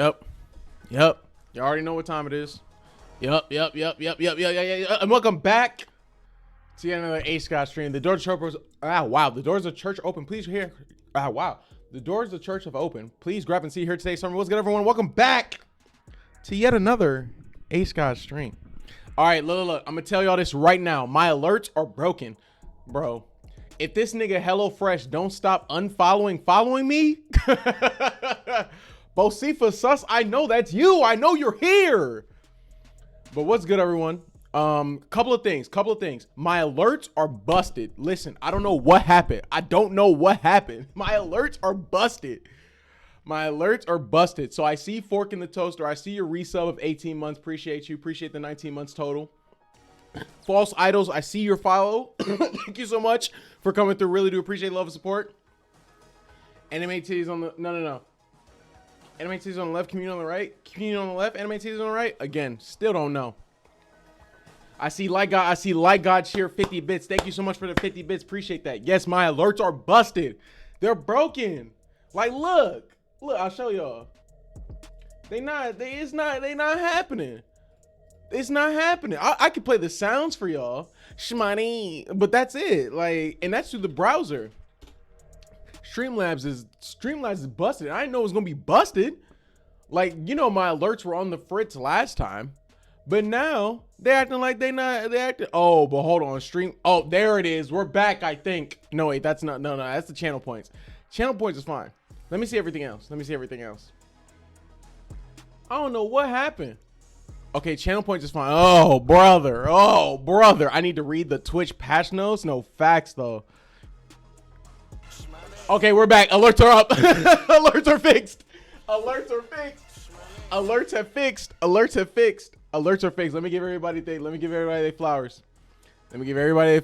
Yep. Yep. You already know what time it is. Yep. And welcome back to yet another A Scott stream. The doors of church the doors of church open. Please hear. The doors of church have opened. Please grab and see here today. What's good, everyone? Welcome back to yet another A Scott stream. All right, look. I'm gonna tell y'all this right now. My alerts are broken, bro. If this nigga HelloFresh don't stop following me, Bosifa Sus, I know that's you. I know you're here. But what's good, everyone? Couple of things. My alerts are busted. Listen, I don't know what happened. My alerts are busted. So I see Fork in the Toaster. I see your resub of 18 months. Appreciate you. Appreciate the 19 months total. False Idols, I see your follow. Thank you so much for coming through. Really do appreciate love and support. Anime titties on the no. Anime titties on the left, community on the right. Community on the left, anime titties on the right. Again, still don't know. I see Light God share 50 bits. Thank you so much for the 50 bits. Appreciate that. Yes, my alerts are busted. They're broken. Like, look, I'll show y'all. They not happening. It's not happening. I could play the sounds for y'all. Shmoney, but that's it. Like, and that's through the browser. Streamlabs is busted. I didn't know it was gonna be busted. Like, you know, my alerts were on the fritz last time, but now they're acting like oh, but hold on, stream. Oh, there it is. We're back, I think. No, wait, that's not. No, that's the channel points. Channel points is fine. Let me see everything else. I don't know what happened. Okay, channel points is fine. Oh, brother. I need to read the Twitch patch notes. No facts, though. Okay, we're back. Alerts are up. Alerts are fixed. Alerts have fixed. Let me give everybody their flowers. Yep. Let me give everybody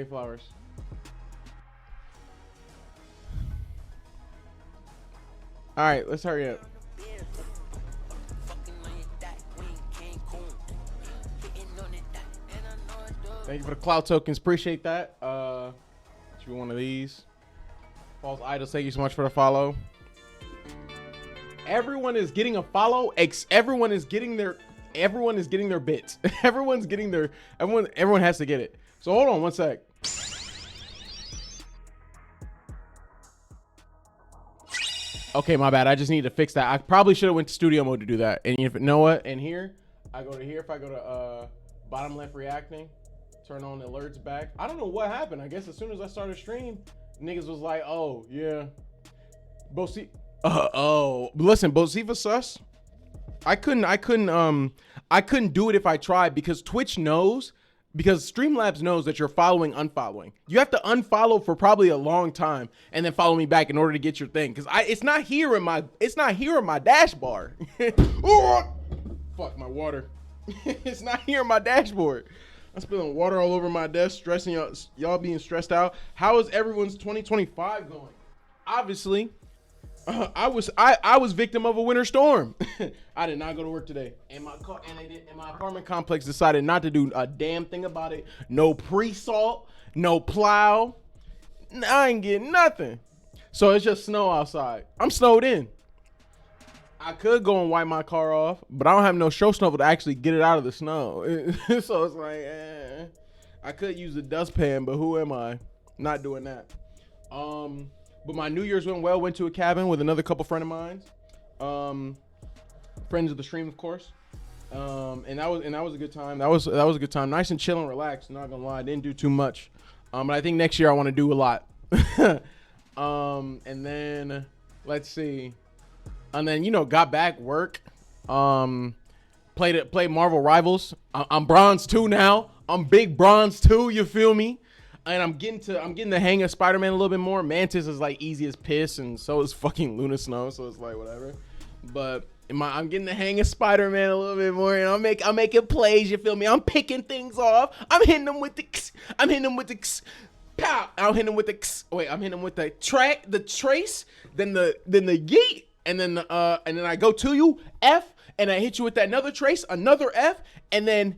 flowers. All right, let's hurry up. Thank you for the cloud tokens. Appreciate that. Should be one of these. False Idols, thank you so much for the follow. Everyone is getting a follow. Everyone is getting their bits. Everyone has to get it. So hold on one sec. Okay, my bad. I just need to fix that. I probably should have went to studio mode to do that. And you know what? And here, I go to here. If I go to bottom left reacting, turn on the alerts back. I don't know what happened. I guess as soon as I started stream, niggas was like, oh, yeah. Listen, Bosifa Sus. I couldn't do it if I tried because Twitch knows. Because Streamlabs knows that you're unfollowing. You have to unfollow for probably a long time and then follow me back in order to get your thing. Because it's not here in my dash bar. Oh, fuck my water. It's not here in my dashboard. I'm spilling water all over my desk, stressing y'all being stressed out. How is everyone's 2025 going? Obviously, I was victim of a winter storm. I did not go to work today, and my apartment complex decided not to do a damn thing about it. No pre-salt, no plow. I ain't getting nothing. So it's just snow outside. I'm snowed in. I could go and wipe my car off, but I don't have no show snow to actually get it out of the snow. So it's like, I could use the dustpan, but who am I? Not doing that. But my New Year's went well. Went to a cabin with another couple friend of mine. Friends of the stream, of course. And that was a good time. That was a good time. Nice and chill and relaxed. Not gonna lie, I didn't do too much. But I think next year I want to do a lot. And then let's see. And then got back work. Played Marvel Rivals. I'm bronze 2 now. I'm big bronze 2. You feel me? And I'm getting the hang of Spider-Man a little bit more. Mantis is like easy as piss, and so is fucking Luna Snow, so it's like whatever. But I'm getting the hang of Spider-Man a little bit more, and I'm making plays. You feel me? I'm picking things off. I'm hitting them with the pow. I'm hitting them with the wait. I'm hitting them with the trace, then the yeet, and then I go to you F, and I hit you with that another trace, another F, and then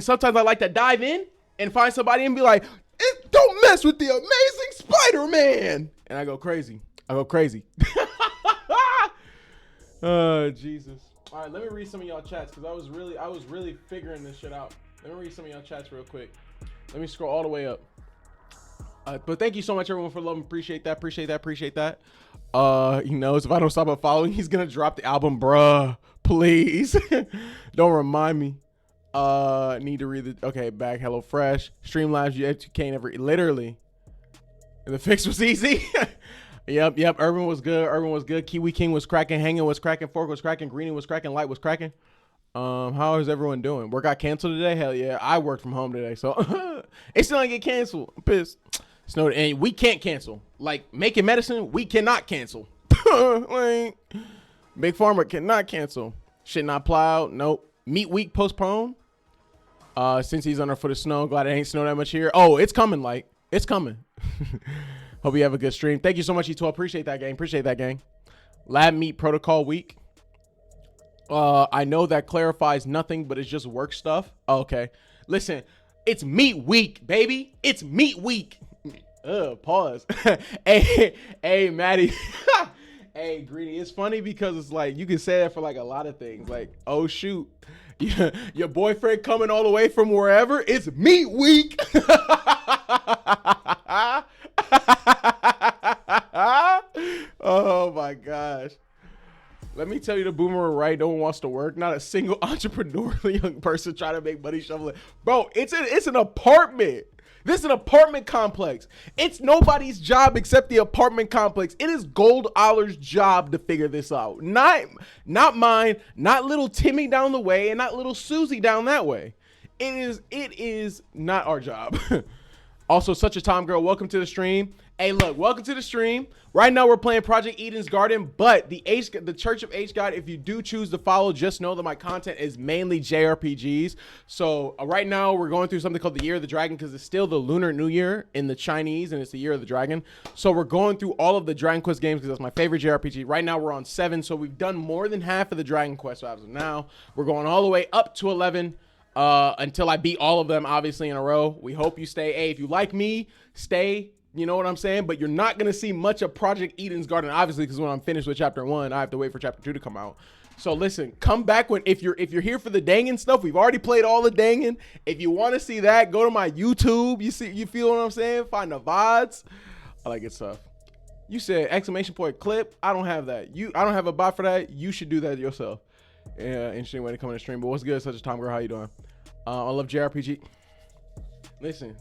sometimes I like to dive in and find somebody and be like, Don't mess with the Amazing Spider-Man. And I go crazy. Oh, Jesus. All right, let me read some of y'all chats because I was really figuring this shit out. Let me read some of y'all chats real quick. Let me scroll all the way up. But thank you so much, everyone, for loving. Appreciate that. He knows if I don't stop at following, he's gonna drop the album, bruh. Please, don't remind me. Need to read the back. HelloFresh, Streamlabs. You can't ever literally. The fix was easy. Yep. Urban was good. Kiwi King was cracking. Hanging was cracking. Fork was cracking. Greenie was cracking. Light was cracking. How is everyone doing? Work got canceled today? Hell yeah. I worked from home today, so it's still gonna get canceled. I'm pissed. Snowed, and we can't cancel. Like making medicine, we cannot cancel. Like, Big Pharma cannot cancel. Shit not plowed. Nope. Meat week postponed. Since he's under foot of snow, glad it ain't snow that much here. Oh, it's coming. Like it's coming. Hope you have a good stream. Thank you so much, E12. Appreciate that, gang. Lab meet protocol week. I know that clarifies nothing, but it's just work stuff. Oh, okay. Listen, it's meat week, baby. It's meat week. Pause. hey, Maddie. Hey, Greedy. It's funny because it's like you can say that for like a lot of things. Like, oh shoot, your boyfriend coming all the way from wherever. It's meat week. Oh my gosh. Let me tell you the boomer right. No one wants to work. Not a single entrepreneurial young person trying to make money shoveling. Bro, it's an apartment. This is an apartment complex. It's nobody's job except the apartment complex. It is Gold Oller's job to figure this out. Not mine, not little Timmy down the way, and not little Susie down that way. It is not our job. Also, such a Tom girl. Welcome to the stream. Hey, look, welcome to the stream. Right now, we're playing Project Eden's Garden, but the Church of H God, if you do choose to follow, just know that my content is mainly JRPGs. So right now, we're going through something called the Year of the Dragon because it's still the Lunar New Year in the Chinese, and it's the Year of the Dragon. So we're going through all of the Dragon Quest games because that's my favorite JRPG. Right now, we're on 7, so we've done more than half of the Dragon Quest. So as of now, we're going all the way up to 11 until I beat all of them, obviously, in a row. We hope you stay. Hey, if you like me, stay. You know what I'm saying? But you're not going to see much of Project Eden's Garden, obviously, because when I'm finished with Chapter 1, I have to wait for Chapter 2 to come out. So listen, come back if you're here for the Dangan stuff. We've already played all the Dangan. If you want to see that, go to my YouTube. You feel what I'm saying? Find the VODs. I like good stuff. You said exclamation point clip. I don't have that. I don't have a bot for that. You should do that yourself. Yeah, interesting way to come in the stream. But what's good? Such a Tom girl. How you doing? I love JRPG. Listen.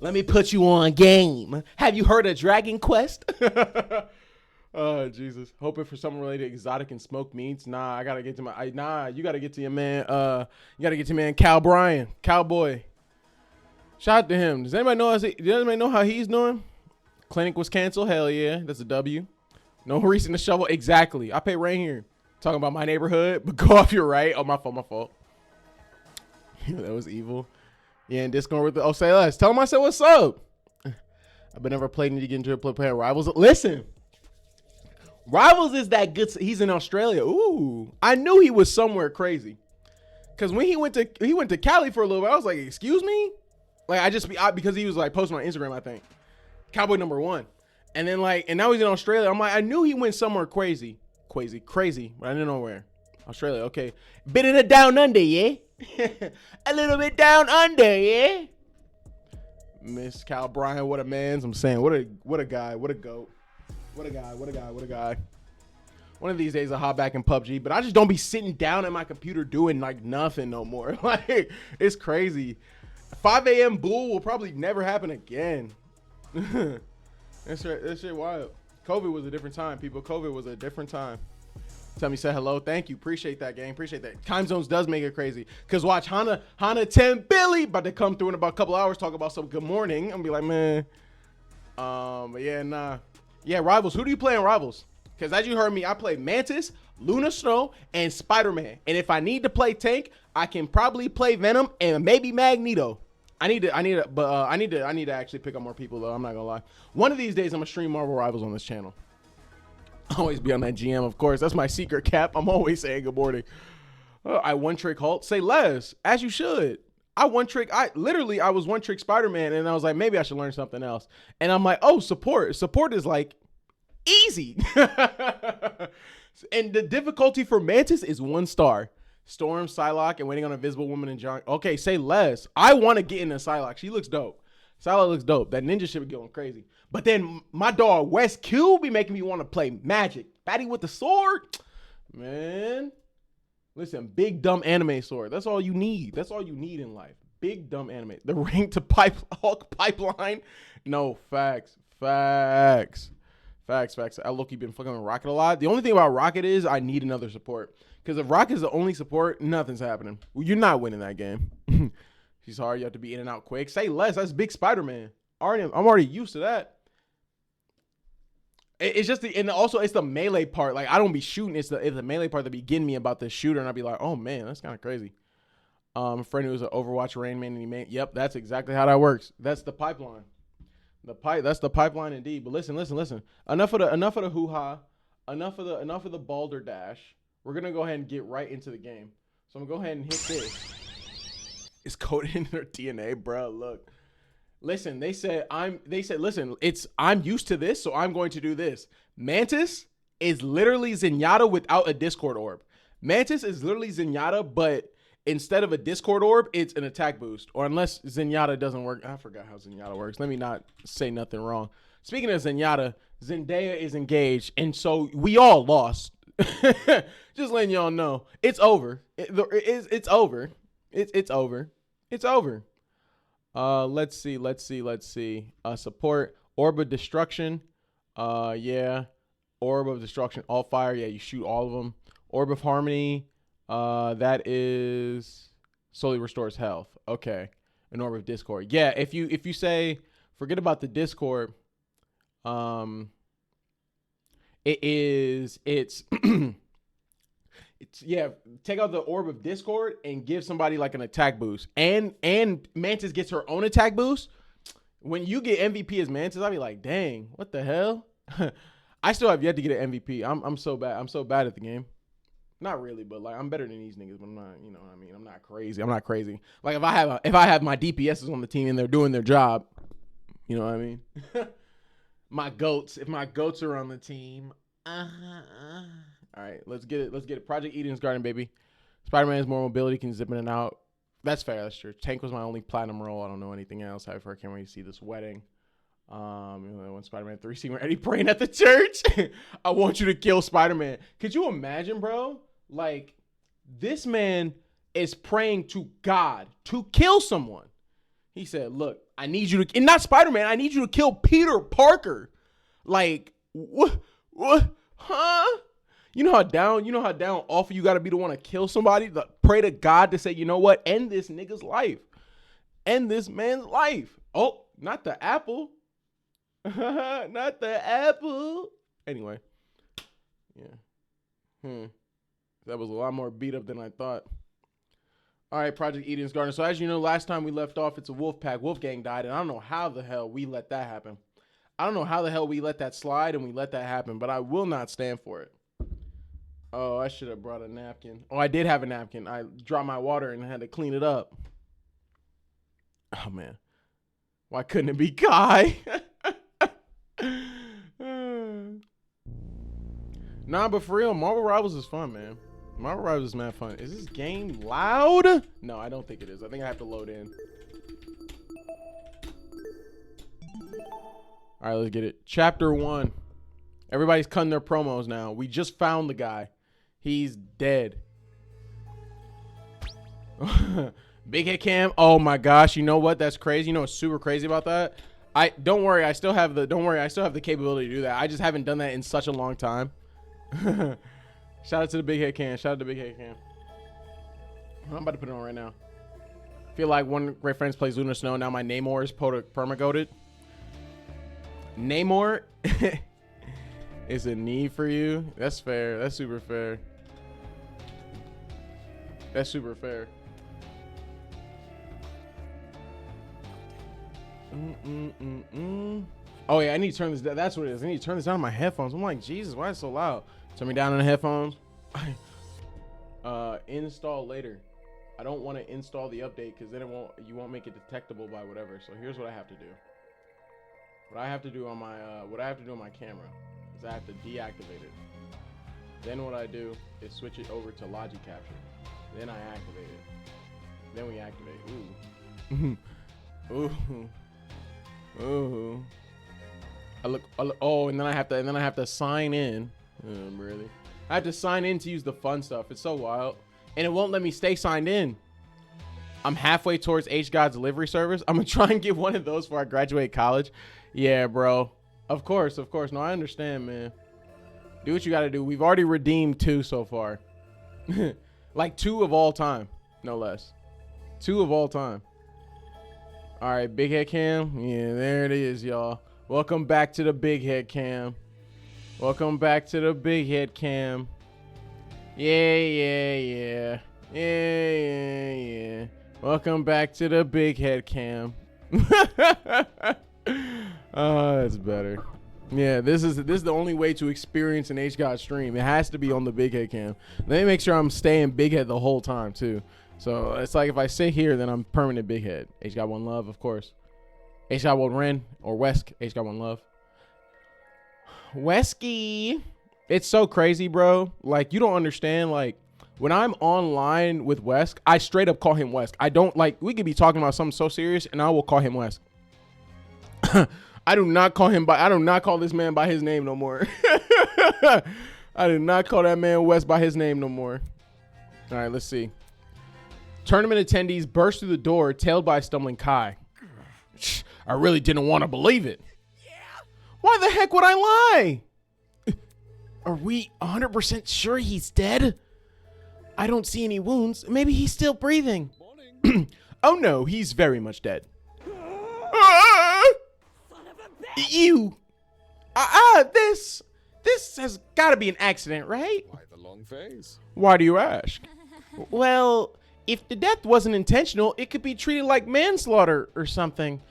Let me put you on game. Have you heard of Dragon Quest? Oh, Jesus. Hoping for something related to exotic and smoked meats. Nah, I gotta get to you gotta get to your man. You gotta get to man Cal Bryan. Cowboy. Shout out to him. Does anybody know how he's doing? Clinic was canceled. Hell yeah. That's a W. No reason to shovel. Exactly. I pay right here. Talking about my neighborhood, but go off your right. Oh, my fault. That was evil. Yeah, in Discord with the say less. Tell him I said what's up. I've been never played. Need to get into a playing Rivals. Listen, Rivals is that good. He's in Australia. Ooh, I knew he was somewhere crazy. Cause when he went to Cali for a little bit, I was like, excuse me, like because he was like posting on Instagram, I think. Cowboy #1, and then and now he's in Australia. I'm like, I knew he went somewhere crazy, but I didn't know where. Australia, okay. Bit in the down under, yeah. A little bit down under, yeah. Miss Cal Bryan, what a man's. I'm saying, what a guy, what a goat, what a guy. One of these days I'll hop back in PUBG, but I just don't be sitting down at my computer doing like nothing no more. Like it's crazy. 5 a.m. bull will probably never happen again. That's shit wild. COVID was a different time, people. COVID was a different time. Tell me, say hello. Thank you. Appreciate that, gang. Appreciate that. Time zones does make it crazy. Because watch, Hana 10 Billy about to come through in about a couple hours, talk about some good morning. I'm be like, man. But yeah, nah. Yeah, Rivals. Who do you play in Rivals? Because as you heard me, I play Mantis, Luna Snow, and Spider-Man. And if I need to play tank, I can probably play Venom and maybe Magneto. I need to actually pick up more people though. I'm not gonna lie. One of these days, I'm gonna stream Marvel Rivals on this channel. Always be on that GM, of course. That's my secret cap. I'm always saying good morning. I one trick halt. Say less, as you should. I was one trick Spider-Man, and I was like, maybe I should learn something else. And I'm like, oh, support is like easy. And the difficulty for Mantis is 1 star. Storm, Psylocke, and Waiting on Invisible Woman and John. Okay, say less. I want to get into Psylocke. She looks dope. Psylocke looks dope. That ninja shit be going crazy. But then my dog West Q be making me want to play Magic. Batty with the sword. Man. Listen, big dumb anime sword. That's all you need. That's all you need in life. Big dumb anime. The ring to Hulk pipeline. No, facts. I low-key been fucking with Rocket a lot. The only thing about Rocket is I need another support. Because if Rocket is the only support, nothing's happening. You're not winning that game. She's hard. You have to be in and out quick. Say less. That's big Spider-Man. I'm already used to that. It's just and also it's the melee part. Like I don't be shooting. It's the melee part that be getting me about the shooter, and I'll be like, oh man, that's kind of crazy. A friend who was an Overwatch Rain Man, and he made. Yep, that's exactly how that works. That's the pipeline. That's the pipeline indeed. But listen. Enough of the hoo-ha. Enough of the balderdash. We're gonna go ahead and get right into the game. So I'm gonna go ahead and hit this. It's coded in their DNA, bro. Look. Listen, they said, listen, I'm used to this, so I'm going to do this. Mantis is literally Zenyatta without a Discord orb. Mantis is literally Zenyatta, but instead of a Discord orb, it's an attack boost. Or unless Zenyatta doesn't work. I forgot how Zenyatta works. Let me not say nothing wrong. Speaking of Zenyatta, Zendaya is engaged, and so we all lost. Just letting y'all know. It's over. It's over. It's over. It's over. Let's see. Support. Orb of Destruction. Yeah. Orb of Destruction. All fire. Yeah, you shoot all of them. Orb of Harmony. That is solely restores health. Okay. An Orb of Discord. Yeah, if you say forget about the Discord, it's yeah, take out the Orb of Discord and give somebody like an attack boost. And Mantis gets her own attack boost. When you get MVP as Mantis, I'll be like, dang, what the hell? I still have yet to get an MVP. I'm so bad. I'm so bad at the game. Not really, but like I'm better than these niggas, but I'm not, you know what I mean? I'm not crazy. Like if I have my DPSs on the team and they're doing their job, you know what I mean? If my goats are on the team. All right, let's get it. Project Eden's Garden, baby. Spider-Man has more mobility, can zip in and out. That's fair. That's true. Tank was my only platinum role. I don't know anything else. However, I can't wait to see this wedding. When Spider-Man 3 scene where Eddie praying at the church. I want you to kill Spider-Man. Could you imagine, bro? Like, this man is praying to God to kill someone. He said, look, I need you to, and not Spider-Man, I need you to kill Peter Parker. Like, what? Huh? You know how down awful you got to be to want to kill somebody, to pray to God to say, you know what, end this nigga's life. End this man's life. Oh, not the apple. Not the apple. Anyway. Yeah. That was a lot more beat up than I thought. All right, Project Eden's Garden. So as you know, last time we left off, it's a Wolfpack. Wolfgang died, and I don't know how the hell we let that happen. I don't know how the hell we let that slide and we let that happen, but I will not stand for it. Oh, I should have brought a napkin. Oh, I did have a napkin. I dropped my water and I had to clean it up. Oh, man. Why couldn't it be Kai? Nah, but for real, Marvel Rivals is fun, man. Marvel Rivals is mad fun. Is this game loud? No, I don't think it is. I think I have to load in. All right, let's get it. Chapter 1. Everybody's cutting their promos now. We just found the guy. He's dead. Big Head Cam. Oh my gosh. You know what? That's crazy. You know what's super crazy about that? Don't worry. I still have the capability to do that. I just haven't done that in such a long time. Shout out to the Big Head Cam. Shout out to Big Head Cam. I'm about to put it on right now. Feel like one great friends plays Lunar Snow. Now my Namor is perma-goated. Namor is a need for you. That's fair. That's super fair. That's super fair. Oh yeah, I need to turn this down. That's what it is. I need to turn this down on my headphones. I'm like, Jesus, why is it so loud? Turn me down on the headphones. Install later. I don't want to install the update because then you won't make it detectable by whatever. So here's what I have to do. What I have to do on my camera is I have to deactivate it. Then what I do is switch it over to Logic Capture. Then I activate it. Then we activate. Ooh. Ooh. Ooh. I look, oh, and then I have to sign in. Really? I have to sign in to use the fun stuff. It's so wild. And it won't let me stay signed in. I'm halfway towards H-God delivery service. I'm gonna try and get one of those before I graduate college. Yeah, bro. Of course. No, I understand, man. Do what you gotta do. We've already redeemed 2 so far. Like 2 of all time, no less. 2 of all time. All right, big head cam. Yeah, there it is, y'all. Welcome back to the big head cam. Welcome back to the big head cam. Yeah. Welcome back to the big head cam. Oh, that's better. Yeah, this is the only way to experience an H-God stream. It has to be on the big head cam. Let me make sure I'm staying big head the whole time too. So it's like if I sit here, then I'm permanent big head. H-God One Love, of course. H-God One Ren or Wesk. H-God One Love. Wesky. It's so crazy, bro. Like, you don't understand. Like, when I'm online with Wesk, I straight up call him Wesk. I don't, like, we could be talking about something so serious and I will call him Wesk. I do not call this man by his name no more. I did not call that man West by his name no more. All right, let's see. Tournament attendees burst through the door, tailed by a stumbling Kai. I really didn't want to believe it. Yeah. Why the heck would I lie? Are we 100% sure he's dead? I don't see any wounds. Maybe he's still breathing. Oh no, he's very much dead. Son of a bitch. You. This has got to be an accident, right? Why the long face? Why do you ask? Well, if the death wasn't intentional, it could be treated like manslaughter or something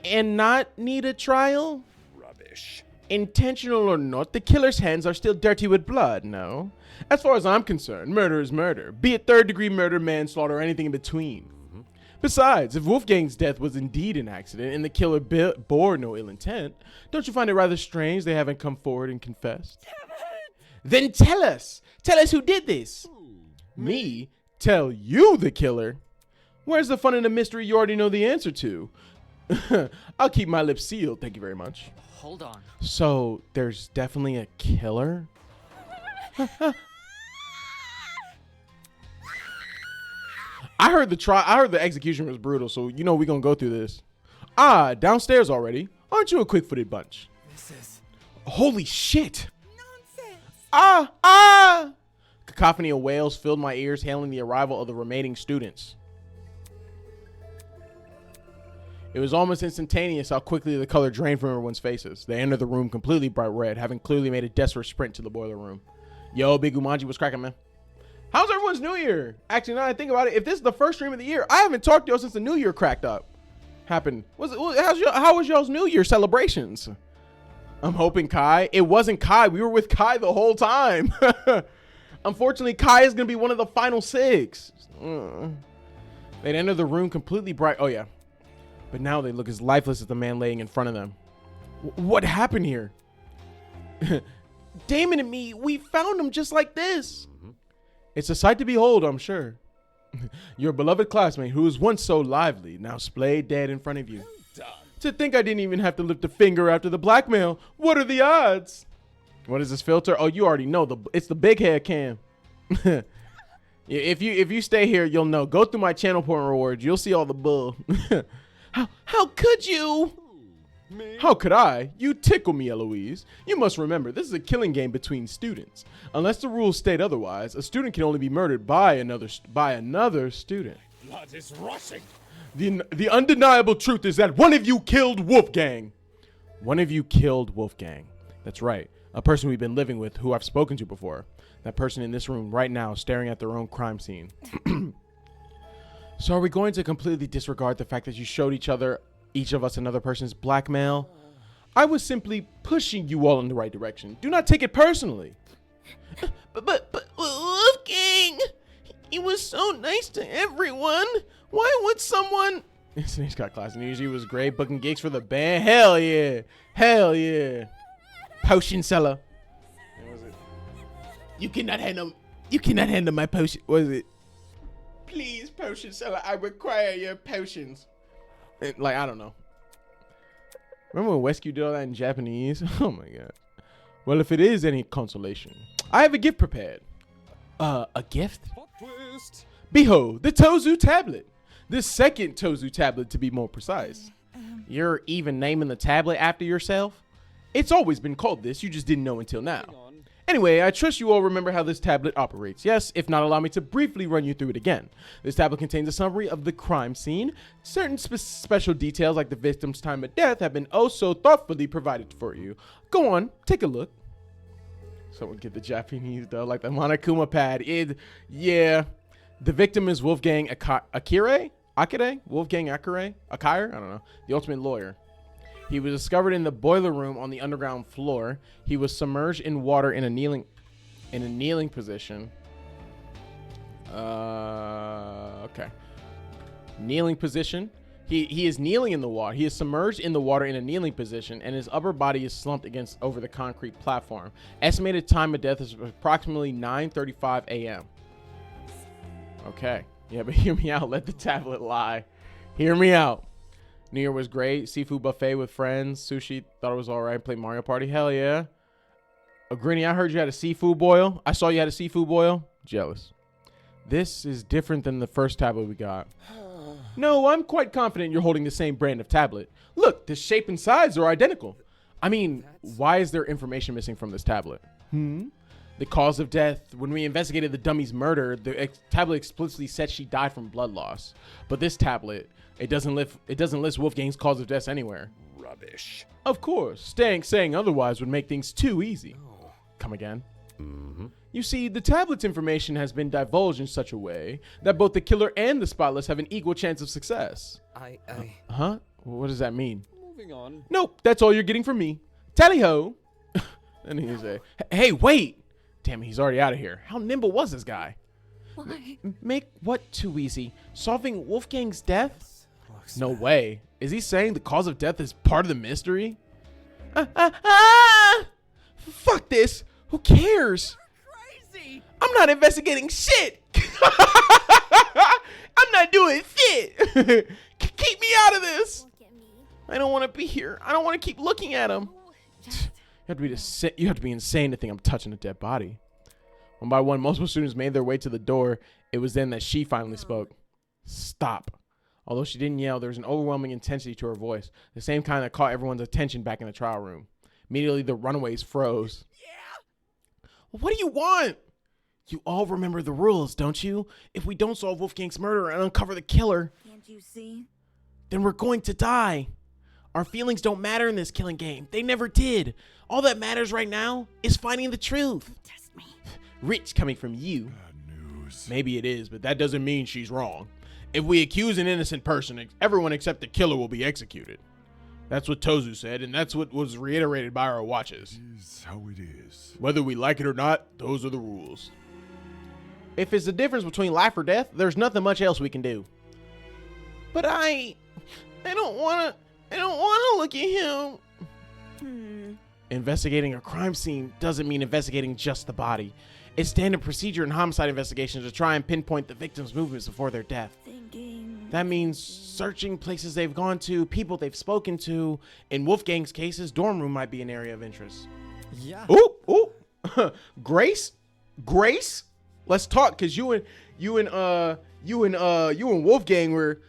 and not need a trial. Rubbish. Intentional or not, the killer's hands are still dirty with blood, no? As far as I'm concerned, murder is murder, be it third-degree murder, manslaughter, or anything in between. Mm-hmm. Besides, if Wolfgang's death was indeed an accident and the killer bore no ill intent, don't you find it rather strange they haven't come forward and confessed? Then tell us! Tell us who did this! Me? Tell you the killer? Where's the fun in the mystery you already know the answer to? I'll keep my lips sealed, thank you very much. Hold on. So, there's definitely a killer? I heard the execution was brutal, so you know we're gonna go through this. Ah, downstairs already? Aren't you a quick-footed bunch? This is... Holy shit! nonsense! Ah! Cacophony of wails filled my ears, hailing the arrival of the remaining students. It was almost instantaneous how quickly the color drained from everyone's faces. They entered the room completely bright red, having clearly made a desperate sprint to the boiler room. Yo, Big Umanji, what's cracking, man? How's everyone's New Year? Actually, now that I think about it, if this is the first stream of the year, I haven't talked to y'all since the New Year cracked up. Happened. How was y'all's New Year celebrations? I'm hoping Kai. It wasn't Kai. We were with Kai the whole time. Unfortunately, Kai is going to be one of the final 6. They'd enter the room completely bright. Oh, yeah. But now they look as lifeless as the man laying in front of them. What happened here? Damon and me, we found him just like this. Mm-hmm. It's a sight to behold, I'm sure. Your beloved classmate, who was once so lively, now splayed dead in front of you. To think I didn't even have to lift a finger after the blackmail. What are the odds? What is this filter? Oh, you already know. It's the big head cam. If you stay here, you'll know. Go through my channel point rewards. You'll see all the bull. How could you? Me? How could I? You tickle me, Eloise. You must remember, this is a killing game between students. Unless the rules state otherwise, a student can only be murdered by another student. Blood is rushing. The undeniable truth is that one of you killed Wolfgang. One of you killed Wolfgang. That's right. A person we've been living with, who I've spoken to before. That person in this room right now, staring at their own crime scene. So are we going to completely disregard the fact that you showed each of us another person's blackmail? I was simply pushing you all in the right direction. Do not take it personally. But Wolfgang, He was so nice to everyone. Why would someone... He's got class and usually was great. Booking gigs for the band. Hell yeah. Hell yeah. Potion seller. What was it? You cannot handle my potion. What is it? Please, potion seller, I require your potions. Like, I don't know. Remember when Wescu did all that in Japanese? Oh my god. Well, if it is any consolation, I have a gift prepared. A gift? Plot twist. Behold, the Tozu tablet. The second Tozu tablet, to be more precise. You're even naming the tablet after yourself? It's always been called this, you just didn't know until now. Hang on. Anyway, I trust you all remember how this tablet operates. Yes, if not, allow me to briefly run you through it again. This tablet contains a summary of the crime scene. Certain special details like the victim's time of death have been oh so thoughtfully provided for you. Go on, take a look. Someone get the Japanese though, like the Monokuma pad. Yeah. The victim is Wolfgang Akire? Wolfgang Akire? I don't know. The ultimate lawyer. He was discovered in the boiler room on the underground floor. He was submerged in water in a kneeling position. Okay. Kneeling position. He is kneeling in the water. He is submerged in the water in a kneeling position, and his upper body is slumped over the concrete platform. Estimated time of death is approximately 9:35 a.m. Okay. Yeah, but hear me out. Let the tablet lie. Hear me out. New Year was great. Seafood buffet with friends. Sushi, thought it was all right. Played Mario Party. Hell yeah. Grinny, I heard you had a seafood boil. I saw you had a seafood boil. Jealous. This is different than the first tablet we got. No, I'm quite confident you're holding the same brand of tablet. Look, the shape and size are identical. I mean, why is there information missing from this tablet? The cause of death. When we investigated the dummy's murder, the tablet explicitly said she died from blood loss. But this tablet, it doesn't list Wolfgang's cause of death anywhere. Rubbish. Of course, saying otherwise would make things too easy. Come again? You see, the tablet's information has been divulged in such a way that both the killer and the spotless have an equal chance of success. Huh? What does that mean? Moving on. Nope, that's all you're getting from me. Tally-ho. And he say, hey, wait. Damn it, he's already out of here. How nimble was this guy? Why? Make what too easy? Solving Wolfgang's death? No way. Is he saying the cause of death is part of the mystery? Fuck this. Who cares? Crazy! I'm not investigating shit. I'm not doing shit. Keep me out of this. Look at me. I don't want to be here. I don't want to keep looking at him. You have to be insane to think I'm touching a dead body. One by one, multiple students made their way to the door. It was then that she finally spoke. Stop. Although she didn't yell, there was an overwhelming intensity to her voice, the same kind that caught everyone's attention back in the trial room. Immediately, the runaways froze. Yeah. What do you want? You all remember the rules, don't you? If we don't solve Wolfgang's murder and uncover the killer, Can't you see? then we're going to die. Our feelings don't matter in this killing game. They never did. All that matters right now is finding the truth. Test me. Rich coming from you. Bad news. Maybe it is, but that doesn't mean she's wrong. If we accuse an innocent person, everyone except the killer will be executed. That's what Tozu said, and that's what was reiterated by our watches. Is how it is. Whether we like it or not, those are the rules. If it's the difference between life or death, there's nothing much else we can do. But I don't want to look at him. Investigating a crime scene doesn't mean investigating just the body. It's standard procedure in homicide investigations to try and pinpoint the victim's movements before their death. Thinking. That means searching places they've gone to, people they've spoken to. In Wolfgang's case, his dorm room might be an area of interest. Yeah. Ooh. Grace? Let's talk, cause you and Wolfgang were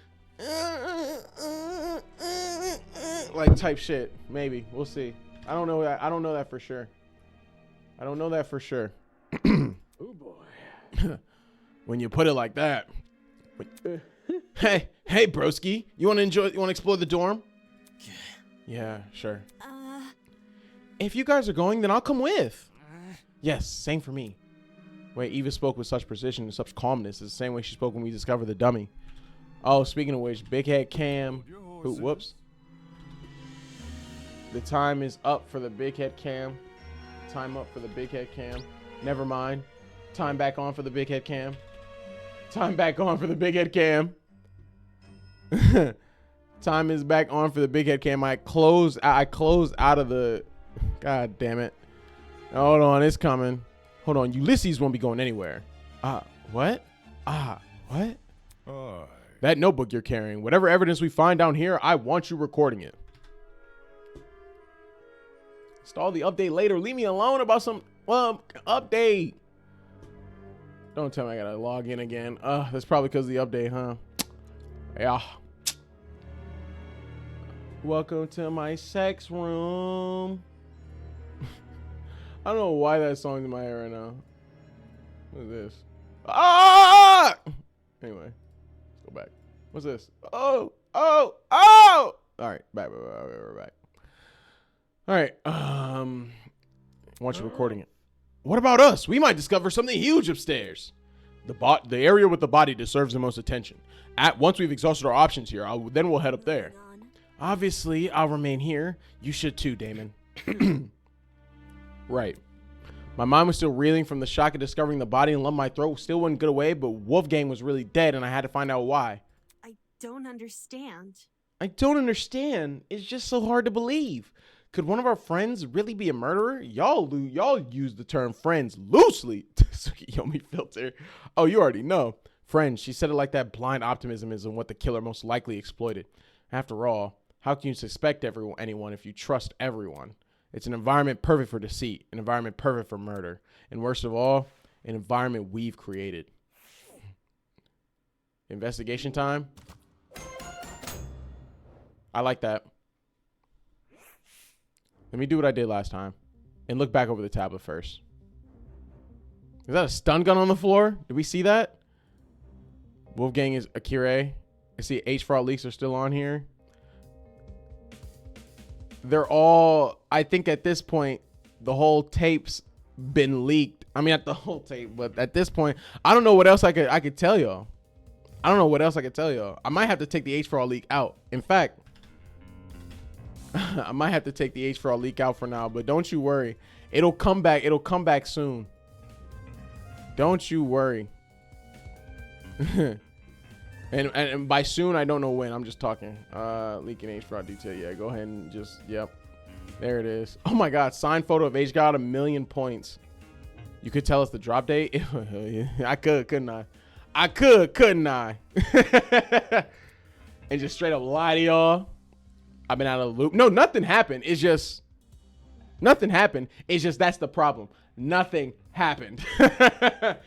like type shit. Maybe. We'll see. I don't know that for sure. Oh boy. When you put it like that. Hey, broski. You want to explore the dorm? Yeah, sure. If you guys are going, then I'll come with. Yes, same for me. Wait, Eva spoke with such precision and such calmness. It's the same way she spoke when we discovered the dummy. Oh, speaking of which, Big Head Cam. Whoops. The time is up for the Big Head Cam. Time up for the Big Head Cam. Never mind. Time back on for the Big Head Cam. Time back on for the big head cam. Time is back on for the big head cam. I closed out of the. God damn it. Hold on, it's coming. Hold on, Ulysses won't be going anywhere. What? What? I. That notebook you're carrying, whatever evidence we find down here, I want you recording it. Install the update later. Leave me alone about some update. Don't tell me I gotta log in again. That's probably because of the update, huh? Yeah. Welcome to my sex room. I don't know why that song's in my head right now. What is this? Anyway, let's go back. What's this? Oh! All right, we're back. All right, I want you recording it. What about us? We might discover something huge upstairs. The area with the body deserves the most attention. Once we've exhausted our options here, then we'll head up there. Obviously, I'll remain here. You should too, Damon. Right. My mind was still reeling from the shock of discovering the body and lump my throat still wouldn't get away, but Wolfgang was really dead and I had to find out why. I don't understand. I don't understand. It's just so hard to believe. Could one of our friends really be a murderer? Y'all use the term friends loosely. Yomi filter. Oh, you already know. Friends, she said it like that. Blind optimism is what the killer most likely exploited. After all, how can you suspect anyone if you trust everyone? It's an environment perfect for deceit, an environment perfect for murder, and worst of all, an environment we've created. Investigation time. I like that. Let me do what I did last time and look back over the tablet first. Is that a stun gun on the floor? Did we see that? Wolfgang is Akira. I see H fraud leaks are still on here. They're all, I think at this point, the whole tape's been leaked. I mean, not the whole tape, but at this point, I don't know what else I could tell y'all. I don't know what else I could tell y'all. I might have to take the H for all leak out. In fact, I might have to take the H for all leak out for now, but don't you worry. It'll come back. It'll come back soon. Don't you worry. And by soon, I don't know when. I'm just talking. Leaking H fraud detail. Yeah, go ahead and just, yep. There it is. Oh my God. Signed photo of H got 1,000,000 points. You could tell us the drop date? I could, couldn't I? I could, couldn't I? And just straight up lie to y'all. I've been out of the loop. No, nothing happened. It's just, nothing happened. It's just, that's the problem. Nothing happened. But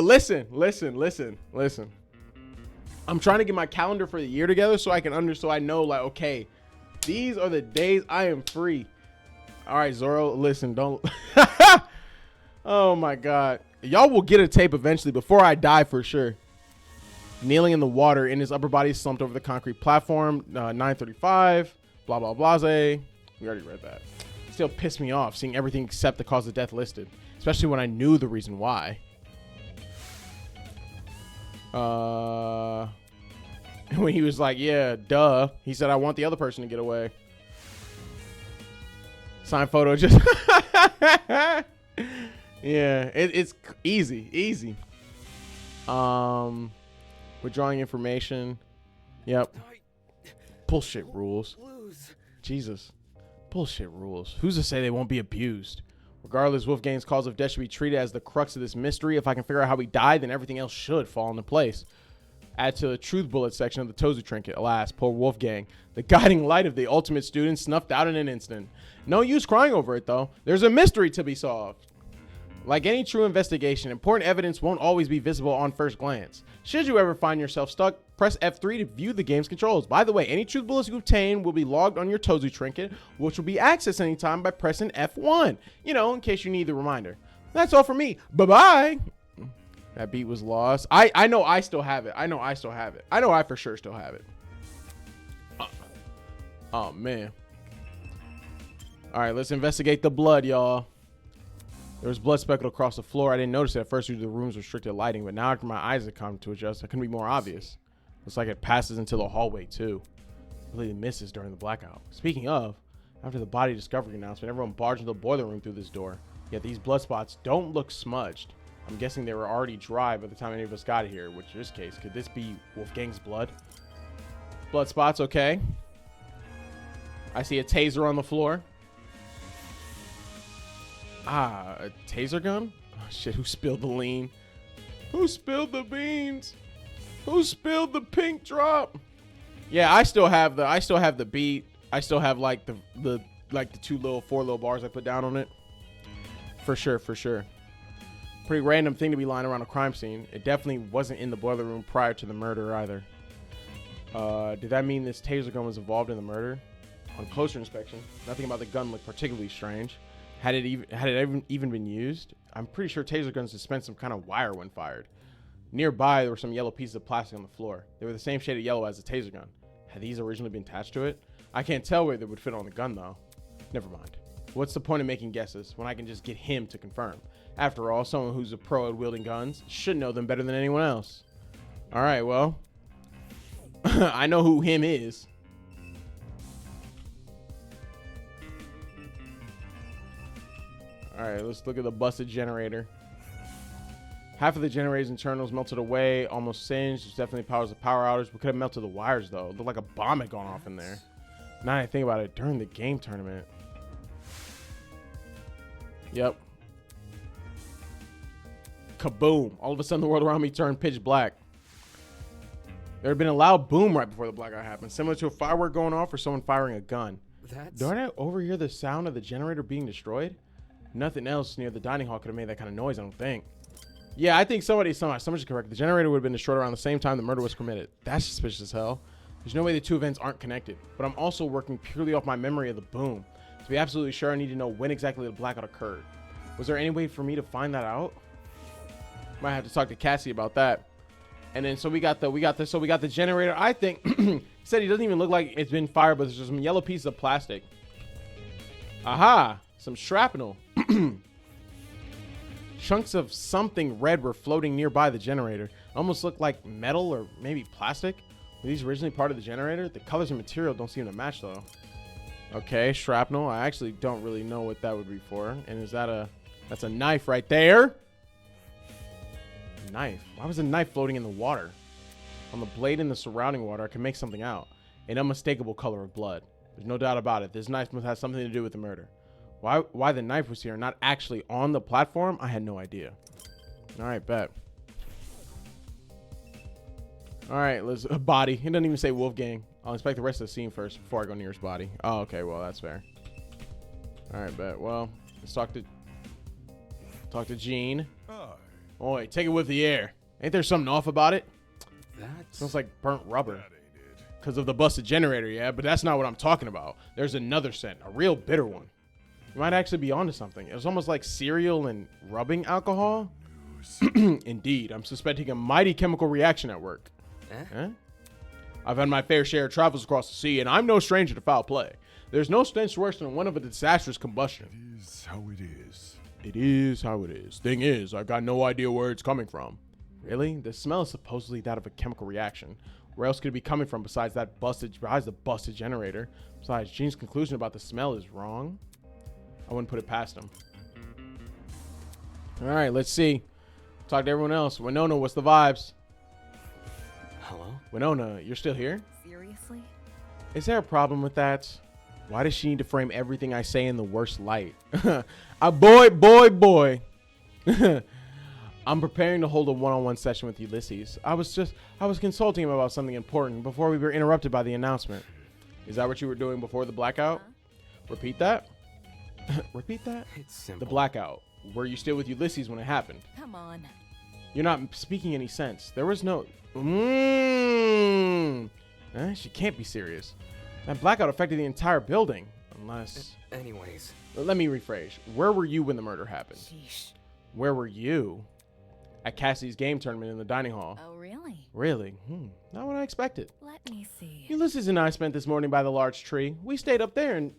listen. I'm trying to get my calendar for the year together so I know like, okay, these are the days I am free. All right, Zoro, listen, don't. Oh my God. Y'all will get a tape eventually before I die for sure. Kneeling in the water in his upper body slumped over the concrete platform. 935, blah, blah, blase. We already read that. Still pissed me off seeing everything except the cause of death listed, especially when I knew the reason why. When he was like, yeah, duh. He said, I want the other person to get away. Signed photo just... Yeah, it's easy. Withdrawing information. Yep. Bullshit rules. Jesus. Bullshit rules. Who's to say they won't be abused? Regardless, Wolfgang's cause of death should be treated as the crux of this mystery. If I can figure out how he died, then everything else should fall into place. Add to the truth bullet section of the Tozu trinket. Alas, poor Wolfgang. The guiding light of the ultimate student snuffed out in an instant. No use crying over it, though. There's a mystery to be solved. Like any true investigation, important evidence won't always be visible on first glance. Should you ever find yourself stuck, press F3 to view the game's controls. By the way, any truth bullets you obtain will be logged on your Tozu trinket, which will be accessed anytime by pressing F1. You know, in case you need the reminder. That's all for me. Bye-bye. That beat was lost. I know I still have it. I know I for sure still have it. Oh, man. All right, let's investigate the blood, y'all. There was blood speckled across the floor. I didn't notice it at first due to the room's restricted lighting, but now after my eyes have come to adjust, it couldn't be more obvious. Looks like it passes into the hallway, too. Completely misses during the blackout. Speaking of, after the body discovery announcement, everyone barged into the boiler room through this door. Yet these blood spots don't look smudged. I'm guessing they were already dry by the time any of us got here, which in this case, could this be Wolfgang's blood? Blood spots, okay. I see a taser on the floor. Ah, a taser gun? Oh shit, who spilled the lean? Who spilled the beans? Who spilled the pink drop? Yeah, I still have the beat. I still have like the 4 little bars I put down on it. For sure. Pretty random thing to be lying around a crime scene. It definitely wasn't in the boiler room prior to the murder either. Did that mean this taser gun was involved in the murder? On closer inspection, nothing about the gun looked particularly strange. Had it even been used? I'm pretty sure taser guns dispense some kind of wire when fired. Nearby, there were some yellow pieces of plastic on the floor. They were the same shade of yellow as the taser gun. Had these originally been attached to it? I can't tell where they would fit on the gun, though. Never mind. What's the point of making guesses when I can just get him to confirm? After all, someone who's a pro at wielding guns should know them better than anyone else. All right, well, I know who him is. All right, let's look at the busted generator. Half of the generator's internals melted away, almost singed, which definitely powers the power outage. We could have melted the wires, though. It looked like a bomb had gone off in there. Now that I think about it, during the game tournament. Yep. Kaboom. All of a sudden, the world around me turned pitch black. There had been a loud boom right before the blackout happened, similar to a firework going off or someone firing a gun. Don't I overhear the sound of the generator being destroyed? Nothing else near the dining hall could have made that kind of noise, I don't think. Yeah, I think someone's correct. The generator would have been destroyed around the same time the murder was committed. That's suspicious as hell. There's no way the two events aren't connected, but I'm also working purely off my memory of the boom. To be absolutely sure, I need to know when exactly the blackout occurred. Was there any way for me to find that out? Might have to talk to Cassie about that. And then so we got the generator. I think he said he doesn't even look like it's been fired, but there's just some yellow pieces of plastic. Aha, some shrapnel. Chunks of something red were floating nearby the generator. Almost looked like metal or maybe plastic. Were these originally part of the generator? The colors and material don't seem to match though. Okay, shrapnel. I actually don't really know what that would be for. And that's a knife right there. Knife. Why was a knife floating in the water? On the blade in the surrounding water, I can make something out. An unmistakable color of blood. There's no doubt about it. This knife must have something to do with the murder. Why the knife was here, not actually on the platform, I had no idea. All right, bet. All right, let's body. It doesn't even say Wolfgang. I'll inspect the rest of the scene first before I go near his body. Oh, okay, well that's fair. All right, bet. Well, let's talk to Gene. Oi, take it with the air. Ain't there something off about it? That smells like burnt rubber. Because of the busted generator, yeah, but that's not what I'm talking about. There's another scent, a real bitter one. You might actually be onto something. It was almost like cereal and rubbing alcohol. Indeed, I'm suspecting a mighty chemical reaction at work. Eh? I've had my fair share of travels across the sea, and I'm no stranger to foul play. There's no stench worse than one of a disastrous combustion. It is how it is. It is how it is. Thing is, I've got no idea where it's coming from. Really? The smell is supposedly that of a chemical reaction. Where else could it be coming from besides the busted generator? Besides, Gene's conclusion about the smell is wrong. I wouldn't put it past him. All right, let's see. Talk to everyone else. Winona, what's the vibes? Hello? Winona, you're still here? Seriously? Is there a problem with that? Why does she need to frame everything I say in the worst light? Boy. I'm preparing to hold a one-on-one session with Ulysses. I was consulting him about something important before we were interrupted by the announcement. Is that what you were doing before the blackout? Repeat that? Repeat that? It's simple. The blackout. Were you still with Ulysses when it happened? Come on. You're not speaking any sense. There was no... She can't be serious. That blackout affected the entire building. Unless... Anyways. Let me rephrase. Where were you when the murder happened? Sheesh. Where were you? At Cassie's game tournament in the dining hall. Oh, really? Really? Not what I expected. Let me see. Ulysses and I spent this morning by the large tree. We stayed up there and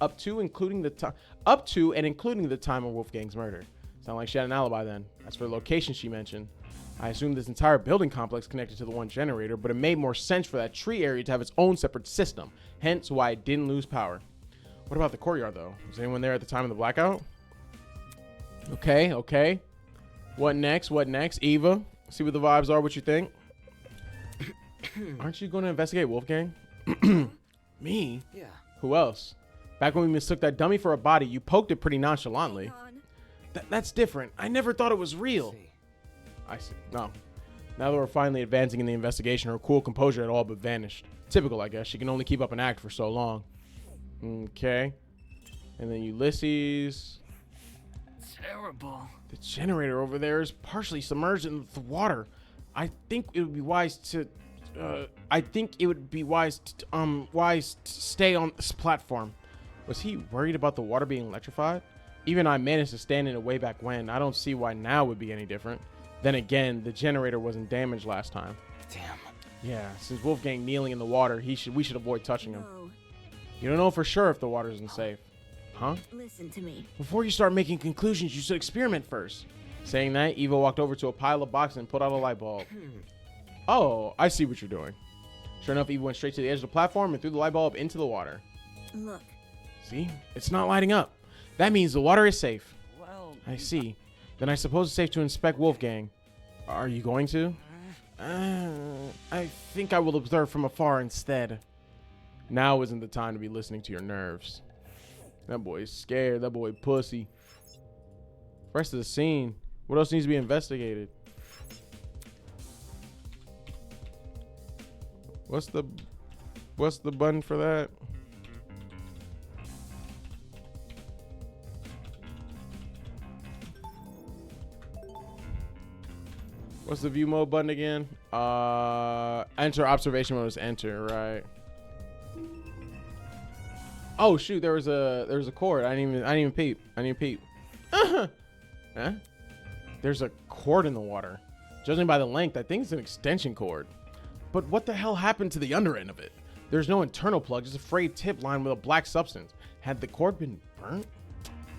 up to and including the time of Wolfgang's murder. Sound like she had an alibi then. As for the location she mentioned, I assumed this entire building complex connected to the one generator, but it made more sense for that tree area to have its own separate system. Hence why it didn't lose power. What about the courtyard though? Was anyone there at the time of the blackout? Okay. What next? What next? Eva, see what the vibes are. What you think? Aren't you going to investigate Wolfgang? Me? Yeah. Who else? Back when we mistook that dummy for a body, you poked it pretty nonchalantly. That's different. I never thought it was real. See. I see. No. Now that we're finally advancing in the investigation, her cool composure had all but vanished. Typical, I guess. She can only keep up an act for so long. Okay. And then Ulysses. Terrible. The generator over there is partially submerged in the water. I think it would be wise to stay on this platform. Was he worried about the water being electrified? Even I managed to stand in it way back when. I don't see why now would be any different. Then again, the generator wasn't damaged last time. Damn. Yeah, since Wolfgang kneeling in the water, we should avoid touching him. No, You don't know for sure if the water isn't safe. Huh? listen to me. Before you start making conclusions, you should experiment first. Saying that, Eva walked over to a pile of boxes and pulled out a light bulb. Oh, I see what you're doing. Sure enough, Eva went straight to the edge of the platform and threw the light bulb into the water. Look, See? It's not lighting up. That means the water is safe. Well, I see. Then I suppose it's safe to inspect Wolfgang. Are you going to? I think I will observe from afar instead. Now isn't the time to be listening to your nerves. That boy's scared. That boy pussy. Rest of the scene. What else needs to be investigated? What's the button for that? What's the view mode button again? Enter observation mode is enter, right? Oh shoot, there was a cord. I didn't even peep. Huh? There's a cord in the water. Judging by the length, I think it's an extension cord. But what the hell happened to the under end of it? There's no internal plug, just a frayed tip lined with a black substance. Had the cord been burnt?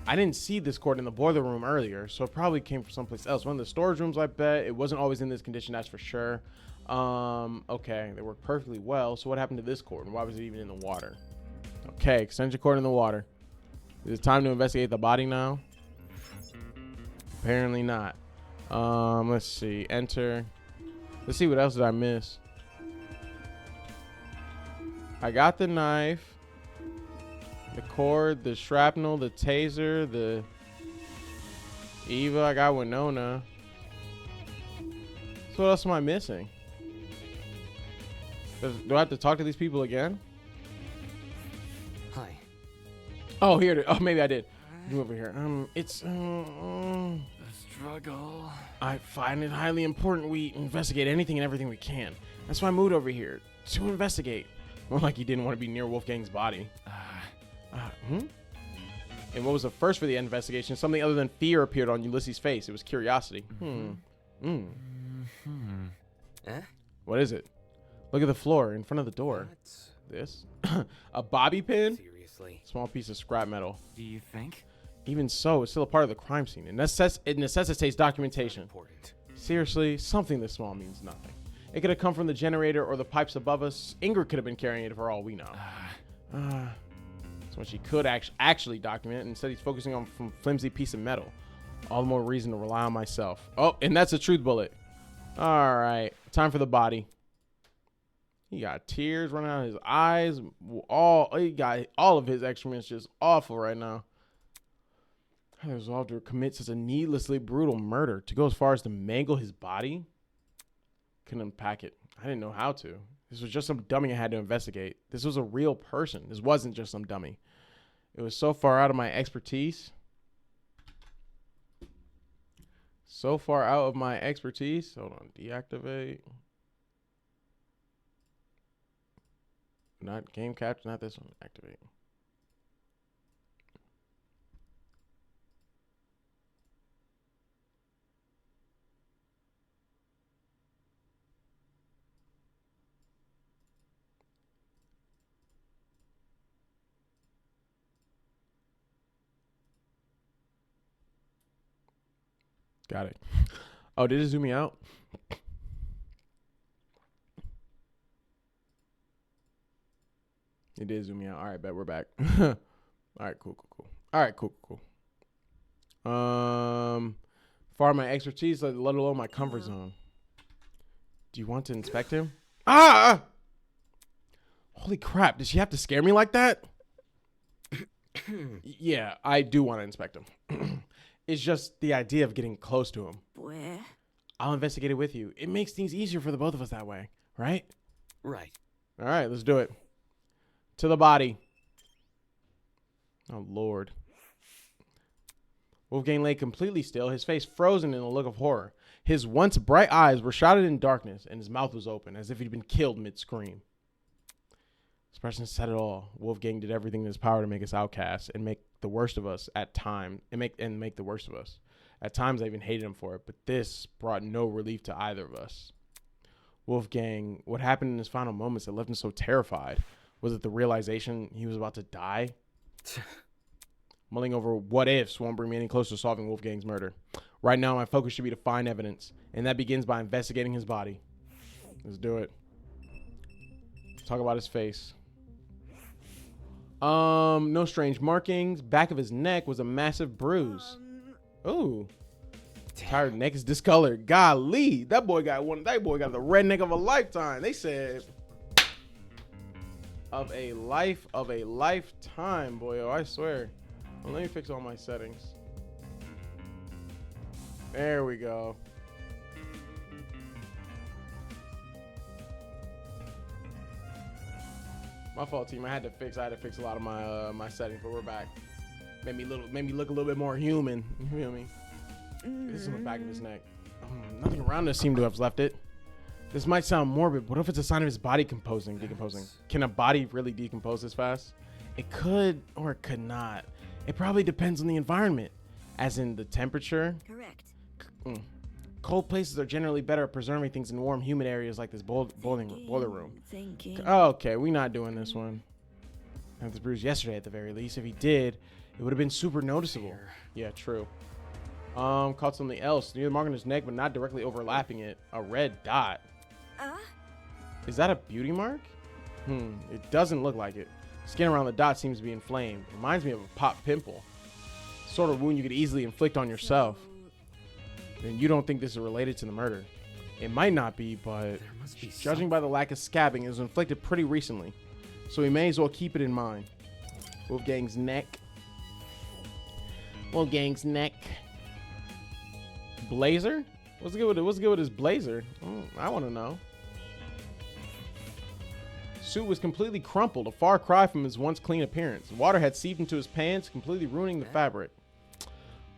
I didn't see this cord in the boiler room earlier, so it probably came from someplace else. One of the storage rooms, I bet. It wasn't always in this condition, that's for sure. Okay, they work perfectly well. So what happened to this cord, and why was it even in the water? Okay, extension cord in the water. Is it time to investigate the body now? Apparently not. Let's see. Enter. Let's see what else did I miss. I got the knife, the cord, the shrapnel, the taser, the Eva. I got Winona. So what else am I missing? Do I have to talk to these people again? Hi. Oh, here. Oh, maybe I did. Come over here. It's The struggle. I find it highly important we investigate anything and everything we can. That's why I moved over here to investigate. More like he didn't want to be near Wolfgang's body. And what was the first for the investigation? Something other than fear appeared on Ulysses' face. It was curiosity. Eh? What is it? Look at the floor in front of the door. What? This? A bobby pin? Seriously. Small piece of scrap metal. Do you think? Even so, it's still a part of the crime scene. It necessitates documentation. Important. Seriously, something this small means nothing. It could have come from the generator or the pipes above us. Ingrid could have been carrying it for all we know. So she could actually document it. Instead, he's focusing on some flimsy piece of metal. All the more reason to rely on myself. Oh, and that's a truth bullet. All right, time for the body. He got tears running out of his eyes. He got all of his excrements just awful right now. I resolved to commit such a needlessly brutal murder. To go as far as to mangle his body? Couldn't unpack it. I didn't know how to. This was just some dummy I had to investigate. This was a real person. This wasn't just some dummy. It was so far out of my expertise. So far out of my expertise. Hold on. Deactivate. Not game capture. Not this one. Activate. Got it. Oh, did it zoom me out? It did zoom me out. All right, bet we're back. All right, cool. All right, cool. Far my expertise, let alone my comfort zone. Do you want to inspect him? Ah! Holy crap, did she have to scare me like that? Yeah, I do want to inspect him. It's just the idea of getting close to him. Where? I'll investigate it with you. It makes things easier for the both of us that way, right? Right. All right, let's do it. To the body. Oh, Lord. Wolfgang lay completely still, his face frozen in a look of horror. His once bright eyes were shrouded in darkness, and his mouth was open, as if he'd been killed mid-scream. Expression said it all. Wolfgang did everything in his power to make us outcasts and make the worst of us at times, and make the worst of us. At times, I even hated him for it, but this brought no relief to either of us. Wolfgang, what happened in his final moments that left him so terrified? Was it the realization he was about to die? Mulling over what ifs won't bring me any closer to solving Wolfgang's murder. Right now, my focus should be to find evidence, and that begins by investigating his body. Let's do it. Let's talk about his face. No strange markings. Back of his neck was a massive bruise. Ooh. Entire neck is discolored. Golly, that boy got the red neck of a lifetime. They said of a lifetime, boy. Oh, I swear. Well, let me fix all my settings. There we go. My fault, team. I had to fix a lot of my my settings, but we're back. Made me look a little bit more human. You feel me? This is on the back of his neck. Nothing around us seemed to have left it. This might sound morbid, but what if it's a sign of his body decomposing? Can a body really decompose this fast? It could, or it could not. It probably depends on the environment, as in the temperature. Correct. Cold places are generally better at preserving things in warm, humid areas like this boiler room. Thinking. Okay, we're not doing this one. Had this bruise yesterday at the very least. If he did, it would have been super noticeable. Yeah, true. Caught something else near the mark on his neck, but not directly overlapping it. A red dot. Is that a beauty mark? It doesn't look like it. Skin around the dot seems to be inflamed. Reminds me of a popped pimple. Sort of wound you could easily inflict on yourself. Then you don't think this is related to the murder? It might not be, but judging by the lack of scabbing, it was inflicted pretty recently. So we may as well keep it in mind. Wolfgang's neck. Wolfgang's neck. Blazer? What's good with his blazer? I want to know. Suit was completely crumpled, a far cry from his once clean appearance. Water had seeped into his pants, completely ruining the fabric.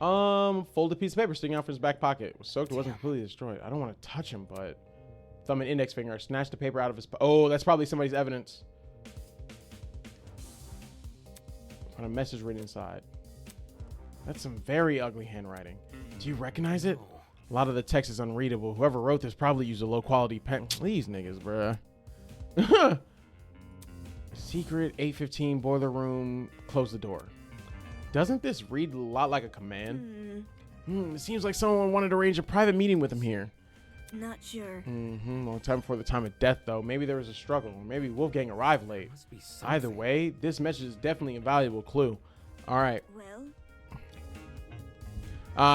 Folded piece of paper sticking out from his back pocket. It was soaked, it wasn't completely destroyed. I don't want to touch him, but thumb and index finger snatched the paper out of his oh, that's probably somebody's evidence. And a message written inside. That's some very ugly handwriting. Do you recognize it? A lot of the text is unreadable. Whoever wrote this probably used a low quality pen. These niggas, bruh. Secret 815 boiler room. Close the door. Doesn't this read a lot like a command? It seems like someone wanted to arrange a private meeting with him here. Not sure. Long time before the time of death, though. Maybe there was a struggle. Or maybe Wolfgang arrived late. Either way, this message is definitely a valuable clue. All right. Well.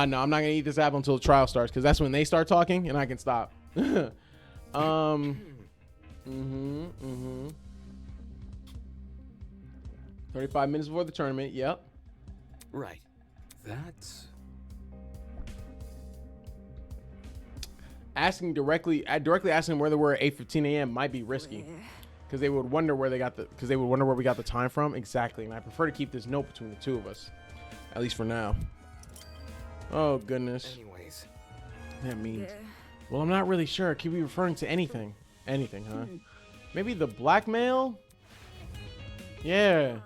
No, I'm not gonna eat this apple until the trial starts, because that's when they start talking and I can stop. 35 minutes before the tournament. Yep. Right. That's Directly asking where they were at 8:15 a.m. might be risky, because they would wonder where we got the time from. Exactly, and I prefer to keep this note between the two of us, at least for now. Oh goodness. anyways. That means. Well, I'm not really sure. Could be referring to anything. Anything, huh? Maybe the blackmail? Yeah.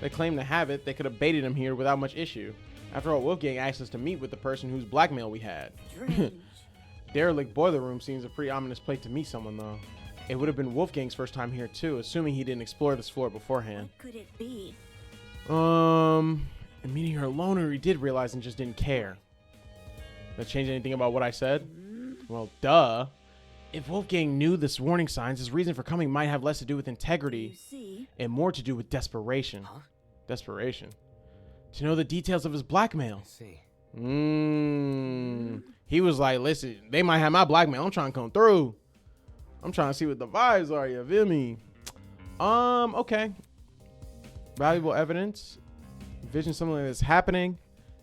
They claim to have it. They could have baited him here without much issue. After all, Wolfgang asked us to meet with the person whose blackmail we had. Derelict boiler room seems a pretty ominous place to meet someone, though. It would have been Wolfgang's first time here, too, assuming he didn't explore this floor beforehand. What could it be? And meeting her alone, or he did realize and just didn't care. That change anything about what I said? Well, duh. If Wolfgang knew this warning signs, his reason for coming might have less to do with integrity and more to do with desperation. Huh? Desperation. To know the details of his blackmail. I see. He was like, listen, they might have my blackmail. I'm trying to come through. I'm trying to see what the vibes are. You feel me? Okay. Valuable evidence. Vision something that's happening.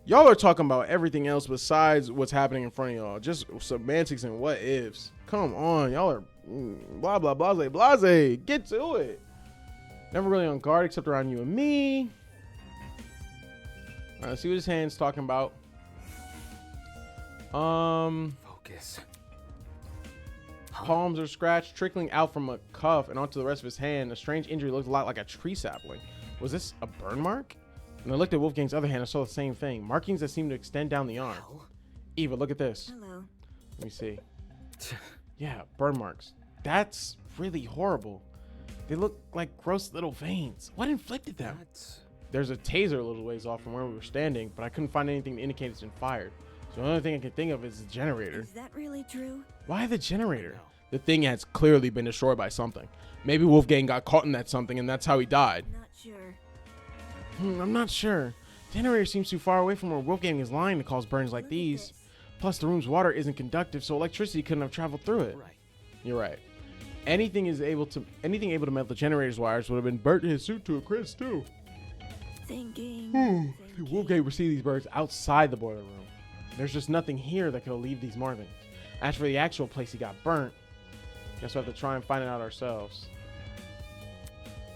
Y'all are talking about everything else besides what's happening in front of y'all. Just semantics and what ifs. Come on. Y'all are blah, blah, blase. Get to it. Never really on guard except around you and me. All right, let's see what his hand's talking about. Focus. Palms are scratched, trickling out from a cuff and onto the rest of his hand. A strange injury looked a lot like a tree sapling. Was this a burn mark? When I looked at Wolfgang's other hand, I saw the same thing. Markings that seemed to extend down the arm. Hell? Eva, look at this. Hello. Let me see. Yeah, burn marks. That's really horrible. They look like gross little veins. What inflicted them? That's There's a taser a little ways off from where we were standing, but I couldn't find anything to indicate it's been fired. So the only thing I can think of is the generator. Is that really true? Why the generator? No. The thing has clearly been destroyed by something. Maybe Wolfgang got caught in that something and that's how he died. Not sure. I'm not sure. The generator seems too far away from where Wolfgang is lying to cause burns like Look at these. this. Plus, the room's water isn't conductive, so electricity couldn't have traveled through it. right. You're right. Anything able to melt the generator's wires would have been burnt in his suit to a crisp too. Thinking. Wolfgang received these burns outside the boiler room. There's just nothing here that could leave these markings. As for the actual place he got burnt, guess we'll have to try and find it out ourselves.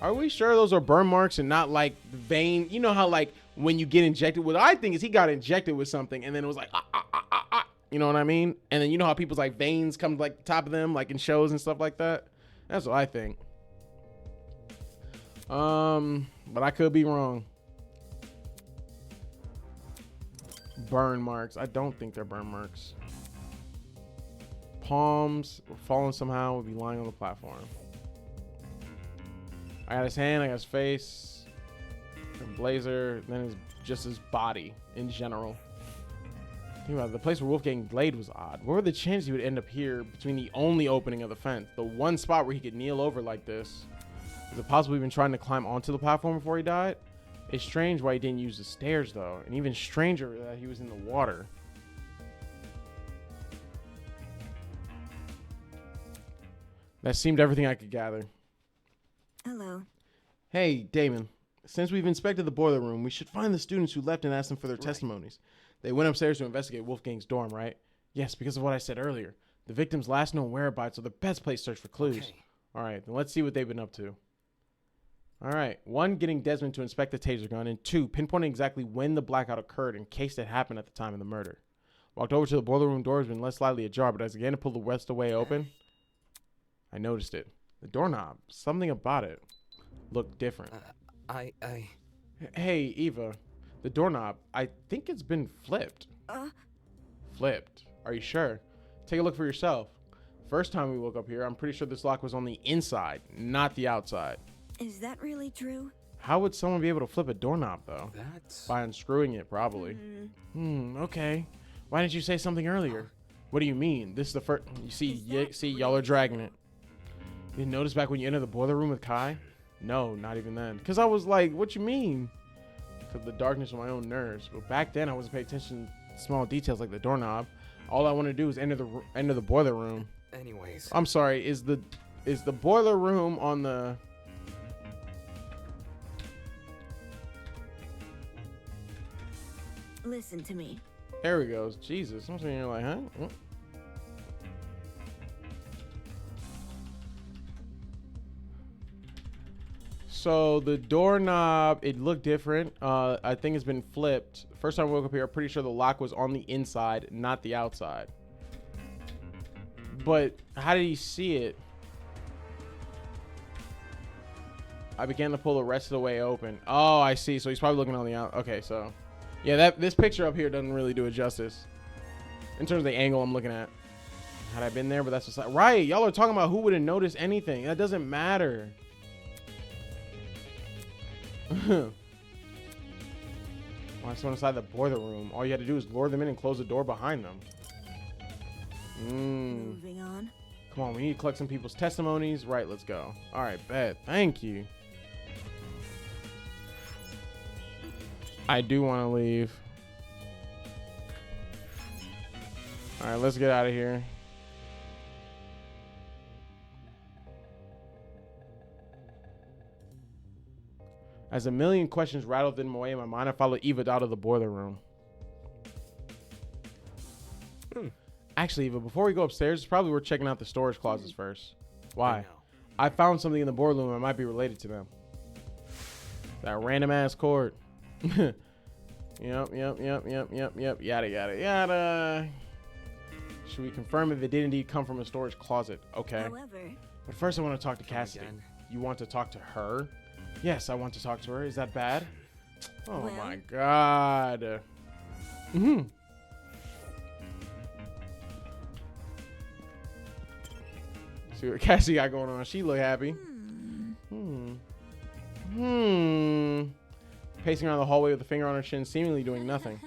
Are we sure those are burn marks and not like vein? You know how like when you get injected, what I think is he got injected with something and then it was like, you know what I mean? And then you know how people's like veins come like the top of them, like in shows and stuff like that? That's what I think. But I could be wrong. Burn marks. I don't think they're burn marks. Palms were fallen somehow, would be lying on the platform. I got his hand, I got his face, and blazer, then just his body in general. Think about it, the place where Wolfgang laid was odd. What were the chances he would end up here between the only opening of the fence? The one spot where he could kneel over like this. Is it possible he'd been trying to climb onto the platform before he died? It's strange why he didn't use the stairs though, and even stranger that he was in the water. That seemed everything I could gather. Hello. Hey, Damon. Since we've inspected the boiler room, we should find the students who left and ask them for their testimonies. They went upstairs to investigate Wolfgang's dorm, right? Yes, because of what I said earlier. The victim's last known whereabouts are the best place to search for clues. Okay. All right, then let's see what they've been up to. All right, 1, getting Desmond to inspect the taser gun, and 2, pinpointing exactly when the blackout occurred in case it happened at the time of the murder. Walked over to the boiler room door, has been less slightly ajar, but as I began to pull the rest away open, I noticed it. The doorknob, something about it looked different. Hey, Eva, the doorknob, I think it's been flipped. Flipped? Are you sure? Take a look for yourself. First time we woke up here, I'm pretty sure this lock was on the inside, not the outside. Is that really true? How would someone be able to flip a doorknob, though? That's By unscrewing it, probably. Okay. Why didn't you say something earlier? What do you mean? This is the first... You see, y'all are dragging it. You didn't notice back when you entered the boiler room with Kai? No, not even then. Because I was like, what you mean? Because of the darkness of my own nerves. But back then, I wasn't paying attention to small details like the doorknob. All I want to do is enter the boiler room. anyways. I'm sorry, is the boiler room on the... Listen to me. There we go. Jesus. I'm sitting here like, huh? Mm. So the doorknob, it looked different. I think it's been flipped. First time I woke up here, I'm pretty sure the lock was on the inside, not the outside. But how did he see it? I began to pull the rest of the way open. Oh, I see. So he's probably looking on the out. Okay, so yeah, this picture up here doesn't really do it justice in terms of the angle I'm looking at. Had I been there, but that's just right. Y'all are talking about who wouldn't notice anything. That doesn't matter. Why someone inside the boiler room? All you had to do is lure them in and close the door behind them. Moving on. Come on, we need to collect some people's testimonies. Right, let's go. All right, bet. Thank you. I do want to leave. All right, let's get out of here. As a million questions rattled in my mind, I followed Eva out of the boiler room. Actually, Eva, before we go upstairs, it's probably worth checking out the storage closets first. Why? I found something in the boiler room that might be related to them. That random ass cord. Yep. Yada, yada, yada. Should we confirm if it did indeed come from a storage closet? Okay. However, But first I want to talk to Cassidy. again. You want to talk to her? Yes, I want to talk to her. Is that bad? Oh Well- my god. See what Cassie got going on. She look happy. Pacing around the hallway with a finger on her chin, seemingly doing nothing.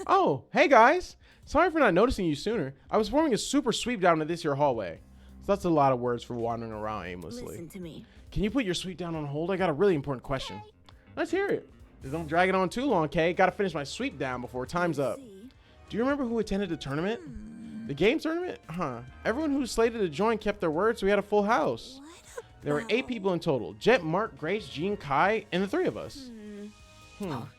Oh, hey guys. Sorry for not noticing you sooner. I was performing a super sweep down to this here hallway. So that's a lot of words for wandering around aimlessly. listen to me. Can you put your sweep down on hold? I got a really important question. Let's hear it. Just don't drag it on too long, Kay. Gotta finish my sweep down before time's up. See? Do you remember who attended the tournament? The game tournament? Huh. Everyone who was slated to join kept their word, so we had a full house. What There were 8 people in total. Jet, Mark, Grace, Jean, Kai, and the 3 of us. On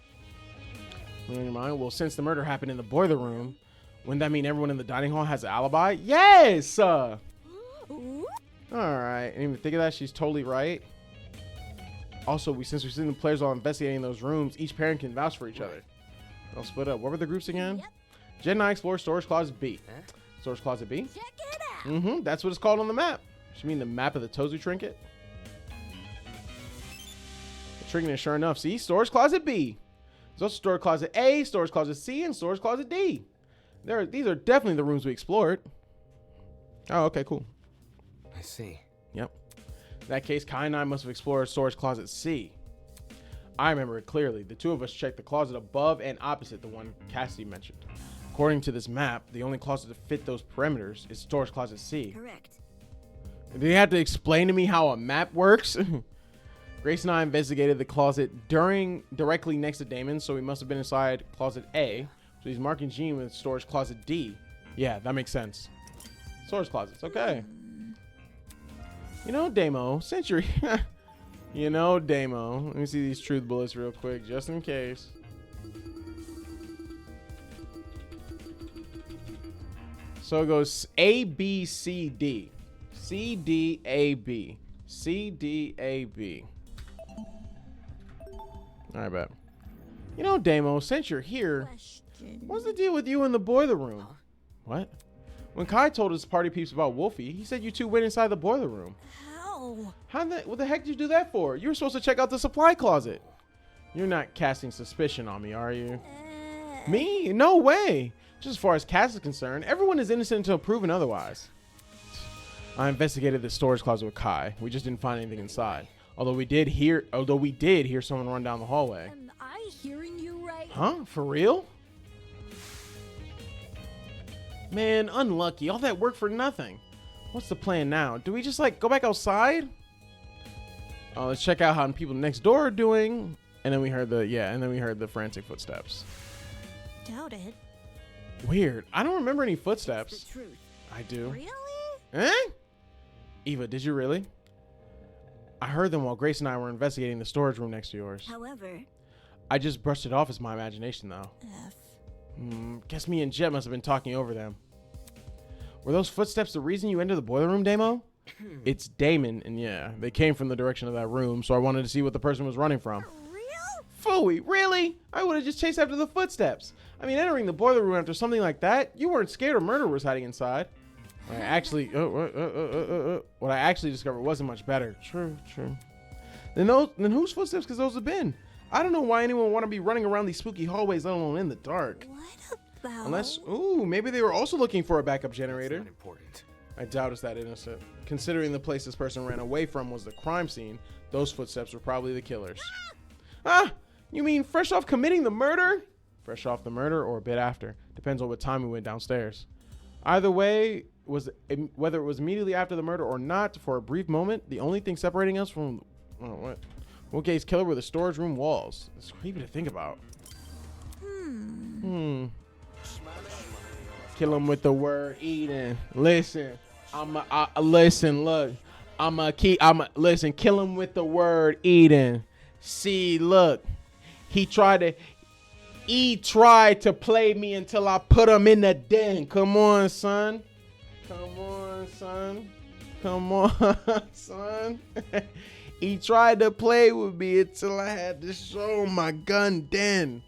your mind? Well, since the murder happened in the boiler room, wouldn't that mean everyone in the dining hall has an alibi? Yes! Ooh. Alright, I didn't even think of that. She's totally right. Also, since we've seen the players all investigating those rooms, each parent can vouch for each other. They'll split up. What were the groups again? Yep. Jen and I explore Storage Closet B. Huh? Storage Closet B? Check it out. That's what it's called on the map. You mean the map of the Tozu trinket? The trinket is sure enough. See? Storage Closet B. There's also Storage Closet A, Storage Closet C, and Storage Closet D. These are definitely the rooms we explored. Oh, okay, cool. I see. Yep. In that case, Kai and I must have explored Storage Closet C. I remember it clearly. The 2 of us checked the closet above and opposite the one Cassidy mentioned. According to this map, the only closet to fit those perimeters is Storage Closet C. Correct. They had to explain to me how a map works. Grace and I investigated the closet directly next to Damon, so we must have been inside Closet A. So he's marking Jean with Storage Closet D. Yeah, that makes sense. Storage closets, okay. You know, Damo, since you're you know, Damo. Let me see these truth bullets real quick, just in case. So it goes A, B, C, D. C, D, A, B. C, D, A, B. Alright, bet. You know, Damo, since you're here, Question. what's the deal with you in the boiler room? What? When Kai told his party peeps about Wolfie, he said you 2 went inside the boiler room. How? What the heck did you do that for? You were supposed to check out the supply closet. You're not casting suspicion on me, are you? Me? No way. Just as far as Cass is concerned, everyone is innocent until proven otherwise. I investigated the storage closet with Kai. We just didn't find anything inside. Although we did hear someone run down the hallway. Am I hearing you right? Huh? For real? Man, unlucky. All that work for nothing. What's the plan now? Do we just go back outside? Oh, let's check out how people next door are doing. And then we heard the frantic footsteps. Doubt it. Weird. I don't remember any The footsteps. truth. I do. Really? Eh? Eva, did you really? I heard them while Grace and I were investigating the storage room next to yours. However, I just brushed it off as my imagination, though. F. Guess me and Jet must have been talking over them. Were those footsteps the reason you entered the boiler room, Damo? It's Damon, and yeah, they came from the direction of that room, so I wanted to see what the person was running from. Real? Phooey, really? I would have just chased after the footsteps. I mean, entering the boiler room after something like that, you weren't scared of murderers hiding inside. What I actually discovered wasn't much better. True. Then whose footsteps could those have been? I don't know why anyone would want to be running around these spooky hallways, let alone in the dark. What about? Unless, maybe they were also looking for a backup generator. Not important. I doubt it's that innocent. Considering the place this person ran away from was the crime scene, those footsteps were probably the killers. You mean fresh off committing the murder? Fresh off the murder or a bit after. Depends on what time we went downstairs. Either way, whether it was immediately after the murder or not, for a brief moment, the only thing separating us from Wolfgate's killer were the storage room walls. It's creepy to think about. Kill him with the word eating. Listen, listen, look. Listen, kill him with the word eating. See, look. He tried to play me until I put him in the den. Come on, son. Come on, son. Come on, son. He tried to play with me until I had to show him my gun den.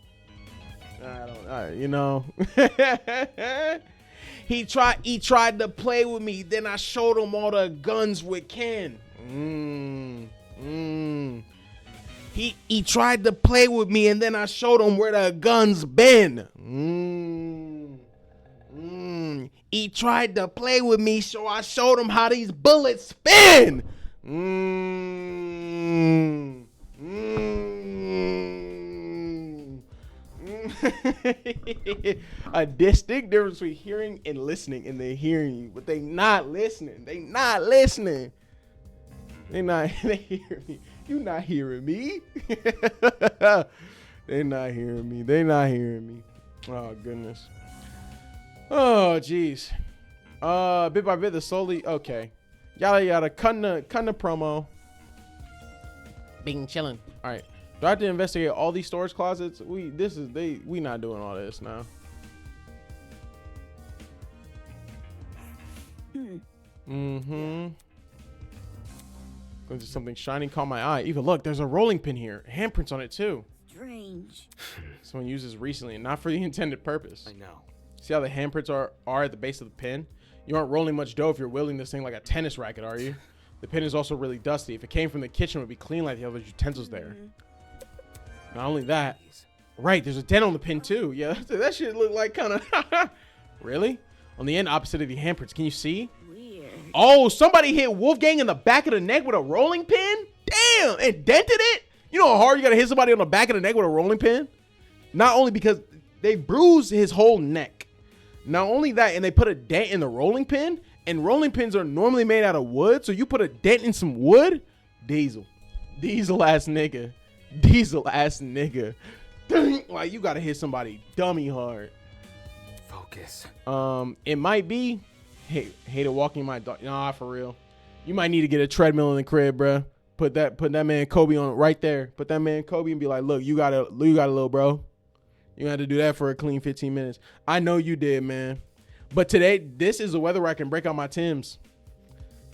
He tried to play with me. Then I showed him all the guns with Ken. He tried to play with me, and then I showed him where the guns been. He tried to play with me, so I showed him how these bullets spin. A distinct difference between hearing and listening, and they hearing you, but they not listening. They hear me. You not hearing me. They not hearing me. Oh goodness. Oh jeez. Bit by bit the slowly. Okay. Yada yada. Cutting the promo. Being chilling. All right. Do I have to investigate all these storage closets? We not doing all this now. There's something shiny caught my eye. Even look, there's a rolling pin here. Handprints on it too. Strange. Someone used this recently and not for the intended purpose. I know. See how the handprints are at the base of the pin? You aren't rolling much dough if you're wielding this thing like a tennis racket, are you? The pin is also really dusty. If it came from the kitchen, it would be clean like the other utensils there. Not only that, right, there's a dent on the pin too. Yeah, that shit look like kind of... Really? On the end opposite of the handprints, can you see? Weird. Oh, somebody hit Wolfgang in the back of the neck with a rolling pin? Damn, and dented it? You know how hard you gotta hit somebody on the back of the neck with a rolling pin? Not only because they bruised his whole neck. Not only that, and they put a dent in the rolling pin, and rolling pins are normally made out of wood, so you put a dent in some wood? Diesel ass nigga. Like, you gotta hit somebody dummy hard. Focus. It might be, hated walking my dog. Nah, for real. You might need to get a treadmill in the crib, bruh. Put that man Kobe on right there. Put that man Kobe and be like, look, you got a little bro. You had to do that for a clean 15 minutes. I know you did, man. But today, this is the weather where I can break out my Timbs.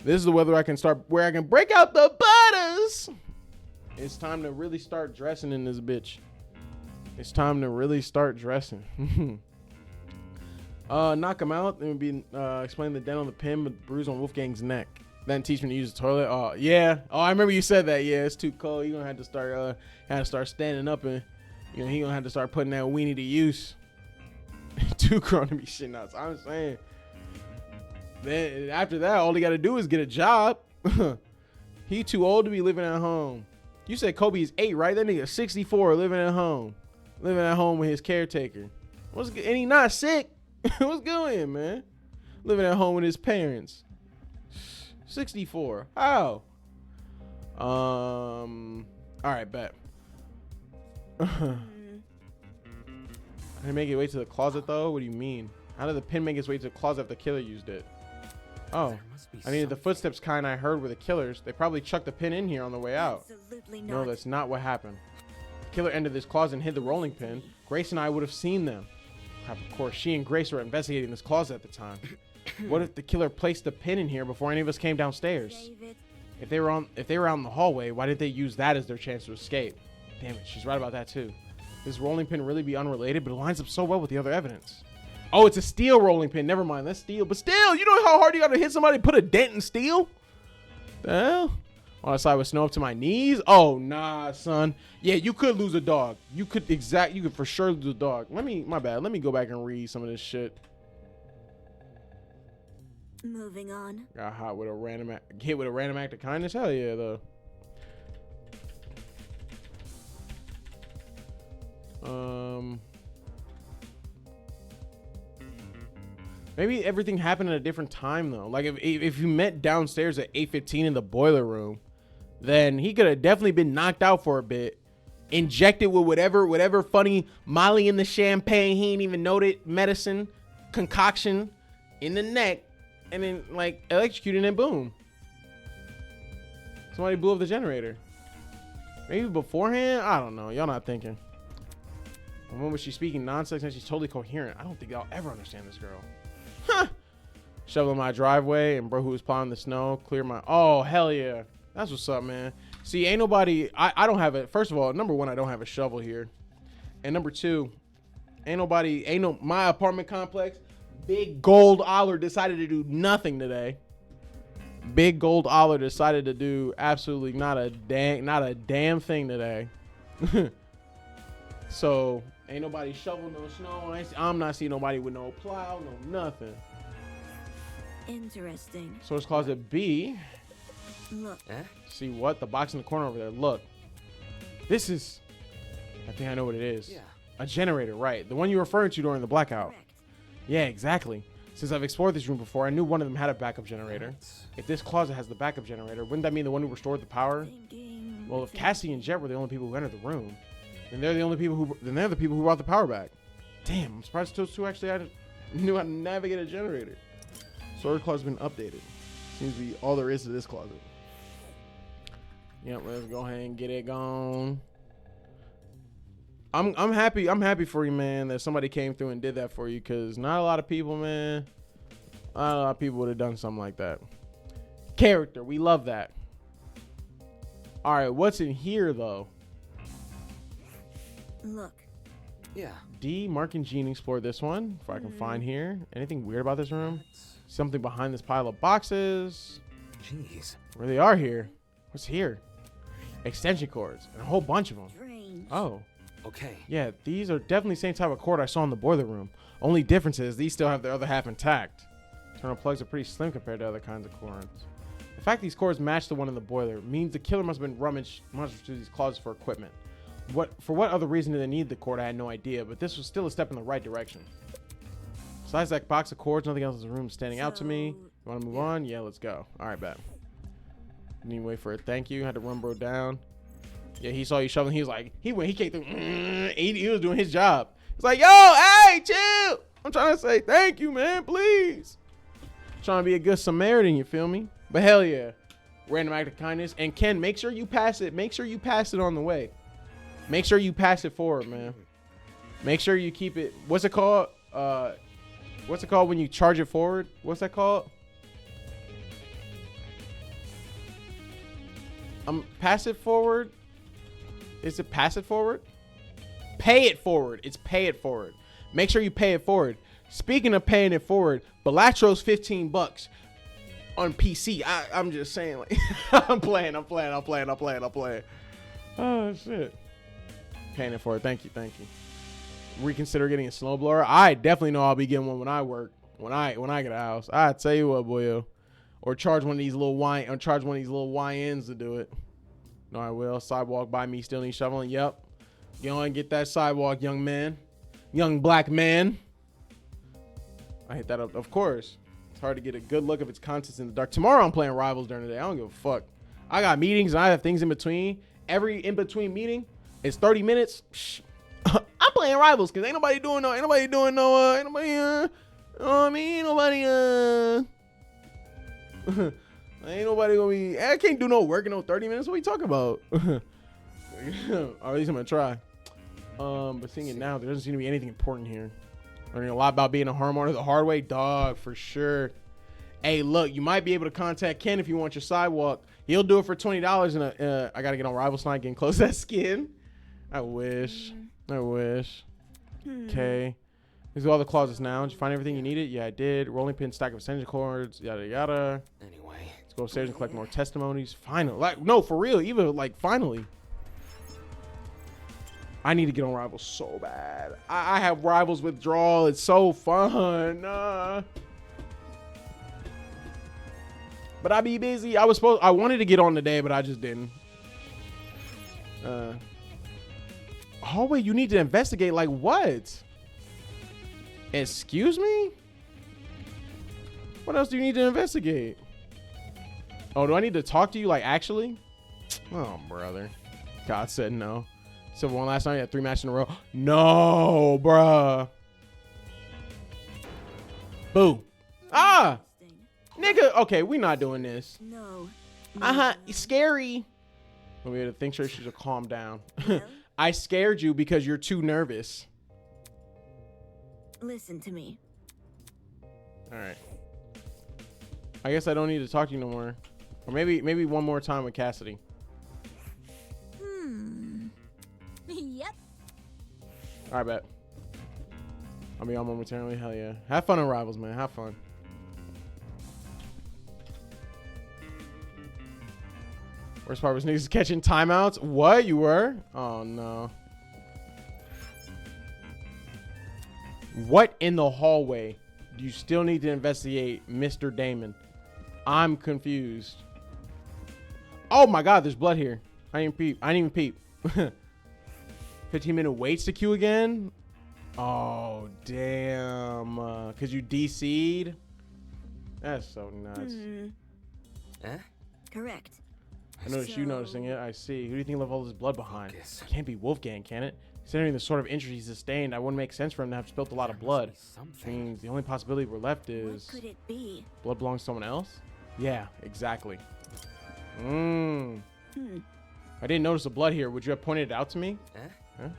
This is the weather I can break out the butters. It's time to really start dressing in this bitch. It's time to really start dressing. Knock him out. It would be explain the dent on the pin, but bruise on Wolfgang's neck. Then teach me to use the toilet. Oh yeah. Oh, I remember you said that. Yeah, it's too cold. You're gonna have to start standing up, and he gonna have to start putting that weenie to use. Too grown to be shitting out. So I'm saying. Then after that, all he gotta do is get a job. He too old to be living at home. You said Kobe is 8, right? That nigga 64 living at home with his caretaker. And he not sick. What's going, man? Living at home with his parents. 64. How? All right, bet. I didn't make it way to the closet though. What do you mean? How did the pin make its way to the closet if the killer used it? Oh, I needed the footsteps kind I heard were the killers. They probably chucked the pin in here on the way out. Absolutely No, not. that's not what happened. The killer entered this closet and hid the rolling pin. Grace and I would have seen them. Crap, of course, she and Grace were investigating this closet at the time. What if the killer placed the pin in here before any of us came downstairs? David. If they were out in the hallway, why did they use that as their chance to escape? Damn it, she's right about that too. This rolling pin really be unrelated, but it lines up so well with the other evidence. Oh, it's a steel rolling pin. Never mind, that's steel. But still, you know how hard you gotta hit somebody to put a dent in steel? The hell? On the side with snow up to my knees? Oh, nah, son. Yeah, you could lose a dog. You could for sure lose a dog. My bad. Let me go back and read some of this shit. Moving on. Got hit with a random act of kindness? Hell yeah, though. Maybe everything happened at a different time though. Like if you met downstairs at 8:15 in the boiler room, then he could have definitely been knocked out for a bit, injected with whatever funny Molly in the champagne he ain't even noted medicine, concoction in the neck and then like electrocuted and boom. Somebody blew up the generator. Maybe beforehand? I don't know. Y'all not thinking. When was she speaking nonsense and she's totally coherent? I don't think I'll ever understand this girl. Huh. Shoveling my driveway and bro who was plowing the snow, clear my, oh, hell yeah. That's what's up, man. See, ain't nobody, I don't have it. First of all, number one, I don't have a shovel here. And number two, my apartment complex, Big Gold Oller decided to do nothing today. Big Gold Oller decided to do absolutely not a damn thing today. So ain't nobody shoveling no snow. I'm not seeing nobody with no plow, no nothing. Interesting. Source closet B. Look. See what? The box in the corner over there. Look. This is, I think I know what it is. Yeah. A generator, right? The one you were referring to during the blackout. Correct. Yeah, exactly. Since I've explored this room before, I knew one of them had a backup generator. If this closet has the backup generator, wouldn't that mean the one who restored the power? Thinking. Well, if Cassie and Jet were the only people who entered the room, then they're the people who brought the power back. Damn, I'm surprised those two actually knew how to navigate a generator. Storage closet's been updated. Seems to be all there is to this closet. Yep, let's go ahead and get it gone. I'm happy for you, man, that somebody came through and did that for you, because not a lot of people, man, not a lot of people would have done something like that. Character, we love that. All right, what's in here though? Look. Yeah. D, Mark and Gene explored this one. If I can find here. Anything weird about this room? Something behind this pile of boxes. Jeez. Where they are here. What's here? Extension cords and a whole bunch of them. Strange. Oh. Okay. Yeah, these are definitely the same type of cord I saw in the boiler room. Only difference is these still have the other half intact. Internal plugs are pretty slim compared to other kinds of cords. The fact these cords match the one in the boiler means the killer must have been rummaged through these closets for equipment. For what other reason do they need the cord? I had no idea, but this was still a step in the right direction. Besides that box of cords, nothing else in the room is standing out to me. You want to move on? Yeah, let's go. All right, bet. Need to wait for a thank you. Had to run bro down. Yeah, he saw you shoveling. He was like, he came through. He was doing his job. He's like, yo, hey, chill. I'm trying to say thank you, man, please. Trying to be a good Samaritan, you feel me? But hell yeah. Random act of kindness. And Ken, make sure you pass it. Make sure you pass it on the way. Make sure you pass it forward, man. Make sure you keep it. What's it called? What's it called when you charge it forward? What's that called? Pass it forward. Is it pass it forward? Pay it forward. It's pay it forward. Make sure you pay it forward. Speaking of paying it forward, Balatros $15 on PC. I'm just saying, like, I'm playing. Oh shit. Paying it forward. Thank you. Reconsider getting a snowblower. I definitely know I'll be getting one when I work. When I get a house. I tell you what, boyo. Or charge one of these little YNs to do it. No, I will. Sidewalk by me, still need shoveling. Yep. Go and get that sidewalk, young man. Young black man. I hit that up. Of course. It's hard to get a good look of its contents in the dark. Tomorrow I'm playing Rivals during the day. I don't give a fuck. I got meetings and I have things in between. Every in-between meeting is 30 minutes. Shh. I'm playing Rivals because ain't nobody doing no, ain't nobody gonna be, I can't do no work in no 30 minutes. What are you talking about? Or at least I'm gonna try. But seeing it now, there doesn't seem to be anything important here. Learning a lot about being a homeowner the hard way, dog, for sure. Hey, look, you might be able to contact Ken if you want your sidewalk. He'll do it for $20. And I gotta get on Rivals tonight, getting close to that skin. I wish. Okay. These are all the closets now. Did you find everything you needed? Yeah, I did. Rolling pin, stack of extension cords, yada yada. Anyway. Let's go upstairs and collect more testimonies. Finally, like, no, for real, even like finally. I need to get on Rivals so bad. I have Rivals withdrawal. It's so fun. But I be busy. I wanted to get on today, but I just didn't. Hallway, you need to investigate. Like what? Excuse me? What else do you need to investigate? Oh, do I need to talk to you, like, actually? Oh, brother. God said no. Civil War last night, had 3 matches in a row. No, bruh. Boo. Ah, Interesting. nigga. Okay, we not doing this. No. Scary. We had to think sure she should calm down. Well? I scared you because you're too nervous. Listen to me. All right. I guess I don't need to talk to you no more. Or maybe one more time with Cassidy. Yep. All right, bet. I'll be on momentarily. Hell yeah. Have fun on Rivals, man. Have fun. Worst part was niggas catching timeouts. What? You were? Oh, no. What in the hallway do you still need to investigate, Mr. Damon? I'm confused. Oh, my God. There's blood here. I didn't even peep. 15-minute waits to queue again? Oh, damn. Because you DC'd? That's so nuts. Eh? Correct. I noticed you noticing it. I see. Who do you think left all this blood behind? Focus. It can't be Wolfgang, can it? Considering the sort of injury he sustained, that wouldn't make sense for him to have spilt a lot of blood. Which Something. means the only possibility we're left What is could it be? blood belongs to someone else? Yeah, exactly. I didn't notice the blood here. Would you have pointed it out to me? Eh? Huh?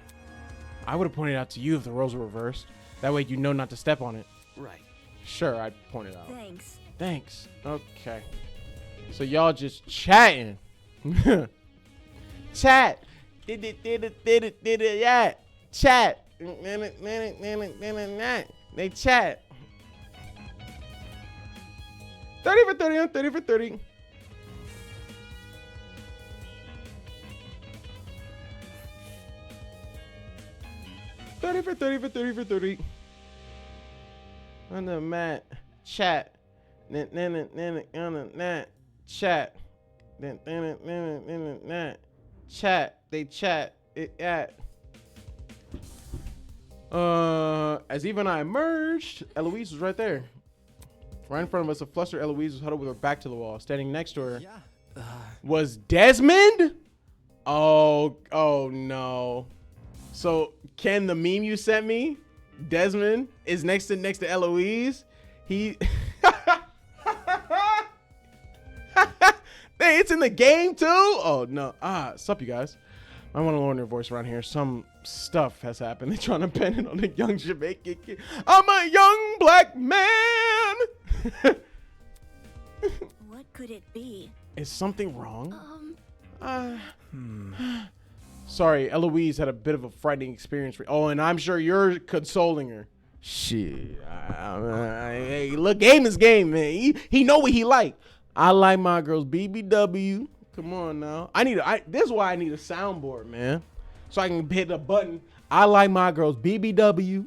I would have pointed it out to you if the roles were reversed. That way you know not to step on it. Right. Sure, I'd point it out. Thanks. Thanks. Okay. So y'all just chatting. Chat. Yeah. Chat. They chat. 30 for 30 on 30 for 30. For 30 on the mat. Chat. On the mat. Chat. Chat. They chat. It at. As Eva and I emerged, Eloise was right there. Right in front of us, a flustered Eloise was huddled with her back to the wall. Standing next to her was Desmond? Oh no. So, Ken, the meme you sent me, Desmond is next to Eloise. He Hey, it's in the game too? Oh no. Sup you guys. I want to lower their voice around here. Some stuff has happened. They're trying to pin it on a young Jamaican kid. I'm a young black man. What could it be? Is something wrong? Sorry, Eloise had a bit of a frightening experience. Oh, and I'm sure you're consoling her. Shit. Hey, look, game is game, man. He know what he like. I like my girls BBW. Come on now. This is why I need a soundboard, man. So I can hit a button. I like my girls BBW.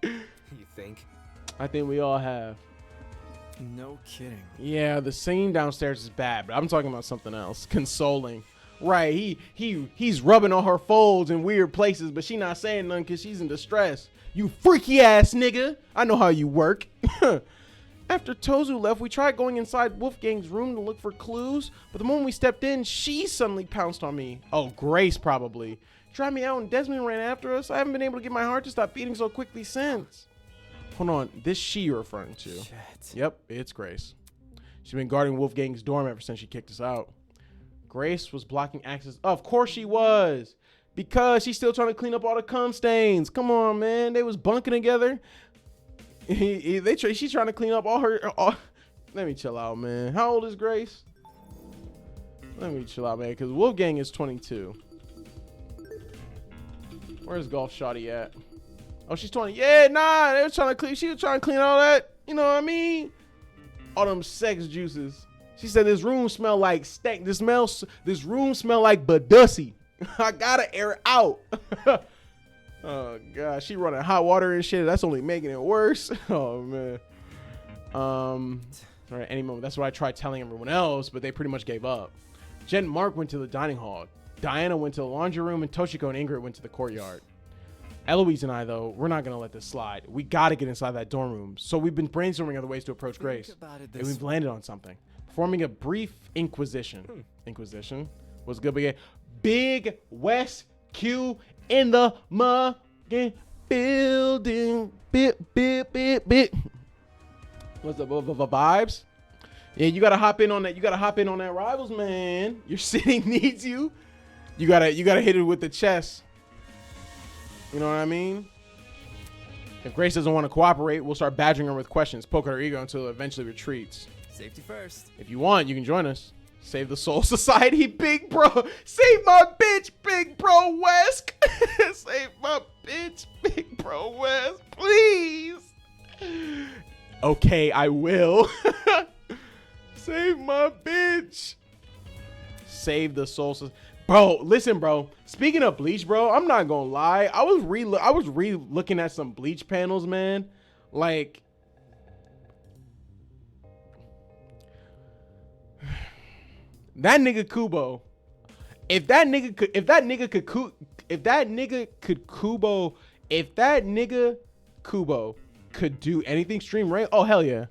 You think? I think we all have. No kidding. Yeah, the scene downstairs is bad, but I'm talking about something else. Consoling. Right, he's rubbing on her folds in weird places, but she not saying nothing because she's in distress. You freaky ass nigga. I know how you work. After Tozu left, we tried going inside Wolfgang's room to look for clues, but the moment we stepped in, she suddenly pounced on me. Oh, Grace probably. Tried me out and Desmond ran after us. I haven't been able to get my heart to stop beating so quickly since. Hold on, this she you're referring to. Shit. Yep, it's Grace. She's been guarding Wolfgang's dorm ever since she kicked us out. Grace was blocking access. Of course she was. Because she's still trying to clean up all the cum stains. Come on, man. They was bunking together. She's trying to clean up all her... Let me chill out, man. How old is Grace? Let me chill out, man. Because Wolfgang is 22. Where's Golf Shotty at? Oh, she's 20. Yeah, nah. They was trying to clean... She was trying to clean all that. You know what I mean? All them sex juices. She said this room smell like stank. This room smell like badussy. I gotta air it out. Oh god, she running hot water and shit. That's only making it worse. Oh man. All right, any moment. That's what I tried telling everyone else, but they pretty much gave up. Jen and Mark went to the dining hall. Diana went to the laundry room, and Toshiko and Ingrid went to the courtyard. Eloise and I, though, we're not gonna let this slide. We gotta get inside that dorm room. So we've been brainstorming other ways to approach Grace, and we've landed on something. Performing a brief inquisition. Inquisition was good, but yeah. Big West Q in the building. Bit. What's up, vibes? Yeah, you gotta hop in on that. You gotta hop in on that Rivals, man. Your city needs you. You gotta hit it with the chest. You know what I mean? If Grace doesn't want to cooperate, we'll start badgering her with questions, poke her ego until it eventually retreats. Safety first. If you want, you can join us. Save the Soul Society, big bro. Save my bitch, big bro Wesk. Save my bitch, big bro Wesk, please. Okay, I will. Save my bitch. Save the Soul Society. Bro, listen, bro. Speaking of Bleach, bro, I'm not gonna lie. I was re-looking at some Bleach panels, man. Like, that nigga Kubo. If that nigga Kubo could do anything stream right, oh hell yeah.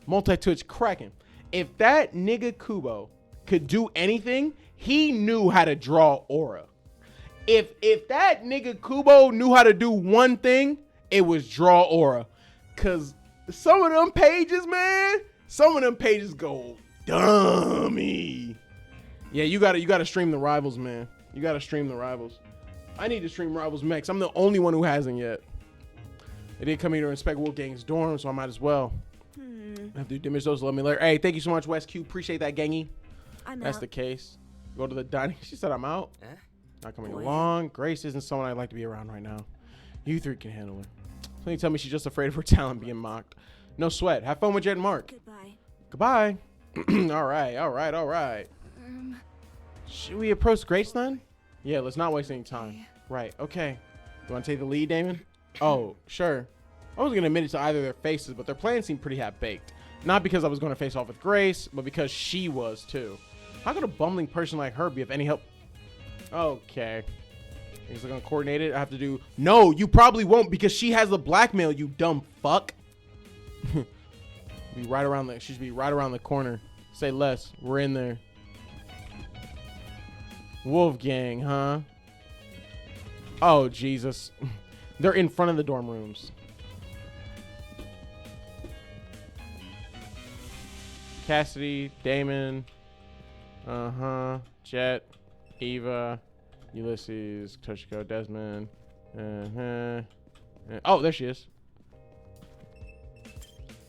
Multi-Twitch cracking. If that nigga Kubo could do anything, he knew how to draw aura. If that nigga Kubo knew how to do one thing, it was draw aura. Cause some of them pages, man, go dummy. Yeah, you gotta stream the Rivals, man. You gotta stream the Rivals. I need to stream Rivals Max. I'm the only one who hasn't yet. They did come here to inspect Wolfgang's dorm, so I might as well. I have to damage those. Let me later. Hey, thank you so much, West Q. Appreciate that, gangy. That's the case. Go to the dining. She said I'm out. Not coming along. Grace isn't someone I'd like to be around right now. You three can handle her. So you tell me she's just afraid of her talent being mocked. No sweat. Have fun with Jet and Mark. Goodbye. All right. Should we approach Grace then? Yeah, let's not waste any time. Right, okay. You want to take the lead, Damon? Oh, sure. I wasn't going to admit it to either of their faces, but their plan seemed pretty half-baked. Not because I was going to face off with Grace, but because she was too. How could a bumbling person like her be of any help? Okay. I guess I'm going to coordinate it. I have to do... No, you probably won't because she has the blackmail, you dumb fuck. She should be right around the corner. Say less. We're in there. Wolfgang, huh? Oh, Jesus. They're in front of the dorm rooms. Cassidy, Damon, Jet, Eva, Ulysses, Toshiko, Desmond, oh, there she is.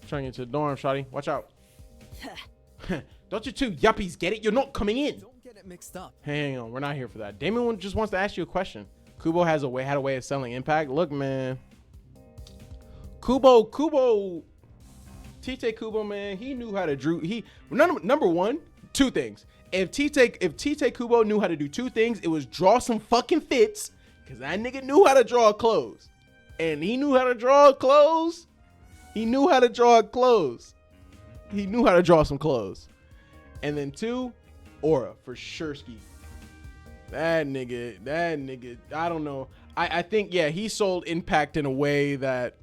Trying to get to the dorm, shawty. Watch out. Don't you two yuppies get it? You're not coming in. Don't get it mixed up. Hang on, we're not here for that. Damon just wants to ask you a question. Kubo had a way of selling impact. Look, man. Tite Kubo, man, he knew how to drew. Number one, two things. If Tite Kubo knew how to do two things, it was draw some fucking fits, because that nigga knew how to draw clothes. And he knew how to draw clothes. He knew how to draw clothes. He knew how to draw some clothes. And then two, aura for sure ski. That nigga, I don't know. I think, yeah, he sold impact in a way that,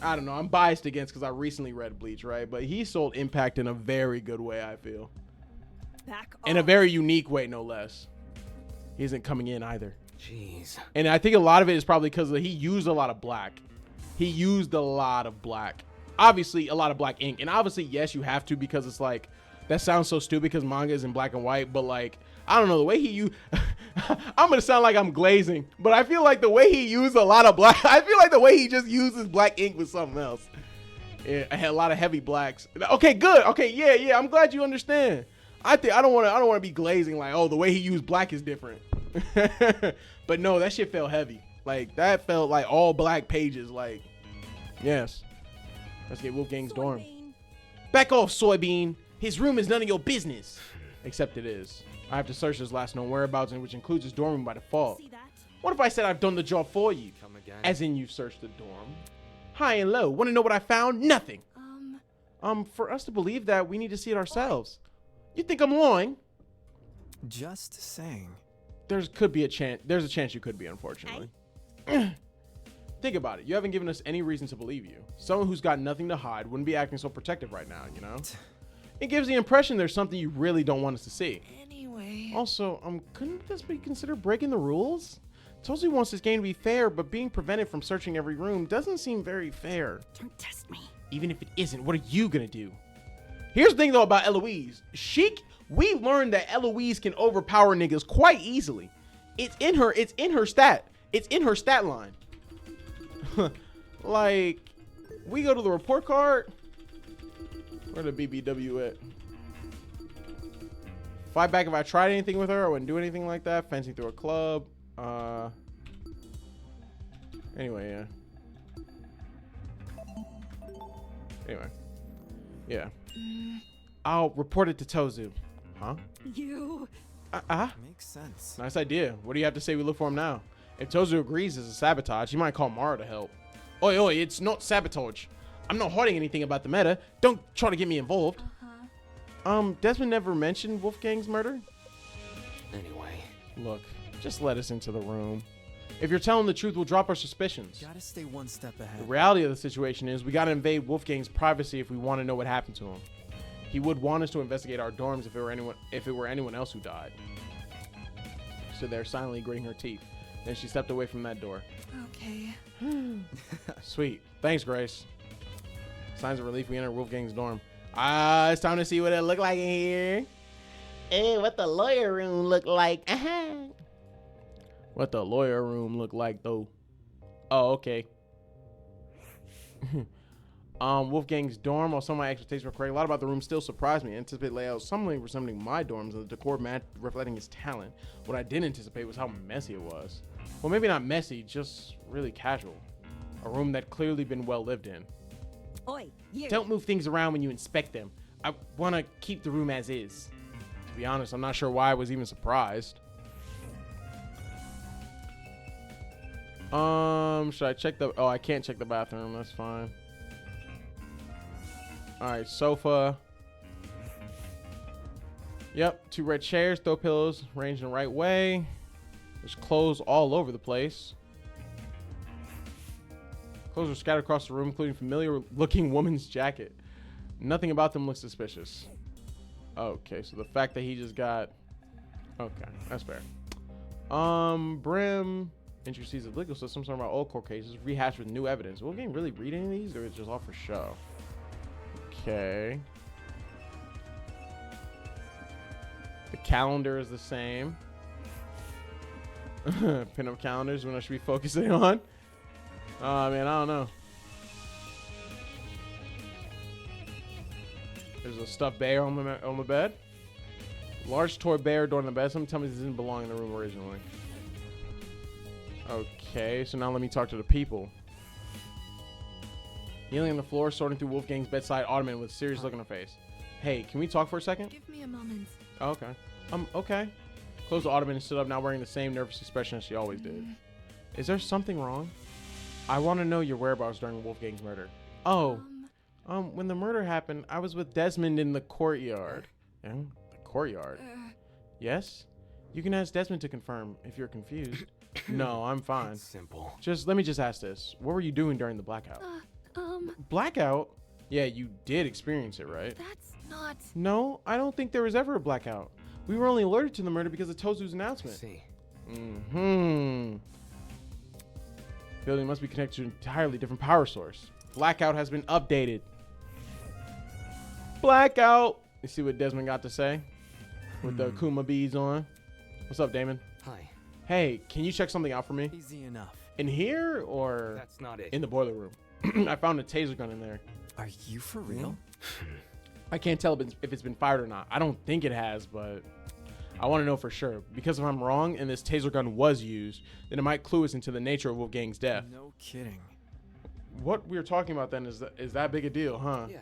I don't know, I'm biased against because I recently read Bleach, right? But he sold impact in a very good way, I feel. In a very unique way, no less. He isn't coming in either. Jeez. And I think a lot of it is probably because he used a lot of black. Obviously, a lot of black ink. And obviously, yes, you have to because it's like, that sounds so stupid because manga is in black and white. But like, I don't know, the way he used... I'm going to sound like I'm glazing. But I feel like the way he used a lot of black... I feel like the way he just uses black ink with something else. Yeah, I had a lot of heavy blacks. Okay, good. Okay, yeah. I'm glad you understand. I don't want to be glazing like, oh, the way he used black is different. But no, that shit felt heavy. Like, that felt like all black pages. Like, yes. Let's get Wolfgang's dorm. Back off, Soybean. His room is none of your business. Except it is. I have to search his last known whereabouts, which includes his dorm room by default. What if I said I've done the job for you? Come again. As in you've searched the dorm. High and low. Want to know what I found? Nothing. For us to believe that, we need to see it ourselves. You think I'm lying? Just saying. There's a chance you could be, unfortunately. Think about it. You haven't given us any reason to believe you. Someone who's got nothing to hide wouldn't be acting so protective right now, you know? It gives the impression there's something you really don't want us to see. Anyway. Also, couldn't this be considered breaking the rules? Tozu wants this game to be fair, but being prevented from searching every room doesn't seem very fair. Don't test me. Even if it isn't, what are you gonna do? Here's the thing though about Eloise. We learned that Eloise can overpower niggas quite easily. It's in her stat. It's in her stat line. Like, we go to the report card. Where the BBW at? Fight back if I tried anything with her. I wouldn't do anything like that. Fencing through a club. Anyway, yeah. Anyway. Yeah. I'll report it to Tozu. Huh? You. Makes sense. Nice idea. What do you have to say we look for him now? If Tozu agrees it's a sabotage, he might call Mara to help. Oi, it's not sabotage. I'm not hiding anything about the meta. Don't try to get me involved. Desmond never mentioned Wolfgang's murder? Anyway. Look, just let us into the room. If you're telling the truth, we'll drop our suspicions. Gotta stay one step The ahead. reality of the situation is we gotta invade Wolfgang's privacy if we want to know what happened to him. He would want us to investigate our dorms if it were anyone else who died. Stood there silently gritting her teeth. Then she stepped away from that door. Okay. Sweet. Thanks, Grace. Signs of relief, we enter Wolfgang's dorm. It's time to see what it look like in here. Hey, what the lawyer room look like. What the lawyer room look like, though. Oh, okay. Wolfgang's dorm, while some of my expectations were correct, a lot about the room still surprised me. Anticipate layout something resembling my dorms and the decor reflecting his talent. What I didn't anticipate was how messy it was. Well, maybe not messy, just really casual. A room that clearly been well lived in. Oi, you. Don't move things around when you inspect them. I want to keep the room as is. To be honest, I'm not sure why I was even surprised. Should I check the... Oh, I can't check the bathroom. That's fine. Alright, sofa. Yep, 2 red chairs, throw pillows, arranged in the right way. There's clothes all over the place. Clothes are scattered across the room, including familiar-looking woman's jacket. Nothing about them looks suspicious. Okay, so the fact that he just got... Okay, that's fair. Brim introduces a legal system, something about old court cases, rehashed with new evidence. Will Game really read any of these, or is it just all for show? Okay. The calendar is the same. Pin-up calendars, what I should be focusing on. Oh man, I don't know. There's a stuffed bear on the bed. Large toy bear adorning the bed. Someone tell me this didn't belong in the room originally. Okay, so now let me talk to the people. Kneeling on the floor, sorting through Wolfgang's bedside ottoman with a serious look on her face. Hey, can we talk for a second? Give me a moment. Oh, okay. Okay. Closed the ottoman and stood up, now wearing the same nervous expression as she always did. Is there something wrong? I want to know your whereabouts during Wolfgang's murder. Oh. When the murder happened, I was with Desmond in the courtyard. Yeah, the courtyard. Yes? You can ask Desmond to confirm if you're confused. No, I'm fine. It's simple. Let me just ask this. What were you doing during the blackout? Blackout? Yeah, you did experience it, right? That's not... No, I don't think there was ever a blackout. We were only alerted to the murder because of Tozu's announcement. See. Building must be connected to an entirely different power source. Blackout has been updated. Blackout! You see what Desmond got to say? With the Akuma beads on. What's up, Damon? Hi. Hey, can you check something out for me? Easy enough. In here or That's not it. in the boiler room? I found a taser gun in there. Are you for real? I can't tell if it's been fired or not. I don't think it has, but I want to know for sure. Because if I'm wrong and this taser gun was used, then it might clue us into the nature of Wolfgang's death. No kidding. What we were talking about then is that big a deal, huh? Yeah.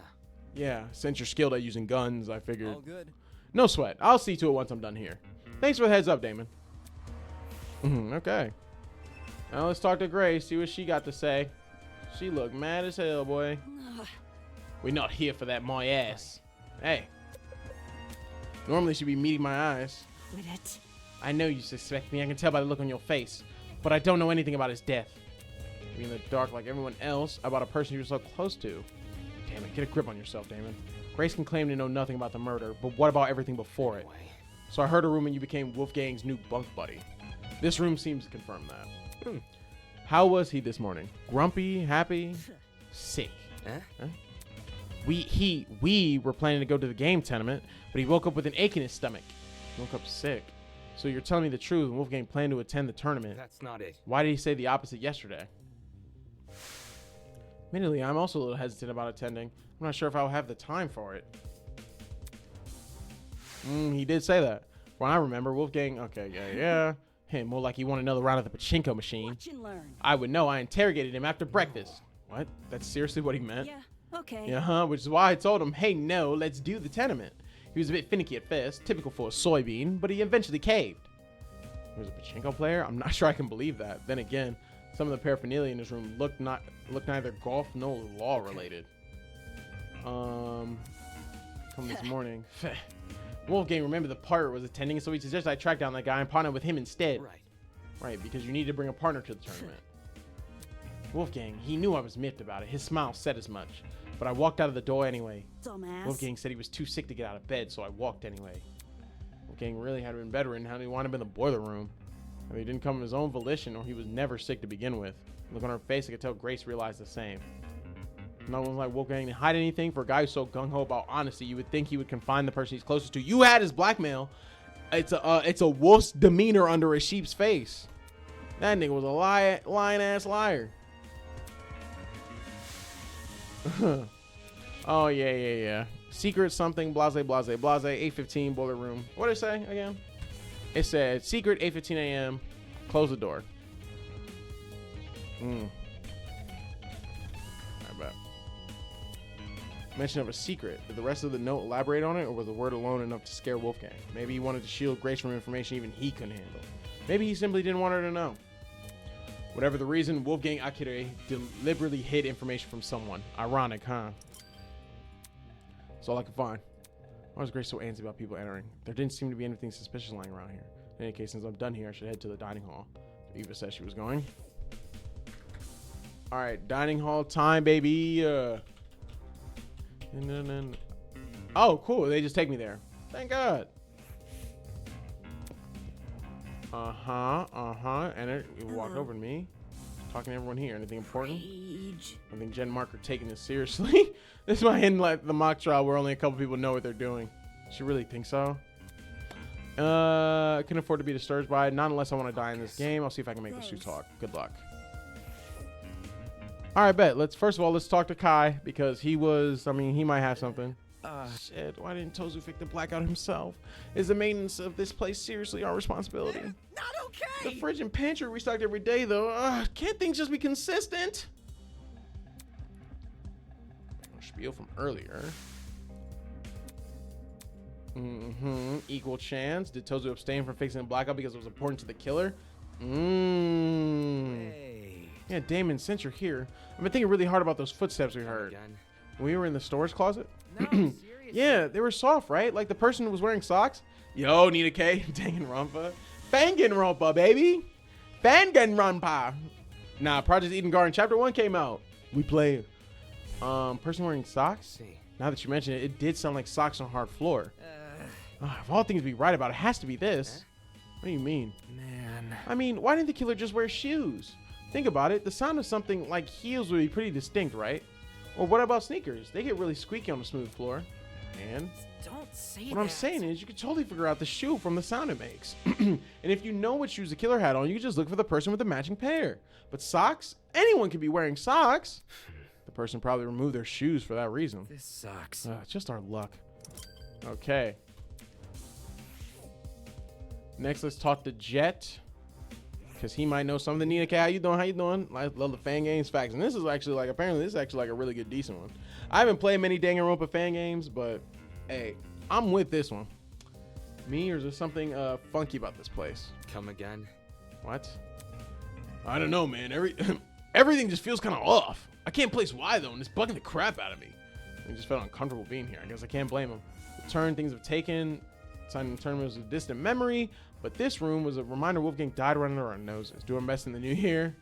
Yeah, since you're skilled at using guns, I figured. All good. No sweat. I'll see to it once I'm done here. Thanks for the heads up, Damon. Okay. Now let's talk to Grace, see what she got to say. She looked mad as hell, boy. We're not here for that, my ass. Hey. Normally she'd be meeting my eyes. Quit it. I know you suspect me. I can tell by the look on your face. But I don't know anything about his death. You're in the dark like everyone else about a person you're so close to. Damn it, get a grip on yourself, Damon. Grace can claim to know nothing about the murder, but what about everything before it? Anyway. So I heard a rumor you became Wolfgang's new bunk buddy. This room seems to confirm that. How was he this morning? Grumpy, happy, sick. Huh? We were planning to go to the game tournament, but he woke up with an ache in his stomach. He woke up sick. So you're telling me the truth, and Wolfgang planned to attend the tournament. That's not it. Why did he say the opposite yesterday? Admittedly, I'm also a little hesitant about attending. I'm not sure if I'll have the time for it. He did say that. Well, I remember Wolfgang. Okay, yeah. Hey, more like he wanted another round of the pachinko machine. Watch and learn. I would know. I interrogated him after breakfast. What? That's seriously what he meant? Yeah, okay. Yeah, which is why I told him, hey, no, let's do the tournament. He was a bit finicky at first, typical for a soybean, but he eventually caved. He was a pachinko player? I'm not sure I can believe that. Then again, some of the paraphernalia in his room looked neither golf nor law related. Come this morning. Wolfgang remembered the partner was attending, so he suggested I track down that guy and partner with him instead. Right, because you need to bring a partner to the tournament. Wolfgang, he knew I was miffed about it. His smile said as much. But I walked out of the door anyway. Dumbass. Wolfgang said he was too sick to get out of bed, so I walked anyway. Wolfgang really had been better in how he wound up in the boiler room. I mean, he didn't come of his own volition, or he was never sick to begin with. Look on her face, I could tell Grace realized the same. No one's like Wolfgang to hide anything. For a guy who's so gung-ho about honesty, you would think he would confine the person he's closest to. You had his blackmail. It's a wolf's demeanor under a sheep's face. That nigga was a lying-ass liar. Oh, yeah. Secret something, blase, 8:15, boiler room. What did it say again? It said, secret, 8:15 a.m., close the door. I bet. Mention of a secret. Did the rest of the note elaborate on it, or was the word alone enough to scare Wolfgang? Maybe he wanted to shield Grace from information even he couldn't handle. Maybe he simply didn't want her to know. Whatever the reason, Wolfgang Akira deliberately hid information from someone. Ironic, huh? That's all I could find. Why was Grace so antsy about people entering? There didn't seem to be anything suspicious lying around here. In any case, since I'm done here, I should head to the dining hall. Eva said she was going. All right, dining hall time, baby. Oh, cool. They just take me there. Thank God. And you walked over to me, talking to everyone here. Anything important? I think Jen and Mark are taking this seriously. This might end like the mock trial where only a couple people know what they're doing. She really thinks so? I couldn't afford to be disturbed by it. Not unless I want to die in this game. I'll see if I can make this two talk. Good luck. All right, bet. Let's talk to Kai, because he might have something. Shit, why didn't Tozu fix the blackout himself? Is the maintenance of this place seriously our responsibility? Not okay. The fridge and pantry are restocked every day, though. Can't things just be consistent? Spiel from earlier. Equal chance. Did Tozu abstain from fixing the blackout because it was important to the killer? Hey. Yeah, Damon, since you're here, I've been thinking really hard about those footsteps we heard. When we were in the storage closet? No, seriously. Yeah, they were soft, right? Like the person who was wearing socks? Yo, Nita K. Danganronpa. Fanganronpa, baby. Fanganronpa. Nah, Project Eden Garden Chapter 1 came out. We played. Person wearing socks? Now that you mention it, it did sound like socks on a hard floor. If all things be right about it, has to be this. What do you mean? Man. I mean, why didn't the killer just wear shoes? Think about it. The sound of something like heels would be pretty distinct, right? Or what about sneakers? They get really squeaky on a smooth floor. And Don't say what I'm saying is you could totally figure out the shoe from the sound it makes. And if you know what shoes the killer had on, you can just look for the person with the matching pair. But socks? Anyone could be wearing socks. The person probably removed their shoes for that reason. This sucks. It's just our luck. Okay. Next, let's talk to Jet, because he might know something. Nina K, how you doing? I love the fan games facts. And this is actually like, apparently this is actually like a really good, decent one. I haven't played many Danganronpa fan games, but hey, I'm with this one. Me, or is there something funky about this place? Come again? What? I don't know, man. Everything just feels kind of off. I can't place why, though, and it's bugging the crap out of me. I just felt uncomfortable being here. I guess I can't blame him. The turn things have taken. Signing the tournament was a distant memory, but this room was a reminder Wolfgang died right under our noses. Do our best in the new year.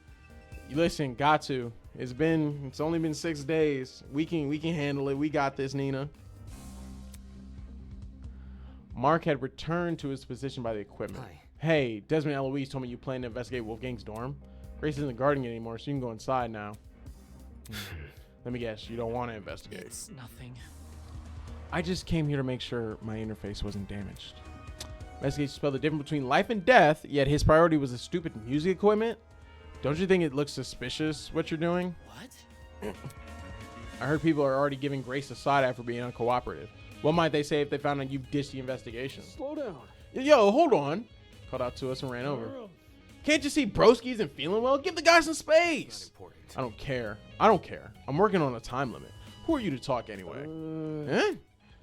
You listen, got to. It's only been 6 days. We can handle it. We got this, Nina. Mark had returned to his position by the equipment. Hi. Hey, Desmond Eloise told me you plan to investigate Wolfgang's dorm. Grace isn't guarding it anymore, so you can go inside now. Let me guess, you don't want to investigate. It's nothing. I just came here to make sure my interface wasn't damaged. Investigate spelled the difference between life and death, yet his priority was the stupid music equipment. Don't you think it looks suspicious what you're doing? What? I heard people are already giving Grace a side eye for being uncooperative. What might they say if they found out you ditched the investigation? Slow down. Yo, hold on. Called out to us and ran over. Can't you see broski isn't feeling well? Give the guy some space. Important. I don't care. I don't care. I'm working on a time limit. Who are you to talk anyway?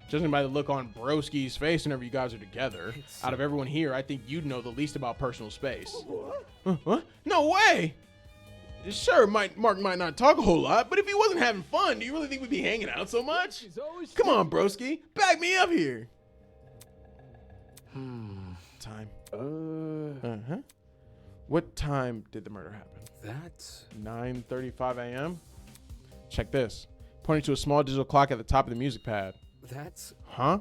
Judging by the look on broski's face whenever you guys are together, out of everyone here, I think you'd know the least about personal space. What? No way! Sure, Mark might not talk a whole lot, but if he wasn't having fun, do you really think we'd be hanging out so much? He's always Come on, broski. Back me up here. Time. Uh-huh. What time did the murder happen? That's 9:35 a.m. Check this. Pointing to a small digital clock at the top of the music pad. that's Huh?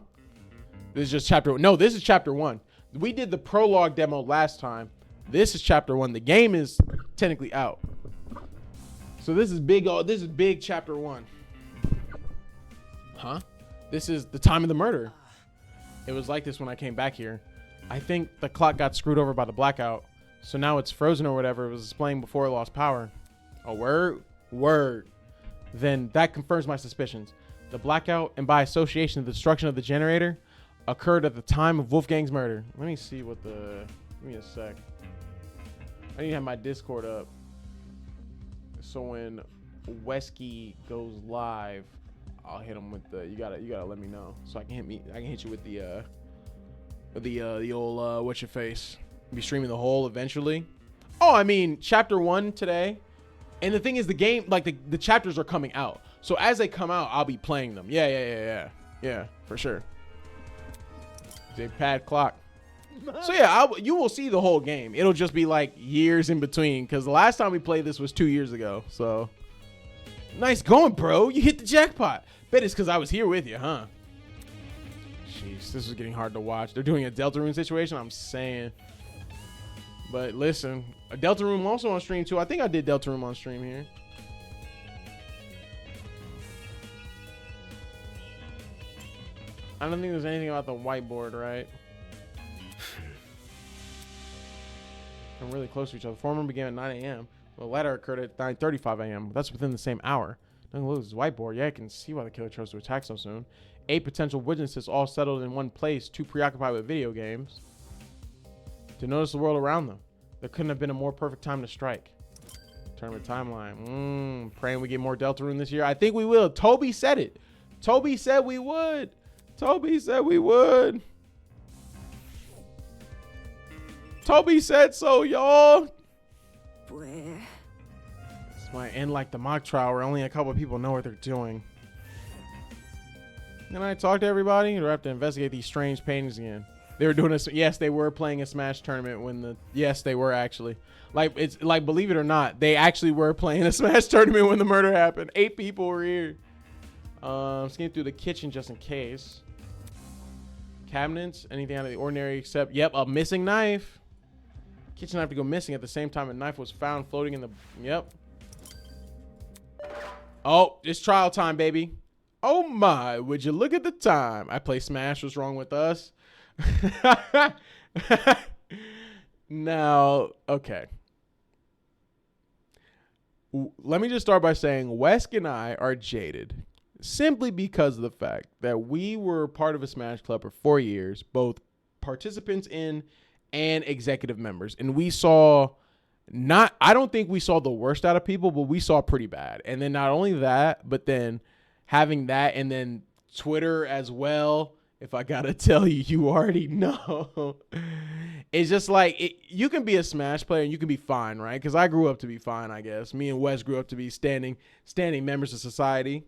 This is just chapter. No, this is chapter 1. We did the prologue demo last time. This is chapter 1. The game is technically out. So this is big. This is big chapter 1. Huh? This is the time of the murder. It was like this when I came back here. I think the clock got screwed over by the blackout. So now it's frozen or whatever. It was displaying before it lost power. A word? Word. Then that confirms my suspicions. The blackout, and by association, the destruction of the generator, occurred at the time of Wolfgang's murder. Let me see what the... Give me a sec. I need to have my Discord up. So when Wesky goes live, I'll hit him with the... You gotta let me know. So I can hit you with the old what's your face? Be streaming the whole eventually. Oh, I mean, chapter 1 today. And the thing is, the game, like the chapters are coming out. So as they come out, I'll be playing them. Yeah, for sure. Big pad clock. So yeah, you will see the whole game. It'll just be like years in between, because the last time we played this was 2 years ago. So nice going, bro. You hit the jackpot. Bet it's because I was here with you, huh? Jeez, this is getting hard to watch. They're doing a Deltarune situation. I'm saying. But listen, a Deltarune also on stream too. I think I did Deltarune on stream here. I don't think there's anything about the whiteboard, right? I'm really close to each other. Former began at 9 a.m. The latter occurred at 9:35 a.m. That's within the same hour. Don't look at this whiteboard. Yeah, I can see why the killer chose to attack so soon. 8 potential witnesses all settled in one place, too preoccupied with video games to notice the world around them. There couldn't have been a more perfect time to strike. Tournament timeline. Praying we get more Deltarune this year. I think we will. Toby said it. Toby said we would. Toby said we would. Toby said so, y'all. Where? This might end like the mock trial where only a couple of people know what they're doing. Can I talk to everybody, or do I have to investigate these strange paintings again? They were doing this. Yes, they were playing a Smash tournament when the. Yes, they were actually. Like, it's like, believe it or not, they actually were playing a Smash tournament when the murder happened. 8 people were here. Scanning through the kitchen just in case. Cabinets, anything out of the ordinary except, yep, a missing knife. Kitchen knife to go missing at the same time a knife was found floating in the. Yep. Oh, it's trial time, baby. Oh my, would you look at the time? I play Smash. What's wrong with us? Now, okay. Let me just start by saying Wesk and I are jaded simply because of the fact that we were part of a Smash Club for 4 years, both participants in and executive members. And we saw I don't think we saw the worst out of people, but we saw pretty bad. And then not only that, but then having that and then Twitter as well. If I gotta tell you, you already know. It's just like, you can be a Smash player and you can be fine, right? Because I grew up to be fine, I guess. Me and Wes grew up to be standing members of society.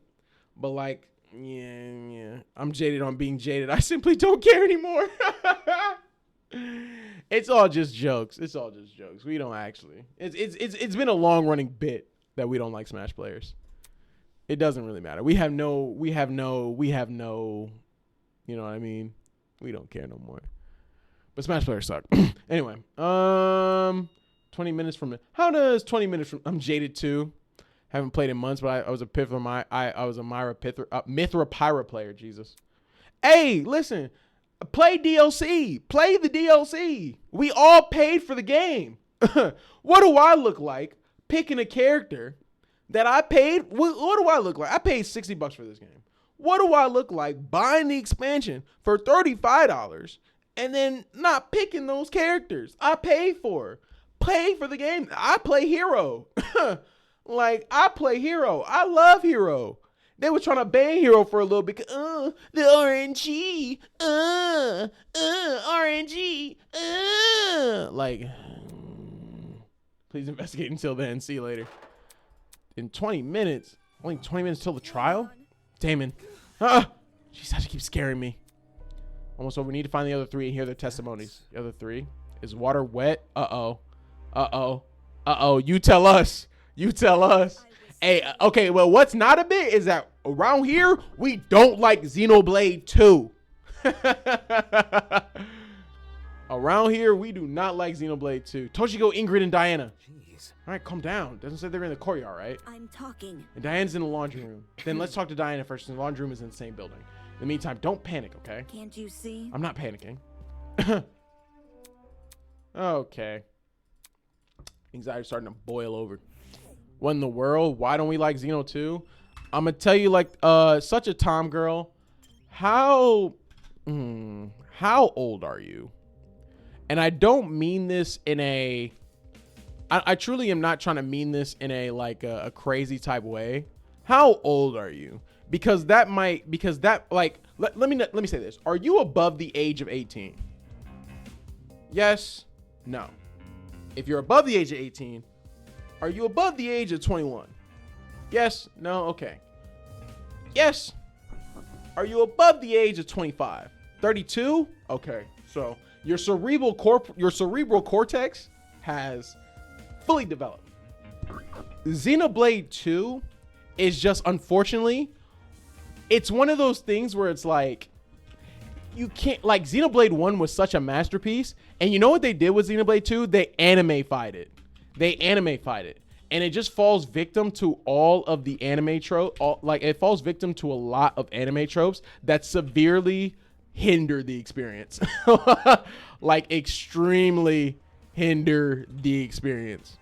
But like, yeah, I'm jaded on being jaded. I simply don't care anymore. It's all just jokes. It's all just jokes. We don't actually. It's been a long running bit that we don't like Smash players. It doesn't really matter. We have no, you know what I mean? We don't care no more. But Smash players suck. Anyway, 20 minutes from it. How does 20 minutes from? I'm jaded too. Haven't played in months, but I was a I was a Mithra Pyra player. Jesus. Hey, listen. Play DLC. Play the DLC. We all paid for the game. What do I look like picking a character that I paid? What do I look like? I paid $60 for this game. What do I look like buying the expansion for $35 and then not picking those characters I paid for? Pay for the game. I play Hero. Like, I play Hero. I love Hero. They were trying to ban Hero for a little bit. The RNG. RNG. Like, please investigate until then. See you later. In 20 minutes. Only 20 minutes till the trial? Damon. Jeez, that keeps scaring me. Almost over. We need to find the other three and hear their testimonies. The other three. Is water wet? Uh-oh. You tell us. You tell us. Hey, okay, well, what's not a bit is that around here, we don't like Xenoblade 2. Around here, we do not like Xenoblade 2. Toshiko, Ingrid, and Diana. Jeez. All right, calm down. Doesn't say they're in the courtyard, right? I'm talking. And Diana's in the laundry room. Then let's talk to Diana first. The laundry room is in the same building. In the meantime, don't panic, okay? Can't you see? I'm not panicking. Okay. Anxiety's starting to boil over. What in the world? Why don't we like Xeno 2? I'm going to tell you, like, such a Tom girl. How old are you? And I don't mean this in a... I truly am not trying to mean this in a, like, a crazy type way. How old are you? Because that might... Because that, like... Let me say this. Are you above the age of 18? Yes. No. If you're above the age of 18... Are you above the age of 21? Yes. No. Okay. Yes. Are you above the age of 25? 32? Okay. So your cerebral cortex has fully developed. Xenoblade 2 is just, unfortunately, it's one of those things where it's like, you can't, like, Xenoblade 1 was such a masterpiece, and you know what they did with Xenoblade 2? They anime-fied it. And it just falls victim to all of the anime trope. It falls victim to a lot of anime tropes that severely hinder the experience. Like, extremely hinder the experience.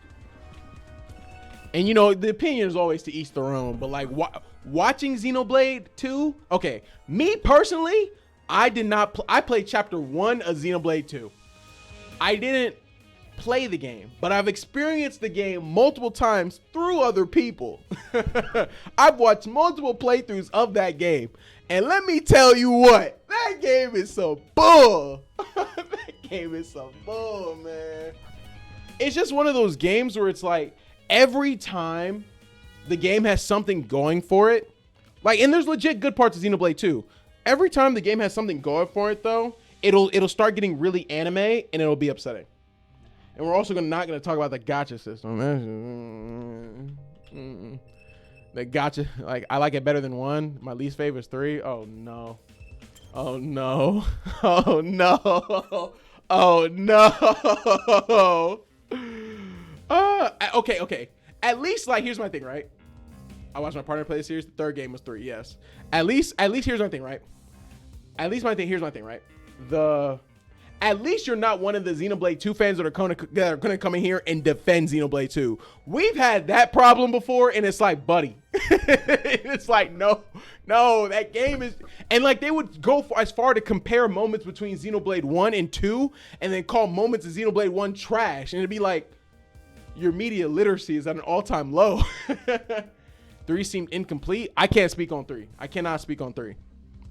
And, you know, the opinion is always to each their own. But, like, watching Xenoblade 2, okay, me personally, I did not. I played Chapter 1 of Xenoblade 2. I didn't play the game, but I've experienced the game multiple times through other people. I've watched multiple playthroughs of that game, and let me tell you what, that game is some bull. That game is some bull, man. It's just one of those games where it's like every time the game has something going for it, like, and there's legit good parts of Xenoblade 2. Every time the game has something going for it, though, it'll start getting really anime, and it'll be upsetting. And we're also not going to talk about the gacha system. The gacha, like, I like it better than 1. My least favorite is 3. Oh, no. Oh, no. Oh, no. Oh, no. Okay. At least, like, here's my thing, right? I watched my partner play the series. The third game was 3, yes. At least here's my thing, right? Here's my thing, right? At least you're not one of the Xenoblade 2 fans that are going to come in here and defend Xenoblade 2. We've had that problem before, and it's like, buddy. It's like, no, that game is... And, like, they would go as far to compare moments between Xenoblade 1 and 2, and then call moments of Xenoblade 1 trash. And it'd be like, your media literacy is at an all-time low. 3 seemed incomplete. I can't speak on 3. I cannot speak on 3.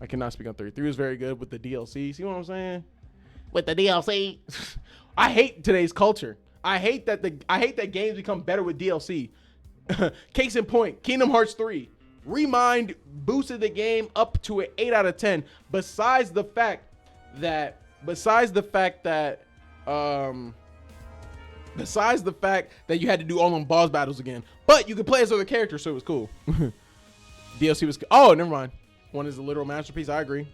3 was very good with the DLC. See what I'm saying? With the DLC. I hate today's culture. I hate that games become better with DLC. Case in point, Kingdom Hearts 3. Remind boosted the game up to an 8 out of 10. Besides the fact that you had to do all them boss battles again. But you could play as other characters, so it was cool. DLC was... Oh, never mind. 1 is a literal masterpiece. I agree.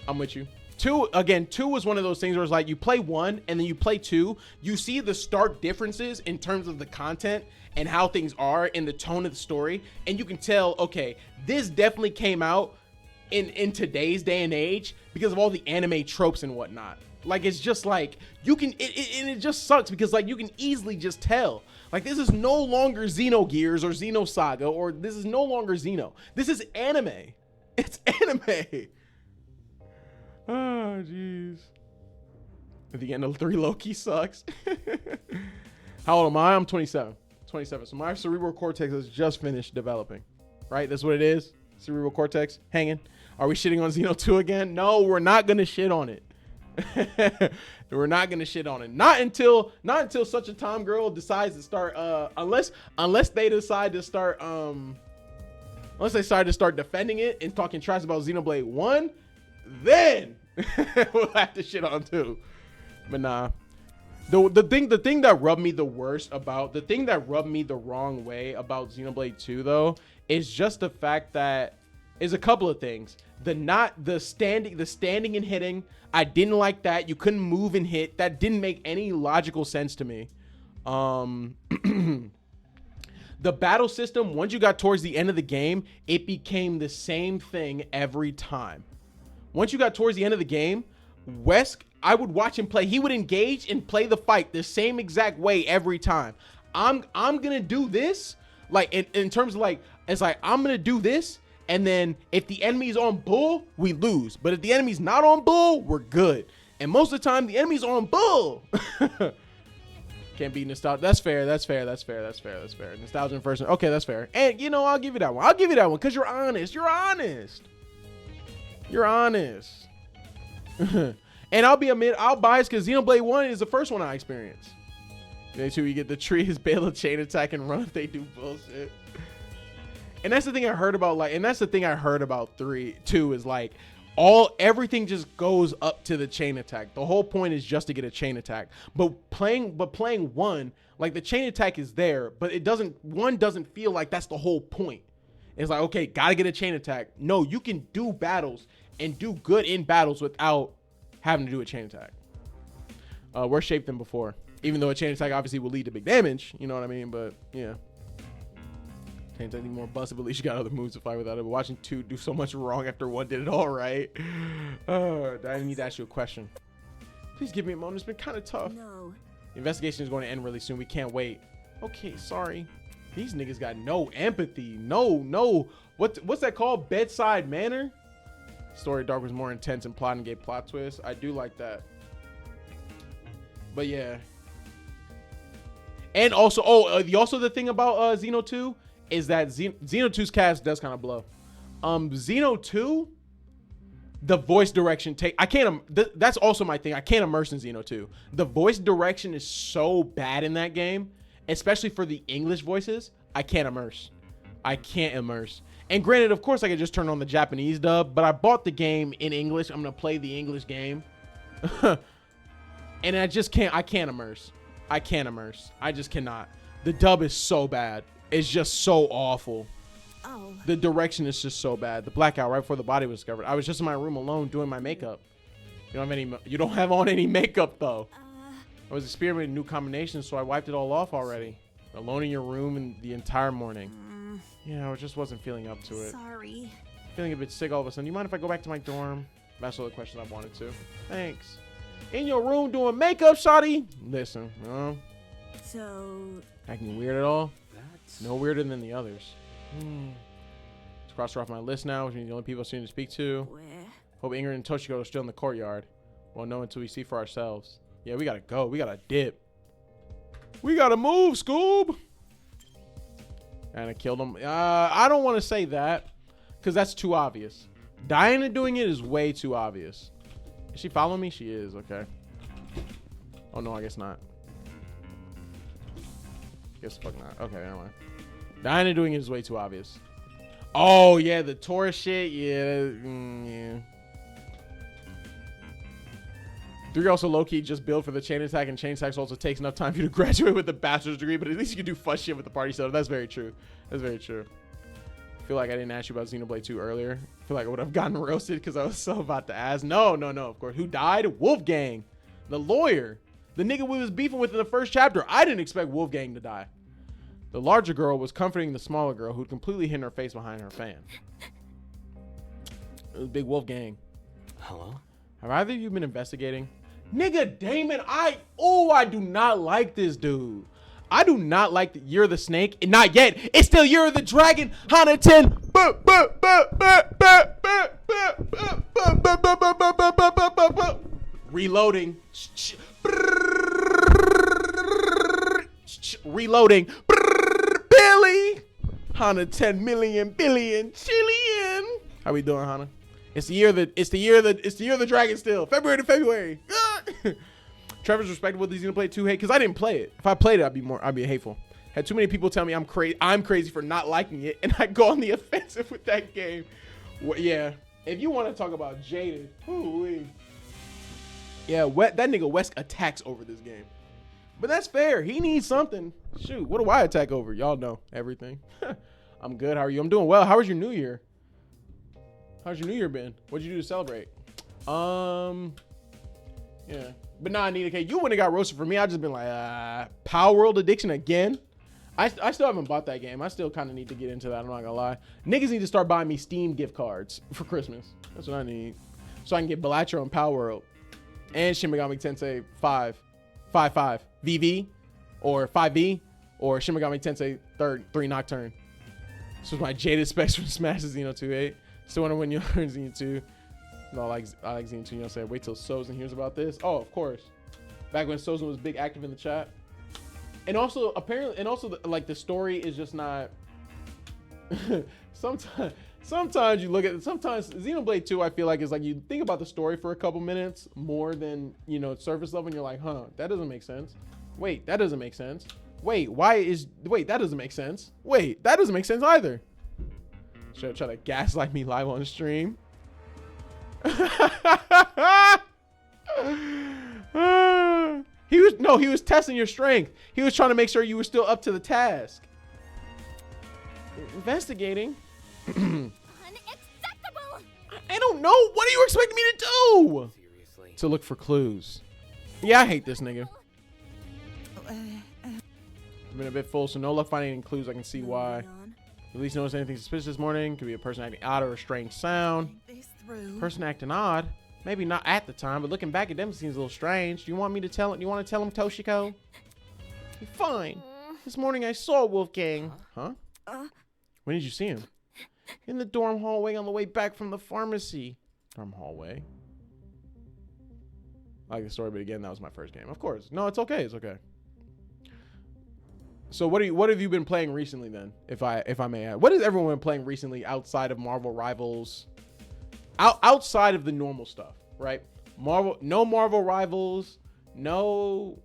I'm with you. Two was one of those things where it's like you play 1 and then you play 2, you see the stark differences in terms of the content and how things are in the tone of the story, and you can tell, okay, this definitely came out in today's day and age because of all the anime tropes and whatnot. Like, it's just like you can and it just sucks because like you can easily just tell, like, this is no longer Xenogears or Xenosaga, or this is no longer Xeno. This is anime. It's anime. Oh, jeez. At the end of 3 Loki sucks. How old am I? I'm 27. 27. So my cerebral cortex has just finished developing. Right? That's what it is. Cerebral cortex hanging. Are we shitting on Xeno 2 again? No, we're not gonna shit on it. We're not gonna shit on it. Not until such a time girl decides to start. Unless they decide to start. Unless they decide to start defending it and talking trash about Xenoblade 1, then we'll have to shit on 2. But nah. The thing that rubbed me the wrong way about Xenoblade 2 though is just the fact that is a couple of things. The standing and hitting, I didn't like that. You couldn't move and hit. That didn't make any logical sense to me. The battle system, once you got towards the end of the game, it became the same thing every time. Once you got towards the end of the game, Wesk, I would watch him play. He would engage and play the fight the same exact way every time. I'm gonna do this, like in terms of like, it's like I'm gonna do this, and then if the enemy's on bull, we lose. But if the enemy's not on bull, we're good. And most of the time, the enemy's on bull. Can't be nostalgia. That's fair. Nostalgia in first. Okay, that's fair. And you know, I'll give you that one because you're honest. And I'll bias because Xenoblade 1 is the first one I experienced. Day 2, you get the tree, his Bela chain attack and run if they do bullshit. And that's the thing I heard about, like, and that's the thing I heard about 2 is like everything just goes up to the chain attack. The whole point is just to get a chain attack. But playing 1, like, the chain attack is there, but one doesn't feel like that's the whole point. It's like, okay, gotta get a chain attack. No, you can do battles and do good in battles without having to do a chain attack. Worse shape than before. Even though a chain attack obviously will lead to big damage, you know what I mean? But yeah. Chain attack more busted, but at least you got other moves to fight without it. But watching 2 do so much wrong after 1 did it all right. I need to ask you a question. Please give me a moment. It's been kind of tough. No. The investigation is going to end really soon. We can't wait. Okay, sorry. These niggas got no empathy. No. What's that called? Bedside manner? Story Dark was more intense and plot and gave plot twists. I do like that. But yeah. And also, also the thing about Xeno 2 is that Xeno 2's cast does kind of blow. Xeno 2, the voice direction that's also my thing. I can't immerse in Xeno 2. The voice direction is so bad in that game, especially for the English voices. I can't immerse. And granted, of course, I could just turn on the Japanese dub, but I bought the game in English. I'm gonna play the English game. And I can't immerse. I just cannot. The dub is so bad. It's just so awful. Oh. The direction is just so bad. The blackout right before the body was discovered. I was just in my room alone doing my makeup. You don't have on any makeup though. I was experimenting new combinations, so I wiped it all off already. Alone in your room and the entire morning. Yeah, I just wasn't feeling up to it. Sorry. Feeling a bit sick all of a sudden. Do you mind if I go back to my dorm? That's all the questions I wanted to. Thanks. In your room doing makeup, shawty? Listen, So. acting weird at all? No weirder than the others. It's crossed off my list now, which means the only people I seem to speak to. Where? Hope Ingrid and Toshiko are still in the courtyard. Won't know until we see for ourselves. Yeah, we gotta go. We gotta dip. We gotta move, Scoob. And I killed him. I don't want to say that because that's too obvious. Diana doing it is way too obvious. Is she following me? She is. Okay. Oh, no, I guess not. Guess fuck not. Okay, never mind. Diana doing it is way too obvious. Oh, yeah, the Taurus shit. Yeah. Yeah. 3 also low-key just build for the chain attack, and chain attacks also takes enough time for you to graduate with a bachelor's degree, but at least you can do fun shit with the party setup. That's very true. That's very true. I feel like I didn't ask you about Xenoblade 2 earlier. I feel like I would have gotten roasted because I was so about to ask. No, of course. Who died? Wolfgang, the lawyer. The nigga we was beefing with in the first chapter. I didn't expect Wolfgang to die. The larger girl was comforting the smaller girl who'd completely hidden her face behind her fan. It was Big Wolfgang. Hello? Have either of you been investigating? Nigga, Damon, I do not like this dude. I do not like the Year of the Snake. And not yet. It's still Year of the Dragon. Hana 10. Reloading. Reloading. Billy. Hana 10 million billion chillion. How we doing, Hana? It's the year of the dragon still. February to February. Trevor's respectable with the Xenoblade 2 hate because I didn't play it. If I played it, I'd be hateful. Had too many people tell me I'm crazy for not liking it, and I go on the offensive with that game. Well, yeah. If you want to talk about jaded, hoo-wee. Yeah, that nigga Wesk attacks over this game. But that's fair. He needs something. Shoot, what do I attack over? Y'all know everything. I'm good. How are you? I'm doing well. How was your New Year? How's your New Year been? What'd you do to celebrate? Yeah. But nah, Nina K, you wouldn't have got roasted for me. I just been like, Power World Addiction again? I still haven't bought that game. I still kind of need to get into that. I'm not gonna lie. Niggas need to start buying me Steam gift cards for Christmas. That's what I need. So I can get Balatro and Power World. And Shin Megami Tensei 5 VV or 5V or Shin Megami Tensei 3 Nocturne. This was my jaded specs from Smash Xeno 2.8. Still wonder when you learn Xeno 2. No, I like Xeno 2. You know, say wait till Sozin hears about this. Oh, of course. Back when Sozin was big active in the chat. And also apparently, like the story is just not. Sometimes you look at Xenoblade 2. I feel like is like you think about the story for a couple minutes more than surface level, and you're like, huh, that doesn't make sense. Wait, that doesn't make sense. Wait, that doesn't make sense. Wait, that doesn't make sense either. Should try to gaslight me live on stream. He was testing your strength. He was trying to make sure you were still up to the task. Investigating. Unacceptable. I don't know. What are you expecting me to do? Seriously. To look for clues. Yeah, I hate this nigga. I've been a bit full, so no luck finding any clues. I can see why. Moving on. At least notice anything suspicious this morning. Could be a person acting odd or a strange sound. Think this through. Person acting odd. Maybe not at the time, but looking back, it definitely seems a little strange. Do you want me to tell him? You want to tell him, Toshiko? Fine. This morning I saw Wolfgang. Huh? When did you see him? In the dorm hallway on the way back from the pharmacy. Dorm hallway. I like the story, but again, that was my first game. Of course. No, it's okay. It's okay. So what have you been playing recently then? If I may add, what has everyone been playing recently outside of Marvel Rivals? Outside of the normal stuff, right? No Marvel Rivals, no.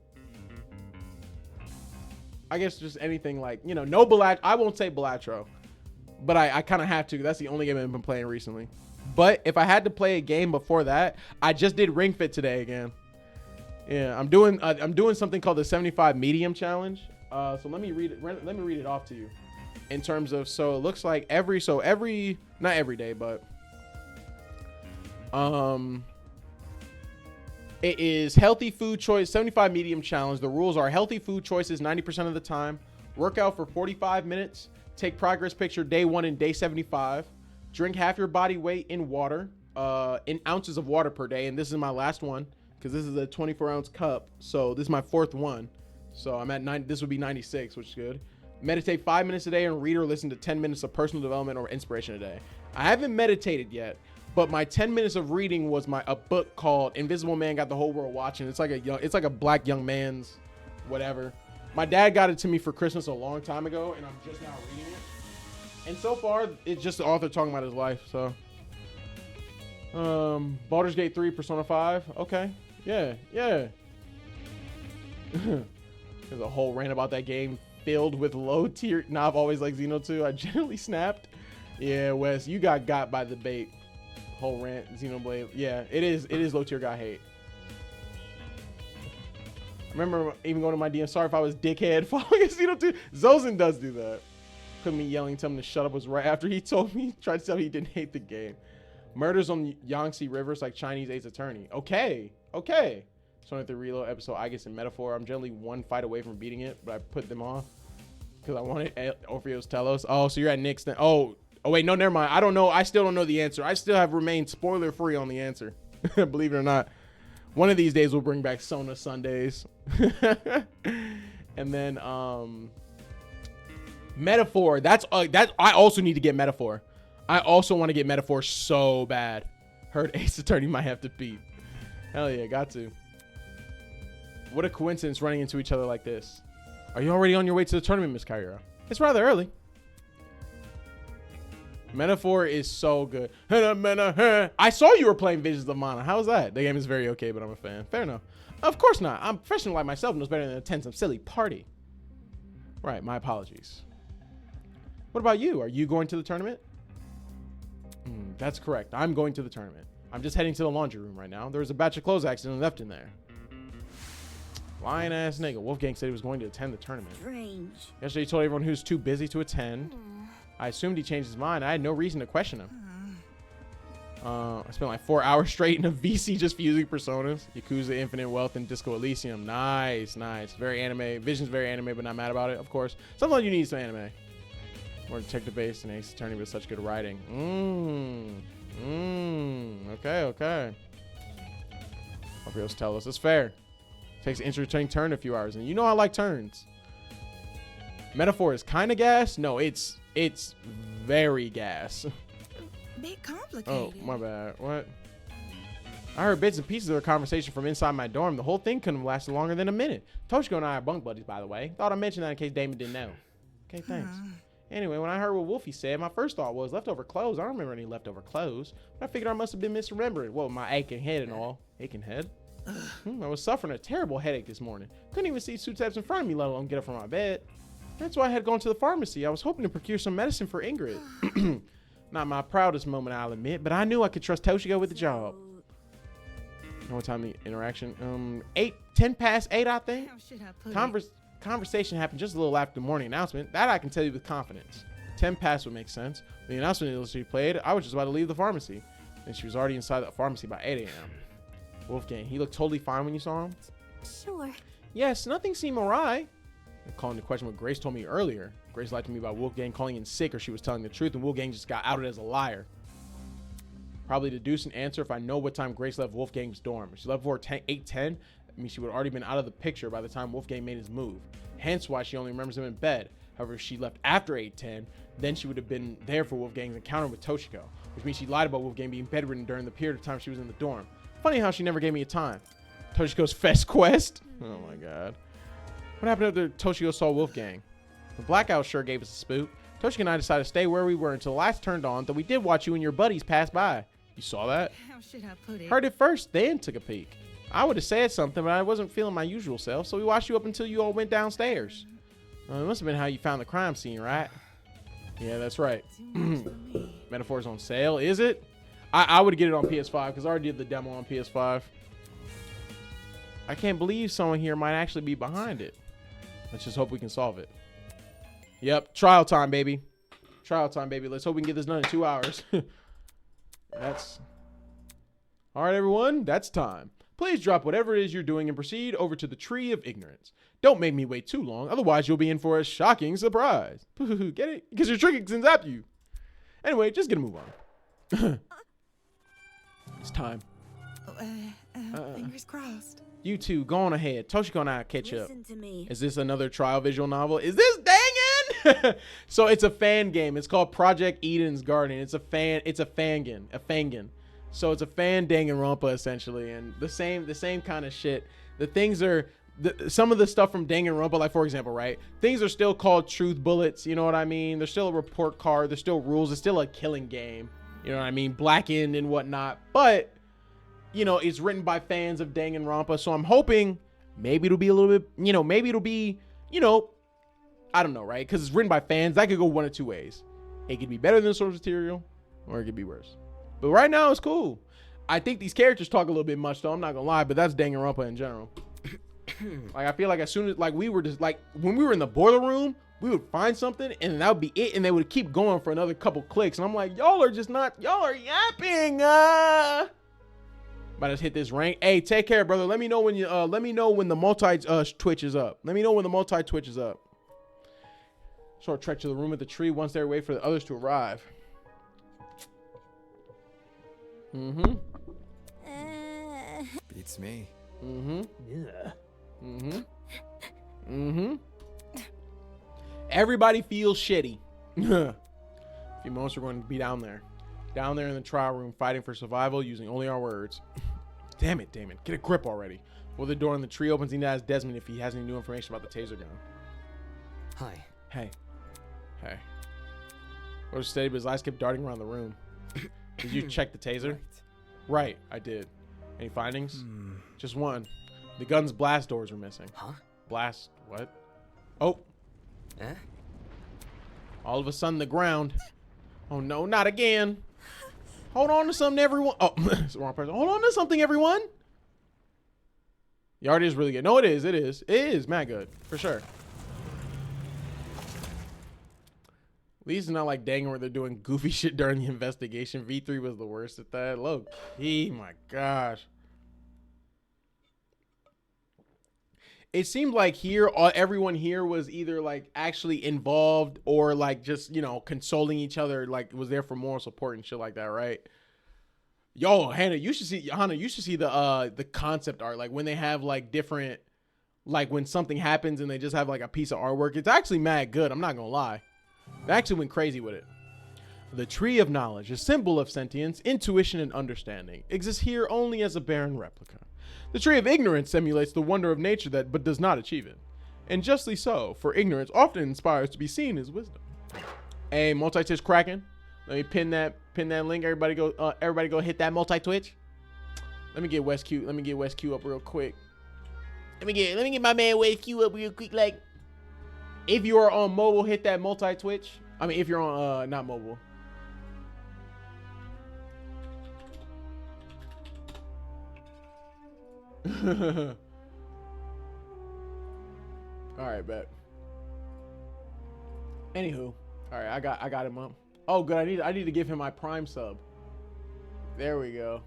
I guess just anything like no Balatro. I won't say Balatro, but I kind of have to. That's the only game I've been playing recently. But if I had to play a game before that, I just did Ring Fit today again. Yeah, I'm doing something called the 75 Medium Challenge. So let me read it off to you. In terms of, so it looks like every not every day, but it is healthy food choice 75 medium challenge. The rules are healthy food choices 90% of the time, workout for 45 minutes, take progress picture day 1 and day 75, drink half your body weight in water, in ounces of water per day. And this is my last one because this is a 24-ounce cup, so this is my 4th one. So I'm at 9. This would be 96, which is good. Meditate 5 minutes a day and read or listen to 10 minutes of personal development or inspiration a day. I haven't meditated yet, but my 10 minutes of reading was a book called Invisible Man Got the Whole World Watching. It's like a black young man's whatever. My dad got it to me for Christmas a long time ago, and I'm just now reading it. And so far, it's just the author talking about his life. So, Baldur's Gate 3, Persona 5. Okay, yeah. There's a whole rant about that game filled with low tier. Nah, I've always liked Xeno 2. I generally snapped. Yeah, Wes, you got by the bait. Whole rant, Xenoblade. Yeah, it is low tier guy hate. I remember even going to my DM. Sorry if I was dickhead following Xeno 2. Zozin does do that. me yelling to him to shut up was right after he told me, tried to tell me he didn't hate the game. Murders on Yangtze rivers like Chinese Ace Attorney. Okay. 23 reload episode, I guess in metaphor. I'm generally one fight away from beating it, but I put them off because I wanted Orpheus Telos. Oh, so you're at Nick's then. Oh wait, no, never mind. I don't know. I still don't know the answer. I still have remained spoiler free on the answer. Believe it or not. One of these days we'll bring back Sona Sundays. And then Metaphor. That I also need to get Metaphor. I also want to get Metaphor so bad. Heard Ace Attorney might have to beat. Hell yeah, got to. What a coincidence running into each other like this. Are you already on your way to the tournament, Miss Kyra? It's rather early. Metaphor is so good. I saw you were playing Visions of Mana. How's that? The game is very okay, but I'm a fan. Fair enough. Of course not. I'm professional like myself knows better than to attend some silly party. Right, my apologies. What about you? Are you going to the tournament? That's correct. I'm going to the tournament. I'm just heading to the laundry room right now. There was a batch of clothes accidentally left in there. Lying ass nigga. Wolfgang said he was going to attend the tournament. Strange. Yesterday he told everyone he was too busy to attend. I assumed he changed his mind. I had no reason to question him. I spent like 4 hours straight in a VC just fusing personas. Yakuza, Infinite Wealth, and Disco Elysium. Nice. Very anime. Vision's very anime, but not mad about it, of course. Sometimes you need some anime. More detective based and Ace Attorney with such good writing. Okay. Orpheus tell us it's fair. Takes an interesting turn a few hours, and you know I like turns. Metaphor is kind of gas. No, it's very gas. Bit complicated. Oh, my bad. What? I heard bits and pieces of a conversation from inside my dorm. The whole thing couldn't have lasted longer than a minute. Toshiko and I are bunk buddies, by the way. Thought I mentioned that in case Damon didn't know. Okay, thanks. Anyway, when I heard what Wolfie said, my first thought was leftover clothes. I don't remember any leftover clothes, but I figured I must have been misremembering. Well, my aching head and all. Aching head? I was suffering a terrible headache this morning. Couldn't even see two steps in front of me, let alone get up from my bed. That's why I had gone to the pharmacy. I was hoping to procure some medicine for Ingrid. Not my proudest moment, I'll admit, but I knew I could trust Toshiko with the job. You know what time the interaction? 10 past 8, I think. How should I put it? Conversation happened just a little after the morning announcement. That I can tell you with confidence. 10 past would make sense. When the announcement she played, I was just about to leave the pharmacy. And she was already inside the pharmacy by 8 a.m. Wolfgang, he looked totally fine when you saw him? Sure. Yes, nothing seemed awry. Calling the question what Grace told me earlier. Grace lied to me about Wolfgang calling in sick or she was telling the truth, and Wolfgang just got outed as a liar. Probably deduce an answer if I know what time Grace left Wolfgang's dorm. If she left before 8:10, that means she would have already been out of the picture by the time Wolfgang made his move. Hence why she only remembers him in bed. However, if she left after 8:10, then she would have been there for Wolfgang's encounter with Toshiko, which means she lied about Wolfgang being bedridden during the period of time she was in the dorm. Funny how she never gave me a time. Toshiko's Fest Quest? Oh my god. What happened after Toshiko saw Wolfgang? The blackout sure gave us a spook. Toshiko and I decided to stay where we were until the lights turned on, though we did watch you and your buddies pass by. You saw that? How should I put it? Heard it first, then took a peek. I would have said something, but I wasn't feeling my usual self, so we watched you up until you all went downstairs. It must have been how you found the crime scene, right? Yeah, that's right. Metaphor's on sale, is it? I would get it on PS5 because I already did the demo on PS5. I can't believe someone here might actually be behind it. Let's just hope we can solve it. Yep, trial time, baby. Trial time, baby. Let's hope we can get this done in 2 hours. That's... All right, everyone, that's time. Please drop whatever it is you're doing and proceed over to the Tree of Ignorance. Don't make me wait too long, otherwise you'll be in for a shocking surprise. Get it? Because your trick sends after you. Anyway, just gonna move on. It's time. Fingers crossed. You two, go on ahead. Toshiko and I catch up. Listen to me. Is this another trial visual novel? Is this Dangan? So it's a fan game. It's called Project Eden's Garden. It's a fangin. So it's a fan Danganronpa essentially, and the same kind of shit. The things are some of the stuff from Danganronpa, like for example, right? Things are still called truth bullets. You know what I mean? There's still a report card. There's still rules. It's still a killing game. You know what I mean? Blackened and whatnot. But you know, it's written by fans of Danganronpa, so I'm hoping maybe it'll be a little bit, you know, maybe it'll be, you know, I don't know, right? Because it's written by fans. That could go one of two ways. It could be better than the source material, or it could be worse. But right now, it's cool. I think these characters talk a little bit much, though. I'm not gonna lie, but that's Danganronpa in general. Like, I feel like as soon as, like, we were just, like, when we were in the boiler room, we would find something and that would be it, and they would keep going for another couple clicks, and I'm like, y'all are yapping. About to hit this rank. Hey, take care, brother. Let me know when the multi twitch is up. Let me know when the multi twitch is up. Short trek to the room at the tree. Once there, wait for the others to arrive. Beats me. Everybody feels shitty. A few moments we're going to be down there in the trial room, fighting for survival using only our words. Damn it, Damon, get a grip already. Before the door in the tree opens, he asks Desmond if he has any new information about the taser gun. Hi. Hey. What was steady, but his eyes kept darting around the room. Did you check the taser? Right, I did. Any findings? Just one. The gun's blast doors were missing. Huh? Blast what? Oh. Eh? All of a sudden, the ground. Oh no, not again. Hold on to something, everyone. Oh, it's the wrong person. Hold on to something, everyone. Yard is really good. No, it is. It is mad good for sure. At least it's not like dang where they're doing goofy shit during the investigation. V3 was the worst at that. Low key, my gosh. It seemed like here, everyone here was either like actually involved or like just, you know, consoling each other, like was there for moral support and shit like that, right? Yo, Hannah, you should see the concept art, like when they have like different, like when something happens and they just have like a piece of artwork. It's actually mad good. I'm not gonna lie. They actually went crazy with it. The tree of knowledge, a symbol of sentience, intuition, and understanding, exists here only as a barren replica. The tree of ignorance simulates the wonder of nature but does not achieve it. And justly so, for ignorance often inspires to be seen as wisdom. Hey, multi-twitch cracking. Let me pin that link. Everybody go hit that multi-twitch. Let me get West Q up real quick. Let me get my man West Q up real quick. Like, if you are on mobile, hit that multi-twitch. I mean, if you're on not mobile. All right, bet. Anywho, all right, I got him up. Oh, good. I need to give him my Prime sub. There we go.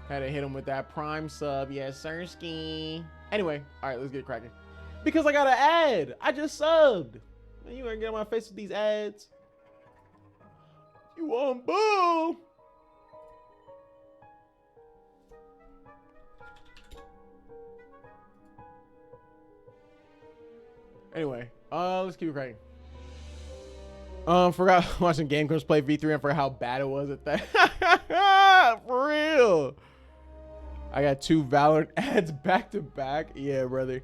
Had to hit him with that Prime sub. Yes, sirski. Anyway, all right, let's get cracking. Because I got an ad. I just subbed. Man, you ain't get on my face with these ads. You want boo? Anyway, let's keep it cracking. Forgot watching Game Grumps play V3 and for how bad it was at that. For real. I got 2 Valorant ads back to back. Yeah, brother.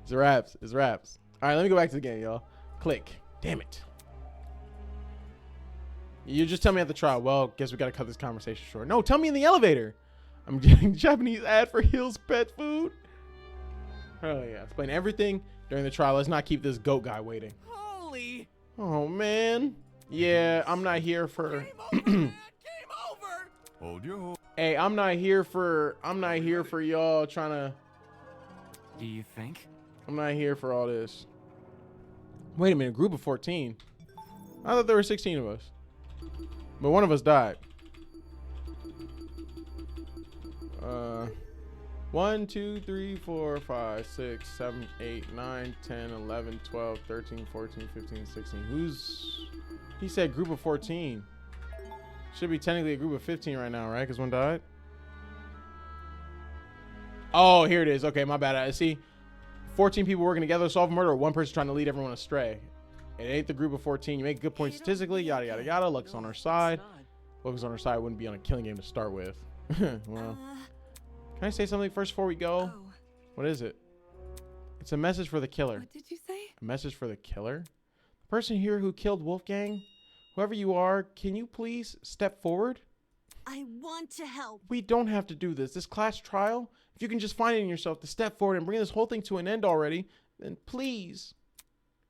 It's raps. All right, let me go back to the game, y'all. Click. Damn it. You just tell me at the trial. Well, guess we gotta cut this conversation short. No, tell me in the elevator. I'm getting Japanese ad for Hill's pet food. Oh yeah, explain everything during the trial. Let's not keep this goat guy waiting. Holy. Oh man. Yeah, I'm not here for. Game over, man. Game over. Hold your horse. Hey, I'm not here for y'all trying to. Do you think? I'm not here for all this. Wait a minute, group of 14. I thought there were 16 of us. But one of us died. 1, 2, 3, 4, 5, 6, 7, 8, 9, 10, 11, 12, 13, 14, 15, 16. He said group of 14. Should be technically a group of 15 right now, right? Because one died. Oh, here it is. Okay, my bad. I see 14 people working together to solve a murder, or one person trying to lead everyone astray. It ain't the group of 14. You make a good point statistically, yada, yada, yada. Luck's on our side. Luck's on our side wouldn't be on a killing game to start with. Well, can I say something first before we go? Oh, What is it? It's a message for the killer. what did you say? A message for the killer? The person here who killed Wolfgang? Whoever you are, can you please step forward? I want to help. We don't have to do this. This class trial, if you can just find it in yourself to step forward and bring this whole thing to an end already, then please.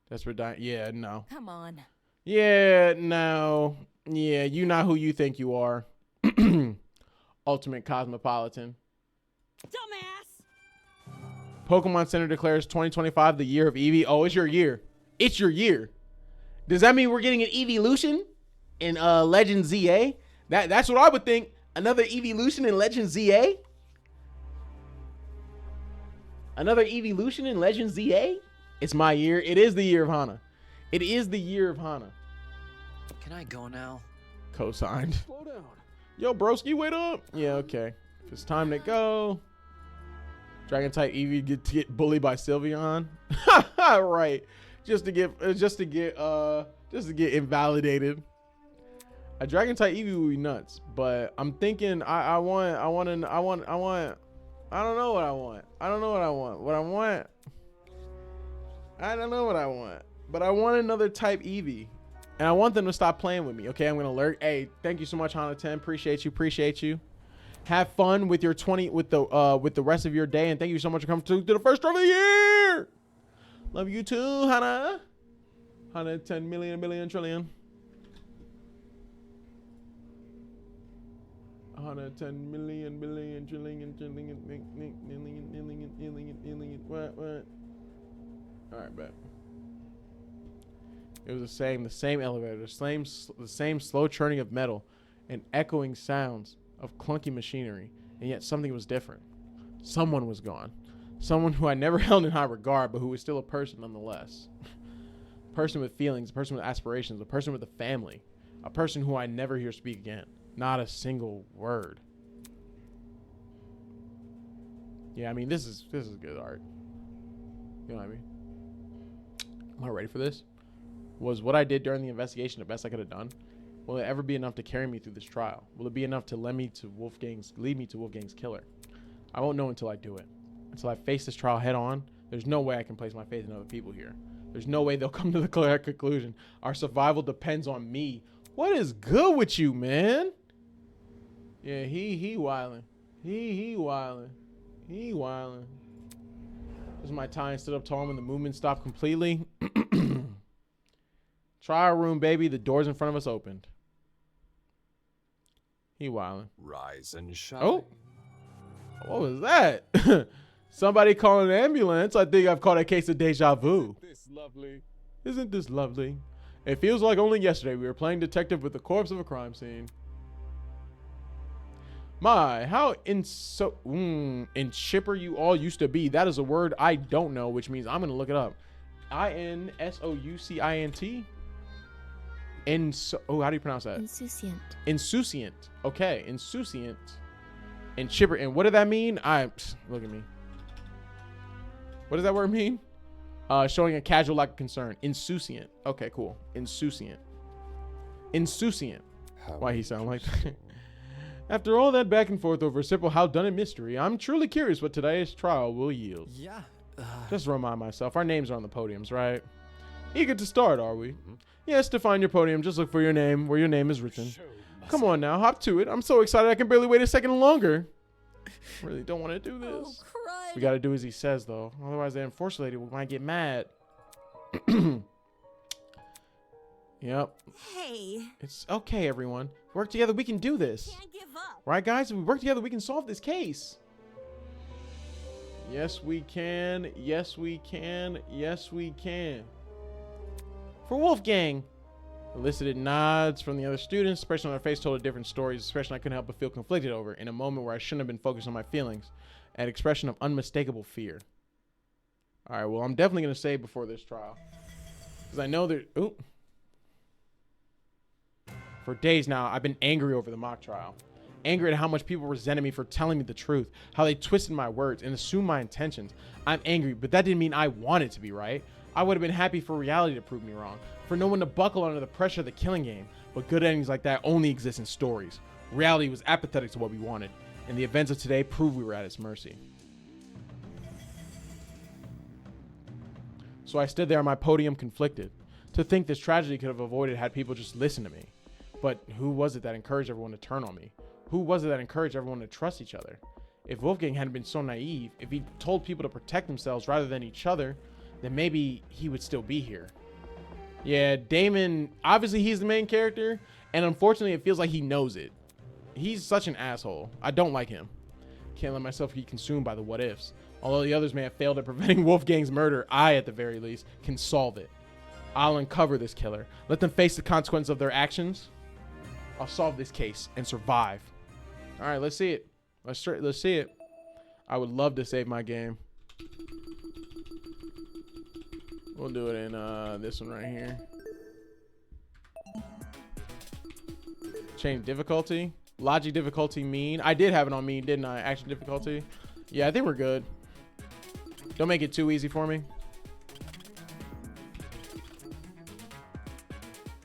Desperate dying. Yeah, no. Come on. Yeah, no. Yeah, you not who you think you are. Ultimate cosmopolitan. Dumbass. Pokemon Center declares 2025 the year of Eevee. Oh, it's your year. It's your year. Does that mean we're getting an evolution in Legend ZA? That's what I would think. Another evolution in Legend ZA? Another evolution in Legend ZA? It's my year. It is the year of Hana. It is the year of Hana. Can I go now? Co-signed. Slow down. Yo, broski, wait up. Yeah, okay. If it's time to go. Dragon type Eevee get bullied by Sylveon. Right. Just to get invalidated. A Dragon type Eevee would be nuts, but I'm thinking I don't know what I want. I don't know what I want. I don't know what I want. But I want another type Eevee. And I want them to stop playing with me. Okay, I'm gonna alert. Hey, thank you so much, Hana 10. Appreciate you. Have fun with your with the rest of your day, and thank you so much for coming to the first drive of the year. Love you too, Hana. 110 million billion trillion. 110 million billion trillion. What? All right, bet. It was the same elevator, the same slow churning of metal and echoing sounds of clunky machinery, and yet something was different. Someone was gone. Someone who I never held in high regard, but who was still a person nonetheless. A person with feelings, a person with aspirations, a person with a family, a person who I never hear speak again. Not a single word. Yeah, I mean, this is good art. You know what I mean? Am I ready for this? Was what I did during the investigation the best I could have done? Will it ever be enough to carry me through this trial? Will it be enough to lead me to Wolfgang's killer? I won't know until I do it. Until I face this trial head on, there's no way I can place my faith in other people here. There's no way they'll come to the correct conclusion. Our survival depends on me. What is good with you, man? Yeah, he wildin'. He wildin'. He wildin'. This is my time. Stood up tall when the movement stopped completely. Trial room, baby. The doors in front of us opened. He wildin'. Rise and shine. Oh, what was that? Somebody calling an ambulance. I think I've caught a case of deja vu. Isn't this lovely? It feels like only yesterday we were playing detective with the corpse of a crime scene. My, how in chipper you all used to be. That is a word I don't know, which means I'm gonna look it up. INSOUCINT. Oh, how do you pronounce that? Insouciant. Insouciant. Okay, insouciant. And chipper. And what did that mean? Look at me. What does that word mean? Showing a casual lack of concern. Insouciant. Okay, cool. Insouciant. Insouciant. Why he sound like that? After all that back and forth over a simple how done it mystery, I'm truly curious what today's trial will yield. Yeah. Just to remind myself, our names are on the podiums, right? Eager to start, are we? Yes, to find your podium, just look for your name where your name is written. Come on now, hop to it. I'm so excited I can barely wait a second longer. Really don't want to do this. Oh, crud. We got to do as he says, though. Otherwise, the enforcer lady might get mad. Yep. Hey, It's okay, everyone. Work together, we can do this. can't give up. Right, guys? If we work together, we can solve this case. Yes, we can. Yes, we can. Yes, we can. For Wolfgang. Elicited nods from the other students. Expression on their face told a different story. Expression I couldn't help but feel conflicted over in a moment where I shouldn't have been focused on my feelings. An expression of unmistakable fear. All right, well, I'm definitely going to say before this trial. Because I know that... Ooh. For days now, I've been angry over the mock trial. Angry at how much people resented me for telling me the truth. How they twisted my words and assumed my intentions. I'm angry, but that didn't mean I wanted to be right. I would have been happy for reality to prove me wrong. For no one to buckle under the pressure of the killing game. But good endings like that only exist in stories. Reality was apathetic to what we wanted. And the events of today proved we were at its mercy. So I stood there on my podium conflicted. To think this tragedy could have avoided had people just listened to me. But who was it that encouraged everyone to turn on me? Who was it that encouraged everyone to trust each other? If Wolfgang hadn't been so naive, if he told people to protect themselves rather than each other, then maybe he would still be here. Yeah, Damon, obviously he's the main character, and unfortunately it feels like he knows it. He's such an asshole. I don't like him. Can't let myself be consumed by the what ifs. Although the others may have failed at preventing Wolfgang's murder, I, at the very least, can solve it. I'll uncover this killer. Let them face the consequence of their actions. I'll solve this case and survive. All right, let's see it. Let's see it. I would love to save my game. We'll do it in this one right here. Change difficulty. Logic difficulty mean. I did have it on mean, didn't I? Action difficulty. Yeah, I think we're good. Don't make it too easy for me.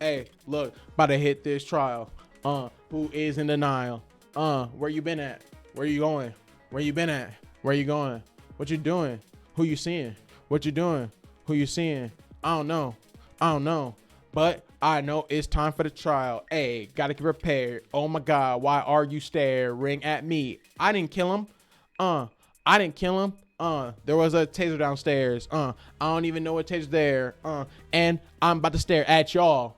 Hey, look, about to hit this trial. Who is in denial? Where you been at? Where you going? Where you been at? Where you going? What you doing? Who you seeing? What you doing? Who you seeing? I don't know. I don't know. But I know it's time for the trial. Hey, gotta get prepared. Oh my God, why are you staring at me? I didn't kill him. I didn't kill him. There was a taser downstairs. I don't even know what taser's there. And I'm about to stare at y'all.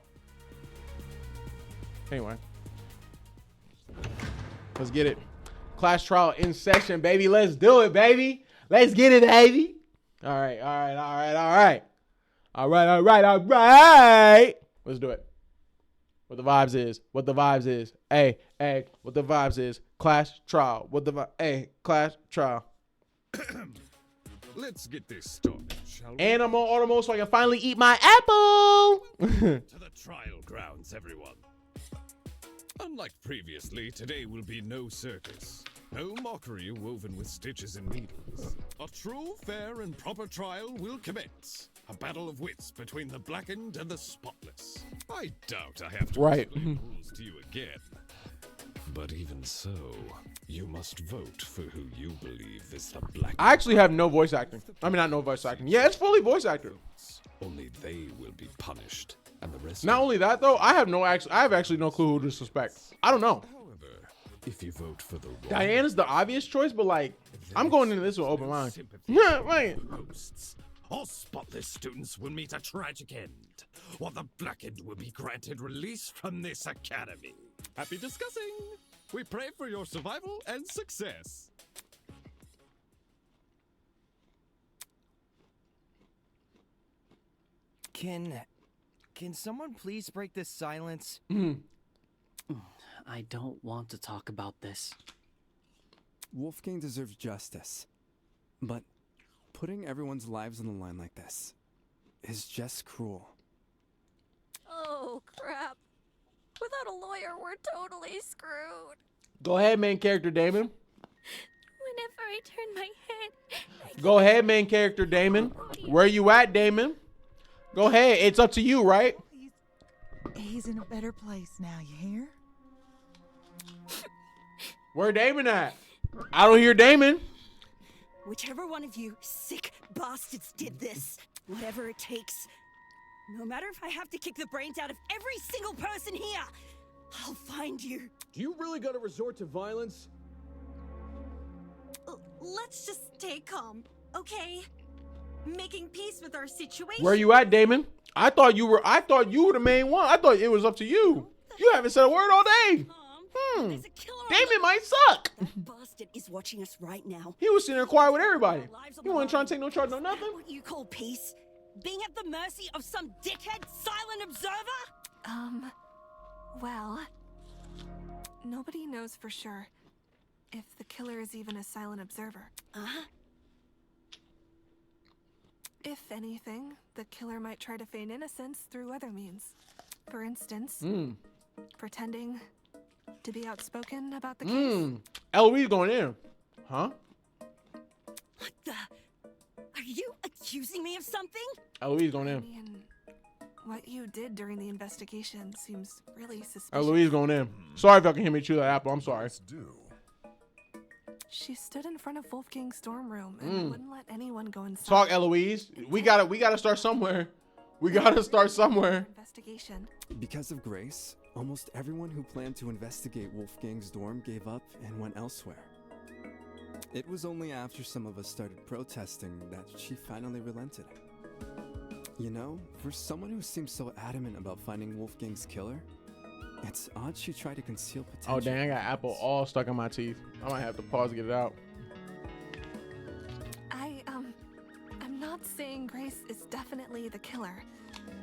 Anyway. Let's get it. Class trial in session, baby. Let's do it, baby. Let's get it, baby. All right. Let's do it. What the vibes is. Hey, what the vibes is. Class trial. Class trial. Let's get this started, shall we? And I'm on auto mode so I can finally eat my apple. To the trial grounds, everyone. Unlike previously, today will be no circus. No mockery woven with stitches and needles. A true, fair, and proper trial will commence. A battle of wits between the blackened and the spotless. I doubt I have to explain the rules to you again. But even so, you must vote for who you believe is the black. I actually have no voice acting. I mean, not no voice acting. Yeah, it's fully voice acting. Only they will be punished, and the rest. Not only that though, I have actually no clue who to suspect. I don't know. However, if you vote for the wrong Diana's the obvious choice, but like, I'm going into this with open mind. Yeah, right. hosts, all spotless students will meet a tragic end, while the blackened will be granted release from this academy. Happy discussing. We pray for your survival and success. Can someone please break this silence? I don't want to talk about this. Wolfgang deserves justice, but putting everyone's lives on the line like this is just cruel. Oh, crap. Without a lawyer, we're totally screwed. Go ahead, main character Damon. Whenever I turn my head, Go ahead, main character Damon. Where you at, Damon? Go ahead. It's up to you, right? He's in a better place now, you hear? Where Damon at? I don't hear Damon. whichever one of you sick bastards did this, whatever it takes, no matter if I have to kick the brains out of every single person here, I'll find you. Do you really gotta resort to violence? Let's just stay calm, okay? Making peace with our situation. Where you at, Damon? I thought you were the main one. I thought it was up to you. You haven't said a word all day. There's a killer on Damon the- might suck. That bastard is watching us right now. He was sitting there quiet with everybody. Our lives on He the wasn't trying line. to take no charge, no Is that nothing. what you call peace? Being at the mercy of some dickhead silent observer? Well, nobody knows for sure if the killer is even a silent observer. If anything, the killer might try to feign innocence through other means. For instance, pretending to be outspoken about the case. Eloise going in. Huh? What the? Are you accusing me of something? Eloise going I in. mean, what you did during the investigation seems really suspicious. Eloise going in. Sorry if y'all can hear me chew that apple. I'm sorry. Let's do. She stood in front of Wolfgang's dorm room and wouldn't let anyone go inside. Talk, Eloise. We gotta start somewhere. We gotta start somewhere. Investigation. Because of Grace, almost everyone who planned to investigate Wolfgang's dorm gave up and went elsewhere. It was only after some of us started protesting that she finally relented. You know, for someone who seems so adamant about finding Wolfgang's killer, it's odd she tried to conceal potential. Oh dang, I got apple all stuck in my teeth. I might have to pause to get it out. killer.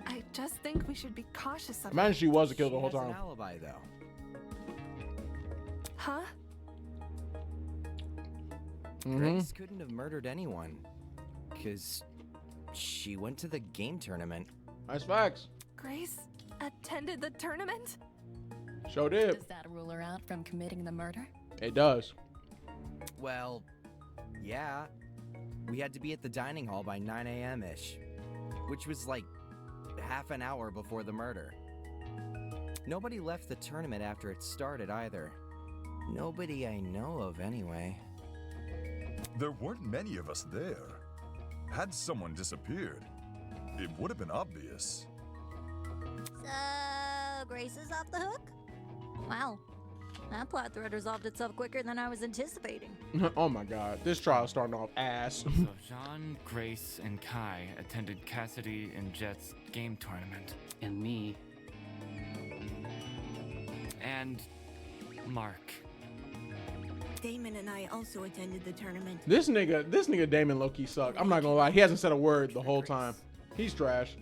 I just think we should be cautious of Imagine it. she was a killer the whole She has time. an alibi, though. Huh? Grace couldn't have murdered anyone. Because she went to the game tournament. That's facts. Grace attended the tournament? Sure did. Does that rule her out from committing the murder? It does. Well, yeah. We had to be at the dining hall by 9 a.m.-ish. Which was like half an hour before the murder. Nobody left the tournament after it started either. Nobody I know of, anyway. There weren't many of us there. Had someone disappeared, it would have been obvious. So, Grace is off the hook? Wow. That plot thread resolved itself quicker than I was anticipating. Oh my god, this trial's starting off ass. So Jean, Grace, and Kai attended Cassidy and Jet's game tournament. And me. And Mark. Damon and I also attended the tournament. This nigga Damon low-key suck. I'm not gonna lie, he hasn't said a word the whole time. He's trash.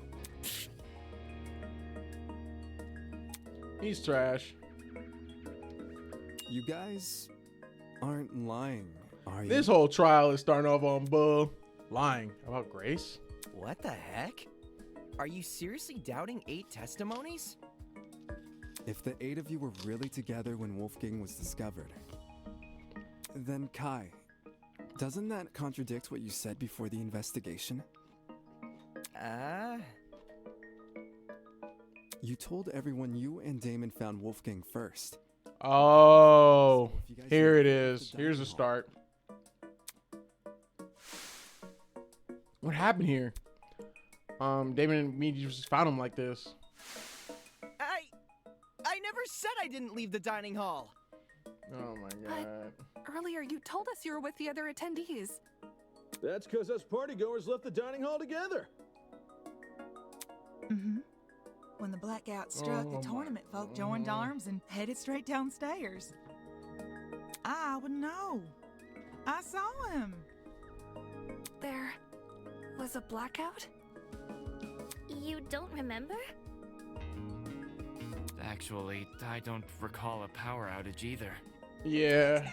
He's trash. You guys aren't lying, are you? This whole trial is starting off on bull. Lying about Grace? What the heck? Are you seriously doubting 8 testimonies? If the 8 of you were really together when Wolfgang was discovered, then Kai, doesn't that contradict what you said before the investigation? You told everyone you and Damon found Wolfgang first. Oh, here it is. Here's the start. What happened here? Damon and me just found him like this. I never said I didn't leave the dining hall. Oh my god. Earlier, you told us you were with the other attendees. That's because us partygoers left the dining hall together. Mm-hmm. When the blackout struck, the tournament folk joined arms and headed straight downstairs. I would know. I saw him. There was a blackout? You don't remember? Actually, I don't recall a power outage either. Yeah.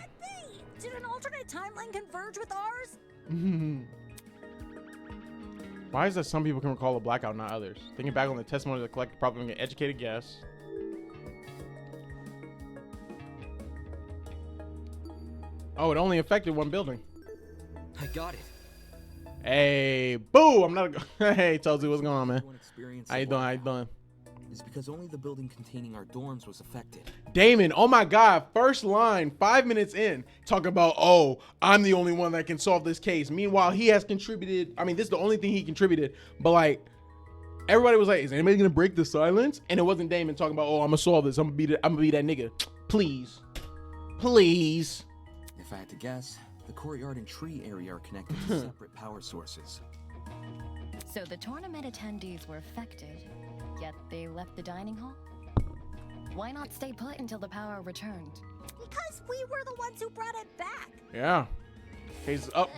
Did an alternate timeline converge with ours? Why is that some people can recall a blackout, not others? Thinking back on the testimony of the collective, probably an educated guess. Oh, it only affected one building. I got it. Hey, boo! I'm not a... Hey, Tozy, what's going on, man? How you doing? How you doing? Is because only the building containing our dorms was affected. Damon, oh my god, first line, 5 minutes in, talking about, oh, I'm the only one that can solve this case. Meanwhile, he has contributed. I mean, this is the only thing he contributed, but like, everybody was like, is anybody gonna break the silence? And it wasn't Damon talking about, oh, I'm gonna solve this. I'm gonna be that nigga. Please. Please. If I had to guess, the courtyard and tree area are connected to separate power sources. So the tournament attendees were affected, yet they left the dining hall? Why not stay put until the power returned? Because we were the ones who brought it back. Yeah. Case is up.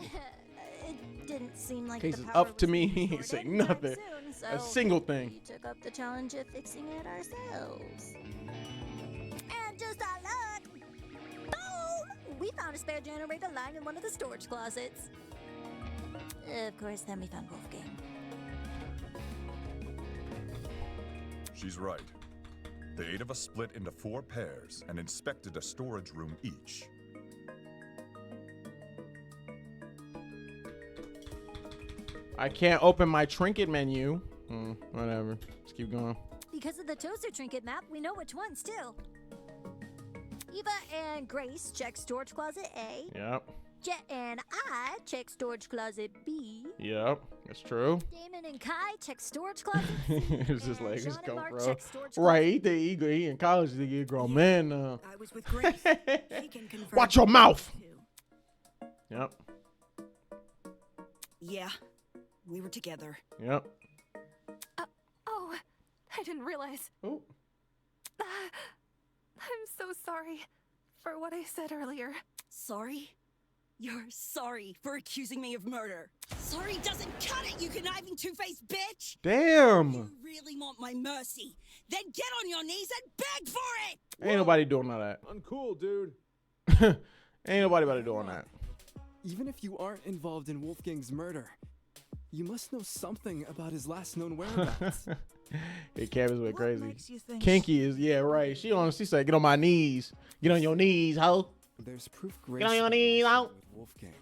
It didn't seem like Case the is power up to was me. gonna be He ain't saying restored anytime nothing. soon, A so single thing. We took up the challenge of fixing it ourselves. And just our luck, boom! We found a spare generator lying in one of the storage closets. Of course, then we found Wolfgang. She's right. The 8 of us split into 4 pairs and inspected a storage room each. I can't open my trinket menu. Whatever. Let's keep going. Because of the toaster trinket map, we know which ones too. Eva and Grace check storage closet A. Yep. Jet and I check storage closet B. Yep. That's true. Damon and Kai check storage closet C. It's just like, Sean it's and go, Mark bro. check storage Right. He in college. He a grown man. I was with Grace. She can confirm. Watch your mouth. Yep. Yeah, we were together. Yep. Oh, I didn't realize. Oh. I'm so sorry for what I said earlier. Sorry? You're sorry for accusing me of murder. Sorry doesn't cut it, you conniving two-faced bitch! Damn. You really want my mercy? Then get on your knees and beg for it! Ain't nobody doing all that. Uncool, dude. Ain't nobody about to doing that. Even if you aren't involved in Wolfgang's murder, you must know something about his last known whereabouts. Hey, Cabbage went crazy. makes you think Kinky is, yeah, right. She said, get on my knees. Get on your knees, ho. There's proof Grace Get on your knees, ho. with Wolfgang.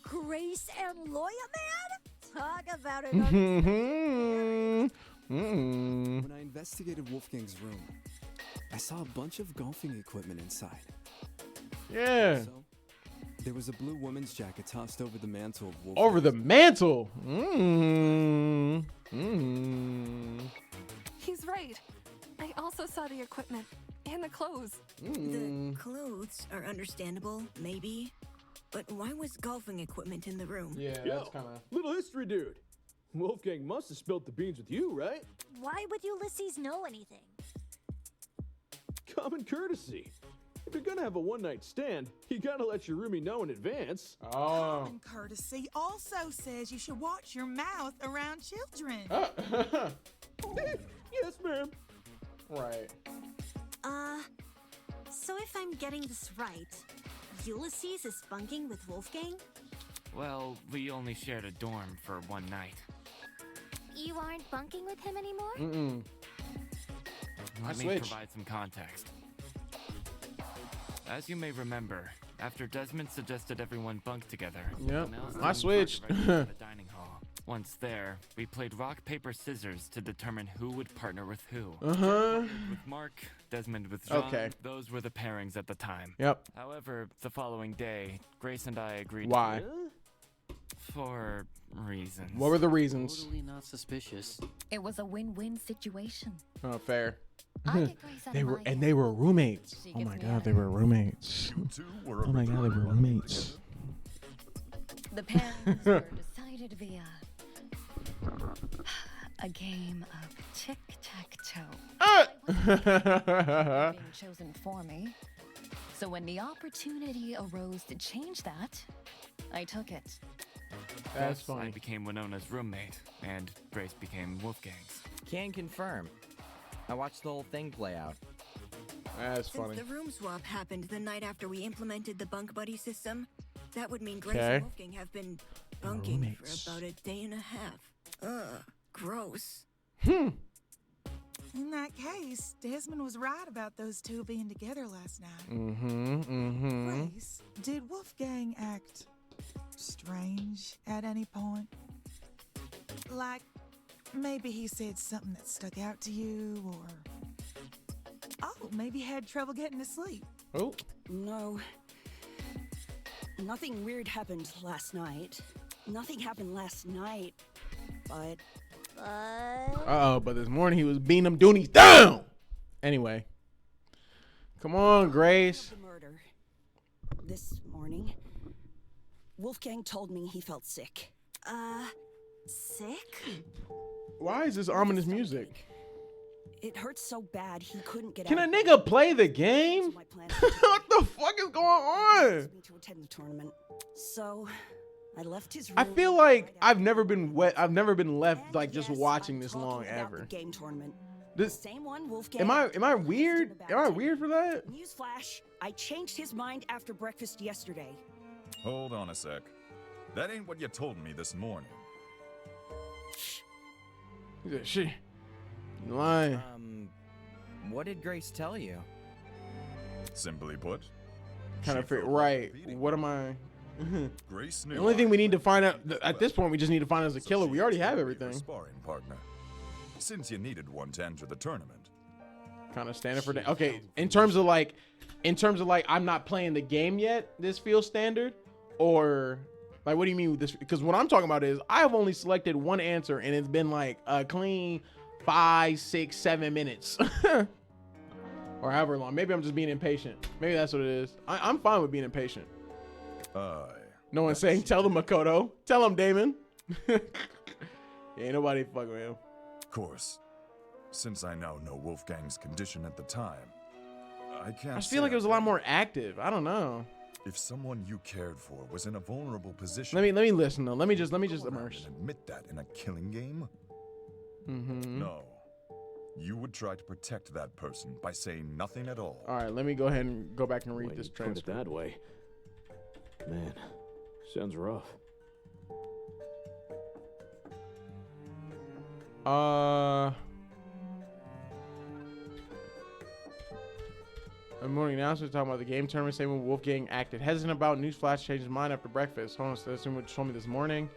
Grace and Lawyer Man? Talk about it. Mm-hmm. When I investigated Wolfgang's room, I saw a bunch of golfing equipment inside. Yeah. Also, there was a blue woman's jacket tossed over the mantle of Wolfgang. Over the mantle. He's right. I also saw the equipment and the clothes. The clothes are understandable, maybe. But why was golfing equipment in the room? Yeah, Yo, that's kind of. little history, dude. Wolfgang must have spilled the beans with you, right? Why would Ulysses know anything? Common courtesy. If you're gonna have a one-night stand, you gotta let your roomie know in advance. Oh. And courtesy also says you should watch your mouth around children. Yes, ma'am. Right. So if I'm getting this right, Ulysses is bunking with Wolfgang? Well, we only shared a dorm for one night. You aren't bunking with him anymore? Mm-mm. Let me switched. provide some context. As you may remember, after Desmond suggested everyone bunk together, Yep, Nelson I switched. parked right in the dining hall. Once there, we played rock, paper, scissors to determine who would partner with who. With Mark, Desmond with Jean. Okay. Those were the pairings at the time. Yep. However, the following day, Grace and I agreed. Why? For reasons. What were the reasons? Totally not suspicious. It was a win-win situation. Oh, fair. I get Grace out They of were, my and head. they were roommates. She Oh gives my me God, they a- were roommates. You two were Oh my God, they were roommates. The pairings were decided via a game of tic-tac-toe. Being chosen for me. So when the opportunity arose to change that, I took it. That's Thus, I funny. became Winona's roommate, and Grace became Wolfgang's. Can confirm. I watched the whole thing play out. That's Since funny. the room swap happened the night after we implemented the bunk buddy system, that would mean Grace Okay. and Wolfgang have been bunking Roommates. for about a day and a half. Ugh, gross. In that case, Desmond was right about those two being together last night. Mm-hmm. Grace, did Wolfgang act strange at any point? Like, maybe he said something that stuck out to you, or... Oh, maybe had trouble getting to sleep. Oh. No. Nothing weird happened last night. Nothing happened last night, but... Uh-oh, but this morning he was beating them Doonies down. Anyway. Come on, Grace. The murder. This morning, Wolfgang told me he felt sick. Sick? Why is this ominous music? It hurts so bad he couldn't get Can a out. nigga play the game? What the fuck is going on? To attend the tournament. So, I left his room. I feel like I've never been left like just watching this long about ever. The game tournament. This, The same one Wolfgang. am I weird? Am I weird for that? Newsflash, I changed his mind after breakfast yesterday. Hold on a sec. That ain't what you told me this morning. He said, shit. You lying. What did Grace tell you? Simply put, Kind of fit right. What am I? Grace The knew only thing I we need to was find out as at this point, we just need to find out as a killer. We already have your everything. sparring partner, since you needed one to enter the tournament. Kind of standard for that. Okay, in terms of like, I'm not playing the game yet. This feels standard, or like, what do you mean with this? Because what I'm talking about is I have only selected one answer, and it's been like a clean 5, 6, 7 minutes, or however long. Maybe I'm just being impatient. Maybe that's what it is. I'm fine with being impatient. No one's saying, tell them Makoto. Tell him, Damon. Ain't nobody fuck with him. Of course, since I now know Wolfgang's condition at the time, I can't. I just feel like it was a lot more active. I don't know. If someone you cared for was in a vulnerable position, Let me listen though. Let me just immerse. and admit that in a killing game? Mm-hmm. No. You would try to protect that person by saying nothing at all. All right, let me go ahead and go back and read this Put it transcript. that way. Man, sounds rough. A morning announcement talking about the game tournament. Saying when Wolfgang acted hesitant about Newsflash changed his mind after breakfast. Hold on, so that's what she told me this morning.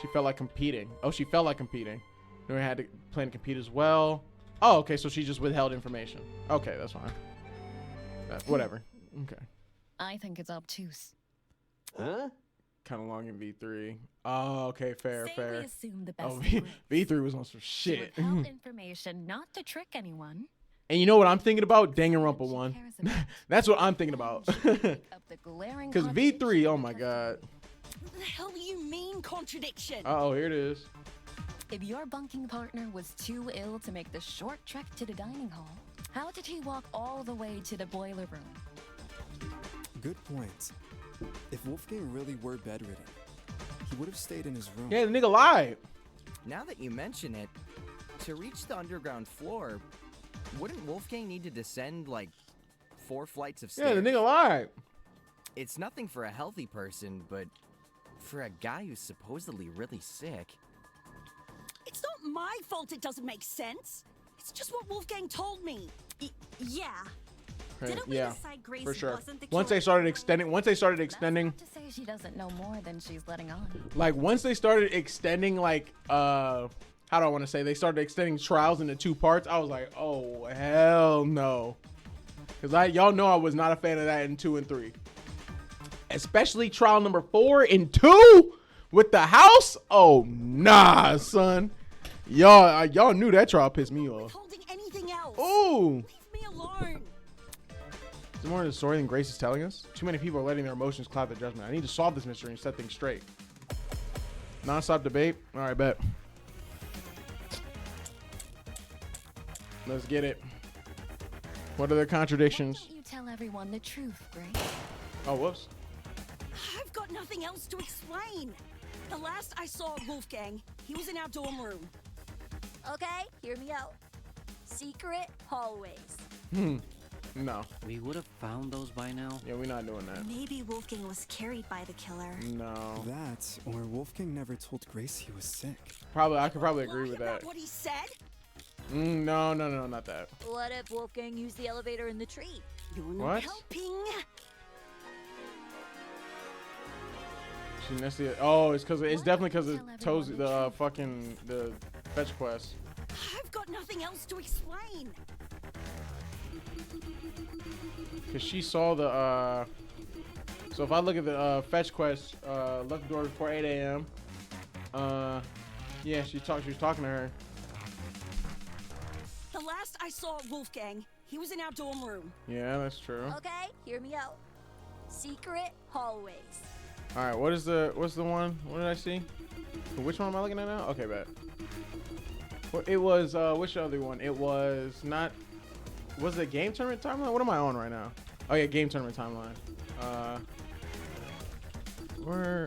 She felt like competing. Oh, she felt like competing. Then we had to plan to compete as well. Oh, okay, so she just withheld information. Okay, that's fine. Whatever. Okay. I think it's obtuse. Huh? Kind of long in V3. Oh, okay, fair, Say fair. we assume the best Oh, of V3 was on some She shit. withheld information not to trick anyone. And you know what I'm thinking about? Danganronpa 1. That's what I'm thinking about. Of the glaring Because V3, oh my god. What the hell do you mean contradiction? Uh-oh, here it is. If your bunking partner was too ill to make the short trek to the dining hall, how did he walk all the way to the boiler room? Good point. If Wolfgang really were bedridden, he would have stayed in his room. Yeah, the nigga lied. Now that you mention it, to reach the underground floor, wouldn't Wolfgang need to descend like 4 flights of stairs? Yeah, the nigga lied. It's nothing for a healthy person, but for a guy who's supposedly really sick. It's not my fault it doesn't make sense. It's just what Wolfgang told me. Yeah. Right, Didn't we yeah, decide Gracie for sure. wasn't the Once killer? they started extending, To say she doesn't know more than she's letting on. like once they started extending, like how do I want to say? They started extending trials into 2 parts. I was like, oh hell no, because y'all know I was not a fan of that in 2 and 3, especially trial number 4 and 2 with the house. Oh nah, son, y'all knew that trial pissed me off. Holding anything else. Ooh. Leave me alone. Is there more to the story than Grace is telling us? Too many people are letting their emotions cloud their judgment. I need to solve this mystery and set things straight. Non-stop debate. All right, bet. Let's get it. What are the contradictions? Why don't you tell everyone the truth, Grace? Oh, whoops. I've got nothing else to explain. The last I saw of Wolfgang, he was in our dorm room. Okay, hear me out. Secret hallways. No. We would have found those by now. Yeah, we're not doing that. Maybe Wolfgang was carried by the killer. No. That, or Wolfgang never told Grace he was sick. I could probably agree with Lie that. about what he said? No, not that. What if Wolfgang used the elevator in the tree? You're not What? helping. She nested it. Oh, it's definitely because of Tozy, the fetch quest. I've got nothing else to explain. Cause she saw the so if I look at the fetch quest, left the door before 8 a.m. Yeah, she was talking to her. The last I saw of Wolfgang, he was in our dorm room. Yeah, that's true. Okay, hear me out. Secret hallways. All right, what's the one? What did I see? Which one am I looking at now? Okay, bet. Well, it was which other one? It was not. Was it game tournament timeline? What am I on right now? Oh yeah, game tournament timeline.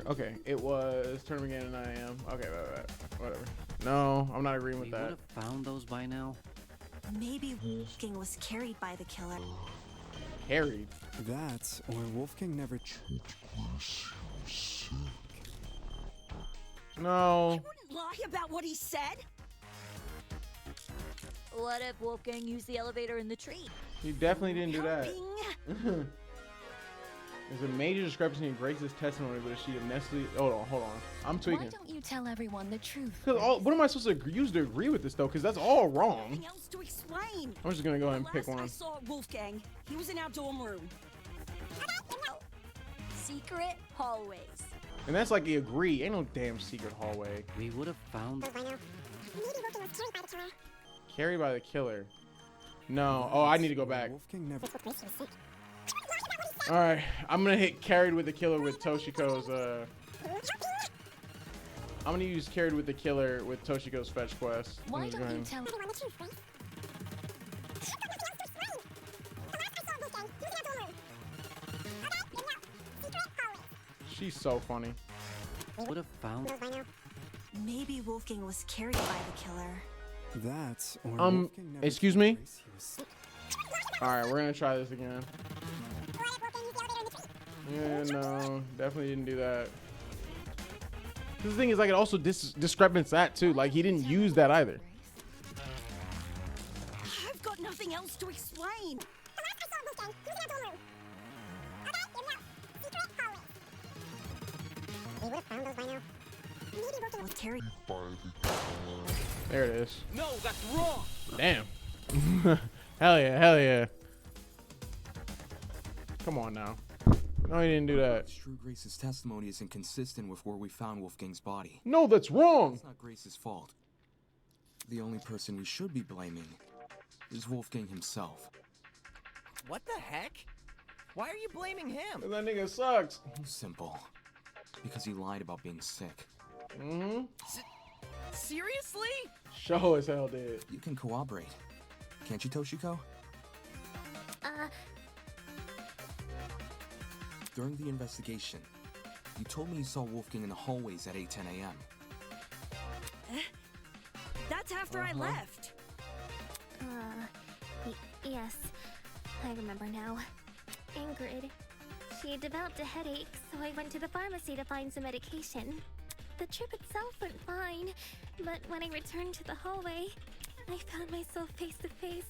Okay, it was tournament game at 9 a.m. Okay, whatever. No, I'm not agreeing with We that. would have found those by now. Maybe Wolfgang was carried by the killer. Carried. That, or Wolfgang never. No. You wouldn't lie about what he said. What if Wolfgang used the elevator in the tree? He definitely didn't do that. Helping. There's a major discrepancy in Grace's testimony, but she honestly. Hold on. I'm Why tweaking. don't you tell everyone the truth? Cause what am I supposed to use to agree with this though? Cause that's all wrong. Nothing else to explain. I'm just gonna go ahead and pick The last I one. saw Wolfgang, he was in our dorm room. Secret hallways. And that's like the agree. Ain't no damn secret hallway. We would have found. Carried by the killer. No. Oh, I need to go back. Wolfgang never. All right, I'm gonna hit carried with the killer with Toshiko's. I'm gonna use carried with the killer with Toshiko's fetch quest. Why I'm just don't you going- tell She's so funny. Would have found. Maybe Wolfgang was carried by the killer. That or Wolfgang never excuse told me? Grace he was- All right, we're gonna try this again. Yeah, no, definitely didn't do that. The thing is, like, it also discrepants that too. Like, he didn't use that either. I've got nothing else to explain. Was carried. There it is. No, that's wrong. Damn. Hell yeah, hell yeah. Come on now. No, he didn't do that. It's true Grace's testimony is inconsistent with where we found Wolfgang's body. No, that's wrong. It's not Grace's fault. The only person we should be blaming is Wolfgang himself. What the heck? Why are you blaming him? That nigga sucks. Simple. Because he lied about being sick. Mm-hmm. Seriously? Show as hell did. You can cooperate. Can't you, Toshiko? During the investigation, you told me you saw Wolfgang in the hallways at 8:10 a.m. That's after I left. Yes, I remember now. Ingrid. She developed a headache, so I went to the pharmacy to find some medication. The trip itself went fine, but when I returned to the hallway, I found myself face to face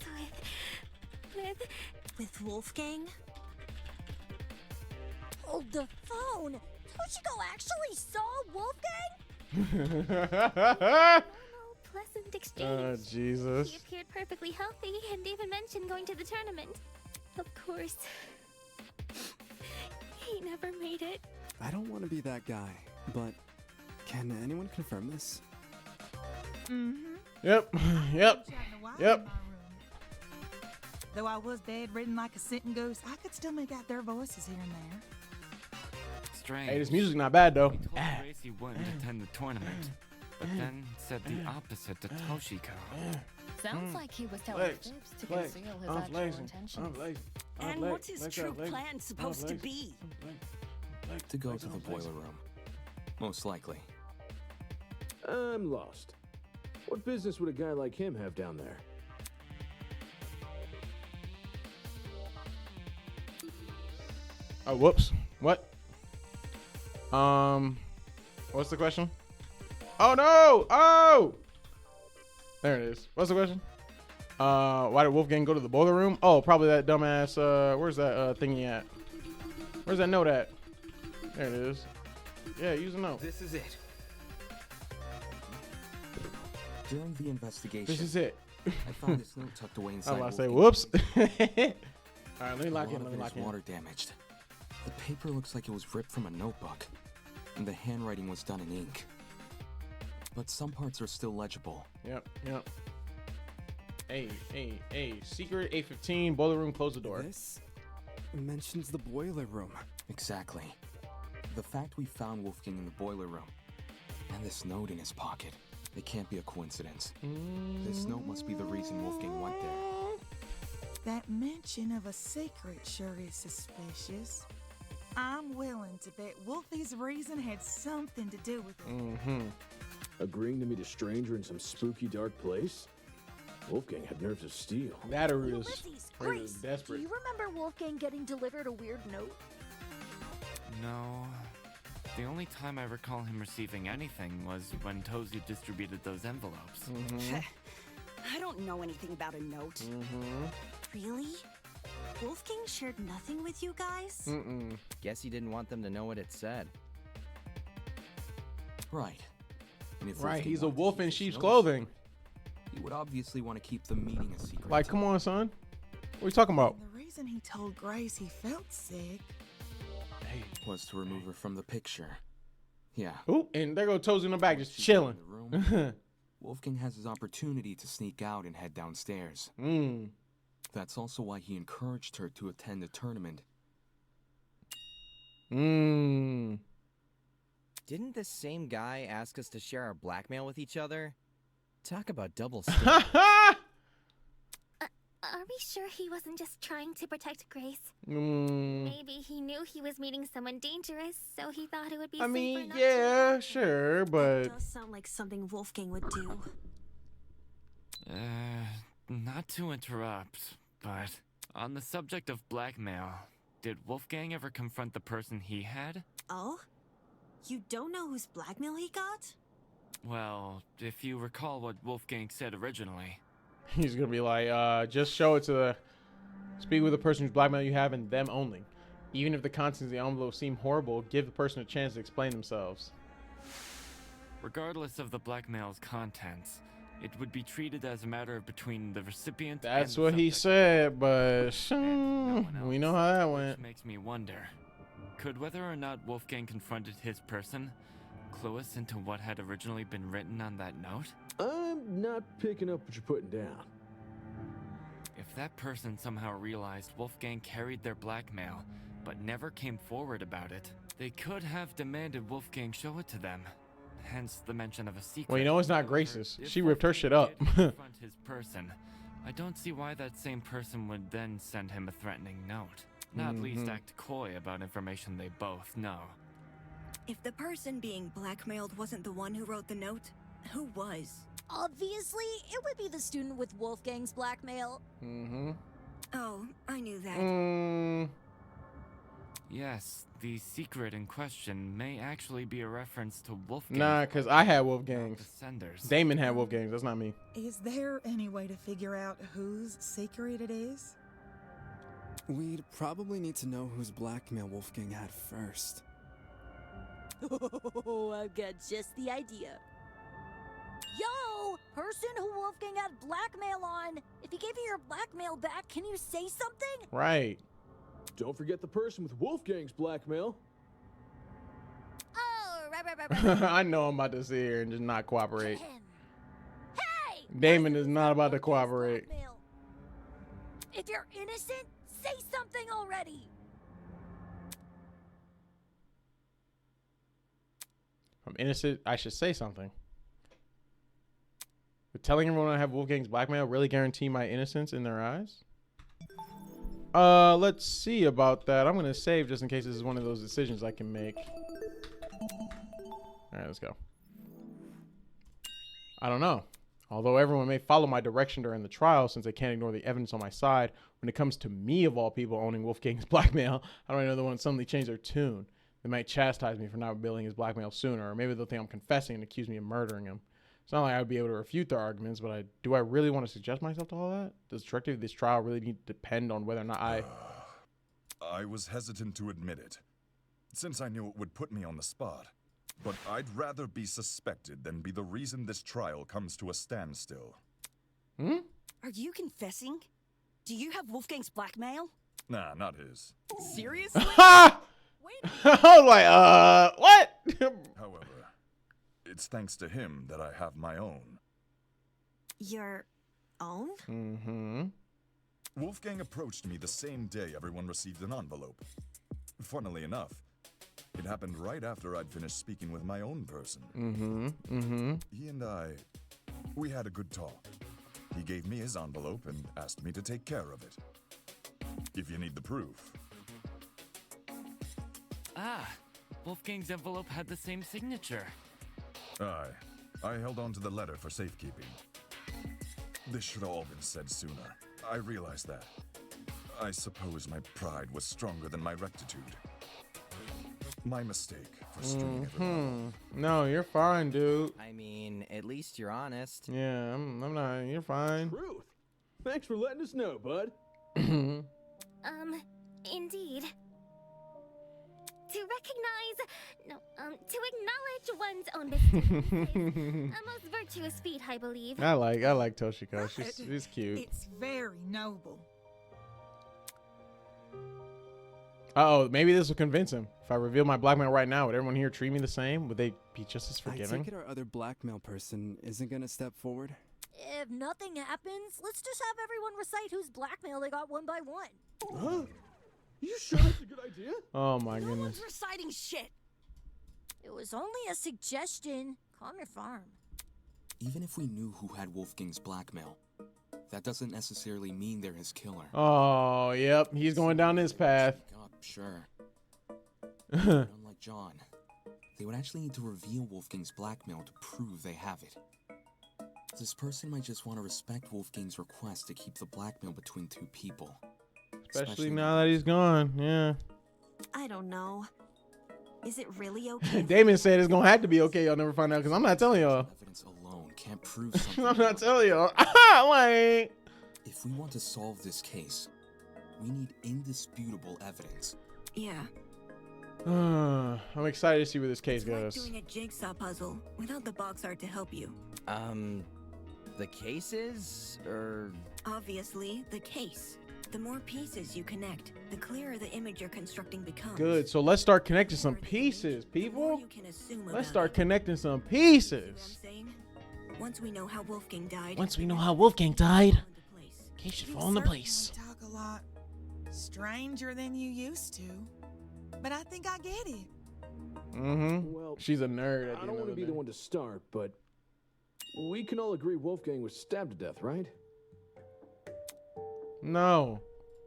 with Wolfgang? Hold the phone! Toshiko actually saw Wolfgang? Pleasant exchange. Jesus. He appeared perfectly healthy and even mentioned going to the tournament. Of course. He never made it. I don't want to be that guy, but can anyone confirm this? Mm-hmm. Yep. Yep. Yep. Though I was bedridden like a sitting ghost, I could still make out their voices here and there. Strange. Hey, this music's not bad though. He told Grace he wouldn't attend the tournament, but then said the opposite to Toshiko. Sounds like he was telling fibs to conceal his actual intentions. And what's his true plan supposed to be? To go to the boiler room. Most likely. I'm lost. What business would a guy like him have down there? Oh, whoops. What? What's the question? Oh no! Oh! There it is. What's the question? Why did Wolfgang go to the boiler room? Oh, probably that dumbass, where's that thingy at? Where's that note at? There it is. Yeah, use a note. This is it. During the investigation, This is it. I found this note tucked away inside. I was about to say, Wolfgang's whoops. Alright, let me lock A lot in, let of me it lock is in. water damaged. The paper looks like it was ripped from a notebook, and the handwriting was done in ink. But some parts are still legible. Yep, yep. Hey, secret 815, boiler room, close the door. This mentions the boiler room. Exactly. The fact we found Wolfgang in the boiler room, and this note in his pocket, it can't be a coincidence. This note must be the reason Wolfgang went there. That mention of a secret sure is suspicious. I'm willing to bet Wolfie's reason had something to do with it. Mm-hmm. Agreeing to meet a stranger in some spooky, dark place? Wolfgang had nerves of steel. That is Ulysses, Grace, do desperate. you remember Wolfgang getting delivered a weird note? No. The only time I recall him receiving anything was when Tozy distributed those envelopes. Mm-hmm. I don't know anything about a note. Mm-hmm. Really? Wolfgang shared nothing with you guys? Mm-mm. Guess he didn't want them to know what it said. Right. And if Right, Wolfgang he's a wanted wolf to in keep sheep's his clothing. notes secret, he would obviously want to keep the meeting a secret. Like, come on, son. What are you talking about? The reason he told Grace he felt sick. Was to remove her from the picture. Yeah. Ooh, and there go Tozy in the back, just chilling. In the room, Wolfgang has his opportunity to sneak out and head downstairs. That's also why he encouraged her to attend the tournament. Didn't this same guy ask us to share our blackmail with each other? Talk about double standards. Are we sure he wasn't just trying to protect Grace? Mm, Maybe he knew he was meeting someone dangerous, so he thought it would be I safer mean, not yeah, sure, but Does sound like something Wolfgang would do. Not to interrupt, but on the subject of blackmail, did Wolfgang ever confront the person he had? Oh? You don't know whose blackmail he got? Well, if you recall what Wolfgang said originally. he's gonna be like, just show it to the, speak with the person whose blackmail you have and them only. Even if the contents of the envelope seem horrible, give the person a chance to explain themselves. Regardless of the blackmail's contents, it would be treated as a matter between the recipient That's and what the he subject. said, but we know how that Which went. makes me wonder, could whether or not Wolfgang confronted his person clue us into what had originally been written on that note? I'm not picking up what you're putting down. If that person somehow realized Wolfgang carried their blackmail, but never came forward about it, they could have demanded Wolfgang show it to them. Hence the mention of a secret. Well, you know it's not Grace's. If She ripped her shit up. Wolfgang did confront his person, I don't see why that same person would then send him a threatening note. Not least act coy about information they both know. If the person being blackmailed wasn't the one who wrote the note, who was? Obviously, it would be the student with Wolfgang's blackmail. Mm-hmm. Oh, I knew that. Yes, the secret in question may actually be a reference to Wolfgang. Nah, because I had Wolfgangs. Senders. Damon had Wolfgangs. That's not me. Is there any way to figure out whose secret it is? We'd probably need to know whose blackmail Wolfgang had first. Oh, I've got just the idea. Yo, person who Wolfgang had blackmail on. If he gave you your blackmail back, can you say something? Right. Don't forget the person with Wolfgang's blackmail. Oh, right. I know I'm about to sit here and just not cooperate. Hey! Damon is not about to cooperate. Blackmail. If you're innocent, say something already. If I'm innocent, I should say something. But telling everyone I have Wolfgang's blackmail really guarantee my innocence in their eyes? Let's see about that. I'm gonna save just in case this is one of those decisions I can make. Alright, let's go. I don't know. Although everyone may follow my direction during the trial, since they can't ignore the evidence on my side, when it comes to me, of all people, owning Wolfgang's blackmail, I don't know the one suddenly change their tune. They might chastise me for not revealing his blackmail sooner, or maybe they'll think I'm confessing and accuse me of murdering him. It's not like I would be able to refute their arguments, but do I really want to suggest myself to all that? Does the directive of this trial really need to depend on whether or not I was hesitant to admit it, since I knew it would put me on the spot. But I'd rather be suspected than be the reason this trial comes to a standstill. Are you confessing? Do you have Wolfgang's blackmail? Nah, not his. Seriously? I was like, what? However, it's thanks to him that I have my own. Your own? Mm-hmm. Wolfgang approached me the same day everyone received an envelope. Funnily enough, it happened right after I'd finished speaking with my own person. He and we had a good talk. He gave me his envelope and asked me to take care of it. If you need the proof. Ah, Wolfgang's envelope had the same signature. Aye, I held on to the letter for safekeeping. This should have all been said sooner. I realized that. I suppose my pride was stronger than my rectitude. My mistake for stringing everyone up. No, you're fine, dude. I mean, at least you're honest. Yeah, I'm not. You're fine. Truth. Thanks for letting us know, bud. Indeed. To acknowledge one's own mistakes is a most virtuous feat, I believe. I like Toshiko. She's cute. It's very noble. Uh-oh, maybe this will convince him. If I reveal my blackmail right now, would everyone here treat me the same? Would they be just as I forgiving? take it our other blackmail person isn't gonna step forward? If nothing happens, let's just have everyone recite whose blackmail they got one by one. Huh? You sure that's a good idea? Oh my No goodness. one's reciting shit. It was only a suggestion. Calm your farm. Even if we knew who had Wolfgang's blackmail, that doesn't necessarily mean they're his killer. Oh, yep. He's going down this path. God, sure. But unlike John, they would actually need to reveal Wolfgang's blackmail to prove they have it. This person might just want to respect Wolfgang's request to keep the blackmail between two people. Especially now that he's gone. Yeah. I don't know. Is it really okay? Damon said it's gonna have to be okay. Y'all never find out because I'm not telling y'all. Evidence alone can't prove something. I'm not telling y'all. Like, if we want to solve this case, we need indisputable evidence. Yeah. I'm excited to see where this case goes. Doing a jigsaw puzzle without the box art to help you. The cases, or obviously the case. The more pieces you connect, the clearer the image you're constructing becomes. Good. So let's start connecting some pieces, people. Let's start connecting some pieces. Once we know how Wolfgang died. Case should fall into place. Talk a lot stranger than you used to, but I think I get it. Well, She's a nerd. I don't want to be the one to start, but we can all agree Wolfgang was stabbed to death, right? No.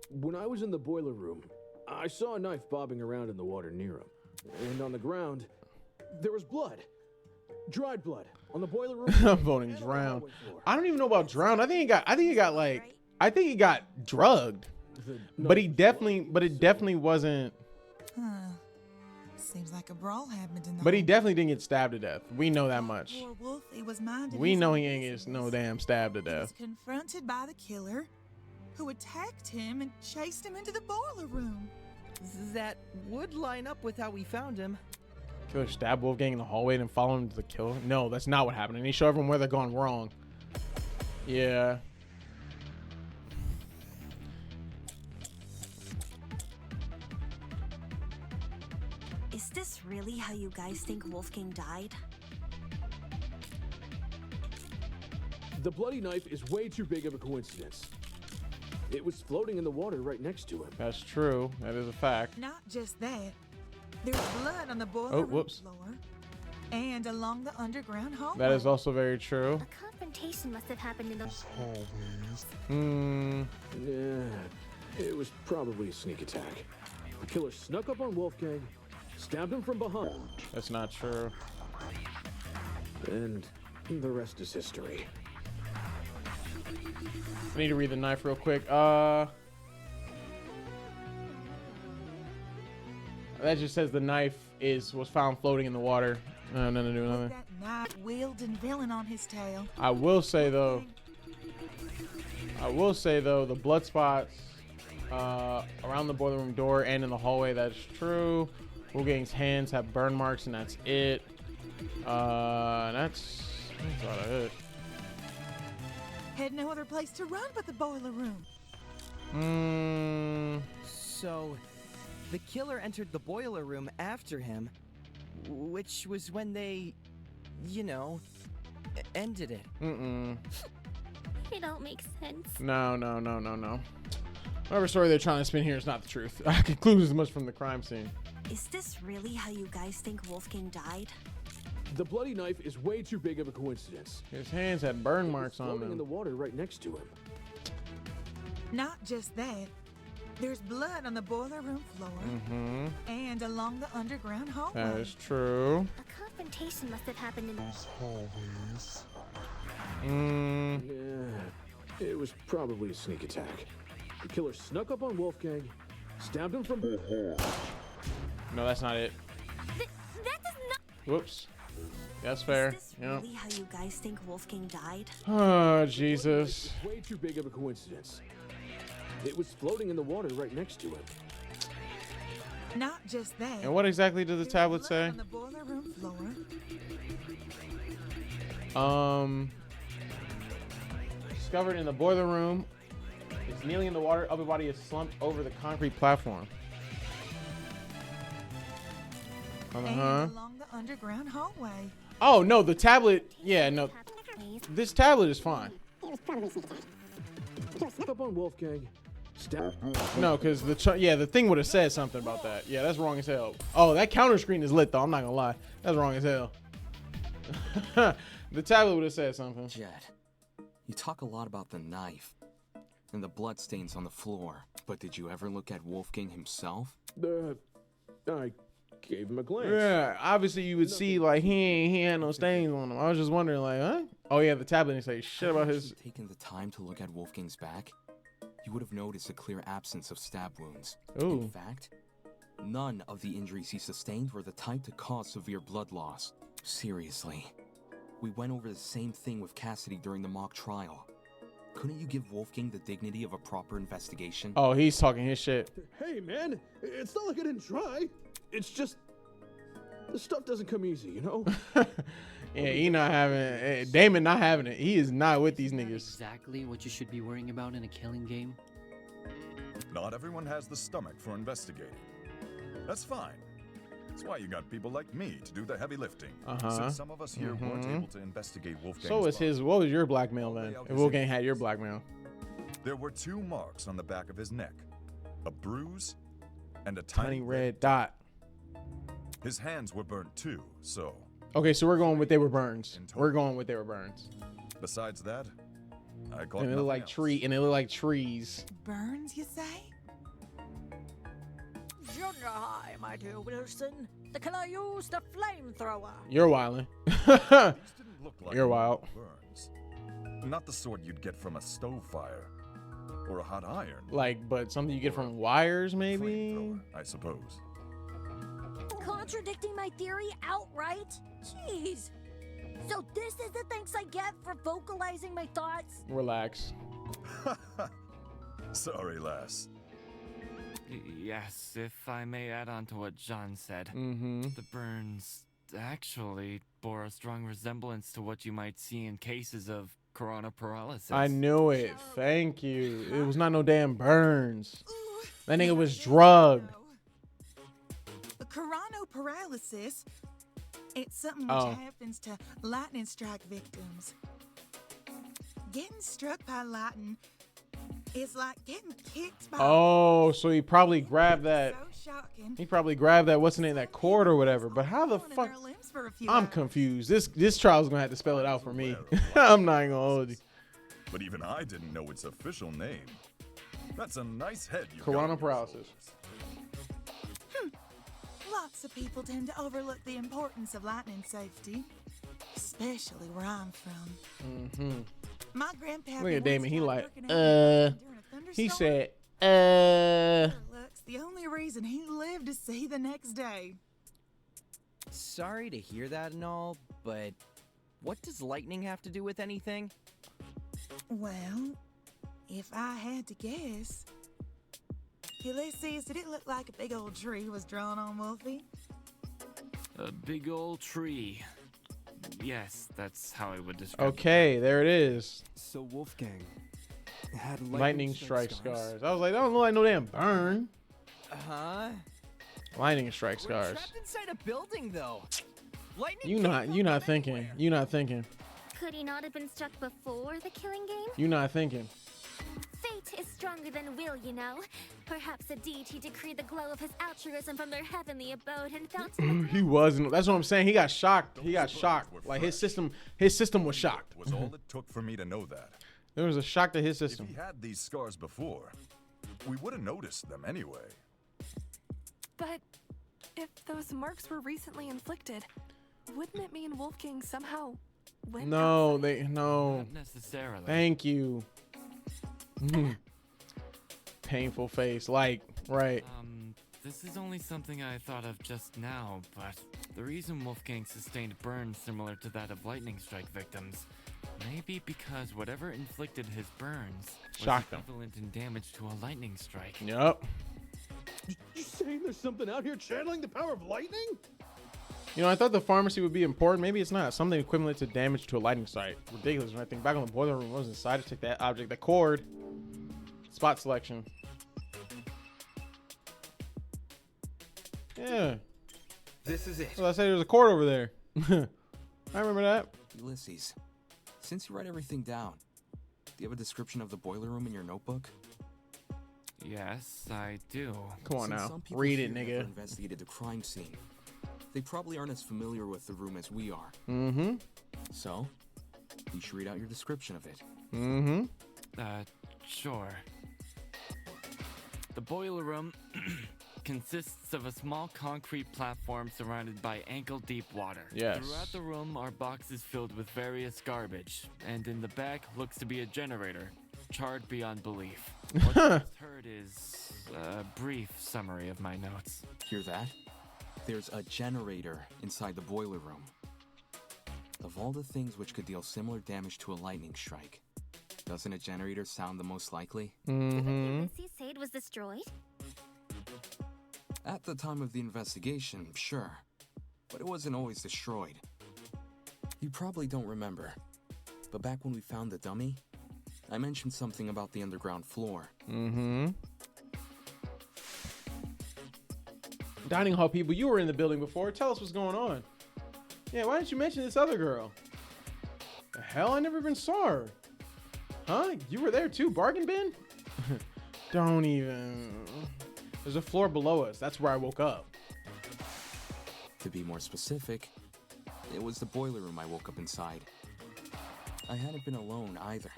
When I was in the boiler room, I saw a knife bobbing around in the water near him. And on the ground, there was blood. Dried blood on the boiler room. I'm voting drown. I don't even know about drown. I think he got drugged. But it definitely wasn't. Huh. Seems like a brawl happened in the But he definitely didn't get stabbed to death. We know that much. Poor Wolf, he was minding We his know own he ain't get no damn stabbed to He was death. confronted by the killer, who attacked him and chased him into the boiler room. that would line up with how we found him. Killer stabbed Wolfgang in the hallway and followed him to the kill. No, that's not what happened. And he showed everyone where they're gone wrong. Yeah. Is this really how you guys think Wolfgang died? The bloody knife is way too big of a coincidence. It was floating in the water right next to him. That's true. That is a fact. Not just that, there's blood on the boiler Oh, room whoops. floor and along the underground hallway. That is also very true. Confrontation must have happened in the Yeah, it was probably a sneak attack. The killer snuck up on Wolfgang, stabbed him from behind. That's not true. And the rest is history. I need to read the knife real quick. That just says the knife was found floating in the water. Nothing to do with nothing. That knife wielding villain on his tail. I will say though, the blood spots around the boiler room door and in the hallway, that's true. Wolfgang's hands have burn marks, and that's it. That's about it. Had no other place to run but the boiler room. So, the killer entered the boiler room after him, which was when they, ended it. It don't make sense. No. Whatever story they're trying to spin here is not the truth. I conclude as much from the crime scene. Is this really how you guys think Wolfgang died? The bloody knife is way too big of a coincidence. His hands had burn marks on Floating in the them. water right next to him. Not just that, there's blood on the boiler room floor and along the underground hallway. That is true. A confrontation must have happened in the Yeah, it was probably a sneak attack. The killer snuck up on Wolfgang, stabbed him from behind. No, that's not it. That does not. Whoops. That's fair. Is this really how you guys think Wolfgang died? Oh, Jesus. Way too big of a coincidence. It was floating in the water right next to him. Not just that. And what exactly does the tablet say? On the boiler room floor. Discovered in the boiler room. It's kneeling in the water. Upper body is slumped over the concrete platform. And along the underground hallway. Oh, no, the tablet. Yeah, no. This tablet is fine. Snuck up on Wolfgang, stabbed. No, because the thing would have said something about that. Yeah, that's wrong as hell. Oh, that counter screen is lit, though. I'm not going to lie. That's wrong as hell. The tablet would have said something. Jed, You talk a lot about the knife and the bloodstains on the floor, but did you ever look at Wolfgang himself? I gave him a glance. Yeah, obviously you would see like he had no stains on him. I was just wondering like, huh? Oh yeah, the tablet didn't say shit about his. Taken the time to look at Wolfgang's back, you would have noticed a clear absence of stab wounds. Ooh. In fact, none of the injuries he sustained were the type to cause severe blood loss. Seriously. We went over the same thing with Cassidy during the mock trial. Couldn't you give Wolfgang the dignity of a proper investigation? Oh, he's talking his shit. Hey, man, it's not like I didn't try. It's just this stuff doesn't come easy, you know? Yeah, he not having it. Damon not having it. He is not with these niggas. Exactly what you should be worrying about in a killing game. Not everyone has the stomach for investigating. That's fine. That's why you got people like me to do the heavy lifting. Since some of us here weren't able to investigate Wolfgang's So was his. What was your blackmail then? If Wolfgang had your blackmail. blackmail. There were 2 marks on the back of his neck, a bruise and a tiny red dot. His hands were burnt too, so. Okay, so we're going with they were burns. We're going with they were burns. Besides that, I caught And they look like trees. Burns, you say? Junior high, my dear Wilson. The killer used a flamethrower. You're wildin'. Like You're wild. Burns. Not the sort you'd get from a stove fire or a hot iron. Like, but something you get from wires, maybe? I suppose. Contradicting my theory outright? Jeez. So this is the thanks I get for vocalizing my thoughts? Relax. Sorry, lass. Yes, if I may add on to what John said. The burns actually bore a strong resemblance to what you might see in cases of corona paralysis. I knew it. Thank you. It was not no damn burns. That nigga was drugged. The coronoparalysis, it's something which happens to lightning strike victims. Getting struck by lightning is like getting kicked by... Oh, so he probably grabbed that. So shocking. He probably grabbed that, what's the name, that cord or whatever. But how the fuck? I'm confused. This trial's gonna have to spell it out for me. I'm not gonna hold you. But even I didn't know its official name. That's a nice head you Corona paralysis. Lots of people tend to overlook the importance of lightning safety, especially where I'm from. My grandpa. Look at Damon. He like, he said, Looks the only reason he lived to see the next day. Sorry to hear that and all, but what does lightning have to do with anything? Well, if I had to guess, Ulysses, did it look like a big old tree was drawn on Wolfie? A big old tree. Yes, that's how I would describe it. okay, there it is. So Wolfgang had Lightning strike scars. I was like, that don't look like no damn burn. Lightning strike We're scars. trapped inside a building, though. Lightning You not thinking. You not thinking. Could he not have been struck before the killing game? You not thinking. Fate is stronger than will, you know. Perhaps a deity decreed the glow of his altruism from their heavenly abode and felt He wasn't. That's what I'm saying. He got shocked. He got shocked. Like his system was shocked. Was all it took for me to know that. There was a shock to his system. If he had these scars before, we would have noticed them anyway. But if those marks were recently inflicted, wouldn't it mean Wolfgang somehow went No, outside? no. Not necessarily. Thank you. Painful face. Like, right. This is only something I thought of just now, but the reason Wolfgang sustained burns similar to that of lightning strike victims may be because whatever inflicted his burns was Shocked him. equivalent in damage to a lightning strike. Yep. You saying there's something out here channeling the power of lightning? You know, I thought the pharmacy would be important. Maybe it's not. Something equivalent to damage to a lightning strike. Ridiculous. When I think back on the boiler room, what was inside to take that object, that cord. Spot selection. Yeah. This is it. Well, I said there was a cord over there. I remember that. Ulysses, since you write everything down, do you have a description of the boiler room in your notebook? Yes, I do. Come on Since now. some people Read it, here nigga. never investigated the crime scene, they probably aren't as familiar with the room as we are. Mm-hmm. So, You should read out your description of it. Mm-hmm. Sure. The boiler room consists of a small concrete platform surrounded by ankle-deep water. Yes. Throughout the room are boxes filled with various garbage, and in the back looks to be a generator, charred beyond belief. What I just heard is a brief summary of my notes. Hear that? There's a generator inside the boiler room. Of all the things which could deal similar damage to a lightning strike, doesn't a generator sound the most likely? Mm-hmm. You say it was destroyed? At the time of the investigation, sure. But it wasn't always destroyed. You probably don't remember. But back when we found the dummy, I mentioned something about the underground floor. Mm-hmm. Dining hall people, you were in the building before. Tell us what's going on. Yeah, why didn't you mention this other girl? The hell? I never even saw her. Huh? You were there too, bargain bin? Don't even. There's a floor below us. That's where I woke up. To be more specific, it was the boiler room I woke up inside. I hadn't been alone either.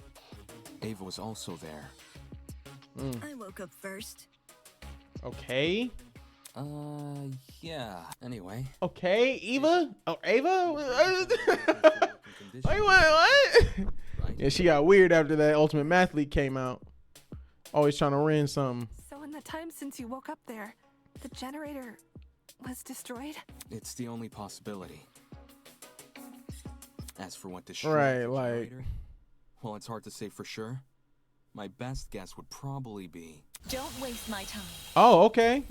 Ava was also there. I woke up first. Okay. Yeah. Anyway. Okay, Eva? Oh, Ava? Wait, what? Yeah, she got weird after that Ultimate Mathlete came out. Always trying to win something. So in the time since you woke up there, the generator was destroyed? It's the only possibility. As for what destroyed the generator, well, it's hard to say for sure. My best guess would probably be... Don't waste my time. Oh, okay.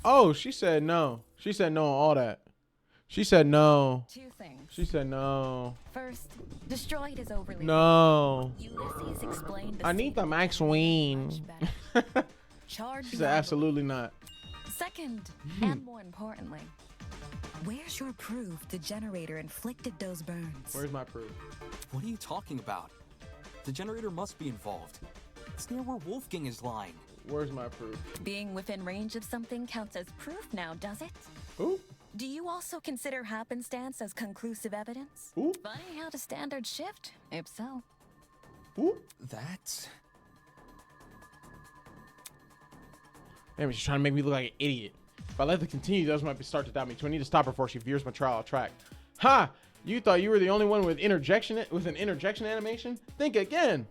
Oh, she said no. She said no on all that. She said no. Two things. She said no. First, destroyed is overly. No. Ulysses explained the I need the Max Ween. Charred She said beyond absolutely not. Second, and more importantly, Where's your proof the generator inflicted those burns? Where's my proof? What are you talking about? The generator must be involved. It's near where Wolfgang is lying. Where's my proof? being within range of something counts as proof now, does it? Ooh. Do you also consider happenstance as conclusive evidence? Ooh. Funny how the standards shift, if so. Ooh. That's... Damn, she's trying to make me look like an idiot. If I let this continue, those might start to doubt me. So I need to stop her before she veers my trial off track. Ha! You thought you were the only one with an interjection animation? Think again.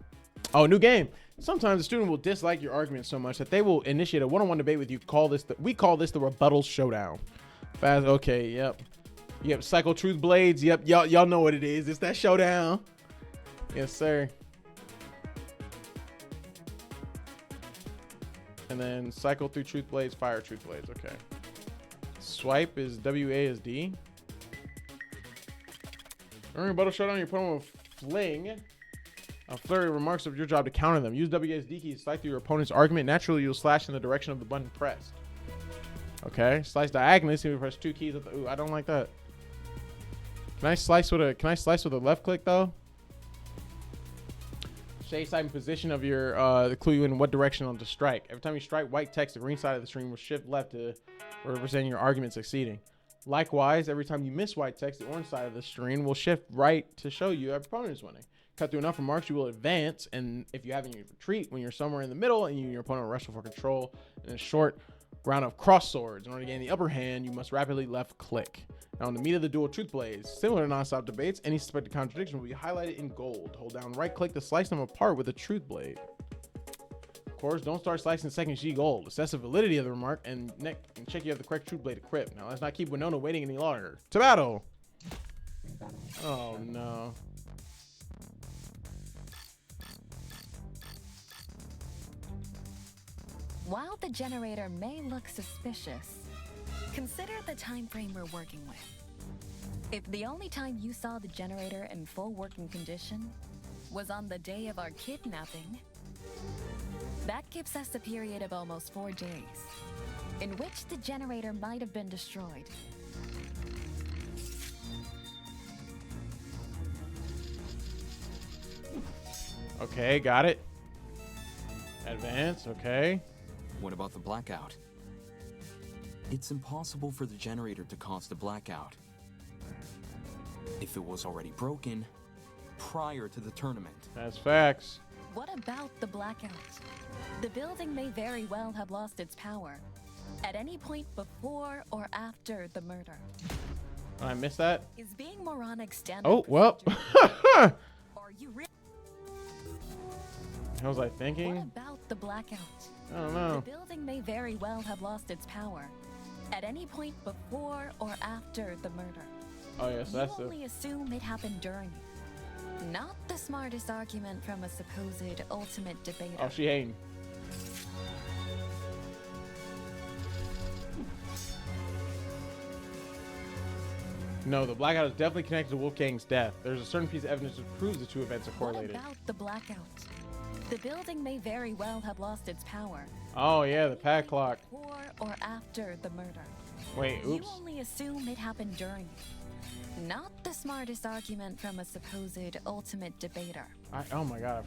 Oh, new game. Sometimes a student will dislike your argument so much that they will initiate a one-on-one debate with you. We call this the rebuttal showdown. Fast. Okay. Yep. Yep. Cycle Truth Blades. Yep. Y'all know what it is. It's that showdown. Yes, sir. And then cycle through Truth Blades, fire Truth Blades. Okay. Swipe is WA is D. During rebuttal showdown, your opponent will fling a flurry of remarks of your job to counter them. Use WASD key to slice through your opponent's argument. Naturally, you'll slash in the direction of the button pressed. Okay. Slice diagonally. So you press two keys. Ooh, I don't like that. Can I slice with a left click though? Shade side and position of your the clue you in what direction on to strike. Every time you strike white text, the green side of the screen will shift left to represent your argument succeeding. Likewise, every time you miss white text, the orange side of the screen will shift right to show you your opponent is winning. Cut through enough remarks, you will advance, and if you have any retreat, when you're somewhere in the middle and you and your opponent will wrestle for control in a short round of cross swords. In order to gain the upper hand, you must rapidly left click. Now, in the meat of the dual truth blades, similar to non-stop debates, any suspected contradiction will be highlighted in gold. Hold down right click to slice them apart with a truth blade. Of course, don't start slicing second G gold. Assess the validity of the remark and check you have the correct truth blade equipped. Now, let's not keep Winona waiting any longer. To battle! Oh, no. While the generator may look suspicious, consider the time frame we're working with. If the only time you saw the generator in full working condition was on the day of our kidnapping, that gives us a period of almost 4 days in which the generator might have been destroyed. Okay, got it. Advance, okay. What about the blackout? It's impossible for the generator to cause the blackout. If it was already broken, prior to the tournament. That's facts. What about the blackout? The building may very well have lost its power at any point before or after the murder. I missed that. Is being moronic standard? Oh, well. Are you How was I thinking? What about the blackout? I don't know. The building may very well have lost its power at any point before or after the murder. Oh, yes, that's You it. only assume it happened during. Not the smartest argument from a supposed ultimate debater. Oh, she hating. No, the blackout is definitely connected to Wolfgang's death. There's a certain piece of evidence that proves the two events are correlated. What about the blackout? The building may very well have lost its power Oh, yeah, the pad clock. before or after the murder. Wait, oops. You only assume it happened during. Not the smartest argument from a supposed ultimate debater. Oh my god.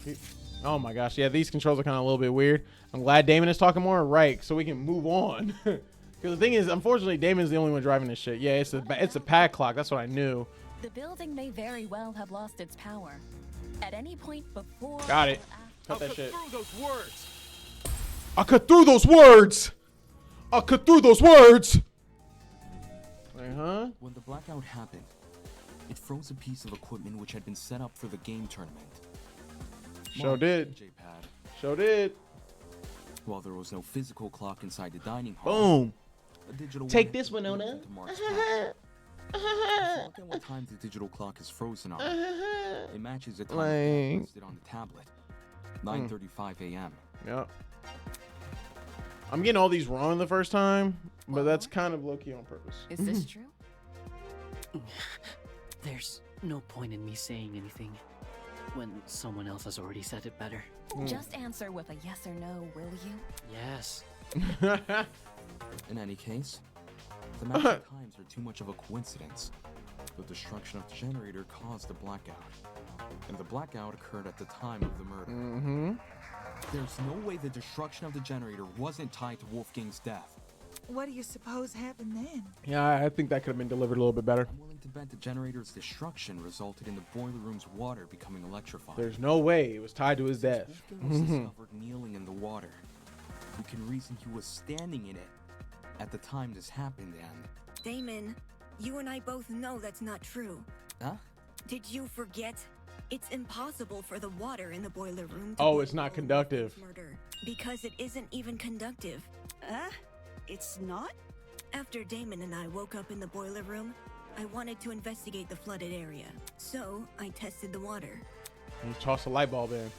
Oh my gosh. Yeah, these controls are kind of a little bit weird. I'm glad Damon is talking more, right? So we can move on. Because the thing is, unfortunately, Damon's the only one driving this shit. Yeah, it's a pad clock. That's what I knew. The building may very well have lost its power at any point before. Got it. or Cut that shit. Those words. I cut through those words. I cut through those words. Huh? When the blackout happened, it froze a piece of equipment which had been set up for the game tournament. Sure did. J-pad. Sure did. While there was no physical clock inside the dining hall, Boom. a digital Take one this, had been Winona. built into Mark's pad. If you look at what time the digital clock is frozen on, it matches the time listed on the tablet. 9:35 a.m. Yep. I'm getting all these wrong the first time, but that's kind of low-key on purpose. Is this true? There's no point in me saying anything when someone else has already said it better. Just answer with a yes or no, will you? Yes. In any case, the match of times are too much of a coincidence. The destruction of the generator caused the blackout, and the blackout occurred at the time of the murder. There's no way the destruction of the generator wasn't tied to Wolfgang's death. What do you suppose happened then? Yeah, I think that could have been delivered a little bit better. I'm willing to bet the generator's destruction resulted in the boiler room's water becoming electrified. There's no way it was tied to his death. Wolfgang was discovered kneeling in the water. We can reason he was standing in it at the time this happened, and... Damon, you and I both know that's not true. Huh? Did you forget? It's impossible for the water in the boiler room to Oh, boil it's not over conductive. murder because it isn't even conductive. It's not? After Damon and I woke up in the boiler room, I wanted to investigate the flooded area. So I tested the water. You toss a light bulb in.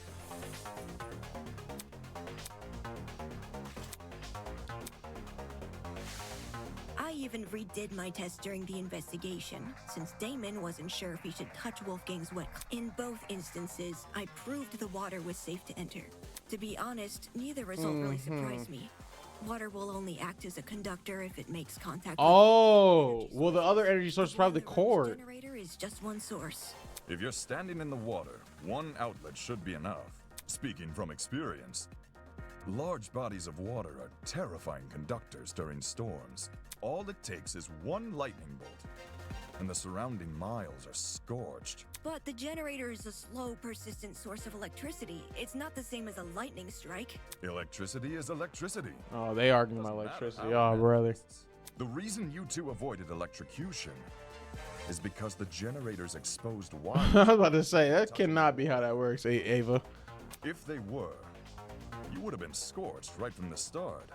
I even redid my test during the investigation, since Damon wasn't sure if he should touch Wolfgang's wet. In both instances, I proved the water was safe to enter. To be honest, neither result really surprised me. Water will only act as a conductor if it makes contact Oh, well, the other energy source is probably the cord. The generator is just one source. If you're standing in the water, one outlet should be enough. Speaking from experience, large bodies of water are terrifying conductors during storms. All it takes is one lightning bolt, and the surrounding miles are scorched. But the generator is a slow, persistent source of electricity. It's not the same as a lightning strike. Electricity is electricity. Oh, they arguing about Doesn't matter electricity. how Oh, it brother. manifests. The reason you two avoided electrocution is because the generator's exposed wires. I was about to say, that cannot be how that works, Ava. If they were, you would have been scorched right from the start.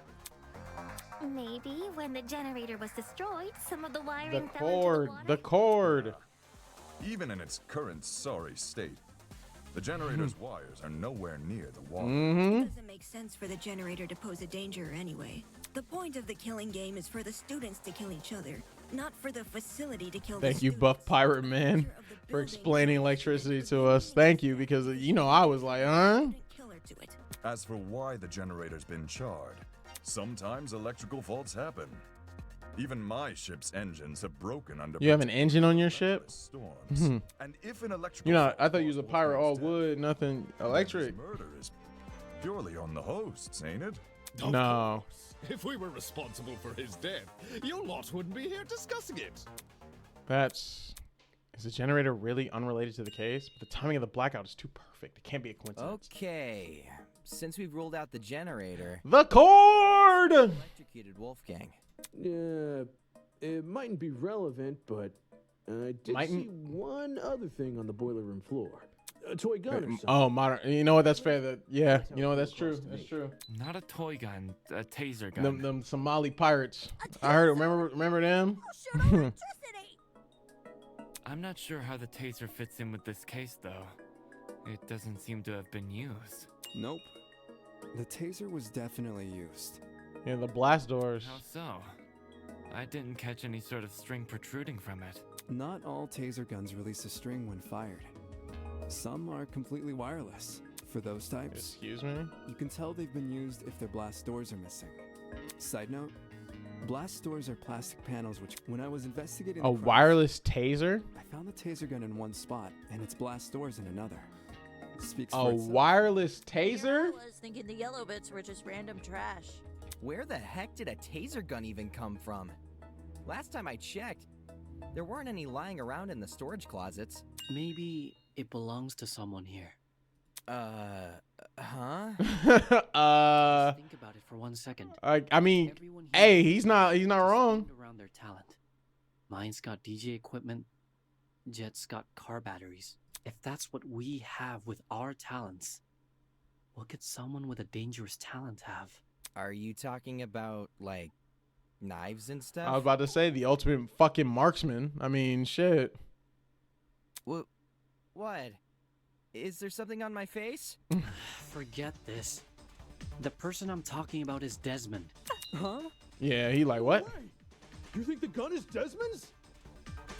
Maybe when the generator was destroyed, some of the The wiring fell into the cord. water. The cord. Even in its current sorry state, the generator's wires are nowhere near the water. It doesn't make sense for the generator to pose a danger anyway. The point of the killing game is for the students to kill each other, not for the facility to kill Thank the you, Buff Pirate Man, for explaining electricity to us. Thank you, because, you know, I was like, huh? killer to it. As for why the generator's been charred, sometimes electrical faults happen. Even my ship's engines have broken under You have an engine on your ship? storms. And if an electrical You know, I fault thought you was a caused pirate, all Wolfgang's death, wood, nothing electric. this murder is purely on the hosts, ain't it? Of No. course. If we were responsible for his death, your lot wouldn't be here discussing it. That's Is the generator really unrelated to the case? But the timing of the blackout is too perfect. It can't be a coincidence. Okay, since we've ruled out the generator, The cord! electrocuted Wolfgang. It mightn't be relevant, but I did see one other thing on the boiler room floor. A toy gun or something. Oh, modern. You know what? That's fair. Yeah, you know what? That's true. That's true. Not a toy gun, a taser gun. Them Somali pirates. I heard. Remember them? I'm not sure how the taser fits in with this case, though. It doesn't seem to have been used. Nope. The taser was definitely used. Yeah, the blast doors. How so? I didn't catch any sort of string protruding from it. Not all taser guns release a string when fired. Some are completely wireless. For those types, excuse me, you can tell they've been used if their blast doors are missing. Side note, blast doors are plastic panels which, when I was investigating a wireless taser, I found the taser gun in one spot and its blast doors in another. Speaks a for itself. wireless taser? I was thinking the yellow bits were just random trash. Where the heck did a taser gun even come from? Last time I checked, there weren't any lying around in the storage closets. Maybe it belongs to someone here. Huh? Think about it for 1 second. I mean, hey, he's not wrong. Around their talent. Mine's got DJ equipment. Jet's got car batteries. If that's what we have with our talents, what could someone with a dangerous talent have? Are you talking about, like, knives and stuff? I was about to say the ultimate fucking marksman. I mean, shit. What? Is there something on my face? Forget this. The person I'm talking about is Desmond. Huh? Yeah, he like, what? You think the gun is Desmond's?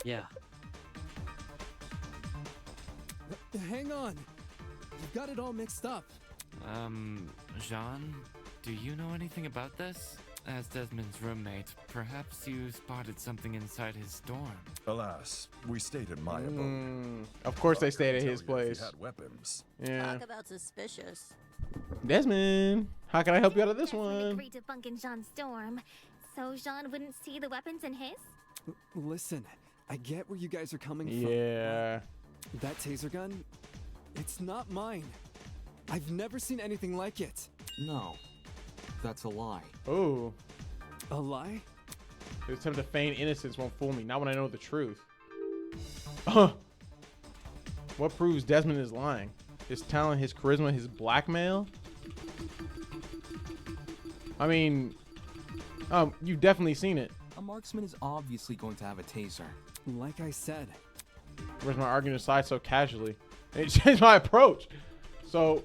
Yeah. Hang on. You've got it all mixed up. Jean, do you know anything about this? As Desmond's roommate, perhaps you spotted something inside his dorm. Alas, we stayed at my abode. Of course they stayed at Tell his you place. If he had weapons. Yeah. Talk about suspicious. Desmond, how can I help you out of this one? Agreed to bunk in Jean's dorm, so Jean wouldn't see the weapons in his? Listen, I get where you guys are coming from. Yeah. That taser gun, it's not mine. I've never seen anything like it. No, that's a lie. Oh. A lie? The attempt to feign innocence won't fool me. Not when I know the truth. What proves Desmond is lying? His talent, his charisma, his blackmail? I mean, you've definitely seen it. A marksman is obviously going to have a taser. Like I said. Where's my argument aside so casually? It changed my approach. So,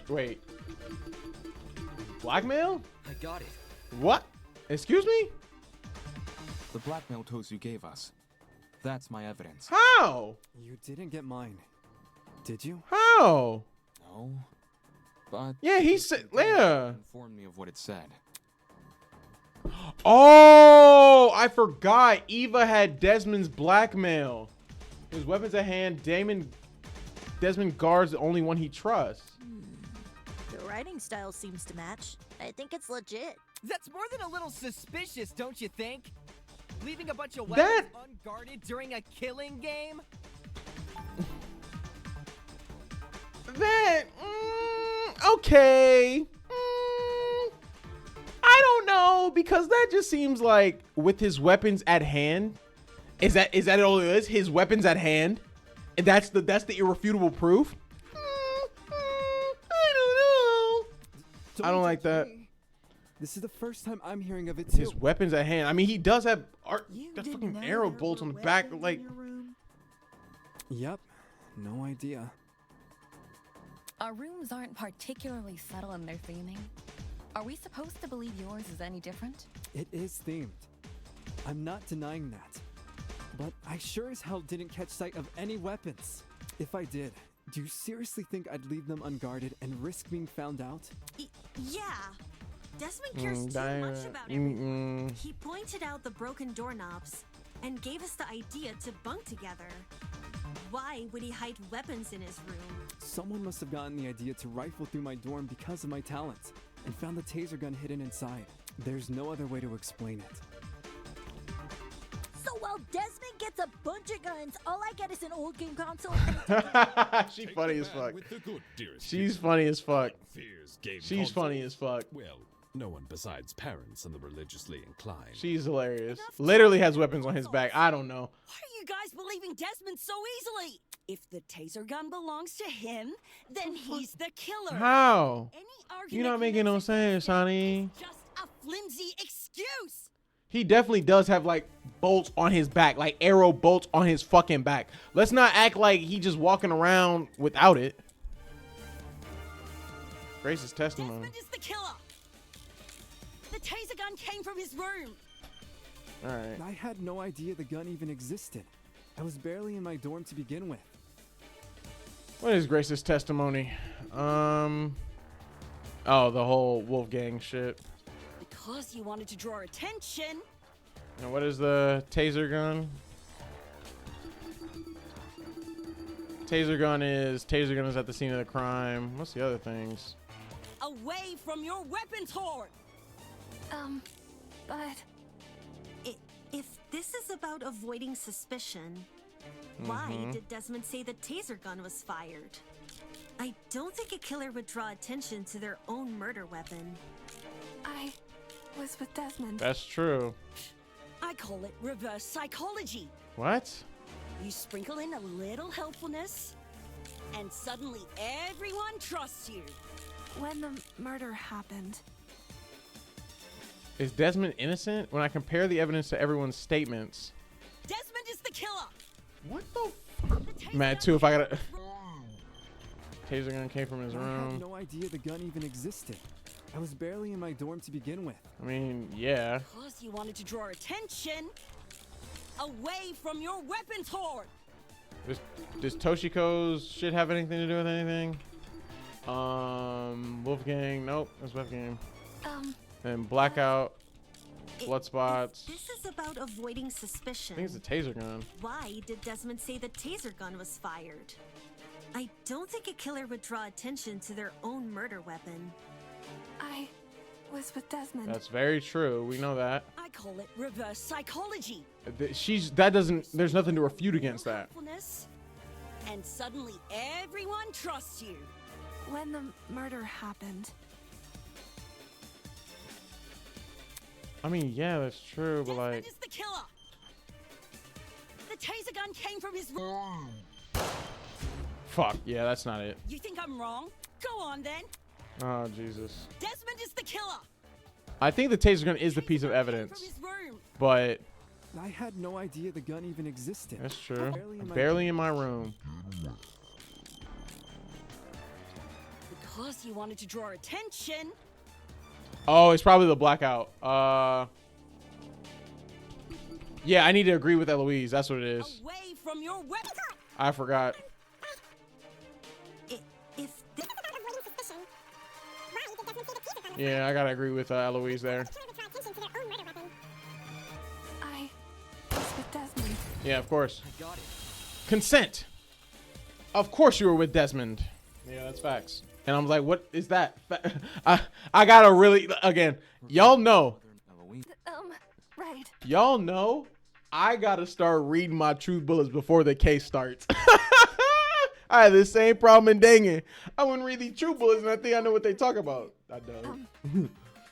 wait. Blackmail? I got it. What? Excuse me? The blackmail tools you gave us. That's my evidence. How? You didn't get mine. Did you? How? No. But yeah, he said, yeah. Informed me of what it said. Oh, I forgot. Eva had Desmond's blackmail. His weapons at hand. Desmond guards the only one he trusts. The writing style seems to match. I think it's legit. That's more than a little suspicious, don't you think? Leaving a bunch of weapons unguarded during a killing game? Okay. I don't know, because that just seems like with his weapons at hand. Is that all it is? His weapons at hand? And that's the irrefutable proof? I don't know. I don't like that. This is the first time I'm hearing of it too. His weapons at hand. I mean, he does have that's fucking arrow bolts on the back, like. Yep. No idea. Our rooms aren't particularly subtle in their theming. Are we supposed to believe yours is any different? It is themed. I'm not denying that. But I sure as hell didn't catch sight of any weapons. If I did, do you seriously think I'd leave them unguarded and risk being found out? Yeah. Desmond cares too much about everyone. He pointed out the broken doorknobs and gave us the idea to bunk together. Why would he hide weapons in his room? Someone must have gotten the idea to rifle through my dorm because of my talent and found the taser gun hidden inside. There's no other way to explain it. So While Desmond gets a bunch of guns, all I get is an old game console. She funny as fuck. With the good, dearest She's people. funny as fuck. Fears game She's console. funny as fuck. Well, no one besides parents and the religiously inclined. She's hilarious. Literally has weapons on his back. I don't know. Why are you guys believing Desmond so easily? If the taser gun belongs to him, then he's the killer. How? Any You're argument not making no sense, honey. just a flimsy excuse. He definitely does have like bolts on his back, like arrow bolts on his fucking back. Let's not act like he just walking around without it. Grace's testimony. Desmond is the killer. The taser gun came from his room. All right. I had no idea the gun even existed. I was barely in my dorm to begin with. What is Grace's testimony? Oh, the whole Wolfgang shit. Because you wanted to draw attention. And what is the taser gun? Taser gun is at the scene of the crime. What's the other things? Away from your weapons hoard. But If this is about avoiding suspicion, why did Desmond say the taser gun was fired? I don't think a killer would draw attention to their own murder weapon. I was with Desmond. That's true. I call it reverse psychology. What? You sprinkle in a little helpfulness, and suddenly everyone trusts you. When the murder happened, Is Desmond innocent? When I compare the evidence to everyone's statements. Desmond is the killer. What the fuck? Mad too if I gotta. Taser gun came from his I had room. no idea the gun even existed. I was barely in my dorm to begin with. I mean, yeah. Because you wanted to draw attention away from your weapons hoard. Does Toshiko's shit have anything to do with anything? Wolfgang, nope, that's Wolfgang. And Blackout, blood spots. This is about avoiding suspicion. I think it's a taser gun. Why did Desmond say the taser gun was fired? I don't think a killer would draw attention to their own murder weapon. I was with Desmond. That's very true. We know that. I call it reverse psychology. There's nothing to refute against that. Helpfulness, and suddenly everyone trusts you. When the murder happened, I mean, yeah, that's true, but like. Is the killer. The taser gun came from his room. Fuck, yeah, that's not it. You think I'm wrong? Go on then. Oh, Jesus. Desmond is the killer. I think the taser gun is the piece of evidence. But. I had no idea the gun even existed. That's true. Barely in my room. Because you wanted to draw attention. Oh, it's probably the Blackout. Yeah, I need to agree with Eloise. That's what it is. Away from your weapon. I forgot. Yeah, I gotta agree with Eloise there. I was with Desmond. Yeah, of course. Consent. Of course you were with Desmond. Yeah, that's facts. And I'm like, what is that? I gotta really, again, y'all know. Right. Y'all know I gotta start reading my truth bullets before the case starts. I had the same problem in Dangan. I wouldn't read these truth bullets and I think I know what they talk about. I don't.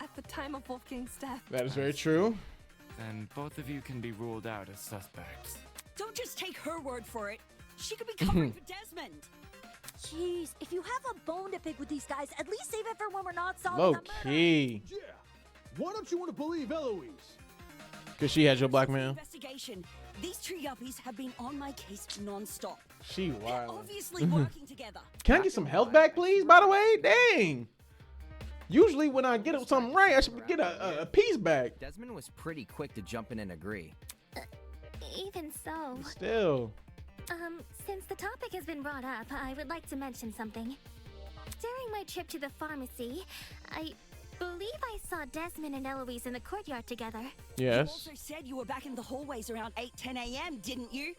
At the time of Wolfgang's death. That is very true. Then both of you can be ruled out as suspects. Don't just take her word for it. She could be covering for Desmond. Jeez, if you have a bone to pick with these guys, at least save it for when we're not solving Low the murder. key. Yeah. Why don't you want to believe Eloise? Cause she has your blackmail. Investigation. These two yuppies have been on my case non-stop. She wild. Obviously working together. Can I get some health back, please? By the way, dang. Usually when I get something right, I should get a piece back. Desmond was pretty quick to jump in and agree. Even so. Still. Since the topic has been brought up, I would like to mention something. During my trip to the pharmacy, I believe I saw Desmond and Eloise in the courtyard together. You also said you were back in the hallways around 8-10 a.m., didn't you?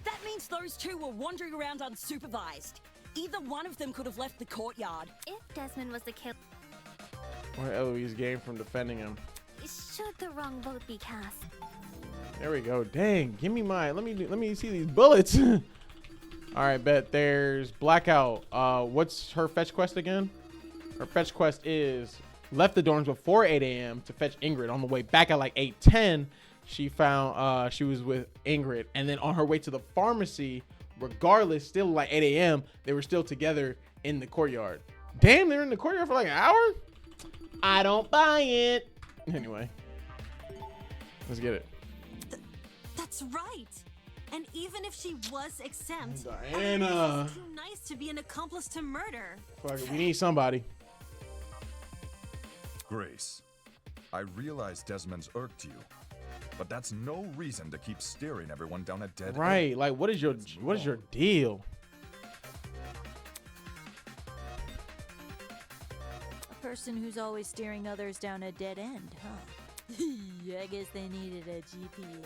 That means those two were wandering around unsupervised. Either one of them could have left the courtyard. If Desmond was the killer, Or Eloise gained from defending him. should the wrong vote be cast? There we go. Dang, give me my. Let me see these bullets. All right, bet. There's Blackout. What's her fetch quest again? Her fetch quest is left the dorms before 8 a.m. to fetch Ingrid. On the way back at like 8:10, she found she was with Ingrid, and then on her way to the pharmacy, regardless, still like 8 a.m., they were still together in the courtyard. Damn, they're in the courtyard for like an hour? I don't buy it. Anyway, let's get it. That's right. And even if she was exempt, Diana. it's too nice to be an accomplice to murder. Fuck it, we need somebody. Grace, I realize Desmond's irked you, but that's no reason to keep steering everyone down a dead Right, end. like what is your deal? A person who's always steering others down a dead end, huh? I guess they needed a GPS.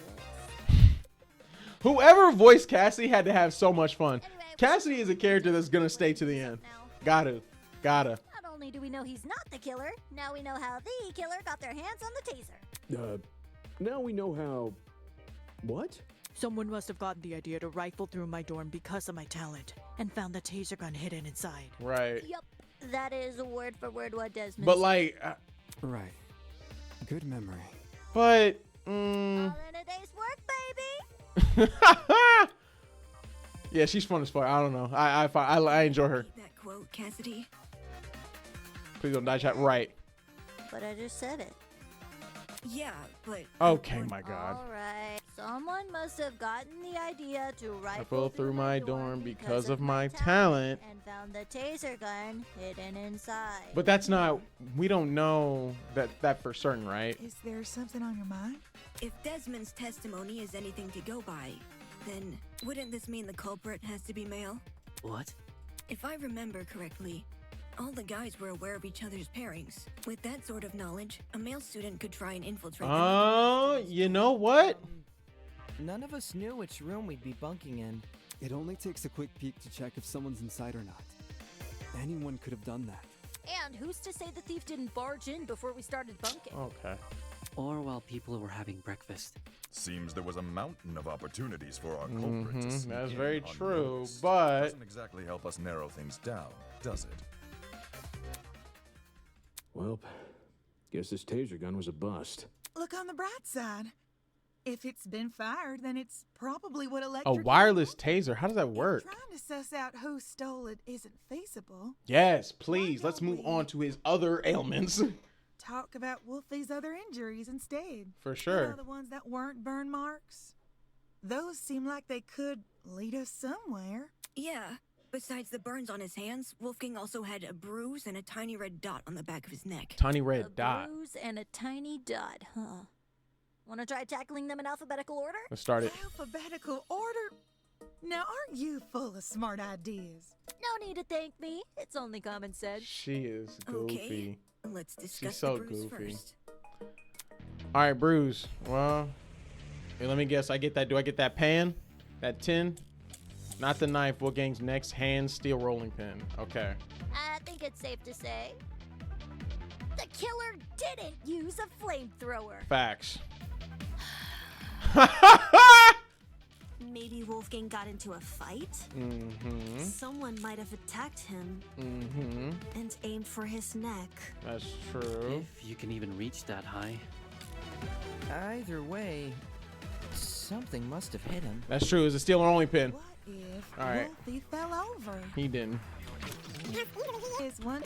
Whoever voiced Cassidy had to have so much fun. Cassidy is a character that's gonna stay to the end. Gotta. Not only do we know he's not the killer, now we know how the killer got their hands on the taser. Now we know how. What? Someone must have gotten the idea to rifle through my dorm because of my talent and found the taser gun hidden inside. Right. Yup, that is word for word what Desmond But said. like, Right. Good memory. but. All in a day's work, baby. Yeah, she's fun as fuck. I don't know. I enjoy her. That quote, Cassidy. Please don't die chat. Right. But I just said it. Yeah, but. Okay, my God. All right. Someone must have gotten the idea to I rifle fell through my dorm because of my talent. and found the taser gun hidden inside. But that's not. We don't know that for certain, right? Is there something on your mind? If Desmond's testimony is anything to go by, then wouldn't this mean the culprit has to be male? What? If I remember correctly, all the guys were aware of each other's pairings. With that sort of knowledge, a male student could try and infiltrate. Oh, you know what? None of us knew which room we'd be bunking in. It only takes a quick peek to check if someone's inside or not. Anyone could have done that. And who's to say the thief didn't barge in before we started bunking? Okay. Or while people were having breakfast. Seems there was a mountain of opportunities for our culprit to sneak That's in very true, unnoticed. but Doesn't exactly help us narrow things down, does it? Well, guess this taser gun was a bust. Look on the bright side. If it's been fired, then it's probably what a electric. wireless taser. How does that work? Trying to suss out who stole it isn't feasible. Yes, please. Let's move on to his other ailments. Talk about Wolfie's other injuries instead. For sure. You know, the ones that weren't burn marks. Those seem like they could lead us somewhere. Yeah. Besides the burns on his hands, Wolfgang also had a bruise and a tiny red dot on the back of his neck. Tiny red dot. Bruise and a tiny dot, huh? Want to try tackling them in alphabetical order? Let's start it. Alphabetical order? Now, aren't you full of smart ideas? No need to thank me. It's only common sense. She is goofy. Okay, let's discuss She's so the bruise goofy. first. All right, Bruce. Well, hey, let me guess. Do I get that pan? That tin? Not the knife. Wolfgang's next hand steel rolling pin. Okay. I think it's safe to say the killer didn't use a flamethrower. Facts. Maybe Wolfgang got into a fight? Mm-hmm. Someone might have attacked him Mm-hmm. and aimed for his neck. That's true. If you can even reach that high. Either way, something must have hit him. That's true. It's a steel rolling pin. If All right. Wolfie fell over. He didn't. Is one.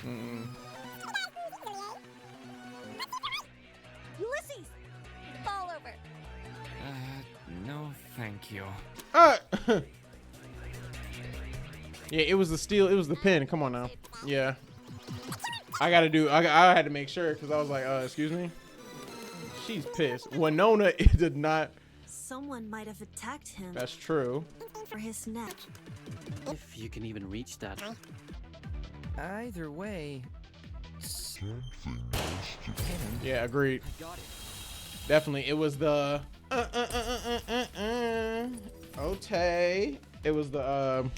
Mm-mm. Ulysses, fall over. No, thank you. Yeah, it was the steel. It was the pin. Come on now. Yeah. I had to make sure because I was like, excuse me. She's pissed. Winona did not. Someone might have attacked him That's true. for his neck. If you can even reach that. Either way, something hit him. Yeah, agreed. Definitely. It was the okay. It was the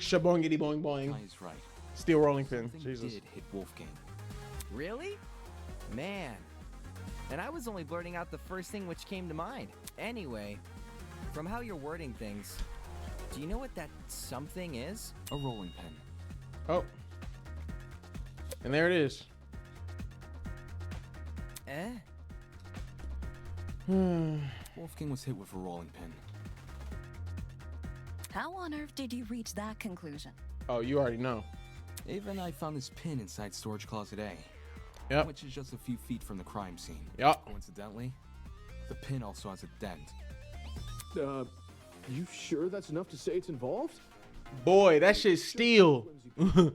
shaboingity boing boing. He's right. Steel rolling pin. Something Jesus. did hit Wolfgang. Really? Man, And I was only blurting out the first thing which came to mind. Anyway, from how you're wording things, do you know what that something is? A rolling pin. Oh. And there it is. Wolfgang was hit with a rolling pin. How on earth did you reach that conclusion? Oh, you already know. Ava and I found this pin inside storage closet A. Yep. Which is just a few feet from the crime scene. Yep. Coincidentally, the pin also has a dent. You sure that's enough to say it's involved? Boy, that shit's steel. No.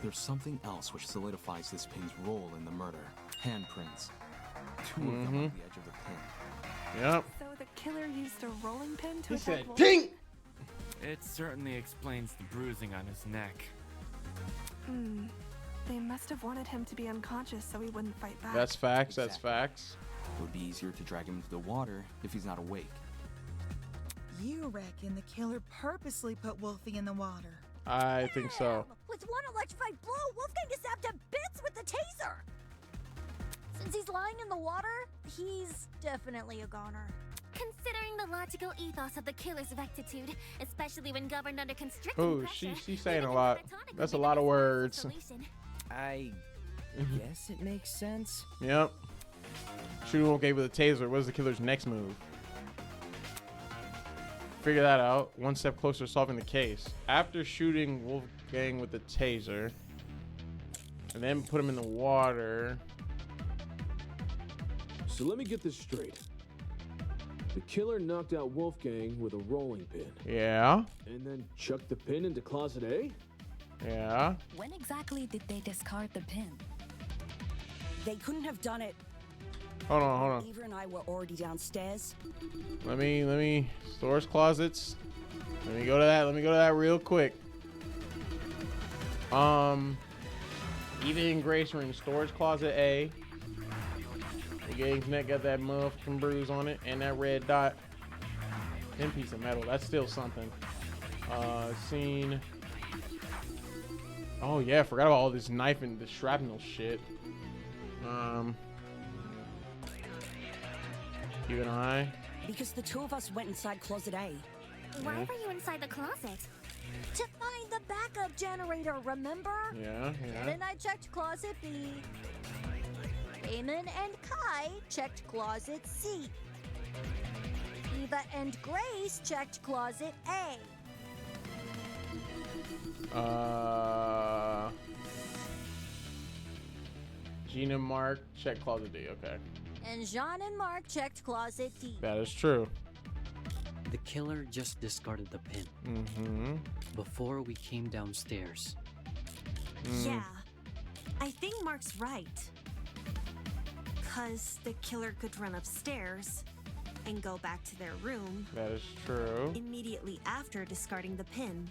There's something else which solidifies this pin's role in the murder. Handprints. Two of them on the edge of the pin. Yep. So the killer used a rolling pin to He attack said, Wolf? "Ding!" It certainly explains the bruising on his neck. They must have wanted him to be unconscious so he wouldn't fight back. That's facts. That's facts. It would be easier to drag him into the water if he's not awake. You reckon the killer purposely put Wolfie in the water? I think so. With one electrified blow, Wolfgang is zapped to bits with the taser. Since he's lying in the water, he's definitely a goner. Considering the logical ethos of the killer's rectitude, especially when governed under constricting Oh, pressure, she's saying a lot. That's a lot of words. I guess it makes sense. Yep. Shooting Wolfgang with a taser. What is the killer's next move? Figure that out. One step closer to solving the case. After shooting Wolfgang with the taser, and then put him in the water. So let me get this straight. The killer knocked out Wolfgang with a rolling pin. Yeah. And then chucked the pin into closet A? Yeah. When exactly did they discard the pin? They couldn't have done it. Hold on. Eva and I were already downstairs. Let me storage closets. Let me go to that real quick. Eva and Grace are in storage closet A. The gang's neck got that motherfucking bruise on it and that red dot. 10 piece of metal. That's still something. Scene. Oh yeah, forgot about all this knife and the shrapnel shit. You and I. Because the two of us went inside closet A. Why were you inside the closet? To find the backup generator, remember? Yeah. Then I checked closet B. Eamon and Kai checked closet C. Eva and Grace checked closet A. Gina, Mark, check closet D. Okay. And Jean and Mark checked closet D. That is true. The killer just discarded the pin. Before we came downstairs. Yeah. I think Mark's right. Because the killer could run upstairs and go back to their room. That is true. Immediately after discarding the pin.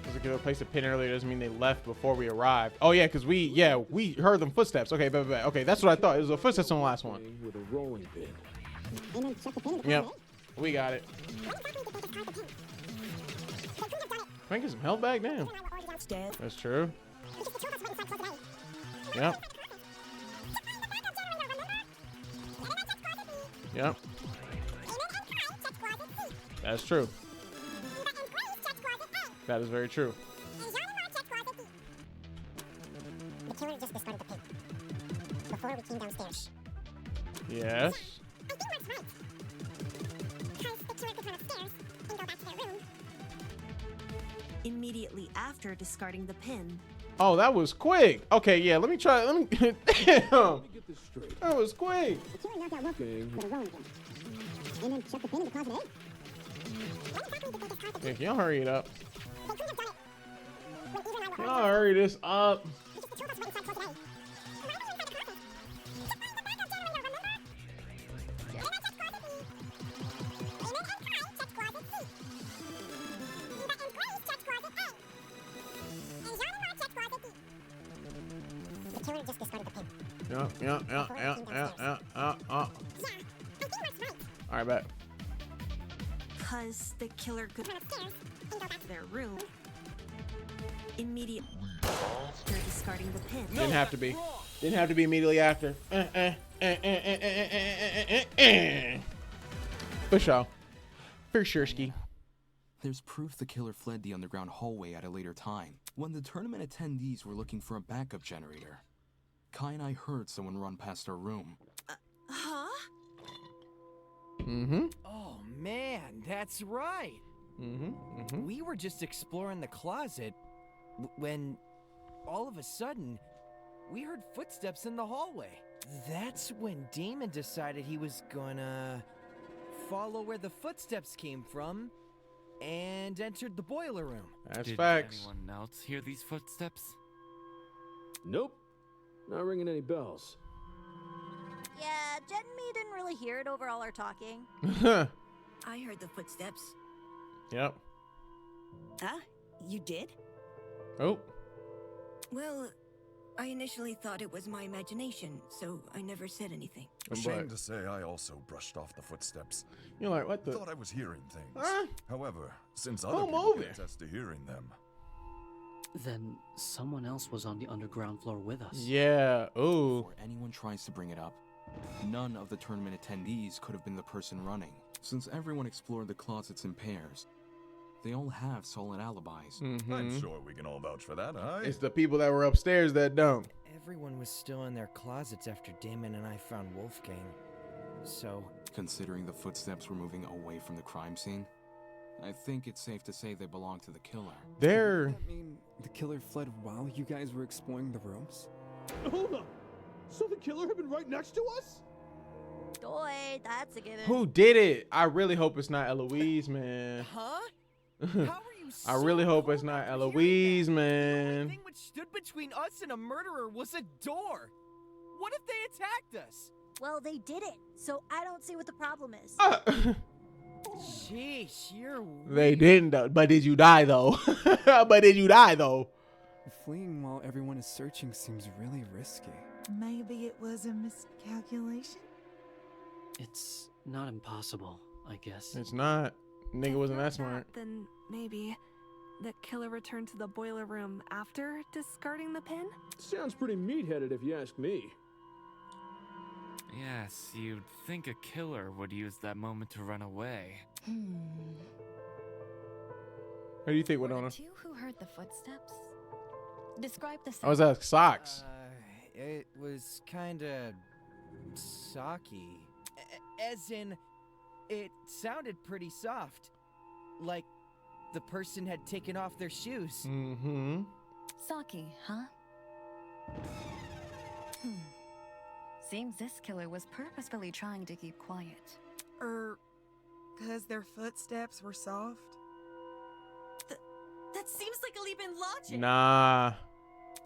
Because the killer placed a pin earlier doesn't mean they left before we arrived. Oh yeah, because we heard them footsteps. Okay, okay, that's what I thought. It was the footsteps on the last one. With a rolling pin. Yep, we got it. Can I get some help back? Damn. That's true. Yep. Yep. That's true. That is very true. The killer just discarded the pin before we came downstairs. Yes. I think Mark's right. Because the killer could run upstairs and go back to their room. Immediately after discarding the pin. Oh, that was quick. Okay, yeah, let me try. Damn. Let me get this straight. That was quick. The killer knocked out Wolfgang with a rolling pin. And then chucked the pin into closet A. Yeah, can y'all hurry it up? They couldn't have done it. When Eva and I were Can y'all hurry this up? because the two of us went inside closet A. Why were you inside the closet? To find the backup generator, remember? Then I checked closet B. Eamon and Kai checked closet C. Eva and Grace checked closet A. And Jean and Mark checked closet D. The killer just discarded the pin. Yeah. Yeah, I think Mark's right. All right, bet. Because the killer could Run upstairs and go back to their room. Immediately after discarding the pin. Didn't have to be. Wrong. Didn't have to be immediately after. For sure. For sure, Ski. There's proof the killer fled the underground hallway at a later time, when the tournament attendees were looking for a backup generator. Kai and I heard someone run past our room. Huh? Mm-hmm. Oh man, that's right. We were just exploring the closet when all of a sudden we heard footsteps in the hallway. That's when Damon decided he was gonna follow where the footsteps came from and entered the boiler room. That's Did facts. anyone else hear these footsteps? Nope. Not ringing any bells. Yeah, Jet and me didn't really hear it over all our talking. I heard the footsteps. Yep. Huh? You did? Oh. Well, I initially thought it was my imagination, so I never said anything. Ashamed to say, I also brushed off the footsteps. You're like, what the? Thought I was hearing things. Huh? However, since other Come people over. can attest to hearing them, Then someone else was on the underground floor with us. Yeah. Oh. Before anyone tries to bring it up, none of the tournament attendees could have been the person running, since everyone explored the closets in pairs. They all have solid alibis. I'm sure we can all vouch for that, huh? It's the people that were upstairs that don't. Everyone was still in their closets after Damon and I found Wolfgang. So, Considering the footsteps were moving away from the crime scene, I think it's safe to say they belong to the killer. They're. Does that mean the killer fled while you guys were exploring the rooms? Hold up. So the killer had been right next to us? Boy, that's a given. Who did it? I really hope it's not Eloise, man. huh? How are you I really hope it's not Eloise, man. thing which stood between us and a murderer was a door. What if they attacked us? Well, they did it, so I don't see what the problem is. Sheesh, you're They didn't, though. But did you die, though? But did you die, though? Fleeing while everyone is searching seems really risky. Maybe it was a miscalculation? It's not impossible, I guess. It's not. Nigga wasn't that smart. Then maybe the killer returned to the boiler room after discarding the pin? Sounds pretty meat-headed if you ask me. Yes, you'd think a killer would use that moment to run away. What do you think, Winona? Two who heard the footsteps? Describe the I was at Socks. It was kinda socky. As in, it sounded pretty soft. Like the person had taken off their shoes. Mm-hmm. Saki, huh? Seems this killer was purposefully trying to keep quiet. Cause their footsteps were soft? That seems like a leap in logic. Nah.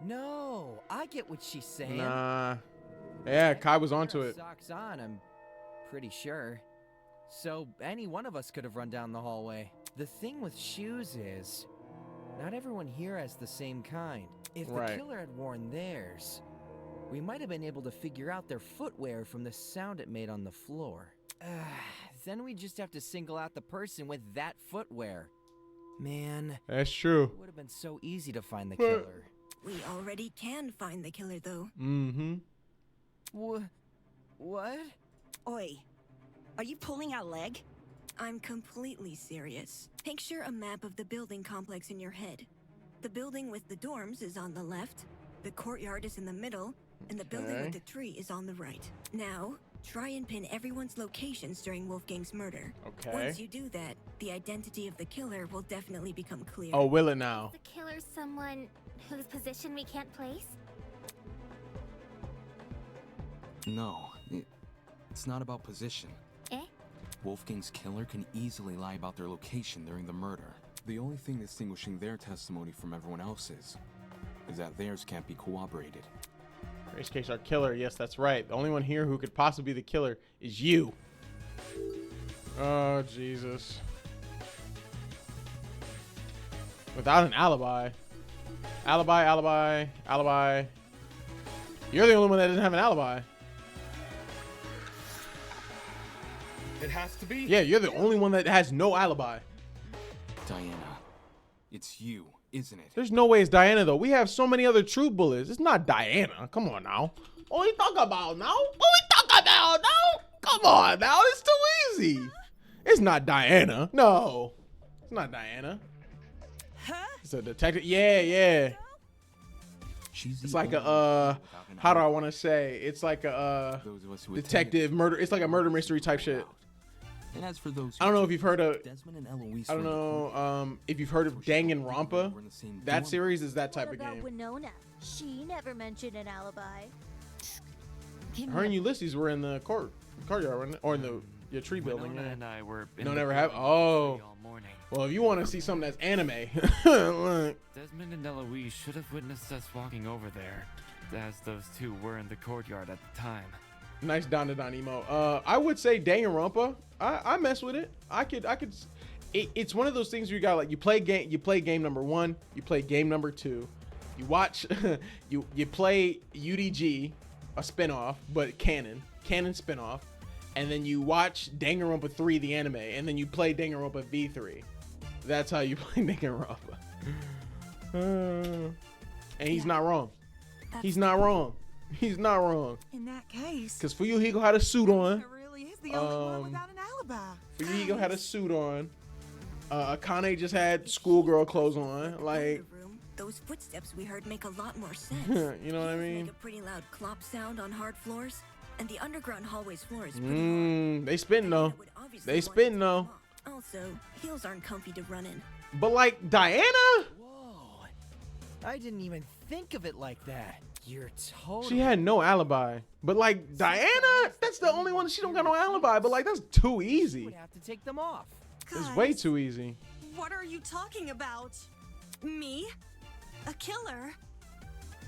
No, I get what she's saying. Nah. Yeah, Kai was onto it. Socks on, I'm pretty sure. So any one of us could have run down the hallway. The thing with shoes is, not everyone here has the same kind. If the killer had worn theirs, we might have been able to figure out their footwear from the sound it made on the floor. Then we just have to single out the person with that footwear. Man, That's true. it would have been so easy to find the killer. We already can find the killer, though. Mm-hmm. What? Oi, are you pulling our leg? I'm completely serious. Picture a map of the building complex in your head. The building with the dorms is on the left, the courtyard is in the middle, and the building Okay. with the tree is on the right. Now, try and pin everyone's locations during Wolfgang's murder. Okay. Once you do that, the identity of the killer will definitely become clear. Oh, will it now? The killer's someone whose position we can't place? No, it's not about position. Eh? Wolfgang's killer can easily lie about their location during the murder. The only thing distinguishing their testimony from everyone else's is that theirs can't be corroborated. Race case our killer. Yes, that's right. The only one here who could possibly be the killer is you. Oh, Jesus. Without an alibi. Alibi. You're the only one that doesn't have an alibi. It has to be. Yeah, you're the only one that has no alibi. Diana, it's you isn't it? There's no way it's Diana though. We have so many other true bullets. It's not Diana. Come on now. What we talk about now? What we talk about now? Come on now. It's too easy. It's not Diana. No, it's not Diana. It's a detective. Yeah. It's like a how do I want to say? It's like a detective murder. It's like a murder mystery type shit. And as for those I don't know if you've heard of Desmond and Eloise I don't know if you've heard of Danganronpa. That series is that type What of about game. Winona? She never mentioned an alibi. Her and Ulysses were in the courtyard, weren't they? Or in the tree building. Winona Yeah. and I were in No, the never have. building Oh. all morning. Well, if you want to see something that's anime, look. Desmond and Eloise should have witnessed us walking over there, as those two were in the courtyard at the time. Nice Don emo. I would say Danganronpa. I mess with it. I could. It's one of those things where you got like you play game number 1, you play game number 2, you watch, you play UDG, a spinoff, but canon spinoff, and then you watch Danganronpa 3, the anime, and then you play Danganronpa V3. That's how you play Danganronpa. And he's not wrong. He's not wrong. He's not wrong. In that case, Cause Fuyuhiko had a suit on. really is the only one without an alibi. Fuyuhiko had a suit on. Akane just had schoolgirl clothes on. Like, Those footsteps we heard make a lot more sense. you know what I Heels mean? Make a pretty loud clop sound on hard floors, and the underground hallway's floor is pretty They spitting though. They spitting though. Also, heels aren't comfy to run in. But like Diana, I didn't even think of it like that. You're totally. she had no alibi. But like Diana, that's the only one she don't got no alibi. But like that's too easy. Would have to take them off. It's way too easy. What are you talking about? Me? A killer?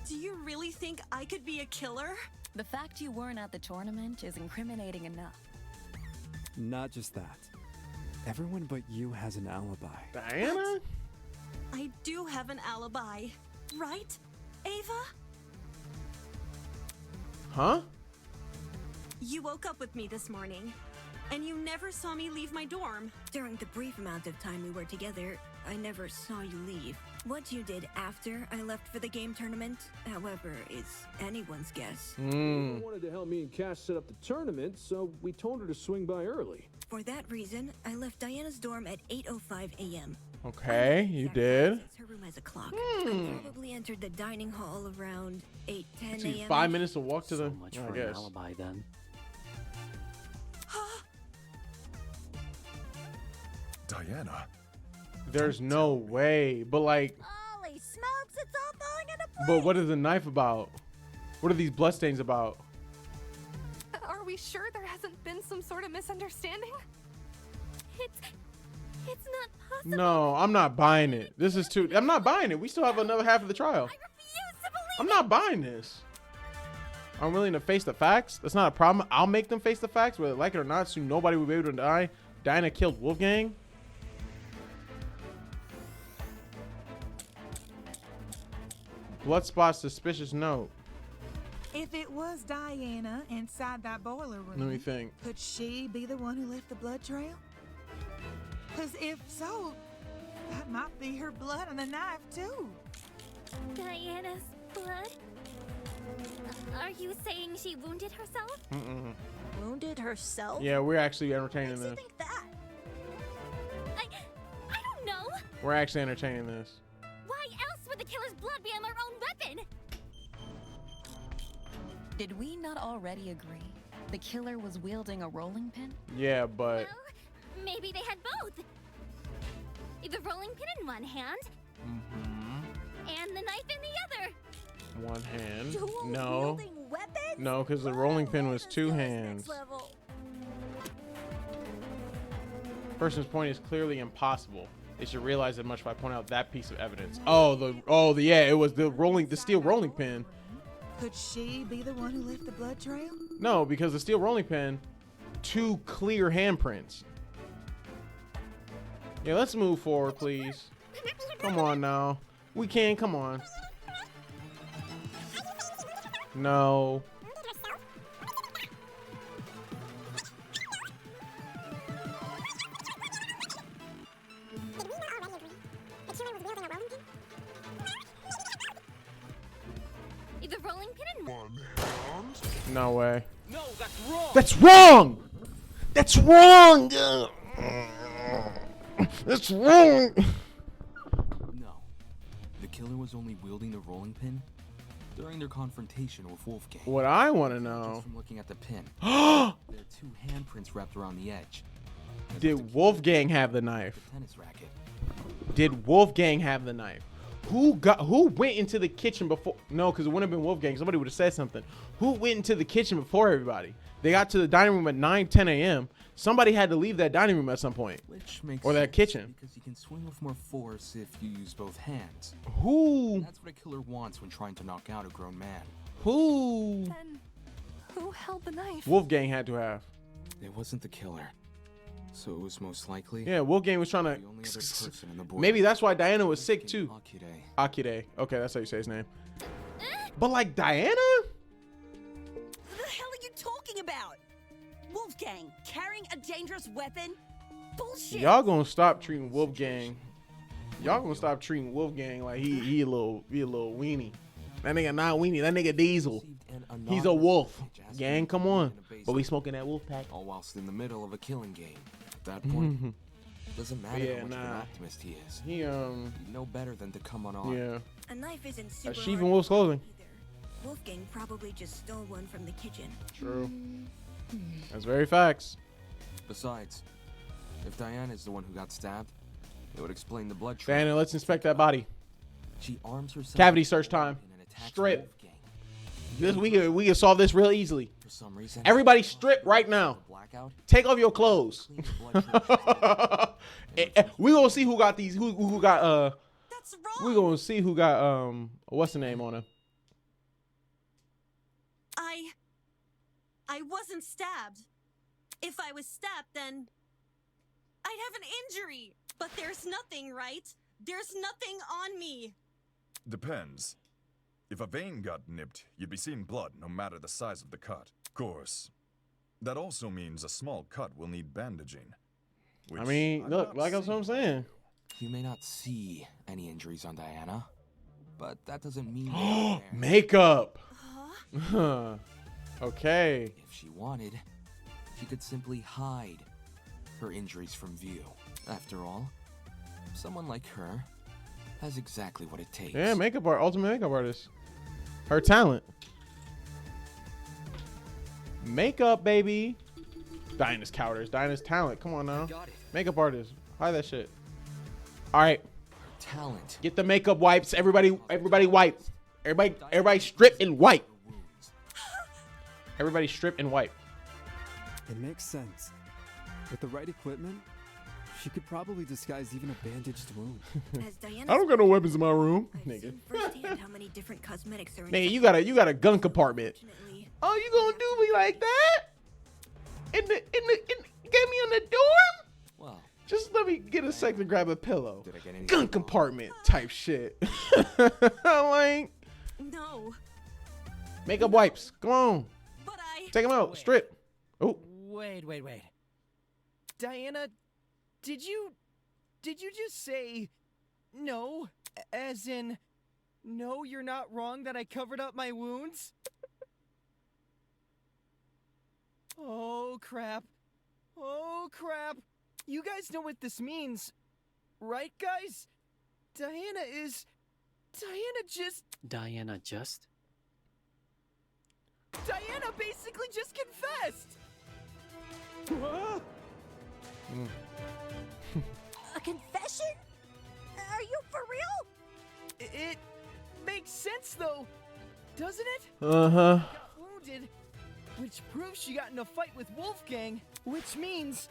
Do you really think I could be a killer? The fact you weren't at the tournament is incriminating enough. Not just that. Everyone but you has an alibi. Diana? I do have an alibi, right, Ava? Huh? You woke up with me this morning, and you never saw me leave my dorm. During the brief amount of time we were together, I never saw you leave. What you did after I left for the game tournament, however, is anyone's guess. Ava wanted to help me and Cass set up the tournament, so we told her to swing by early. For that reason, I left Diana's dorm at 8:05 a.m. Okay, you did. Her room has a clock. I probably entered the dining hall around 8:10 See, a.m. 5 minutes to walk to the. Much I for an guess. alibi then. Diana. There's no way. But like, Holy smokes, it's all falling into place. but what is the knife about? What are these bloodstains about? Are we sure there hasn't been some sort of misunderstanding? It's not possible. No, I'm not buying it. This is too. I'm not buying it. We still have another half of the trial. I'm not buying this. I'm willing to face the facts. That's not a problem. I'll make them face the facts, whether they like it or not, so nobody will be able to die. Diana killed Wolfgang. Bloodspot suspicious note. If it was Diana inside that boiler room, Let me think. could she be the one who left the blood trail? Because if so, that might be her blood on the knife, too. Diana's blood? Are you saying she wounded herself? Mm-mm. Wounded herself? Yeah, we're actually entertaining this. I don't know. We're actually entertaining this. Why else would the killer's blood be on their own weapon? Did we not already agree? The killer was wielding a rolling pin? Yeah, but Maybe they had both. The rolling pin in one hand and the knife in the other. one hand. Dual No. wielding weapons? No, because the rolling pin was two hands. Level. Person's point is clearly impossible. They should realize as much by pointing out that piece of evidence. Yeah, it was the steel rolling pin. Could she be the one who left the blood trail? No, because the steel rolling pin, two clear handprints. Yeah, let's move forward, please. Come on now. We can, come on. No. Did we not already agree? The killer was wielding a rolling pin? No way. No, that's wrong. That's wrong. That's wrong. That's wrong. No. The killer was only wielding the rolling pin during their confrontation with Wolfgang. What I want to know. Just from looking at the pin. There are 2 handprints wrapped around the edge. Did Wolfgang have the knife? Tennis racket. Did Wolfgang have the knife? Who went into the kitchen before? No, because it wouldn't have been Wolfgang. Somebody would have said something. Who went into the kitchen before everybody? They got to the dining room at 9-10 a.m. Somebody had to leave that dining room at some point. Which makes or that sense, kitchen. Because you can swing with more force if you use both hands. Who? That's what a killer wants when trying to knock out a grown man. Who? Then who held the knife? Wolfgang had to have. It wasn't the killer. So it was most likely. Yeah, Wolfgang was trying to. The only other person in the board. Maybe that's why Diana was sick too. Akire. Akire. Okay, that's how you say his name. But like Diana? What the hell are you talking about? Wolfgang carrying a dangerous weapon? Bullshit. Y'all gonna stop treating Wolfgang. Y'all gonna stop treating Wolfgang like he a little weenie. That nigga not weenie. That nigga Diesel. He's a wolf. Gang, come on. But we smoking that wolf pack. All whilst in the middle of a killing game. At that point, doesn't matter Yeah, how much of an nah. optimist he is. He He'd know better than to come on. Yeah. A knife isn't super Sheep hard in wolf's clothing. either. Wolfgang probably just stole one from the kitchen. True. That's very facts. Besides, if Diana is the one who got stabbed, it would explain the blood. Diana, let's inspect that body. She arms herself. Cavity search time. Strip. This we can solve this real easily. For some reason, Everybody strip right now. blackout. Take off your clothes. We gonna see who got these. Who got That's wrong. We gonna see who got what's the name on him? I wasn't stabbed. If I was stabbed, then I'd have an injury. But there's nothing, right? There's nothing on me. Depends. If a vein got nipped, you'd be seeing blood no matter the size of the cut. Of course. That also means a small cut will need bandaging. I mean, look, like that's what I'm saying. You may not see any injuries on Diana, but that doesn't mean they're not there. Makeup. Okay. If she wanted, she could simply hide her injuries from view. After all, someone like her has exactly what it takes. Yeah, ultimate makeup artist. Her talent. Makeup, baby. Diana's cowardice. Diana's talent. Come on now. Makeup artist. Hide that shit. All right. Talent. Get the makeup wipes. Everybody wipe. Everybody strip and wipe. Everybody strip and wipe. It makes sense. With the right equipment, she could probably disguise even a bandaged wound. As Diana I don't got no weapons in my room, I've nigga. seen firsthand how many different cosmetics are in Nigga, you got a gun compartment. Oh, you gonna do me like that? Get me on the dorm? Well, just let me get a sec to grab a pillow. Did I get any Gun compartment type shit. Like, No. makeup wipes. Come on. But Take them out. Strip. Oh. Wait. Diana, did you just say no? As in, no, you're not wrong that I covered up my wounds? Oh, crap. You guys know what this means, right, guys? Diana basically just confessed! A confession? Are you for real? It makes sense, though, doesn't it? Uh-huh. Got wounded, which proves she got in a fight with Wolfgang, which means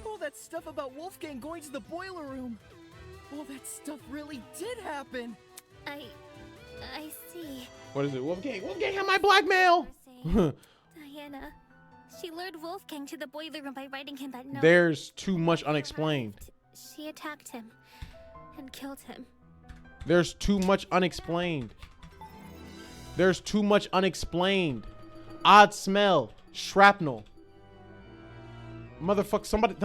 all that stuff about Wolfgang going to the boiler room, all that stuff really did happen. I see. What is it? Wolfgang had my blackmail. Diana, she lured Wolfgang to the boiler room by writing him that note. There's too much unexplained. She attacked him and killed him. There's too much unexplained. Odd smell. Shrapnel. Motherfucker, somebody.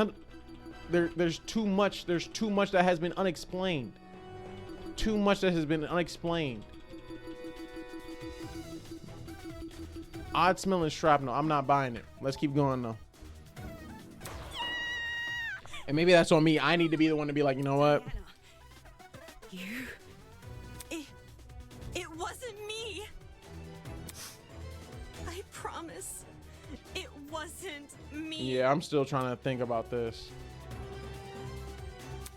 There's too much that has been unexplained. Odd smelling shrapnel. I'm not buying it. Let's keep going though. And maybe that's on me. I need to be the one to be like, you know what? It wasn't me. I promise. It wasn't me. Yeah, I'm still trying to think about this.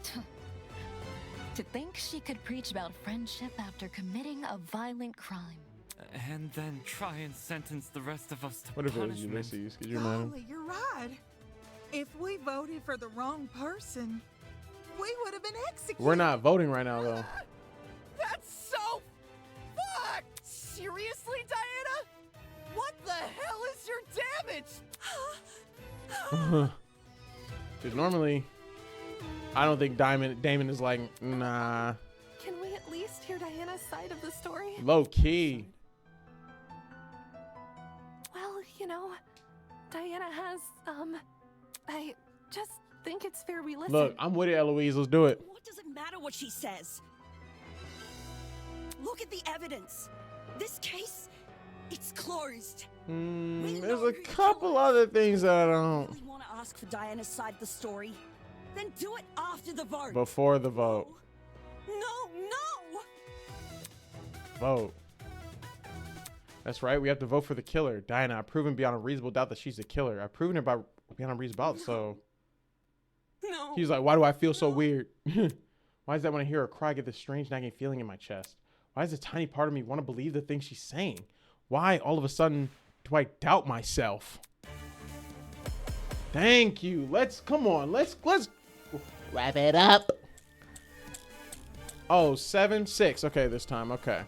To think she could preach about friendship after committing a violent crime. And then try and sentence the rest of us to What if it was punishment. Ulysses? Could you imagine? Golly, you're right. If we voted for the wrong person, we would have been executed. We're not voting right now though. That's so fucked! Seriously, Diana? What the hell is your damage? Because normally, I don't think Damon is like, nah. Can we at least hear Diana's side of the story? Low key. Well, you know, Diana has, I just think it's fair we listen. Look, I'm with it, Eloise. Let's do it. What does it matter what she says? Look at the evidence. This case, it's closed. There's a couple other things that I don't. We want to ask for Diana's side of the story. Then do it after the vote. Before the vote. No. Vote. That's right. We have to vote for the killer. Diana, I've proven beyond a reasonable doubt that she's the killer. I've proven it by beyond a reasonable doubt. So. No. He's like, why do I feel so weird? Why is that when I hear her cry, I get this strange nagging feeling in my chest? Why does a tiny part of me want to believe the things she's saying? Why all of a sudden do I doubt myself? Thank you. Come on. Let's wrap it up. Oh, 7-6. Okay, this time. Okay.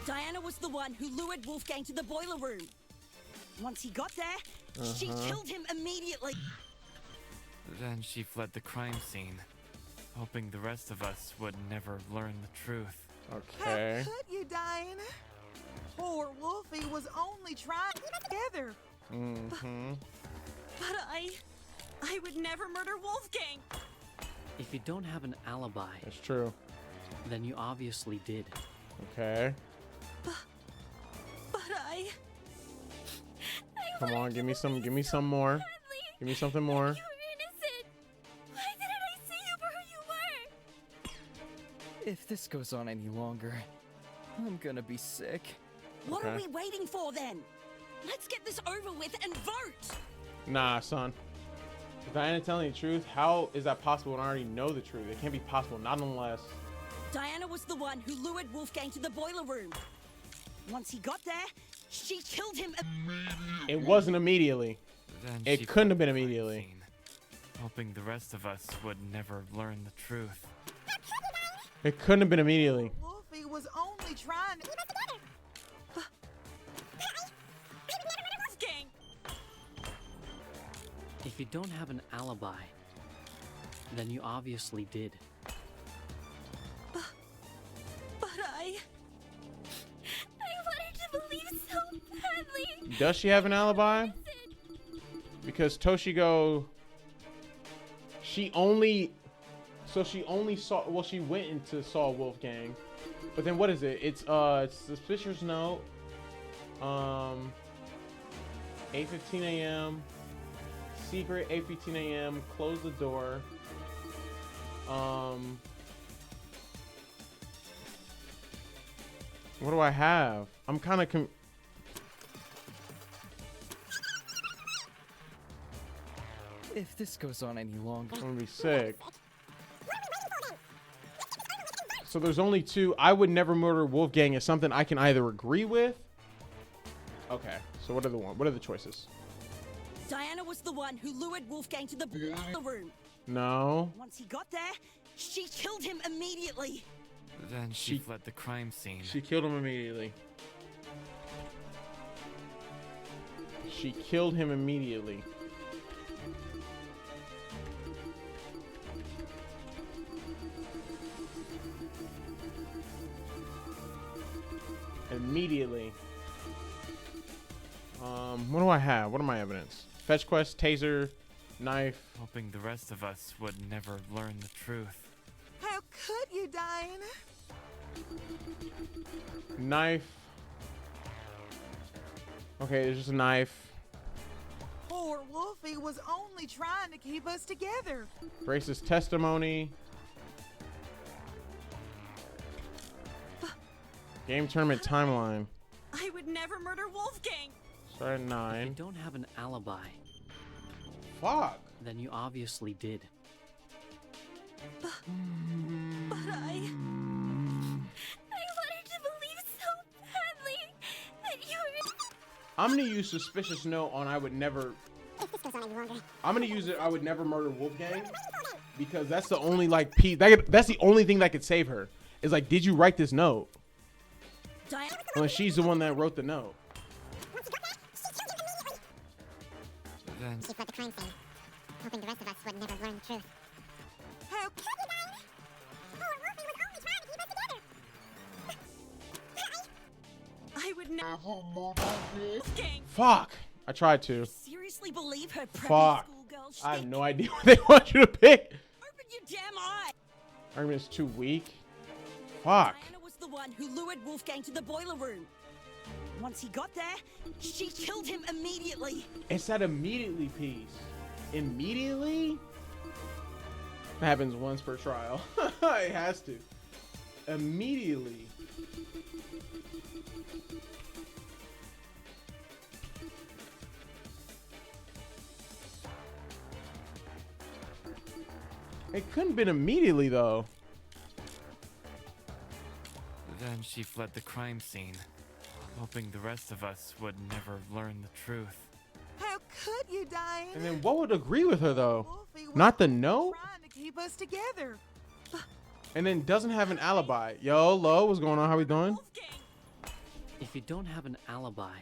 Diana was the one who lured Wolfgang to the boiler room. Once he got there, she killed him immediately. Then she fled the crime scene, hoping the rest of us would never learn the truth. Okay. How could you, Diana? Poor Wolfie was only trying to get together. But I would never murder Wolfgang. If you don't have an alibi, That's true. then you obviously did. Okay. But I Come on, give me some more. Give me something more. innocent. Why didn't I see you for who you were? If this goes on any longer, I'm gonna be sick. What are Okay. we waiting for then? Let's get this over with and vote. Nah, son. If Diana telling the truth, how is that possible when I already know the truth? It can't be possible, not unless. Diana was the one who lured Wolfgang to the boiler room. Once he got there, she killed him immediately. It wasn't immediately. Then It she couldn't have fled been the crime immediately. scene, hoping the rest of us would never learn the truth. It couldn't have been immediately. Wolfie was only trying to get together. Wolfgang. If you don't have an alibi, then you obviously did. But I wanted to believe so badly. Does she have an alibi? Because Toshigo, she only saw, well, she went into saw Wolfgang, but then what is it? It's suspicious note. 8:15 a.m. Secret 8:15 a.m. Close the door. What do I have? I'm kind of If this goes on any longer, I'm gonna be sick. So there's only two. I would never murder Wolfgang is something I can either agree with. Okay. So what are the choices? Diana was the one who lured Wolfgang to the boiler room. No. Once he got there, she killed him immediately. Then she fled the crime scene. She killed him immediately. She killed him immediately. Immediately. What do I have? What are my evidence? Fetch quest, taser, knife. Hoping the rest of us would never learn the truth. How could you, Diana? Knife. Okay, there's just a knife. Poor Wolfie was only trying to keep us together. Grace's testimony. Game tournament timeline. I would never murder Wolfgang. Start at 9. If you don't have an alibi, fuck, then you obviously did. But I wanted to believe so badly that you were. I'm gonna use suspicious note on I would never. I'm gonna use it. I would never murder Wolfgang because that's the only like piece. That's the only thing that could save her. Is like, did you write this note? Unless she's the one that wrote the note. Then She fled the crime scene, hoping the rest of us would never learn the truth. How could you, Diana? Poor Wolfie was only trying to keep us together. I would never Wolfgang. Fuck. I tried to. Seriously believe her preppy Fuck. schoolgirl shit? I have no idea what they want you to pick. Open your damn eye. Argument's too weak. Fuck. Diana was the one who lured Wolfgang to the boiler room. Once he got there, she killed him immediately. It's that immediately piece. Immediately? That happens once per trial. It has to. Immediately. It couldn't have been immediately though. Then she fled the crime scene, hoping the rest of us would never learn the truth. How could you, Diana? And then what would agree with her though? Not the no? Trying to keep us together. And then doesn't have an alibi. Yo, Lo, what's going on? How we doing? If you don't have an alibi,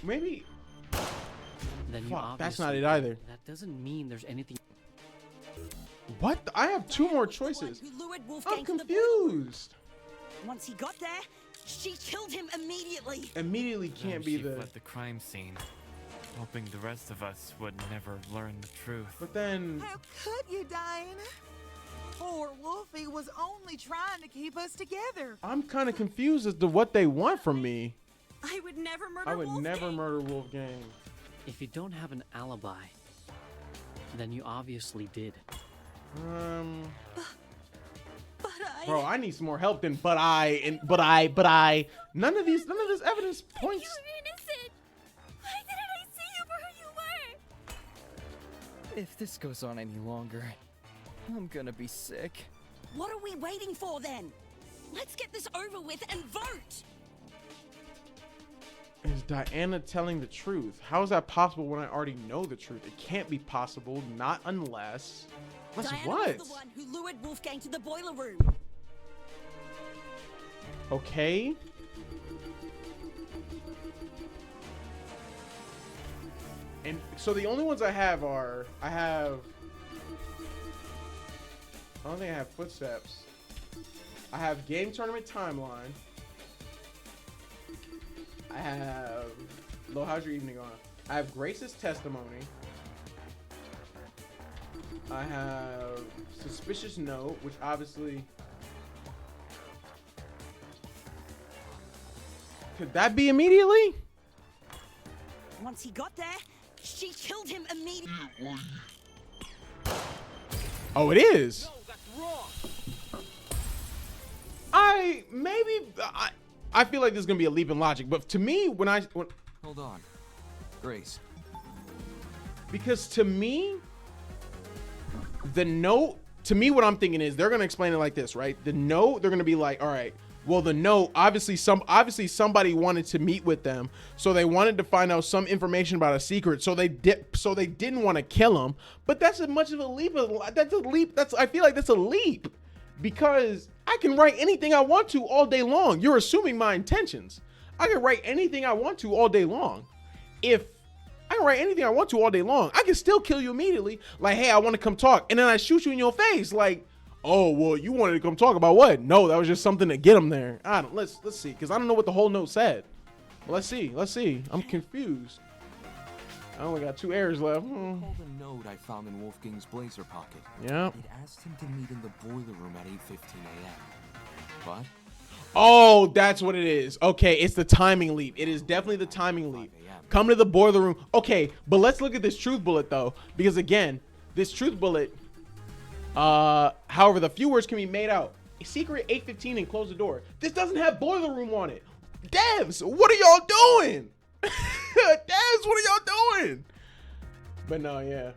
maybe. Then you Fuck, obviously. that's not it either. That doesn't mean there's anything. What? I have two more choices. Who lured Wolfgang I'm to the boiler room. confused. Once he got there, she killed him immediately. Immediately Then can't be she the. fled the crime scene, hoping the rest of us would never learn the truth. But then. How could you, Diana? Poor Wolfie was only trying to keep us together. I'm kind of confused as to what they want from me. I would never murder I would Wolfgang. never murder Wolfgang. If you don't have an alibi, then you obviously did. But Bro, I need some more help than but I. None of this evidence points. You were innocent. Why didn't I see you for who you were? If this goes on any longer, I'm gonna be sick. What are we waiting for then? Let's get this over with and vote. Is Diana telling the truth? How is that possible when I already know the truth? It can't be possible, not unless. Unless Diana what? was the one who lured Wolfgang to the boiler room. Okay. And so the only ones I have are I don't think I have footsteps. I have game tournament timeline. I have Lo, how's your evening going? I have Grace's testimony. I have suspicious note, which obviously could that be immediately? Once he got there, she killed him immediately. Oh, it is. No, that's wrong. I feel like this is gonna be a leap in logic, but to me, when Hold on, Grace. because to me, the note, to me, what I'm thinking is they're gonna explain it like this, right? The note, they're gonna be like, all right, well, the note, obviously somebody wanted to meet with them, so they wanted to find out some information about a secret, so they didn't want to kill him. But that's as much of a leap. I feel like that's a leap, because I can write anything I want to all day long. You're assuming my intentions. I can write anything I want to all day long. If I can write anything I want to all day long, I can still kill you immediately. Like, hey, I want to come talk, and then I shoot you in your face. Like, oh, well, you wanted to come talk about what? No, that was just something to get him there. Let's see, because I don't know what the whole note said. Well, let's see. I'm confused. I only got 2 errors left. Recall the note I found in Wolfgang's blazer pocket. Yeah. It asked him to meet in the boiler room at 8:15 a.m. But Oh, that's what it is. Okay, it's the timing leap. It is definitely the timing leap. Come to the boiler room. Okay, but let's look at this truth bullet though, because again, this truth bullet, however, the few words can be made out. Secret 815 and close the door. This doesn't have boiler room on it. Devs, what are y'all doing? Devs, what are y'all doing? But no, yeah.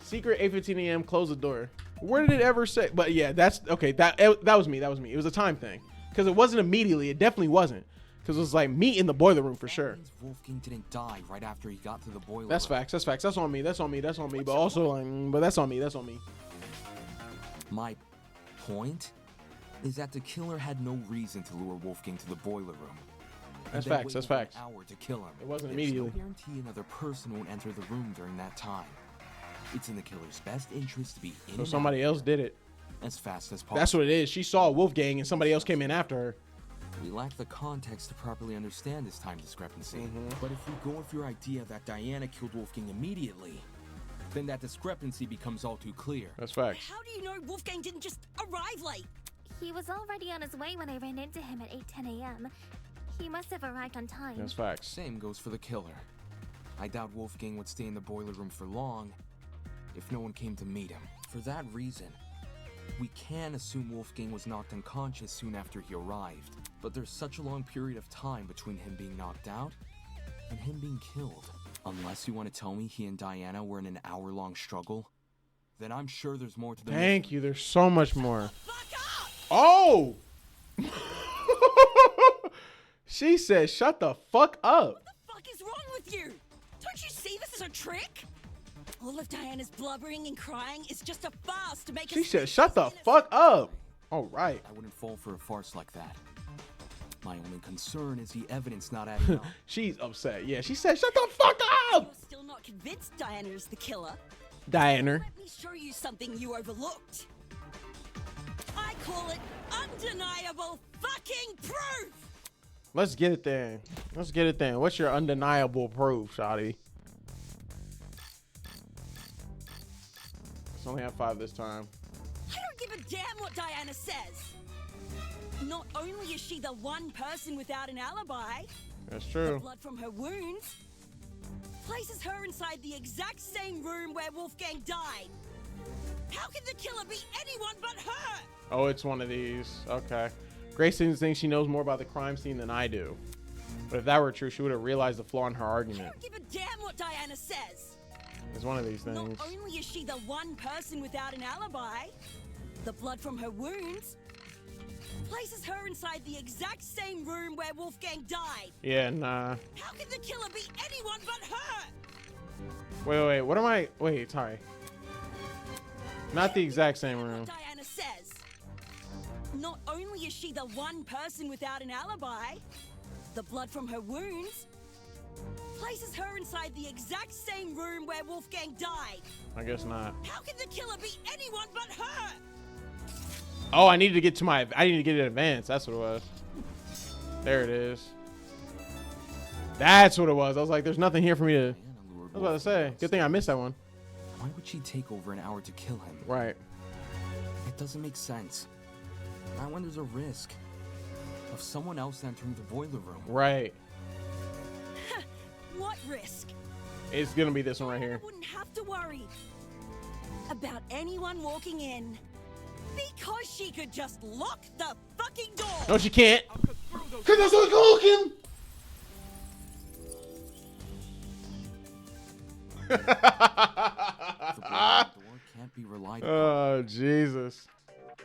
Secret 8:15 a.m. close the door. Where did it ever say? But yeah, that's okay. That was me. That was me. It was a time thing because it wasn't immediately. It definitely wasn't because it was like me in the boiler room for sure. Wolfgang didn't die right after he got to the boiler. That's facts. That's facts. That's on me. That's on me. That's on me. But also, like, but that's on me. That's on me. My point is that the killer had no reason to lure Wolfgang to the boiler room. That's facts. That's facts. An hour to kill him. It wasn't There's immediately. no guarantee another person won't enter the room during that time. It's in the killer's best interest to be in So and somebody out else did it. as fast as possible. That's what it is. She saw Wolfgang and somebody else came in after her. We lack the context to properly understand this time discrepancy. But if we go with your idea that Diana killed Wolfgang immediately, then that discrepancy becomes all too clear. That's facts. How do you know Wolfgang didn't just arrive late? He was already on his way when I ran into him at 8:10 a.m. He must have arrived on time. That's facts. Same goes for the killer. I doubt Wolfgang would stay in the boiler room for long if no one came to meet him. For that reason, we can assume Wolfgang was knocked unconscious soon after he arrived. But there's such a long period of time between him being knocked out and him being killed. Unless you want to tell me he and Diana were in an hour-long struggle, then I'm sure there's more to the Thank you. There's so much more. Oh! She said, shut the fuck up. What the fuck is wrong with you? Don't you see this is a trick? All of Diana's blubbering and crying is just a farce to make She us said, shut the fuck up. All right. I wouldn't fall for a farce like that. My only concern is the evidence not adding up. She's upset. Yeah, she said, shut the fuck up. You're still not convinced Diana is the killer. Diana. Let me show you something you overlooked. I call it undeniable fucking proof! Let's get it then. Let's get it then. What's your undeniable proof, Shotty? Let's only have 5 this time. I don't give a damn what Diana says. Not only is she the one person without an alibi, That's the true. blood from her wounds places her inside the exact same room where Wolfgang died. How can the killer be anyone but her? Oh, it's one of these. Okay. Grayson thinks she knows more about the crime scene than I do. But if that were true, she would have realized the flaw in her I argument. don't give a damn what Diana says. It's one of these things. Not only is she the one person without an alibi, the blood from her wounds places her inside the exact same room where Wolfgang died. Yeah, nah. How can the killer be anyone but her? Wait. What am I? Wait, sorry. Not the exact same room. Diana says. Not only is she the one person without an alibi, the blood from her wounds places her inside the exact same room where Wolfgang died. I guess not. How can the killer be anyone but her? Oh, I needed to get to my. I need to get it advanced. That's what it was. There it is. That's what it was. I was like, there's nothing here for me to. I was about to say. Good thing I missed that one. Why would she take over an hour to kill him? Right. It doesn't make sense. Not when there's a risk of someone else entering the boiler room. Right. What risk? It's gonna be this one right here. Wouldn't have to worry about anyone walking in because she could just lock the fucking door. No, she can't. Cause that's what's looking. Can't be relied Oh Jesus.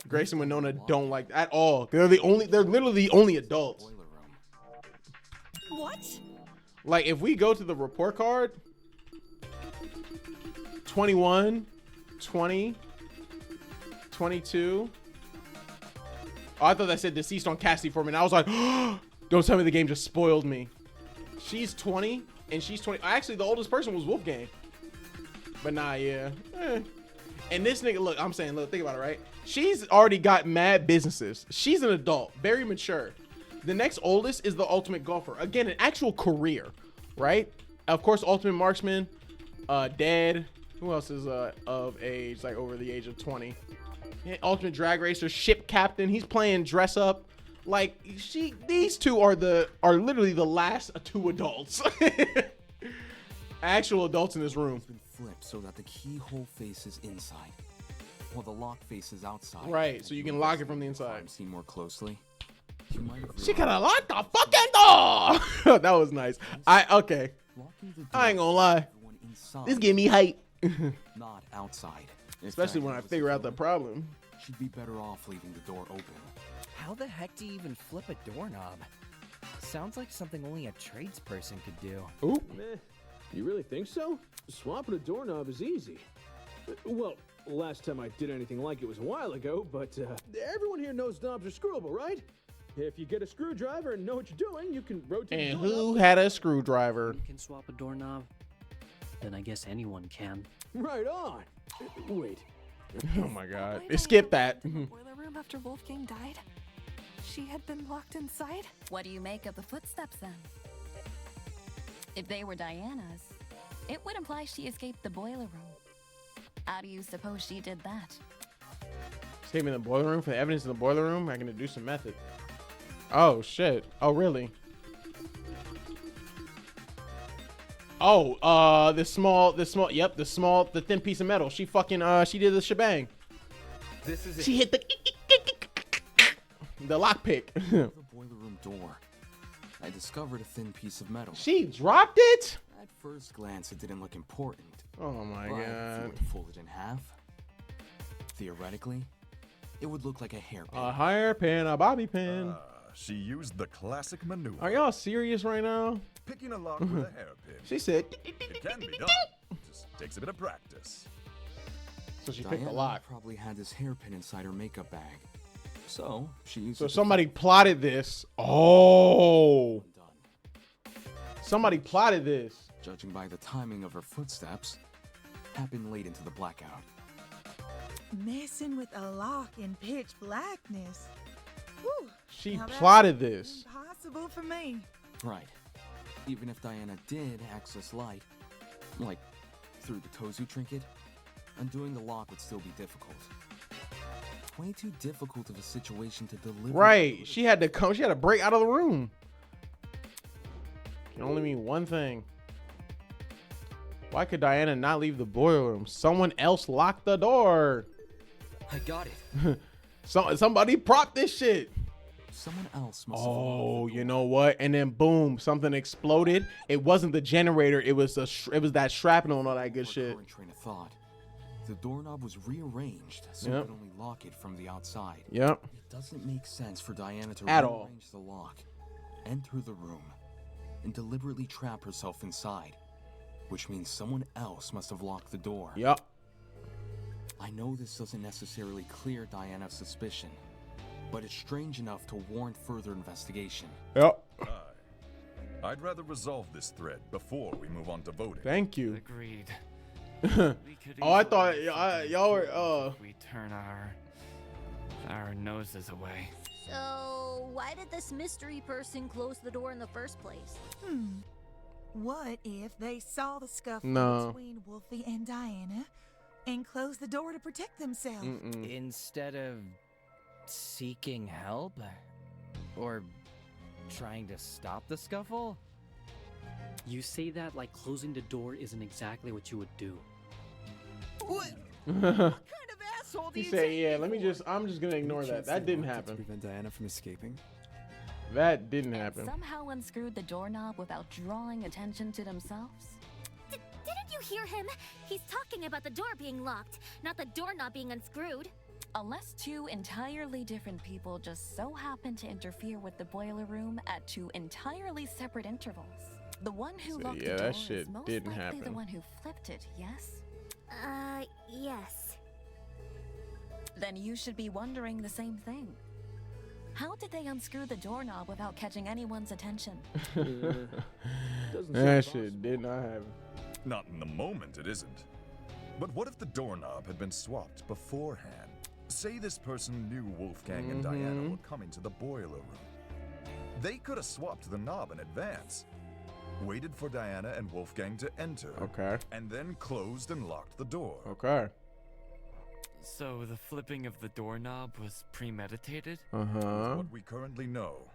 Grace and Winona don't like at all. They're literally the only adults. What? Like if we go to the report card, 21, 20, 22. Oh, I thought that said deceased on Cassidy for a minute. I was like, don't tell me the game just spoiled me. She's 20 and she's 20. Actually, the oldest person was Wolfgang. But nah, yeah. And this nigga, look, I'm saying, look, think about it, right? She's already got mad businesses. She's an adult, very mature. The next oldest is the ultimate golfer. Again, an actual career, right? Of course, ultimate marksman, dead. Who else is of age, like over the age of 20? Yeah, ultimate drag racer, ship captain. He's playing dress up. Like these two are literally the last two adults. Actual adults in this room. It's been flipped so that the keyhole faces inside, while the lock faces outside. Right, so you can lock it from the inside. Seen more closely. You might have She could have locked the fucking door. That was nice. Okay. I ain't gonna lie. This give me hype. Not outside. Especially when I figure out the problem. She'd be better off leaving the door open. How the heck do you even flip a doorknob? Sounds like something only a tradesperson could do. Ooh. You really think so? Swapping a doorknob is easy. Well, last time I did anything like it was a while ago, but everyone here knows knobs are screwable, right? If you get a screwdriver and know what you're doing, you can rotate And the doorknob. who had a screwdriver? You can swap a doorknob? Then I guess anyone can. Right on. Wait. Oh my god. Skip that. Boiler room after Wolfgang died? She had been locked inside? What do you make of the footsteps then? If they were Diana's, it would imply she escaped the boiler room. How do you suppose she did that? Escaping in the boiler room for the evidence in the boiler room? I can deduce some method. Oh shit. Oh really? Oh, the thin piece of metal. She fucking, she did the shebang. This is She hit the lockpick. The boiler room door. I discovered a thin piece of metal. She dropped it? At first glance, it didn't look important. Oh my But if you god. were to fold it in half, theoretically, it would look like a hairpin. A hairpin, a bobby pin. She used the classic maneuver. Are y'all serious right now? Picking a lock with a hairpin. She said. It can be done. Just takes a bit of practice. So she picked the Diana lock. probably had this hairpin inside her makeup bag. So she used So it to somebody plotted this. Oh. Somebody plotted this. Judging by the timing of her footsteps, happened late into the blackout. Messing with a lock in pitch blackness. Whew, She now that's plotted this. impossible for me. Right. Even if Diana did access light, like through the Tozu trinket, undoing the lock would still be difficult. Way too difficult of a situation to deliver. Right. She had to come. She had to break out of the room. Can only mean one thing. Why could Diana not leave the boiler room? Someone else locked the door. I got it. Somebody propped this shit. Someone else must Oh, you know what? And then boom, something exploded. It wasn't the generator. It was that shrapnel and all that good shit. Train of thought. The doorknob was rearranged so Yep. it could only lock it from the outside. Yep. It doesn't make sense for Diana to At rearrange all. the lock, enter the room, and deliberately trap herself inside, which means someone else must have locked the door. Yep. I know this doesn't necessarily clear Diana's suspicion, but it's strange enough to warrant further investigation. Yep. I'd rather resolve this thread before we move on to voting. Thank you. Agreed. Oh, I thought y'all were We turn our noses away. So, why did this mystery person close the door in the first place? What if they saw the scuffle No. between Wolfie and Diana and closed the door to protect themselves? Instead of seeking help or trying to stop the scuffle? You say that like closing the door isn't exactly what you would do. What? Asshole He said, "Yeah, I'm just gonna ignore that. That didn't To happen. prevent Diana from escaping. That didn't happen." Somehow unscrewed the doorknob without drawing attention to themselves? Didn't you hear him? He's talking about the door being locked, not the doorknob being unscrewed. Unless two entirely different people just so happen to interfere with the boiler room at two entirely separate intervals. The one who So, locked yeah, the that door shit is most didn't likely the happen. one who flipped it, yes? Yes. Then you should be wondering the same thing. How did they unscrew the doorknob without catching anyone's attention? That shit did not happen. Not in the moment, it isn't. But what if the doorknob had been swapped beforehand? Say this person knew Wolfgang and Diana were coming to the boiler room. They could have swapped the knob in advance, waited for Diana and Wolfgang to enter, Okay. and then closed and locked the door. Okay. So the flipping of the doorknob was premeditated? With what we currently know,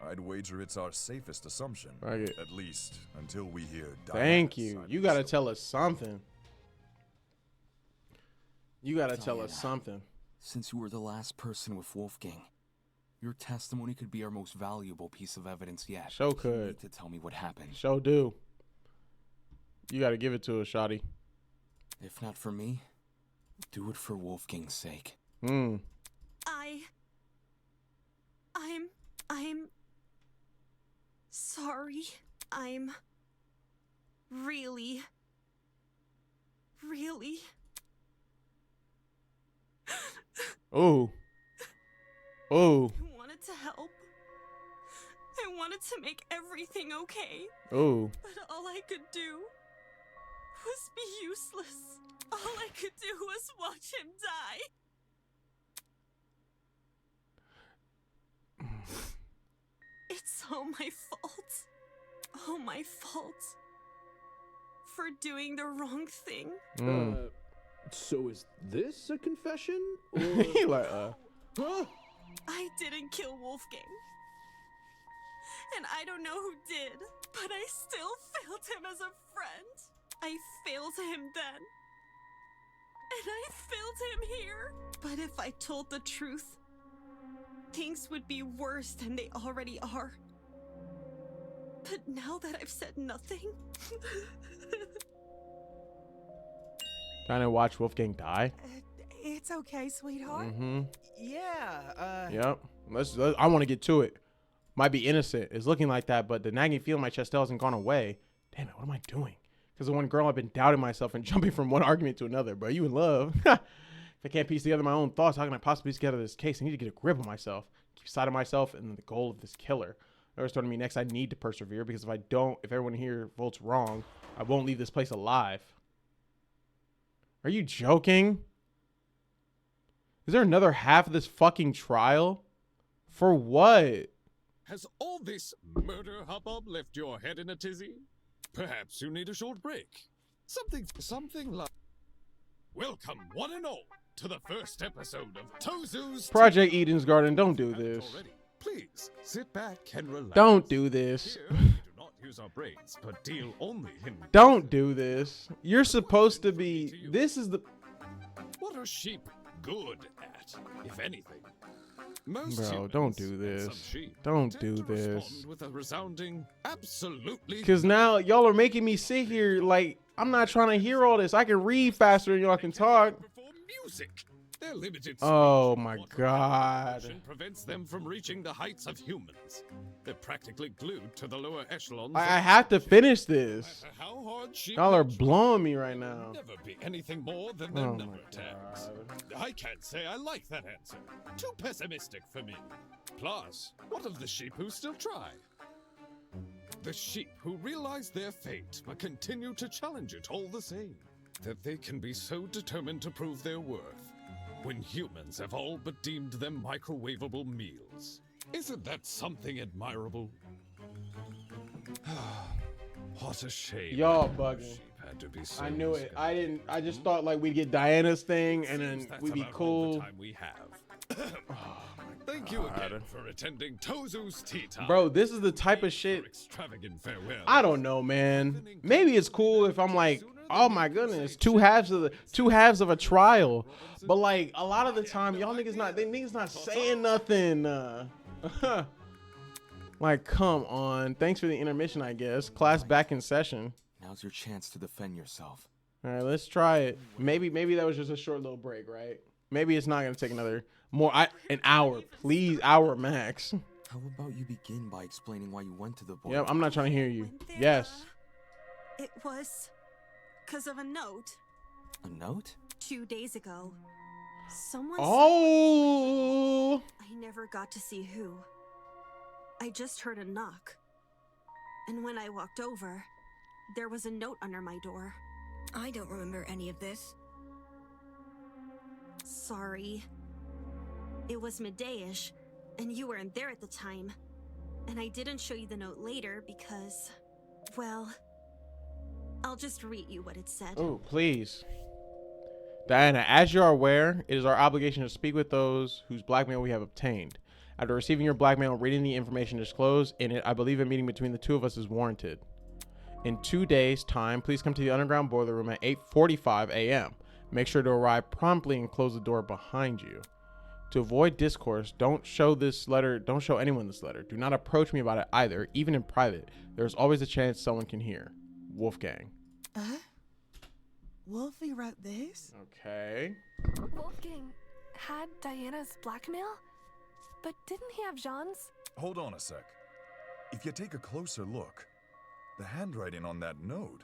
I'd wager it's our safest assumption. At least until we hear. Thank you. You gotta tell us something. You gotta tell us something. Since you were the last person with Wolfgang, your testimony could be our most valuable piece of evidence yet. Sure You could. need to tell me what happened. Sure do. You gotta give it to us, Shotty. If not for me, do it for Wolfgang's sake. I'm sorry. I'm really Oh. Oh. I wanted to help. I wanted to make everything okay. Oh. But all I could do was be useless. All I could do was watch him die. It's all my fault. All my fault. For doing the wrong thing. So is this a confession? He like, Huh? I didn't kill Wolfgang. And I don't know who did, but I still failed him as a friend. I failed him then. And I failed him here. But if I told the truth, things would be worse than they already are. But now that I've said nothing... Trying to watch Wolfgang die? It's okay, sweetheart. Yeah, Yep. I want to get to it. Might be innocent. It's looking like that, but the nagging feeling in my chest hasn't gone away. Damn it, what am I doing? Because the one girl, I've been doubting myself and jumping from one argument to another. Bro, you in love? If I can't piece together my own thoughts, how can I possibly piece together this case? I need to get a grip on myself, keep sight of myself, and the goal of this killer. Whatever's starting me next, I need to persevere, because if everyone here votes wrong, I won't leave this place alive. Are you joking? Is there another half of this fucking trial? For what? Has all this murder hubbub left your head in a tizzy? Perhaps you need a short break. Something like... Welcome, one and all, to the first episode of Tozu's Project Eden's Garden, don't do this. Please, sit back and relax. Don't do this. Here, we do not use our brains, but deal only in... Don't do this. You're supposed to be... This is the... What are sheep good at, if anything? Most Bro, humans don't do and this. some sheep Don't do tend to this. respond with a resounding, absolutely... Because now y'all are making me sit here like I'm not trying to hear all this. I can read faster than y'all can talk. music. Their limited Oh my god. prevents them from reaching the heights of humans. They're practically glued to the lower echelons. I have to finish this. How hard sheep Y'all are work, blowing me right now. never be anything more than their Oh number my tags. I can't say I like that answer. Too pessimistic for me. Plus, what of the sheep who still try? The sheep who realize their fate but continue to challenge it all the same. That they can be so determined to prove their worth when humans have all but deemed them microwavable meals. Isn't that something admirable? What a shame. Y'all that bugging. sheep had to be so I knew it. I just thought like we'd get Diana's thing and then That's we'd be about all the cool. time we have. Thank you again for attending Tozu's Tea Time. Bro, this is the type of shit. Extravagant farewell. I don't know, man. Maybe it's cool if I'm like, oh my goodness, two halves of a trial. But like a lot of the time, y'all niggas not saying nothing. Like, come on. Thanks for the intermission, I guess. Class back in session. Now's your chance to defend yourself. All right, let's try it. Maybe that was just a short little break, right? Maybe it's not gonna take an hour, please, hour max. How about you begin by explaining why you went to the board? Yep, I'm not trying to hear you. Yes. It was because of a note. A note? 2 days ago. Someone. Oh. I never got to see who. I just heard a knock. And when I walked over, there was a note under my door. I don't remember any of this. Sorry. It was midday-ish, and you weren't there at the time. And I didn't show you the note later because, well, I'll just read you what it said. Oh, please. Diana, as you are aware, it is our obligation to speak with those whose blackmail we have obtained. After receiving your blackmail, reading the information disclosed in it, I believe a meeting between the two of us is warranted. In 2 days' time, please come to the underground boiler room at 8:45 a.m. Make sure to arrive promptly and close the door behind you. To avoid discourse, don't show anyone this letter. Do not approach me about it either, even in private. There's always a chance someone can hear. Wolfgang. Wolfie wrote this? Okay. Wolfgang had Diana's blackmail? But didn't he have Jean's? Hold on a sec. If you take a closer look, the handwriting on that note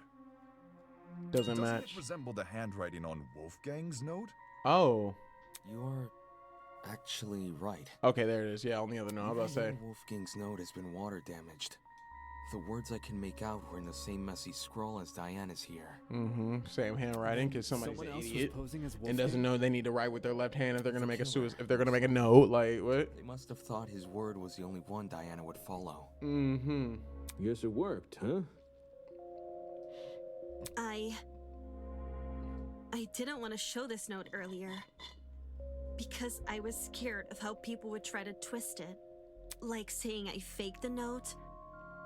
doesn't match. Doesn't it resemble the handwriting on Wolfgang's note? Oh. You're actually right. Okay, there it is. Yeah, on the other note. I was about to say. Wolfgang's note has been water damaged. The words I can make out were in the same messy scroll as Diana's here. Mm-hmm. Same handwriting, because somebody's Someone an else was idiot posing as and doesn't Wolfgang? know they need to write with their left hand if they're gonna make a if they're gonna make a note. Like what? They must have thought his word was the only one Diana would follow. Mm-hmm. Guess it worked, huh? I didn't want to show this note earlier because I was scared of how people would try to twist it, like saying I faked the note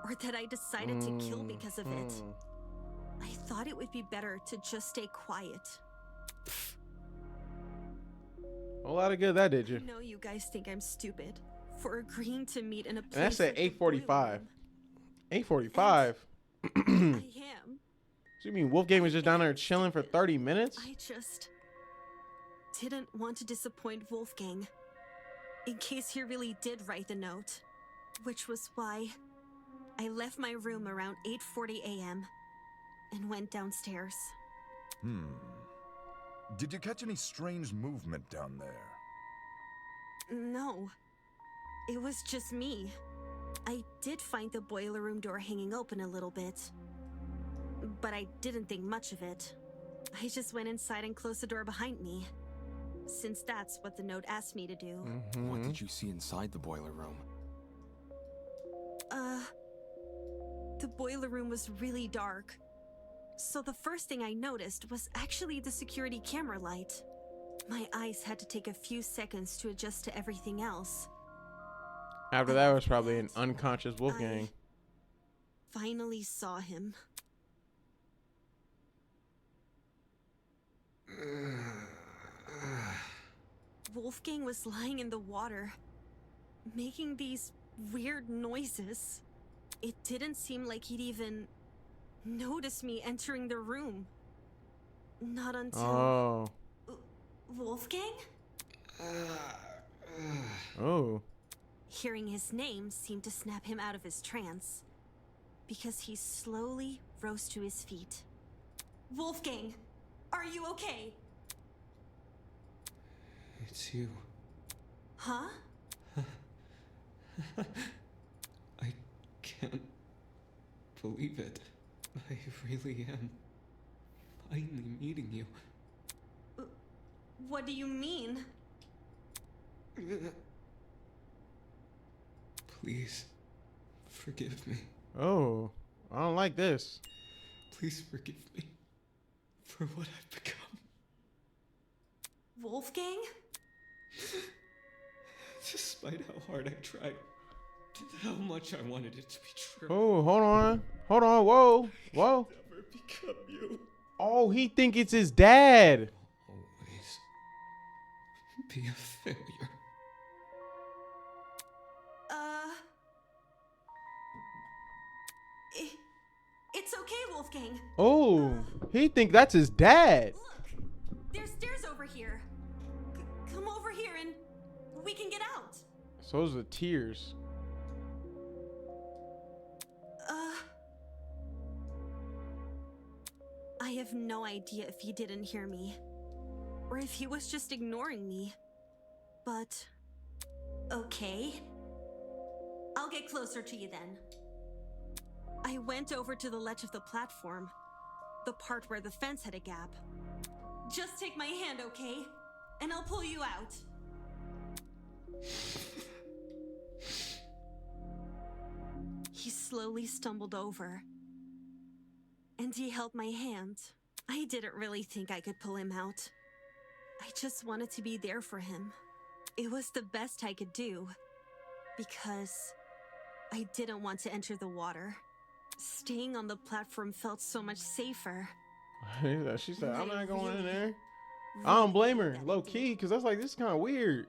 or that I decided to kill because of it. I thought it would be better to just stay quiet. A lot of good that did you. I know you guys think I'm stupid for agreeing to meet in a place. And that's at like the 8:45. 8:45. I am. So you mean Wolfgang was just down there chilling for 30 minutes? I just didn't want to disappoint Wolfgang in case he really did write the note, which was why I left my room around 8:40 a.m. and went downstairs. Did you catch any strange movement down there? No, it was just me. I did find the boiler room door hanging open a little bit, but I didn't think much of it. I just went inside and closed the door behind me, since that's what the note asked me to do. What did you see inside the boiler room? The boiler room was really dark. So the first thing I noticed was actually the security camera light. My eyes had to take a few seconds to adjust to everything else. After that was probably an unconscious Wolfgang. Finally saw him. Wolfgang was lying in the water, making these weird noises. It didn't seem like he'd even notice me entering the room. Not until... Wolfgang? Oh. Hearing his name seemed to snap him out of his trance, because he slowly rose to his feet. Wolfgang, are you okay? It's you. Huh? I can't believe it. I really am finally meeting you. What do you mean? Please, forgive me. Oh, I don't like this. Please forgive me for what I've become. Wolfgang? Despite how hard I tried, how much I wanted it to be true. Oh, hold on. Hold on. Whoa. Whoa. Never become you. Oh, he think it's his dad. Always be a failure. It's okay, Wolfgang. Oh, he think that's his dad. Look, there's stairs over here. Come over here and we can get out. So those are tears. I have no idea if he didn't hear me, or if he was just ignoring me. But, okay. I'll get closer to you then. I went over to the ledge of the platform, the part where the fence had a gap. Just take my hand, okay? And I'll pull you out. He slowly stumbled over, and he held my hand. I didn't really think I could pull him out, I just wanted to be there for him. It was the best I could do. Because I didn't want to enter the water. Staying on the platform felt so much safer. She said, I'm not going in there. I don't blame her, low key, because that's like, this is kind of weird.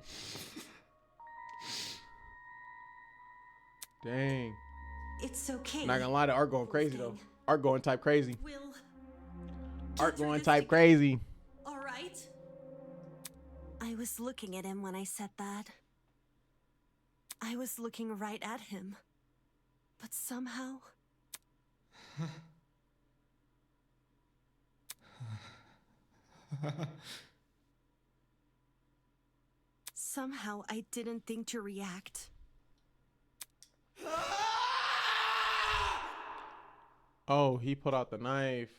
Dang. It's okay. Not gonna lie, to Art going crazy though. Art going type crazy. We'll Art going type crazy. all right. I was looking at him when I said that. I was looking right at him. But somehow... Somehow I didn't think to react. Oh, he put out the knife.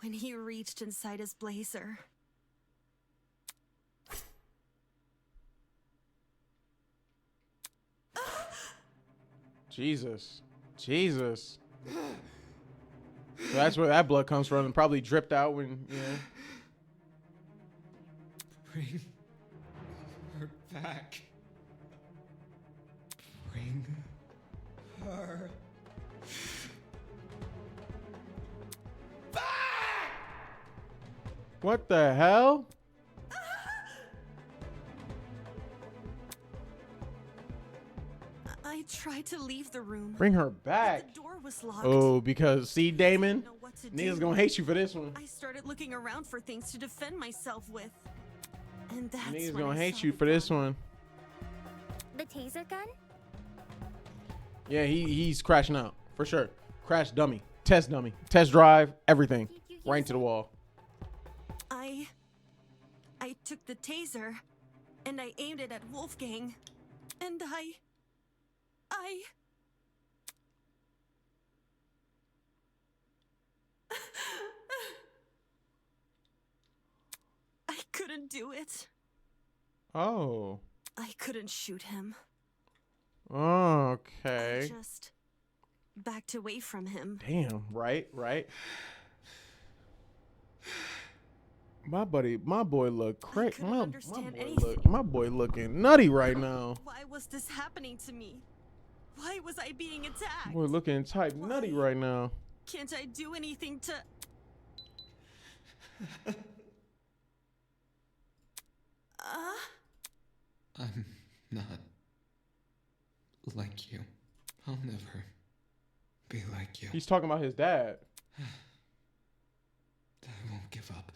When he reached inside his blazer. Jesus. Jesus. So that's where that blood comes from and probably dripped out when, you know. Bring her back. Bring her back! What the hell? I tried to leave the room. Bring her back. But the door was locked. Oh, because see, Damon, to niggas do. gonna hate you for this one. I started looking around for things to defend myself with. And that's Niggas when gonna I hate saw you for this one. The taser gun? Yeah, he's crashing out for sure. Crash dummy, test drive, everything, right into the wall. I took the taser, and I aimed it at Wolfgang, and I couldn't do it. Oh. I couldn't shoot him. Okay. I just backed away from him. Damn. Right. My boy look crazy. My boy looking nutty right now. Why was this happening to me? Why was I being attacked? Boy looking type nutty right now. Can't I do anything to... I'm not like you. I'll never be like you. He's talking about his dad. I won't give up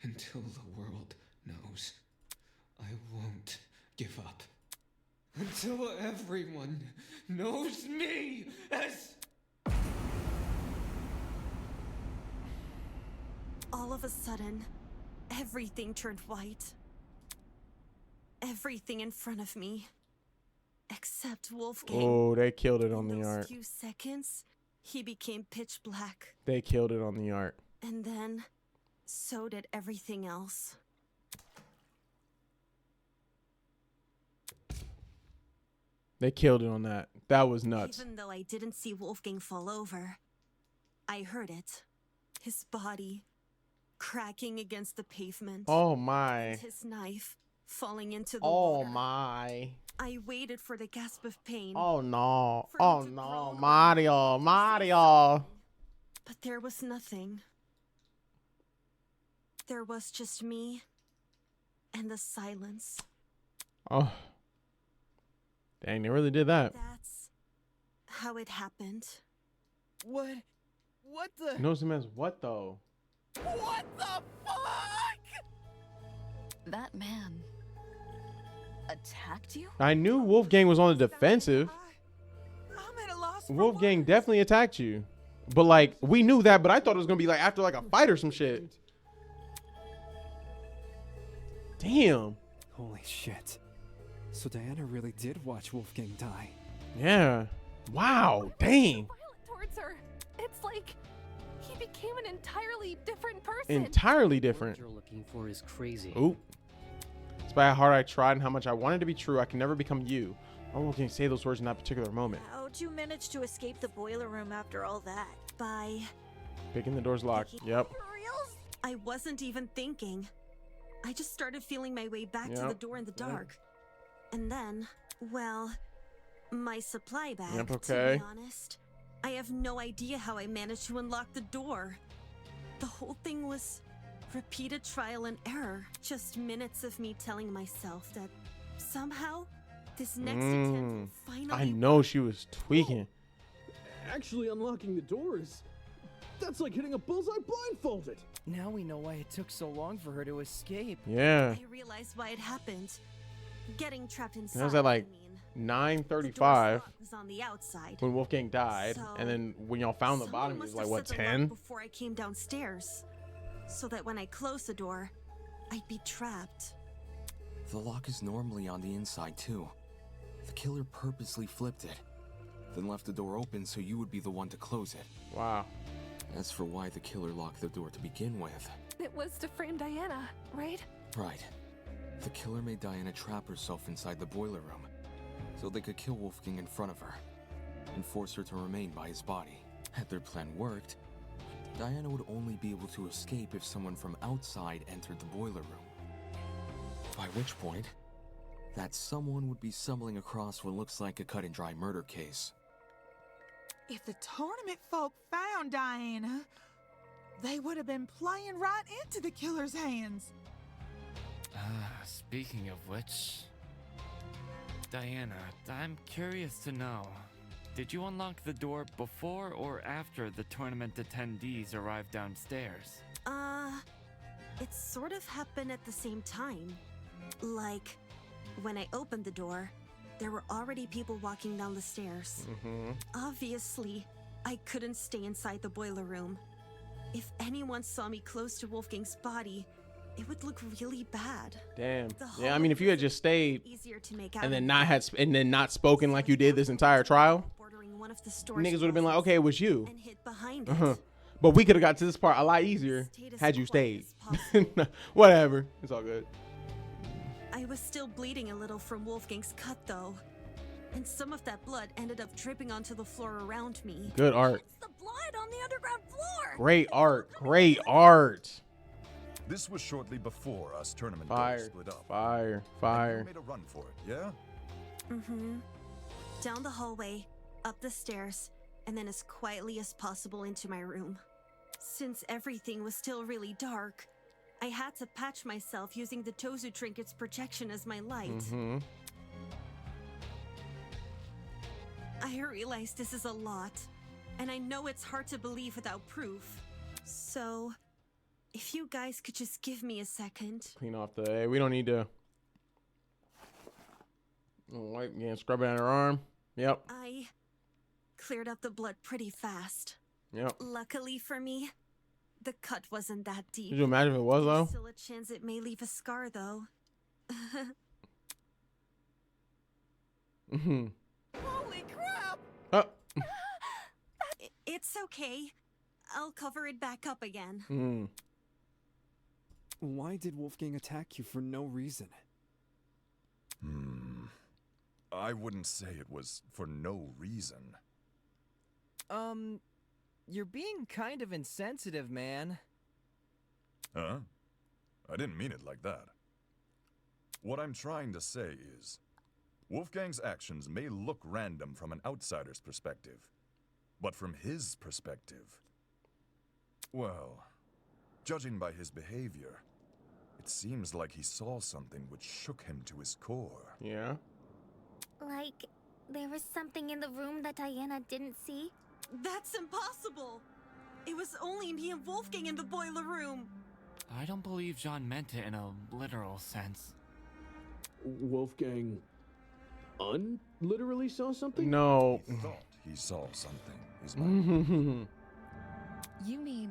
until the world knows. I won't give up until everyone knows me as... All of a sudden, everything turned white. Everything in front of me. Except Wolfgang. Oh, they killed it on In the those art. few seconds, he became pitch black. They killed it on the art. And then, so did everything else. They killed it on that. That was nuts. Even though I didn't see Wolfgang fall over, I heard it. His body cracking against the pavement. Oh my. And his knife falling into the Oh water. my. I waited for the gasp of pain. Oh no. Oh no. Mario. But there was nothing. There was just me and the silence. Oh. Dang, they really did that. That's how it happened. What the? Knows him as what though? What the fuck? That man attacked you? I knew Wolfgang was on the defensive. I'm at a loss. Wolfgang definitely attacked you. But like, we knew that, but I thought it was gonna be like after like a fight or some shit. Damn. Holy shit. So Diana really did watch Wolfgang die. Yeah. Wow. Dang. Towards her. It's like he became an entirely different person. Entirely different. What you're looking for is crazy. Oop. Despite how hard I tried and how much I wanted to be true, I can never become you. I won't say those words in that particular moment. How'd you manage to escape the boiler room after all that? By Picking the door's locked. Yep. I wasn't even thinking. I just started feeling my way back to the door in the dark. And then, well, my supply bag, to be honest. I have no idea how I managed to unlock the door. The whole thing was repeated trial and error. Just minutes of me telling myself that somehow this next attempt will finally I know she was tweaking. Actually unlocking the doors, that's like hitting a bullseye blindfolded. Now we know why it took so long for her to escape. Yeah. I realized why it happened. Getting trapped inside. That was at like 9:35 was on the outside. when Wolfgang died, and then when y'all found the bottom, it was like what, 10? Before I came downstairs, so that when I closed the door, I'd be trapped. The lock is normally on the inside too. The killer purposely flipped it, then left the door open so you would be the one to close it. Wow. As for why the killer locked the door to begin with. It was to frame Diana, right? Right. The killer made Diana trap herself inside the boiler room, so they could kill Wolfgang in front of her, and force her to remain by his body. Had their plan worked, Diana would only be able to escape if someone from outside entered the boiler room. By which point, that someone would be stumbling across what looks like a cut-and-dry murder case. If the tournament folk found Diana, they would have been playing right into the killer's hands. Speaking of which, Diana, I'm curious to know, did you unlock the door before or after the tournament attendees arrived downstairs? It sort of happened at the same time. Like, when I opened the door, there were already people walking down the stairs. Obviously, I couldn't stay inside the boiler room. If anyone saw me close to Wolfgang's body, it would look really bad. Damn. Yeah, I mean, if you had just stayed Easier to make and then not spoken like you did this entire trial, one of the stores niggas would have been like, okay, it was you. and hid behind it. But we could have got to this part a lot easier had you stayed. Whatever. It's all good. I was still bleeding a little from Wolfgang's cut, though. And some of that blood ended up dripping onto the floor around me. Good art. The blood on the underground floor! Great art. Great art. This was shortly before us tournament Fire. doors split up. Fire. And Fire. you made a run for it, yeah? Down the hallway, up the stairs, and then as quietly as possible into my room. Since everything was still really dark, I had to patch myself using the Tozu Trinket's projection as my light. I realize this is a lot, and I know it's hard to believe without proof. So, if you guys could just give me a second. Clean off the. Hey, we don't need to. Wipe, yeah, scrub it on her arm. Yep. I cleared up the blood pretty fast. Yep. Luckily for me, the cut wasn't that deep. Could you imagine if it was, though? There's still a chance it may leave a scar, though. Holy crap! It's okay. I'll cover it back up again. Why did Wolfgang attack you for no reason? I wouldn't say it was for no reason. You're being kind of insensitive, man. Huh? I didn't mean it like that. What I'm trying to say is, Wolfgang's actions may look random from an outsider's perspective, but from his perspective, well, judging by his behavior, it seems like he saw something which shook him to his core. Yeah? Like, there was something in the room that Diana didn't see? That's impossible! It was only me and Wolfgang in the boiler room! I don't believe Jean meant it in a literal sense. Wolfgang literally saw something? No. He thought he saw something, is my You mean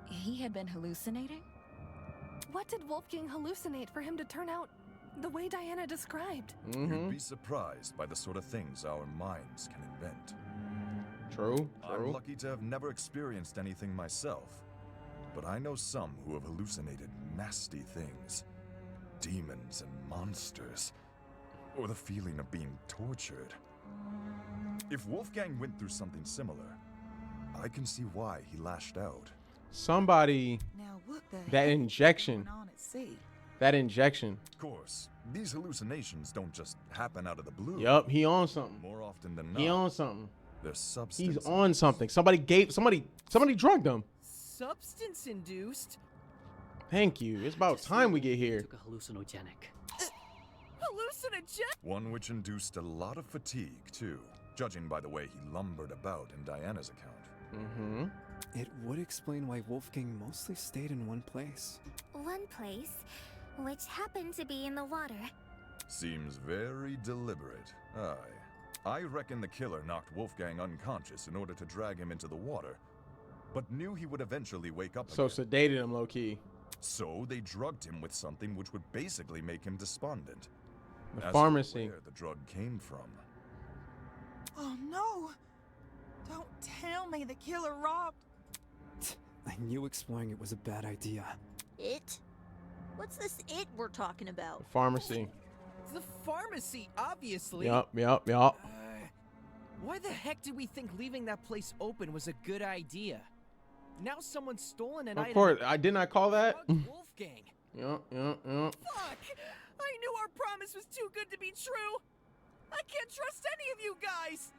he had been hallucinating? What did Wolfgang hallucinate for him to turn out the way Diana described? You'd be surprised by the sort of things our minds can invent. True. I'm lucky to have never experienced anything myself, but I know some who have hallucinated nasty things. Demons and monsters, or the feeling of being tortured. If Wolfgang went through something similar, I can see why he lashed out. Somebody. Now what the That heck is injection. going on at sea? That injection. Of course, these hallucinations don't just happen out of the blue. Yup, he on something. More often than not. He on something. They're substance. He's on something. Somebody drugged him. Substance induced? Thank you. It's about time we get here. Took a hallucinogenic. Hallucinogen? One which induced a lot of fatigue, too, judging by the way he lumbered about in Diana's account. Mm-hmm. It would explain why Wolfgang mostly stayed in one place. One place, which happened to be in the water. Seems very deliberate. Aye. I reckon the killer knocked Wolfgang unconscious in order to drag him into the water, but knew he would eventually wake up So again. sedated him low-key. So they drugged him with something which would basically make him despondent. The As for pharmacy. where the drug came from. Oh no! Don't tell me the killer robbed. I knew exploring it was a bad idea. It? What's this it we're talking about? Pharmacy. The pharmacy, obviously. Yup. Why the heck did we think leaving that place open was a good idea? Now someone's stolen an Of item. course, I did not call that. Wolfgang. Yup. Fuck! I knew our promise was too good to be true. I can't trust any of you guys.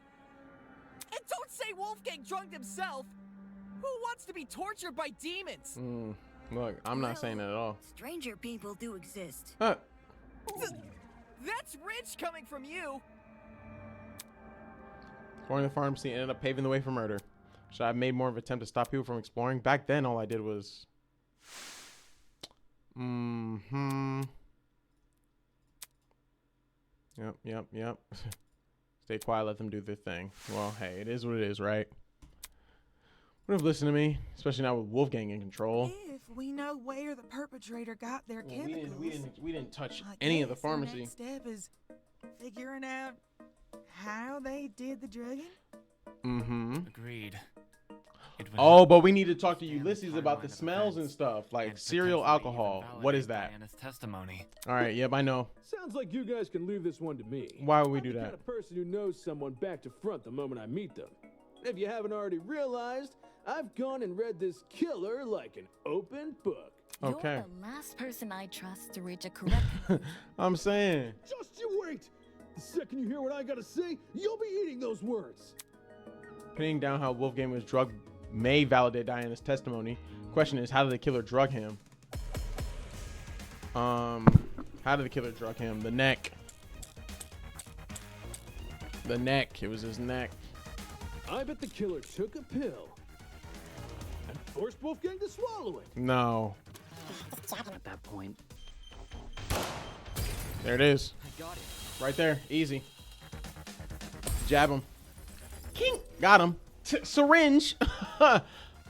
And don't say Wolfgang drugged himself. Who wants to be tortured by demons? Look, I'm not saying that at all. Stranger people do exist. Huh. That's rich coming from you. Exploring the pharmacy ended up paving the way for murder. Should I have made more of an attempt to stop people from exploring? Back then, all I did was... Yep. Stay quiet, let them do their thing. Well, hey, it is what it is, right? Would have listened to me, especially now with Wolfgang in control. If we know where the perpetrator got their chemicals, We didn't touch I any of the guess our pharmacy. next step is figuring out how they did the drugging. Agreed. Oh, but we need to talk to Ulysses about the smells and stuff, like cereal alcohol. What is that? Diana's testimony. All right, yep, I know. Sounds like you guys can leave this one to me. Why would we do I'm the that? kind of person who knows someone back to front the moment I meet them. If you haven't already realized, I've gone and read this killer like an open book. Okay. You're the last person I trust to reach a correct. I'm saying. Just you wait. The second you hear what I gotta say, you'll be eating those words. Pinning down how Wolfgang was drugged may validate Diana's testimony. Question is, how did the killer drug him? How did the killer drug him? The neck. The neck. It was his neck. I bet the killer took a pill and forced Wolfgang to swallow it. No. At that point. There it is. I got it. Right there. Easy. Jab him. King. Got him. Syringe.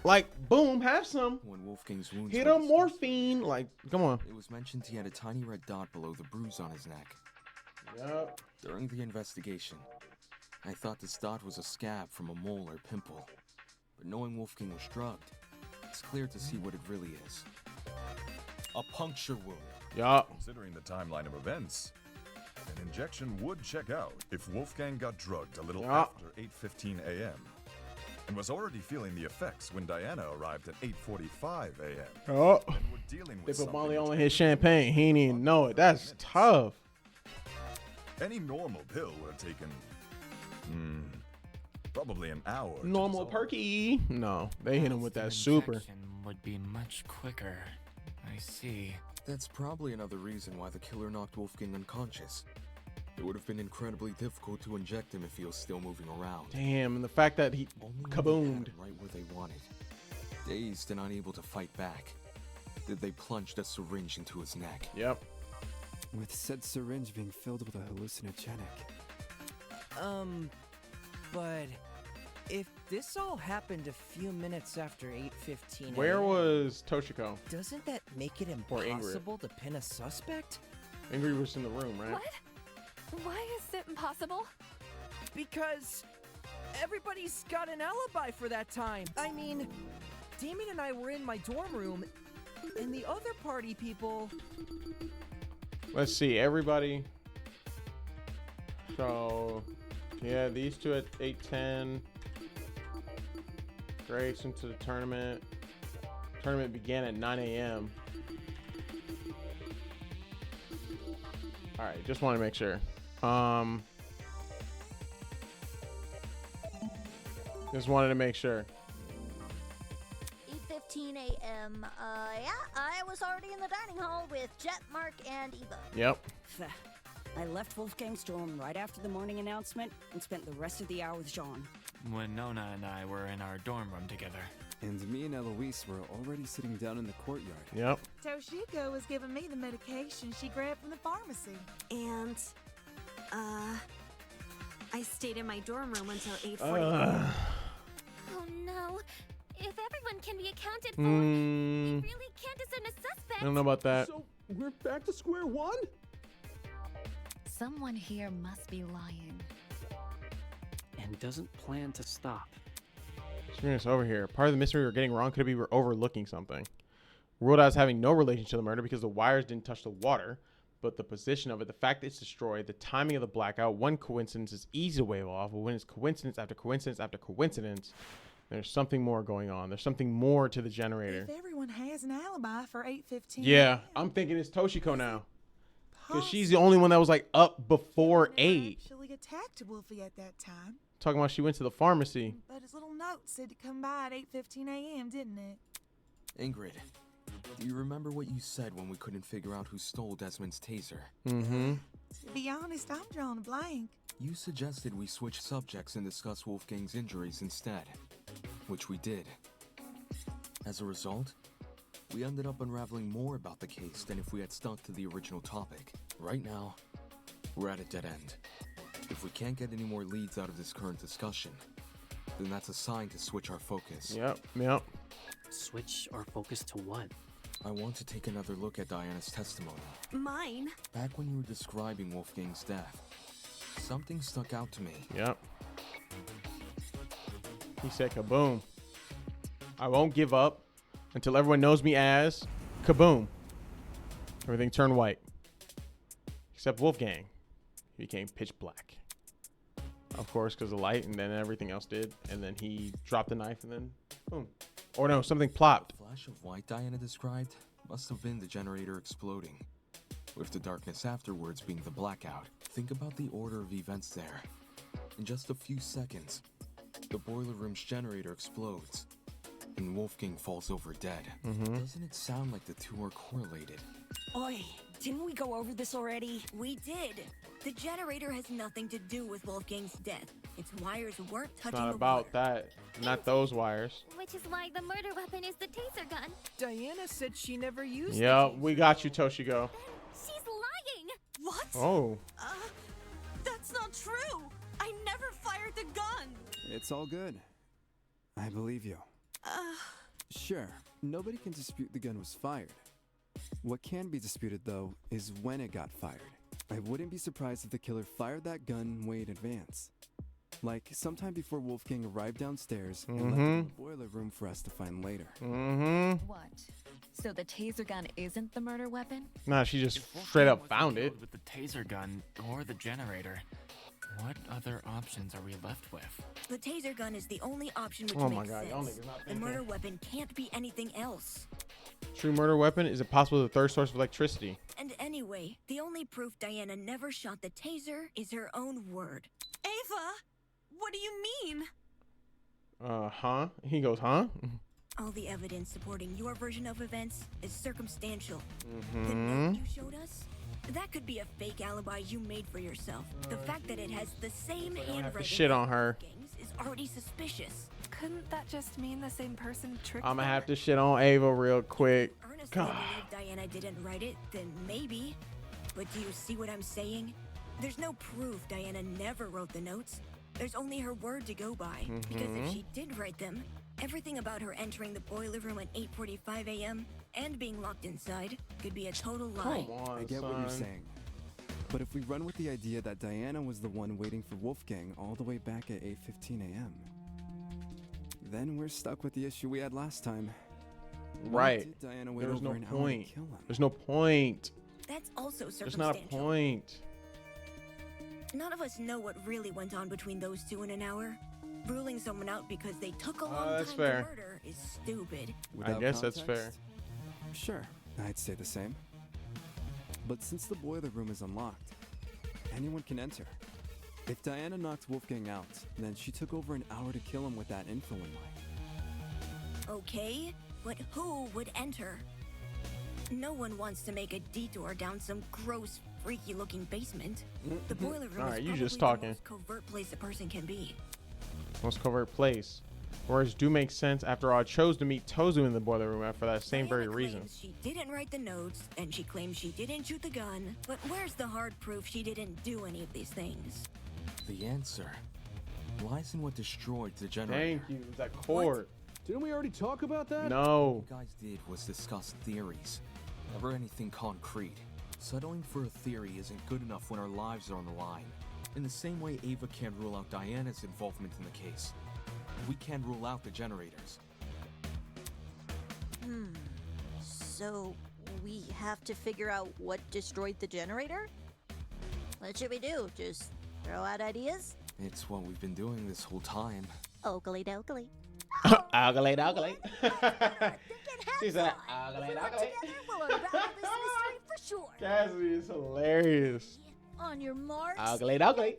Like, boom, have some. When Wolfgang's wounds Hit were him morphine. Like, come on. It was mentioned he had a tiny red dot below the bruise on his neck. Yep. During the investigation, I thought this dot was a scab from a mole or pimple. But knowing Wolfgang was drugged, it's clear to see what it really is. A puncture wound. Yup. Considering the timeline of events, an injection would check out if Wolfgang got drugged a little after 8:15 a.m. and was already feeling the effects when Diana arrived at 8:45 a.m. Oh. And were dealing They with put Molly something on his champagne. He didn't even know it. That's tough. any normal pill would have taken probably an hour. to Normal dissolve. perky. No, they hit him with that super. Injection would be much quicker. I see. That's probably another reason why the killer knocked Wolfgang unconscious. It would have been incredibly difficult to inject him if he was still moving around. Damn, and the fact that he kaboomed. Right where they wanted. Dazed and unable to fight back, they plunged a syringe into his neck. Yep. With said syringe being filled with a hallucinogenic. But if this all happened a few minutes after 8:15 Where was Toshiko? Doesn't that make it Or Ingrid. impossible to pin a suspect? Ingrid was in the room, right? What? Why is it impossible? Because everybody's got an alibi for that time. I mean, Damon and I were in my dorm room, and the other party people... Let's see, everybody. So, yeah, these two at 8:10. Grace into the tournament. Tournament began at 9 a.m. All right, just want to make sure. Just wanted to make sure. 8:15 a.m. Yeah, I was already in the dining hall with Jet, Mark, and Eva. Yep. I left Wolfgang's dorm right after the morning announcement and spent the rest of the hour with Jean. When Nona and I were in our dorm room together. And me and Eloise were already sitting down in the courtyard. Yep. Toshiko was giving me the medication she grabbed from the pharmacy. And, I stayed in my dorm room until 8:40. Oh no. If everyone can be accounted for, we really can't discern a suspect. I don't know about that. So we're back to square one? Someone here must be lying. And doesn't plan to stop. Experience over here. Part of the mystery we're getting wrong could be we're overlooking something. Ruled out as having no relation to the murder because the wires didn't touch the water, but the position of it, the fact that it's destroyed, the timing of the blackout, one coincidence is easy to wave off, but when it's coincidence after coincidence after coincidence, there's something more going on. There's something more to the generator. If everyone has an alibi for 8:15. Yeah, I'm thinking it's Toshiko now. Because she's the only one that was like up before 8. Actually attacked Wolfie at that time. Talking about she went to the pharmacy. But his little note said to come by at 8:15 a.m., didn't it? Ingrid, do you remember what you said when we couldn't figure out who stole Desmond's taser? Mm-hmm. To be honest, I'm drawing a blank. You suggested we switch subjects and discuss Wolfgang's injuries instead, which we did. As a result, we ended up unraveling more about the case than if we had stuck to the original topic. Right now, we're at a dead end. If we can't get any more leads out of this current discussion, then that's a sign to switch our focus. Yep. Switch our focus to what? I want to take another look at Diana's testimony. Mine? Back when you were describing Wolfgang's death, something stuck out to me. Yep. He said kaboom. I won't give up until everyone knows me as kaboom. Everything turned white. Except Wolfgang. He became pitch black. Of course, because of light, and then everything else did. And then he dropped the knife, and then boom. Or no, something plopped. The flash of white Diana described must have been the generator exploding, with the darkness afterwards being the blackout. Think about the order of events there. In just a few seconds, the boiler room's generator explodes, and Wolfgang falls over dead. Doesn't it sound like the two are correlated? Oi, didn't we go over this already? We did. The generator has nothing to do with Wolfgang's death. Its wires weren't It's touching not the about water. that. Not those wires. Which is why the murder weapon is the taser gun. Diana said she never used Yep, we got you, Toshiko. She's lying. What? Oh. That's not true. I never fired the gun. It's all good. I believe you. Sure, nobody can dispute the gun was fired. What can be disputed, though, is when it got fired. I wouldn't be surprised if the killer fired that gun way in advance. Like, sometime before Wolfgang arrived downstairs and left it in the boiler room for us to find later. What? So the taser gun isn't the murder weapon? Nah, she just If straight Wolfgang up wasn't found it. killed with the taser gun or the generator, what other options are we left with? The taser gun is the only option which Oh my makes God, y'all sense. niggas not The thinking. murder weapon can't be anything else. True murder weapon? Is it possible the third source of electricity? And anyway, the only proof Diana never shot the taser is her own word. Ava, what do you mean? Huh? He goes, huh? All the evidence supporting your version of events is circumstantial. The Mm-hmm. note you showed us? That could be a fake alibi you made for yourself. The fact that it has the same handwriting shit on her. is already suspicious. Couldn't that just mean the same person tricked I'm gonna her? have to shit on Ava real quick. Earnestly God. believe Diana didn't write it, then maybe. But do you see what I'm saying? There's no proof Diana never wrote the notes. There's only her word to go by. Because if she did write them, everything about her entering the boiler room at 8:45 a.m. and being locked inside could be a total lie. Come on, I get what you're son. saying. But if we run with the idea that Diana was the one waiting for Wolfgang all the way back at 8:15 a.m., then we're stuck with the issue we had last time. Why Right. did Diana wait There's over no an hour to point. kill him? There's no point. That's also There's not a circumstantial. point. None of us know what really went on between those two in an hour. Ruling someone out because they took a long that's time fair. to murder is stupid. I guess that's fair. Sure, I'd say the same. But since the boiler room is unlocked, anyone can enter. If Diana knocked Wolfgang out, then she took over an hour to kill him with that influence light. Okay, but who would enter? No one wants to make a detour down some gross, freaky-looking basement. The boiler room Alright, is you probably just the talking. most covert place a person can be. Most covert place. Words do make sense. After all, I chose to meet Tozu in the boiler room for that same very reason. She didn't write the notes, and she claims she didn't shoot the gun. But where's the hard proof she didn't do any of these things? The answer lies in what destroyed the generator. Thank you. That cord. Didn't we already talk about that? No. What you guys did was discuss theories, never anything concrete. Settling for a theory isn't good enough when our lives are on the line. In the same way Ava can't rule out Diana's involvement in the case, we can't rule out the generators. So we have to figure out what destroyed the generator? What should we do? Just throw out ideas? It's what we've been doing this whole time. Oakley dokley. Ugly, ugly. She said, ugly, ugly. We'll unravel this mystery for sure. Cassidy is hilarious. On your marks. Ugly, ugly.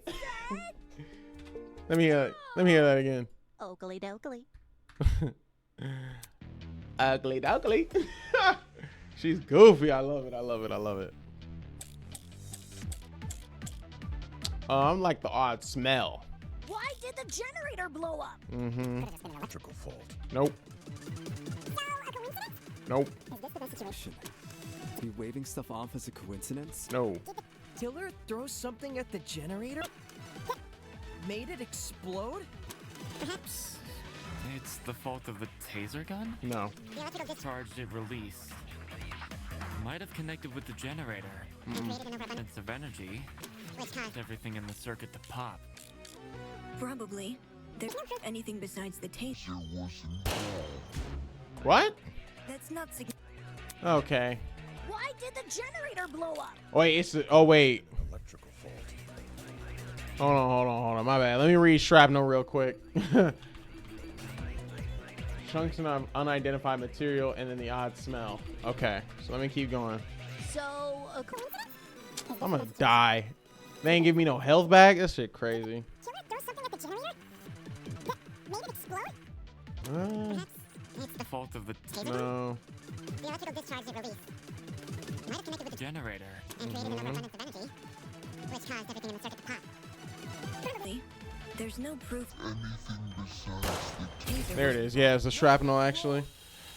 Let me hear that again. Oakley dokley. Ugly, ugly. She's goofy. I love it. I love it. I love it. I'm like the odd smell. Why did the generator blow up? Mm-hmm. Electrical fault. Nope. Nope. Are you waving stuff off as a coincidence? No. Tiller throws something at the generator? Made it explode? Perhaps it's the fault of the taser gun? No. Charged it released. Might have connected with the generator. Sense of energy. Everything in the circuit to pop. Probably. There's anything besides the taser. What? That's not significant. Okay. Why did the generator blow up? Wait, oh wait. Electrical fault. Hold on. My bad. Let me read shrapnel real quick. Chunks of unidentified material and then the odd smell. Okay, so let me keep going. So, I'm gonna die. They ain't give me no health back. That shit crazy. The fault of the No. The electrical discharge it released might have connected with the generator and created an abundance of energy, which caused everything in the circuit to pop. Probably. There's no proof. There it is. Yeah, it's the shrapnel actually.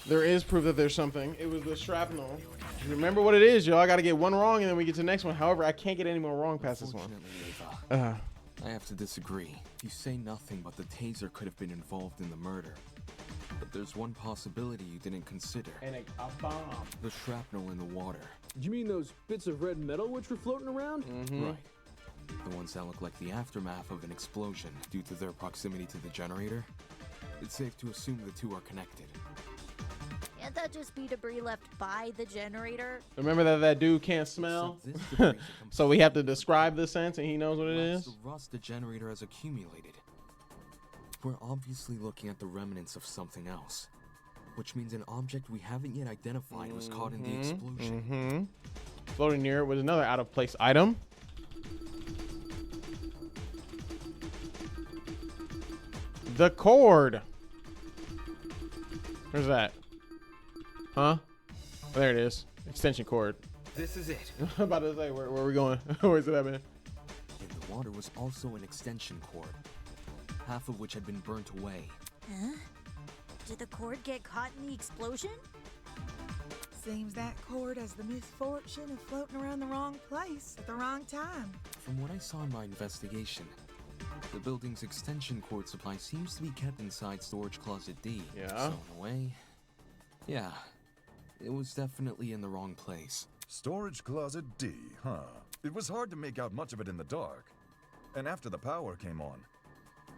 There is proof that there's something. It was the shrapnel. Remember what it is, y'all. I gotta get one wrong and then we get to the next one. However, I can't get any more wrong past this one. I have to disagree. You say nothing, but the taser could have been involved in the murder. But there's one possibility you didn't consider. And a bomb. The shrapnel in the water. You mean those bits of red metal which were floating around? Right. The ones that look like the aftermath of an explosion due to their proximity to the generator. It's safe to assume the two are connected. Can't that just be debris left by the generator? Remember that dude can't smell? So we have to describe the sense and he knows what it is? The rust the generator has accumulated. We're obviously looking at the remnants of something else. Which means an object we haven't yet identified was caught in the explosion. Floating near it was another out-of-place item. The cord. Where's that? Huh? Oh, there it is. Extension cord. This is it. I'm about to say, where are we going? Where's it at, man? In the water was also an extension cord, half of which had been burnt away. Huh? Did the cord get caught in the explosion? Seems that cord has the misfortune of floating around the wrong place at the wrong time. From what I saw in my investigation, the building's extension cord supply seems to be kept inside storage closet D. Yeah. So in a way, yeah, it was definitely in the wrong place. Storage closet D, huh? It was hard to make out much of it in the dark. And after the power came on,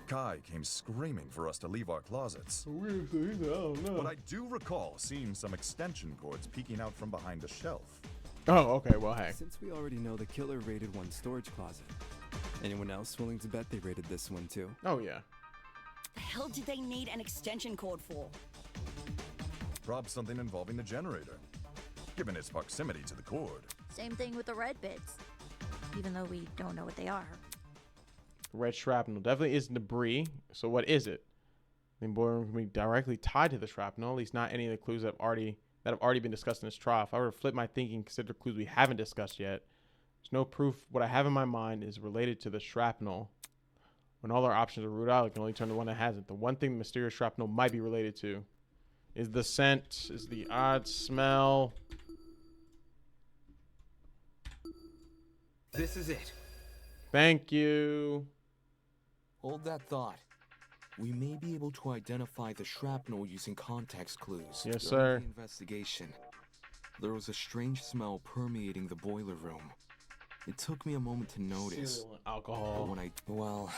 Kai came screaming for us to leave our closets. But I do recall seeing some extension cords peeking out from behind a shelf. Oh, okay, well, hey. Since we already know the killer raided one storage closet, anyone else willing to bet they raided this one too? Oh, yeah. The hell did they need an extension cord for? Probably something involving the generator, given its proximity to the cord. Same thing with the red bits, even though we don't know what they are. Red shrapnel definitely is debris. So what is it? The boiler room can be directly tied to the shrapnel. At least not any of the clues that have already been discussed in this trial. If I were to flip my thinking and consider clues we haven't discussed yet, there's no proof what I have in my mind is related to the shrapnel. When all our options are ruled out, I can only turn to one that hasn't. The one thing the mysterious shrapnel might be related to is the scent, is the odd smell. This is it. Thank you. Hold that thought. We may be able to identify the shrapnel using context clues. Yes, During sir. the investigation, there was a strange smell permeating the boiler room. It took me a moment to notice. Cereal and alcohol. But when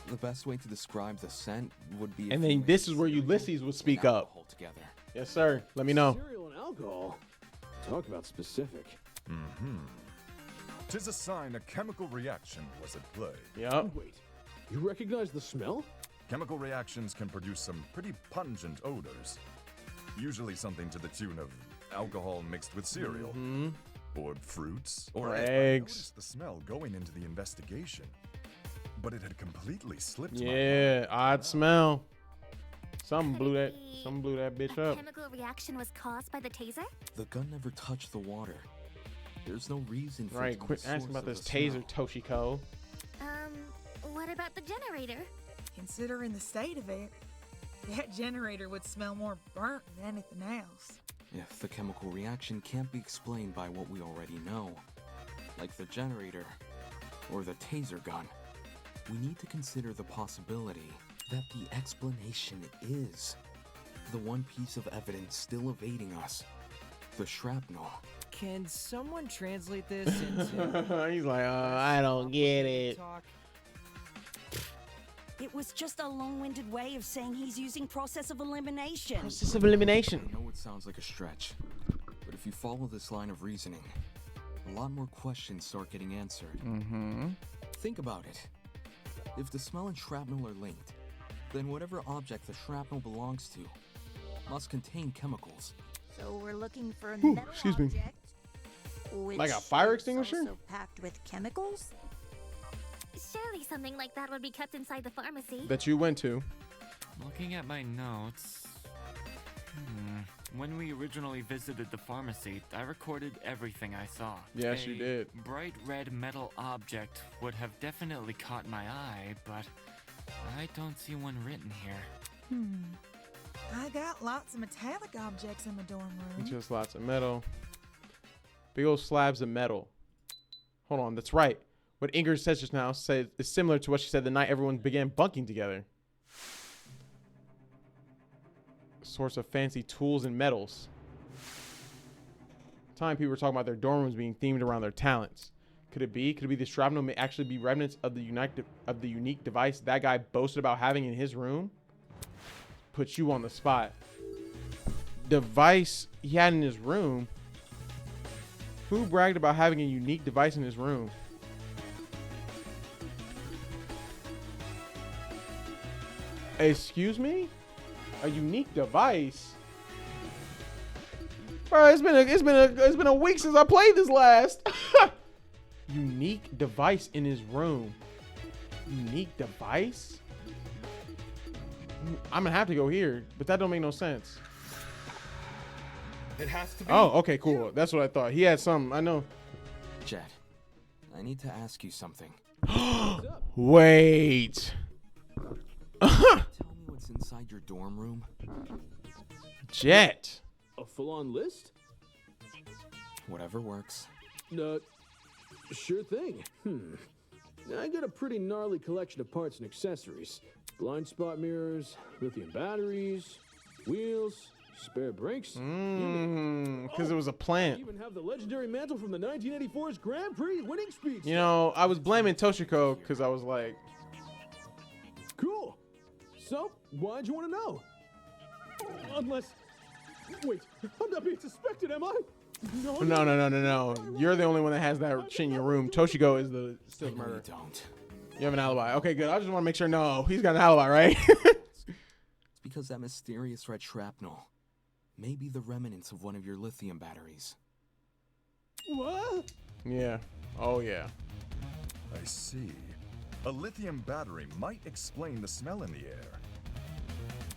the best way to describe the scent would be. And then this is where Ulysses would speak up. Together. Yes, sir. Let me know. Cereal and alcohol. Talk about specific. Mm-hmm. 'Tis a sign a chemical reaction was at play. Yep. Wait, you recognize the smell? Chemical reactions can produce some pretty pungent odors. Usually something to the tune of alcohol mixed with cereal. Or fruits. Or eggs. I noticed the smell going into the investigation. But it had completely slipped my mind. Yeah, odd smell. Something blew that bitch A up. chemical reaction was caused by the taser? The gun never touched the water. There's no reason for it Right, to be quit the asking source about of this the taser, smell. Toshiko. What about the generator? Considering the state of it, that generator would smell more burnt than anything else. If the chemical reaction can't be explained by what we already know, like the generator or the taser gun, we need to consider the possibility that the explanation is the one piece of evidence still evading us, the shrapnel. Can someone translate this into... He's like, I don't get it. Talk? It was just a long-winded way of saying he's using process of elimination. Process of elimination. I know it sounds like a stretch, but if you follow this line of reasoning, a lot more questions start getting answered. Think about it. If the smell and shrapnel are linked, then whatever object the shrapnel belongs to must contain chemicals. So we're looking for a Ooh, metal excuse me. object, which Like a fire is extinguisher? also packed with chemicals? Surely something like that would be kept inside the pharmacy. That you went to. Looking at my notes. When we originally visited the pharmacy, I recorded everything I saw. Yes, you did. Bright red metal object would have definitely caught my eye, but I don't see one written here. I got lots of metallic objects in my dorm room. Just lots of metal. Big old slabs of metal. Hold on, that's right. What Ingrid says just now is similar to what she said the night everyone began bunking together. Source of fancy tools and metals. Time people were talking about their dorm rooms being themed around their talents. Could it be? Could it be the shrapnel may actually be remnants of the unique device that guy boasted about having in his room? Put you on the spot. Device he had in his room. Who bragged about having a unique device in his room? Excuse me? A unique device? Bro, it's been a week since I played this last. Unique device in his room. Unique device? I'm gonna have to go here, but that don't make no sense. It has to be. Oh, okay, cool. That's what I thought. He had something. I know. Jet, I need to ask you something. Wait. Tell me what's inside your dorm room. Jet. A full-on list? Whatever works. Sure thing. I got a pretty gnarly collection of parts and accessories. Blind spot mirrors, lithium batteries, wheels, spare brakes. Because it was a plant. I even have the legendary mantle from the 1984's Grand Prix winning speech. You know, I was blaming Toshiko because I was like, Cool. So, why'd you want to know? Unless... Wait, I'm not being suspected, am I? no. You're the only one that has that shit in your room. Toshiko is the still murderer. Don't. You have an alibi. Okay, good. I just want to make sure. No, he's got an alibi, right? It's because that mysterious red shrapnel may be the remnants of one of your lithium batteries. What? Yeah. Oh, yeah. I see. A lithium battery might explain the smell in the air.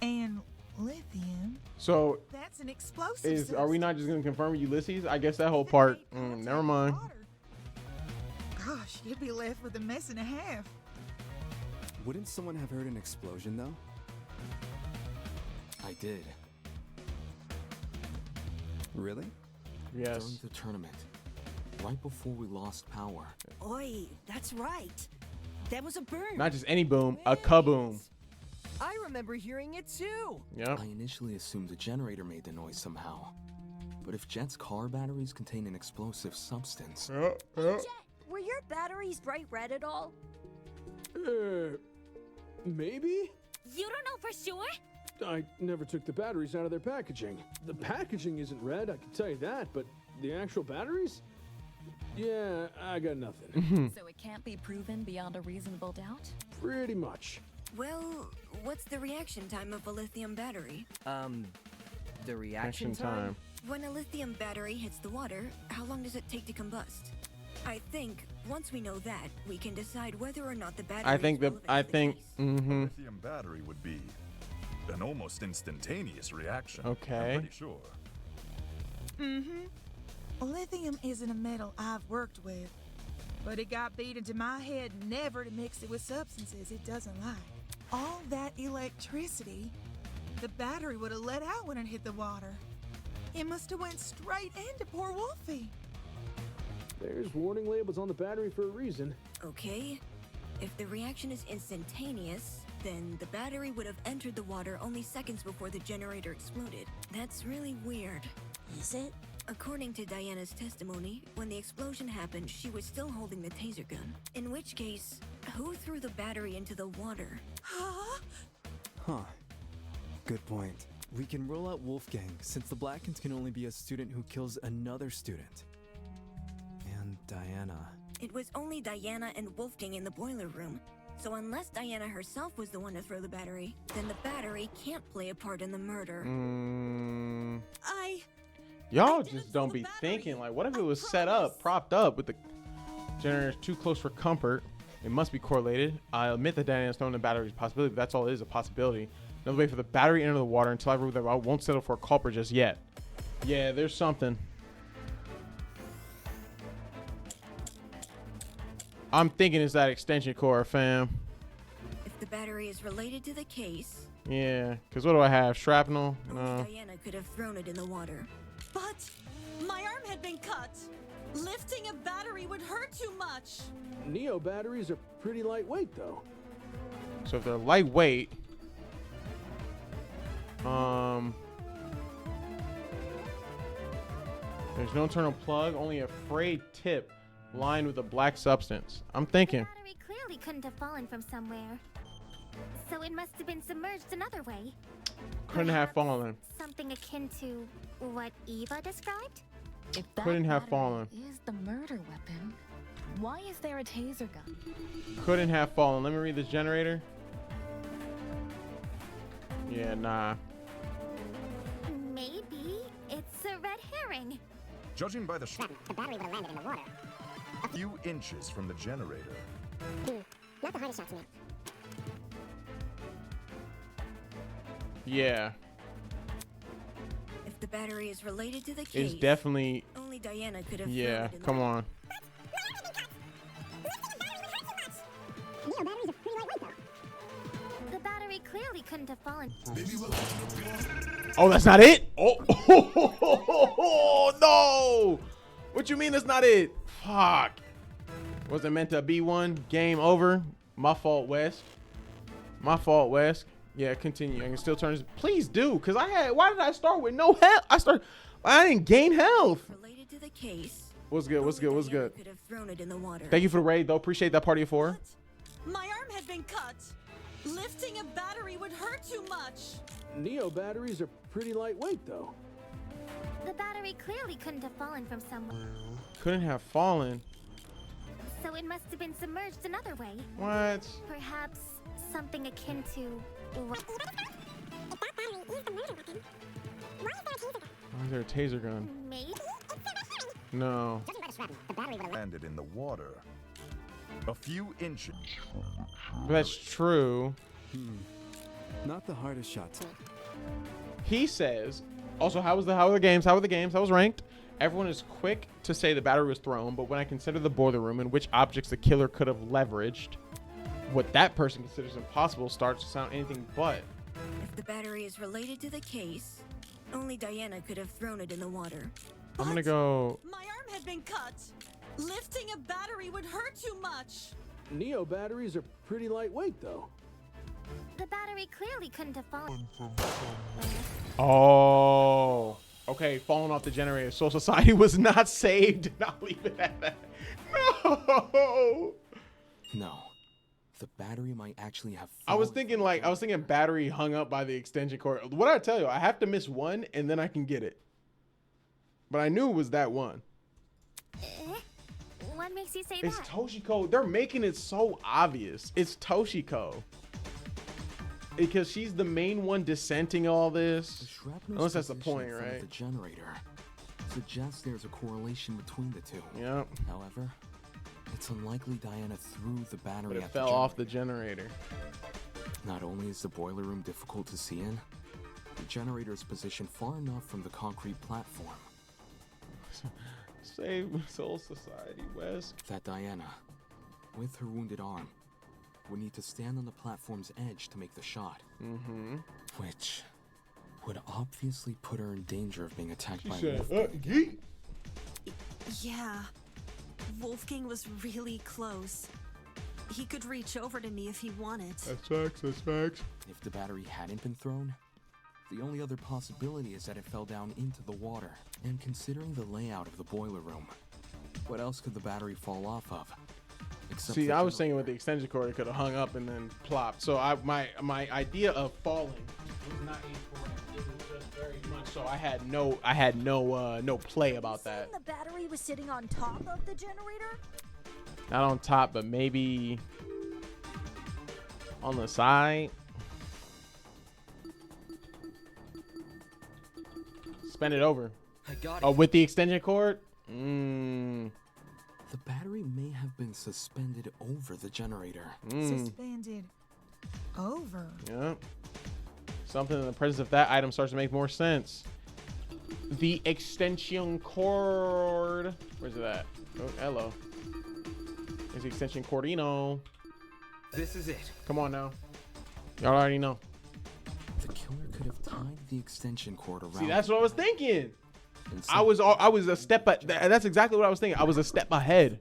And lithium. So, That's an explosive. are we not just gonna confirm Ulysses? I guess that whole part. Never mind. Gosh, you'd be left with a mess and a half. Wouldn't someone have heard an explosion, though? I did. Really? Yes. During the tournament, right before we lost power. Oi, that's right. There was a boom. Not just any boom, a kaboom. I remember hearing it too. Yep. I initially assumed the generator made the noise somehow. But if Jet's car batteries contain an explosive substance... Jet, were your batteries bright red at all? Maybe? You don't know for sure? I never took the batteries out of their packaging. The packaging isn't red, I can tell you that, but the actual batteries? Yeah, I got nothing. So it can't be proven beyond a reasonable doubt? Pretty much. Well, what's the reaction time of a lithium battery? The reaction time? When a lithium battery hits the water, how long does it take to combust? I think once we know that, we can decide whether or not the battery I think A lithium battery would be an almost instantaneous reaction. Okay. I'm pretty sure. Lithium isn't a metal I've worked with, but it got beat into my head never to mix it with substances it doesn't like. All that electricity, the battery would have let out when it hit the water. It must have went straight into poor Wolfie. There's warning labels on the battery for a reason. Okay. If the reaction is instantaneous, then the battery would have entered the water only seconds before the generator exploded. That's really weird. Is it? According to Diana's testimony, when the explosion happened, she was still holding the taser gun. In which case, who threw the battery into the water? Huh. Good point. We can rule out Wolfgang, since the Blackens can only be a student who kills another student. And Diana. It was only Diana and Wolfgang in the boiler room. So unless Diana herself was the one to throw the battery, then the battery can't play a part in the murder. Y'all just don't be thinking, like, what if it was set up, propped up with the generator too close for comfort? It must be correlated. I admit that Diana's throwing the battery is a possibility, but that's all it is, a possibility. Another way for the battery to enter the water until I prove that I won't settle for a culprit just yet. Yeah, there's something. I'm thinking it's that extension cord, fam. If the battery is related to the case, Yeah, because what do I have? Shrapnel? No. Diana could have thrown it in the water. But my arm had been cut. Lifting a battery would hurt too much. Neo batteries are pretty lightweight, though. So if they're lightweight, there's no internal plug, only a frayed tip lined with a black substance. I'm thinking. The battery clearly couldn't have fallen from somewhere. So it must have been submerged another way. Couldn't have fallen. Something akin to what Eva described? If that Couldn't have battery fallen. is the murder weapon, why is there a taser gun? Couldn't have fallen. Let me read this generator. Yeah, nah. Maybe it's a red herring. Judging by the The battery would have landed in the water. few inches from the generator. Not the hardest shot to make. Yeah. If the battery is related to the case, It's definitely. only Diana could have Yeah, thrown it in come on. Neo batteries are pretty lightweight, though. The battery clearly couldn't have fallen. Oh, that's not it? Oh, no. What you mean that's not it? Fuck. Was it meant to be one? Game over. My fault, Wes. My fault, Wes. Yeah, continue. I can still turn this. Please do, because why did I start with no health? I didn't gain health. related to the case. What's good? What's good? What's good? Could have thrown it in the water. Thank you for the raid, though. Appreciate that part of you for. My arm had been cut. Lifting a battery would hurt too much. Neo batteries are pretty lightweight, though. The battery clearly couldn't have fallen from somewhere. Couldn't have fallen. So it must have been submerged another way. What? Perhaps something akin to what? If that battery is the murder weapon, why is there a taser gun? Why is there a taser gun? Maybe? It's a red herring. No. Landed in the water. A few inches. That's true. Not the hardest shot to. He says, also, how were the games? How was ranked? Everyone is quick to say the battery was thrown, but when I consider the boiler room and which objects the killer could have leveraged, what that person considers impossible starts to sound anything but. If the battery is related to the case, only Diana could have thrown it in the water. I'm gonna go. My arm had been cut. Lifting a battery would hurt too much. Neo batteries are pretty lightweight, though. The battery clearly couldn't have fallen. Oh. Okay, falling off the generator. Soul Society was not saved. I'll leave it at that. No. No. The battery might actually have. I was thinking battery hung up by the extension cord. What did I tell you? I have to miss one and then I can get it. But I knew it was that one. What makes you say It's that? Toshiko. They're making it so obvious. It's Toshiko. Because she's the main one dissenting all this. Unless that's the point, right? The generator suggests there's a correlation between the two. Yep. However, it's unlikely Diana threw the battery But it at fell off the generator. Not only is the boiler room difficult to see in, the generator is positioned far enough from the concrete platform. Save Soul Society, Wes. That Diana, with her wounded arm, would need to stand on the platform's edge to make the shot. Mm-hmm. Which would obviously put her in danger of being attacked by said, Wolfgang. Yeah. Wolfgang was really close. He could reach over to me if he wanted. That's facts, that's facts. If the battery hadn't been thrown, the only other possibility is that it fell down into the water. And considering the layout of the boiler room, what else could the battery fall off of? Except See, the I was thinking with the extension cord, it could have hung up and then plopped. So my idea of falling was not incorrect. It was just very much so. I had no play about that. The battery was sitting on top of the generator? Not on top, but maybe on the side. Spin it over. I got it. Oh, with the extension cord? The battery may have been suspended over the generator. Suspended over. Yeah. Something in the presence of that item starts to make more sense. The extension cord. Where's it at? Oh, hello. There's the extension cordino. This is it. Come on now. Y'all already know. The killer could have tied the extension cord around. See, that's what I was thinking. I was a step. That's exactly what I was thinking. I was a step ahead.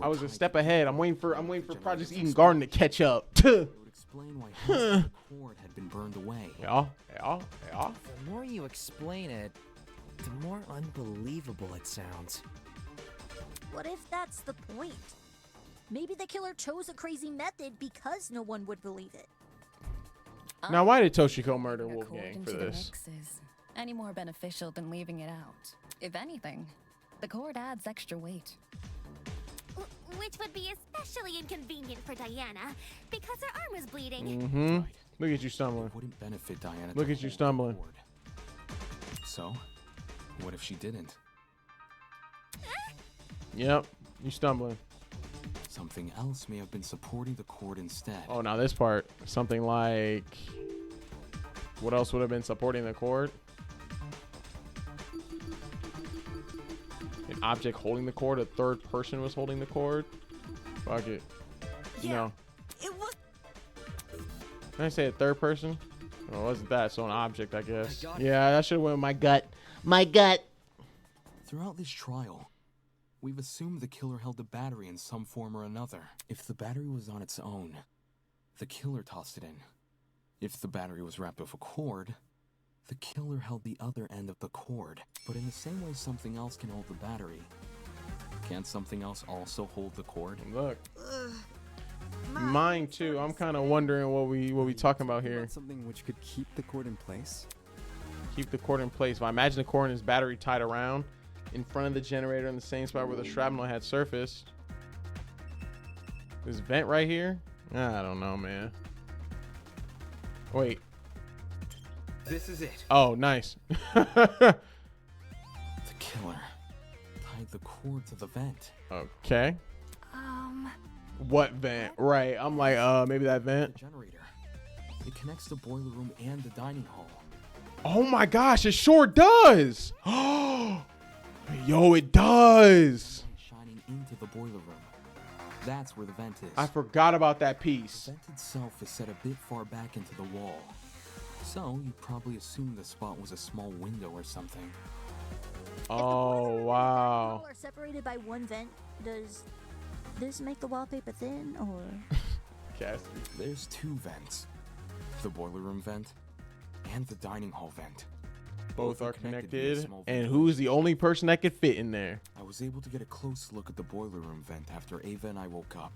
I was a step ahead. I'm waiting for Project Eden Garden to catch up. Explain why the cord had been burned away. Yeah. The more you explain it, the more unbelievable it sounds. What if that's the point? Maybe the killer chose a crazy method because no one would believe it. Now, why did Toshiko murder Adding a cord Wolfgang into for the this? mix is any more beneficial than leaving it out. If anything, the cord adds extra weight. Which would be especially inconvenient for Diana because her arm was bleeding. Mm-hmm. Look at you stumbling. Wouldn't benefit Diana. Look at you stumbling. So, what if she didn't? Yep, you stumbling. Something else may have been supporting the cord instead. Oh, now this part. Something like... What else would have been supporting the cord? An object holding the cord. A third person was holding the cord. Fuck it. You know. It was. Did I say a third person? Oh, it wasn't that. So an object, I guess. Yeah, that should have went with my gut. My gut. Throughout this trial, we've assumed the killer held the battery in some form or another. If the battery was on its own, the killer tossed it in. If the battery was wrapped with a cord, the killer held the other end of the cord. But in the same way something else can hold the battery, can't something else also hold the cord? Look. Mine too. I'm kind of wondering what we talking about here. Something which could keep the cord in place. Keep the cord in place. If I imagine the cord and his battery tied around in front of the generator in the same spot where the shrapnel had surfaced. This vent right here? I don't know, man. Wait. This is it. Oh, nice. The killer tied the cord to the vent. Okay. What vent? Right. I'm like, maybe that vent. The generator. It connects the boiler room and the dining hall. Oh my gosh, it sure does. Yo, it does. Shining into the boiler room. That's where the vent is. I forgot about that piece. The vent itself is set a bit far back into the wall. So you probably assumed the spot was a small window or something. Oh, wow. Are separated by one vent. Does this make the wallpaper thin, or? Yes. There's two vents. The boiler room vent and the dining hall vent. Both are connected. And who's the only person that could fit in there? I was able to get a close look at the boiler room vent after Ava and I woke up,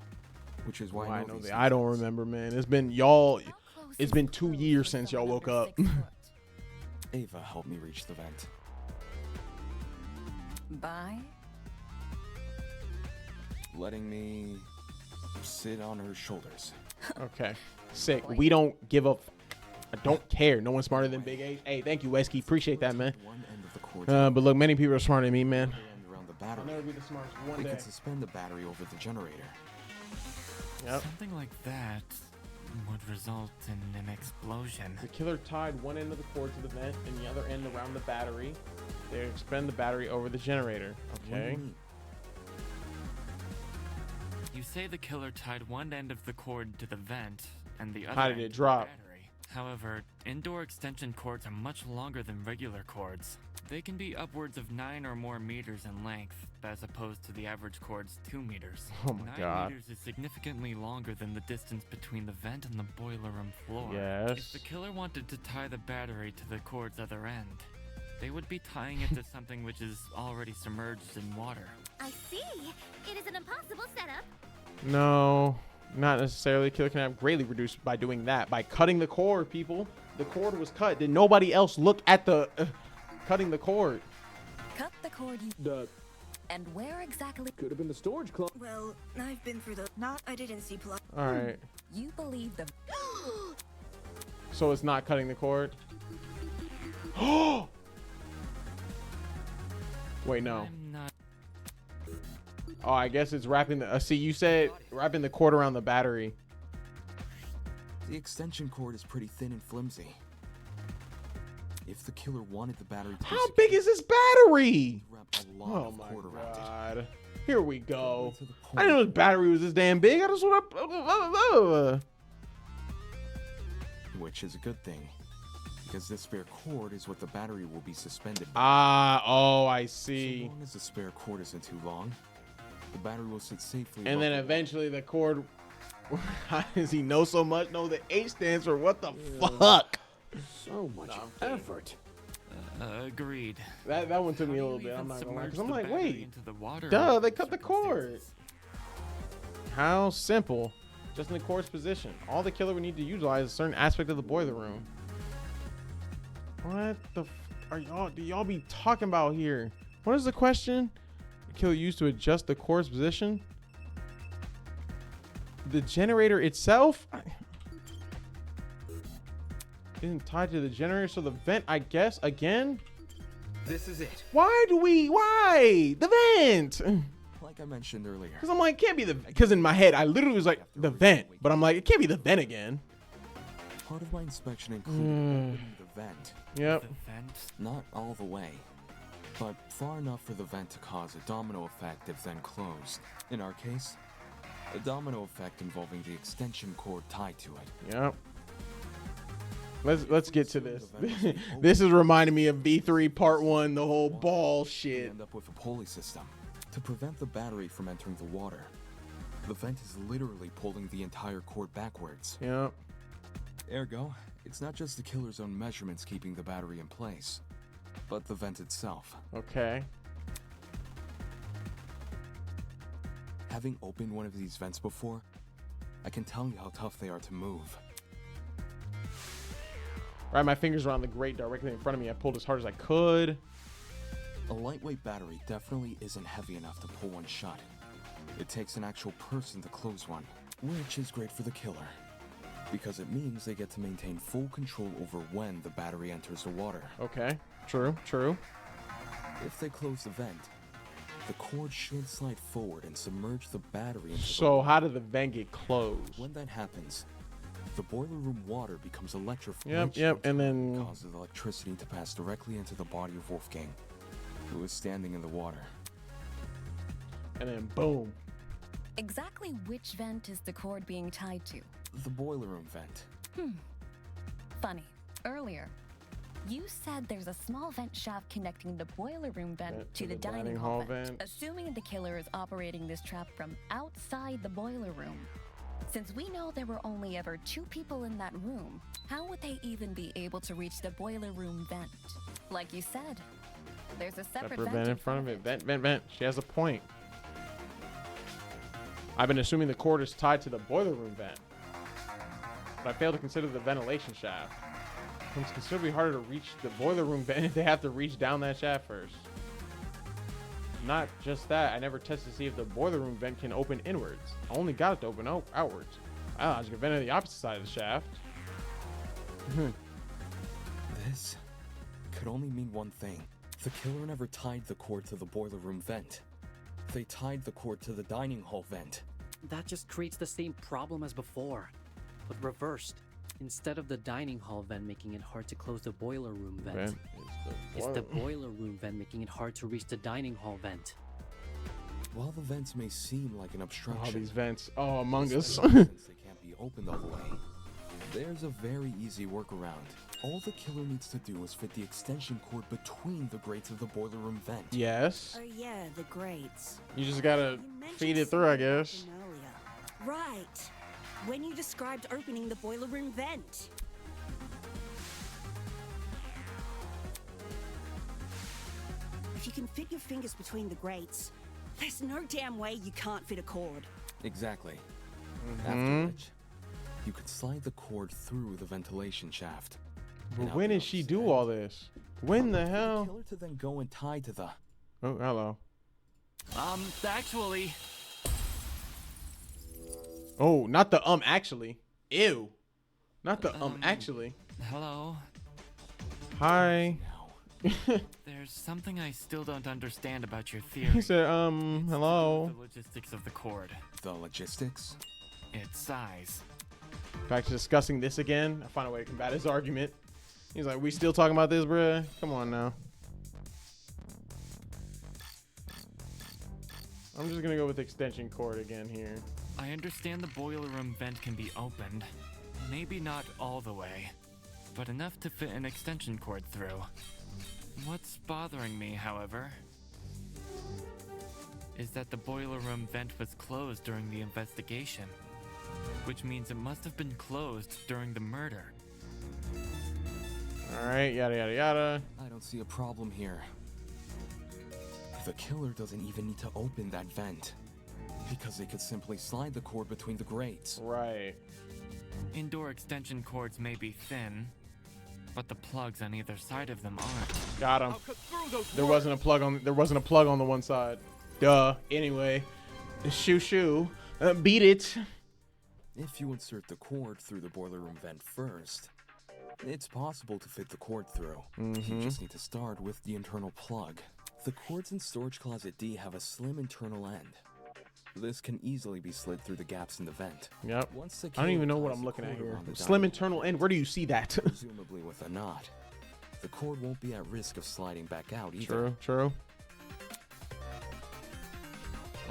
which is why I know these I don't remember, man. It's been y'all. It's been 2 years since y'all woke up. Ava helped me reach the vent. By letting me sit on her shoulders. Okay. Sick. We don't give up. I don't care. No one's smarter than Big H. Hey, thank you, Wesky. Appreciate that, man. But look, many people are smarter than me, man. I'll never be the smartest one they day. can suspend the battery over the generator. Yep. Something like that would result in an explosion. The killer tied one end of the cord to the vent and the other end around the battery. They expend the battery over the generator. Okay. You say the killer tied one end of the cord to the vent and the other How did end it to the drop? battery. However, indoor extension cords are much longer than regular cords. They can be upwards of 9 or more meters in length, as opposed to the average cord's 2 meters. Oh my 9 God. meters is significantly longer than the distance between the vent and the boiler room floor. Yes. If the killer wanted to tie the battery to the cord's other end, they would be tying it to something which is already submerged in water. I see. It is an impossible setup. No, not necessarily. Killer can have greatly reduced by doing that. By cutting the cord, people. The cord was cut. Did nobody else look at the cutting the cord? cut the cord and where exactly? Could have been the storage closet. Well, I've been through the. I didn't see plot. All right. You believe the. So it's not cutting the cord. Wait, no. Oh, I guess it's wrapping the. See, you said wrapping the cord around the battery. The extension cord is pretty thin and flimsy. If the killer wanted the battery to How big is this battery? oh my God. Here we go. I didn't know the battery was this damn big. I just want to. Which is a good thing, because this spare cord is what the battery will be suspended by. Oh, I see. So long as the spare cord isn't too long, the battery will sit safely. And then eventually the cord. How does he know so much? No, the H stands for what the fuck? So much effort. Agreed. That one took me a little bit. I'm not gonna lie. 'Cause I'm like, wait. Into the water Duh, they cut the cord. How simple. Just in the cord's position. All the killer would need to utilize a certain aspect of the boiler room. What the are y'all? Do y'all be talking about here? What is the question? The killer used to adjust the cord's position. The generator itself isn't tied to the generator, so the vent, I guess, again. This is it. Why the vent? Like I mentioned earlier. Because I'm like, it can't be the. Because in my head, I literally was like the vent, but I'm like, it can't be the vent again. Part of my inspection included opening the vent. Yep. The vent? Not all the way, but far enough for the vent to cause a domino effect if then closed. In our case, a domino effect involving the extension cord tied to it. Yep. Let's get to this. This is reminding me of V3 Part 1, the whole ball shit. End up with a pulley system to prevent the battery from entering the water. The vent is literally pulling the entire cord backwards. Yep. Ergo, it's not just the killer's own measurements keeping the battery in place, but the vent itself. Okay. Having opened one of these vents before, I can tell you how tough they are to move. Right, my fingers around the grate directly in front of me. I pulled as hard as I could. A lightweight battery definitely isn't heavy enough to pull one shut. It takes an actual person to close one, which is great for the killer, because it means they get to maintain full control over when the battery enters the water. Okay, true. If they close the vent, the cord should slide forward and submerge the battery into So how did the vent get closed? When that happens, the boiler room water becomes electrified. Yep, and then causes electricity to pass directly into the body of Wolfgang, who is standing in the water. And then boom. Exactly which vent is the cord being tied to? The boiler room vent. Funny. Earlier, you said there's a small vent shaft connecting the boiler room vent to the dining hall vent. Assuming the killer is operating this trap from outside the boiler room. Since we know there were only ever 2 people in that room, how would they even be able to reach the boiler room vent? Like you said, there's a separate vent in front of it. Vent. She has a point. I've been assuming the cord is tied to the boiler room vent, but I failed to consider the ventilation shaft. It's considerably harder to reach the boiler room vent if they have to reach down that shaft first. Not just that, I never tested to see if the boiler room vent can open inwards. I only got it to open outwards. I just vent on the opposite side of the shaft. This could only mean one thing. The killer never tied the cord to the boiler room vent. They tied the cord to the dining hall vent. That just creates the same problem as before, but reversed. Instead of the dining hall vent making it hard to close the boiler room vent, it's the boiler room vent making it hard to reach the dining hall vent. While the vents may seem like an obstruction, All these vents. Oh, Among Us. since they can't be opened all the way, there's a very easy workaround. All the killer needs to do is fit the extension cord between the grates of the boiler room vent. Yes. Oh yeah, the grates. You just gotta feed it through, I guess. Right. When you described opening the boiler room vent. If you can fit your fingers between the grates, there's no damn way you can't fit a cord. Exactly. After which, you could slide the cord through the ventilation shaft. But when did she do all this? When the The hell? killer to then go and tie to the... Oh, hello. Actually... Oh, not the actually. Ew. Not the actually. Hello? Hi. There's something I still don't understand about your theory. He said, hello. The logistics of the cord. The logistics? Its size. Back to discussing this again. I find a way to combat his argument. He's like, we still talking about this, bruh? Come on now. I'm just gonna go with extension cord again here. I understand the boiler room vent can be opened. Maybe not all the way, but enough to fit an extension cord through. What's bothering me, however, is that the boiler room vent was closed during the investigation, which means it must have been closed during the murder. Alright, yada yada yada. I don't see a problem here. The killer doesn't even need to open that vent, because they could simply slide the cord between the grates. Right. Indoor extension cords may be thin, but the plugs on either side of them aren't. Got him. There wasn't a plug on the one side. Duh. Anyway, shoo. Beat it. If you insert the cord through the boiler room vent first, it's possible to fit the cord through. You just need to start with the internal plug. The cords in Storage Closet D have a slim internal end. This can easily be slid through the gaps in the vent. Yep. Once the I don't even know what ties I'm the looking at cord here. around the Slim diamond, internal end. Where do you see that? presumably with a knot, the cord won't be at risk of sliding back out either. True.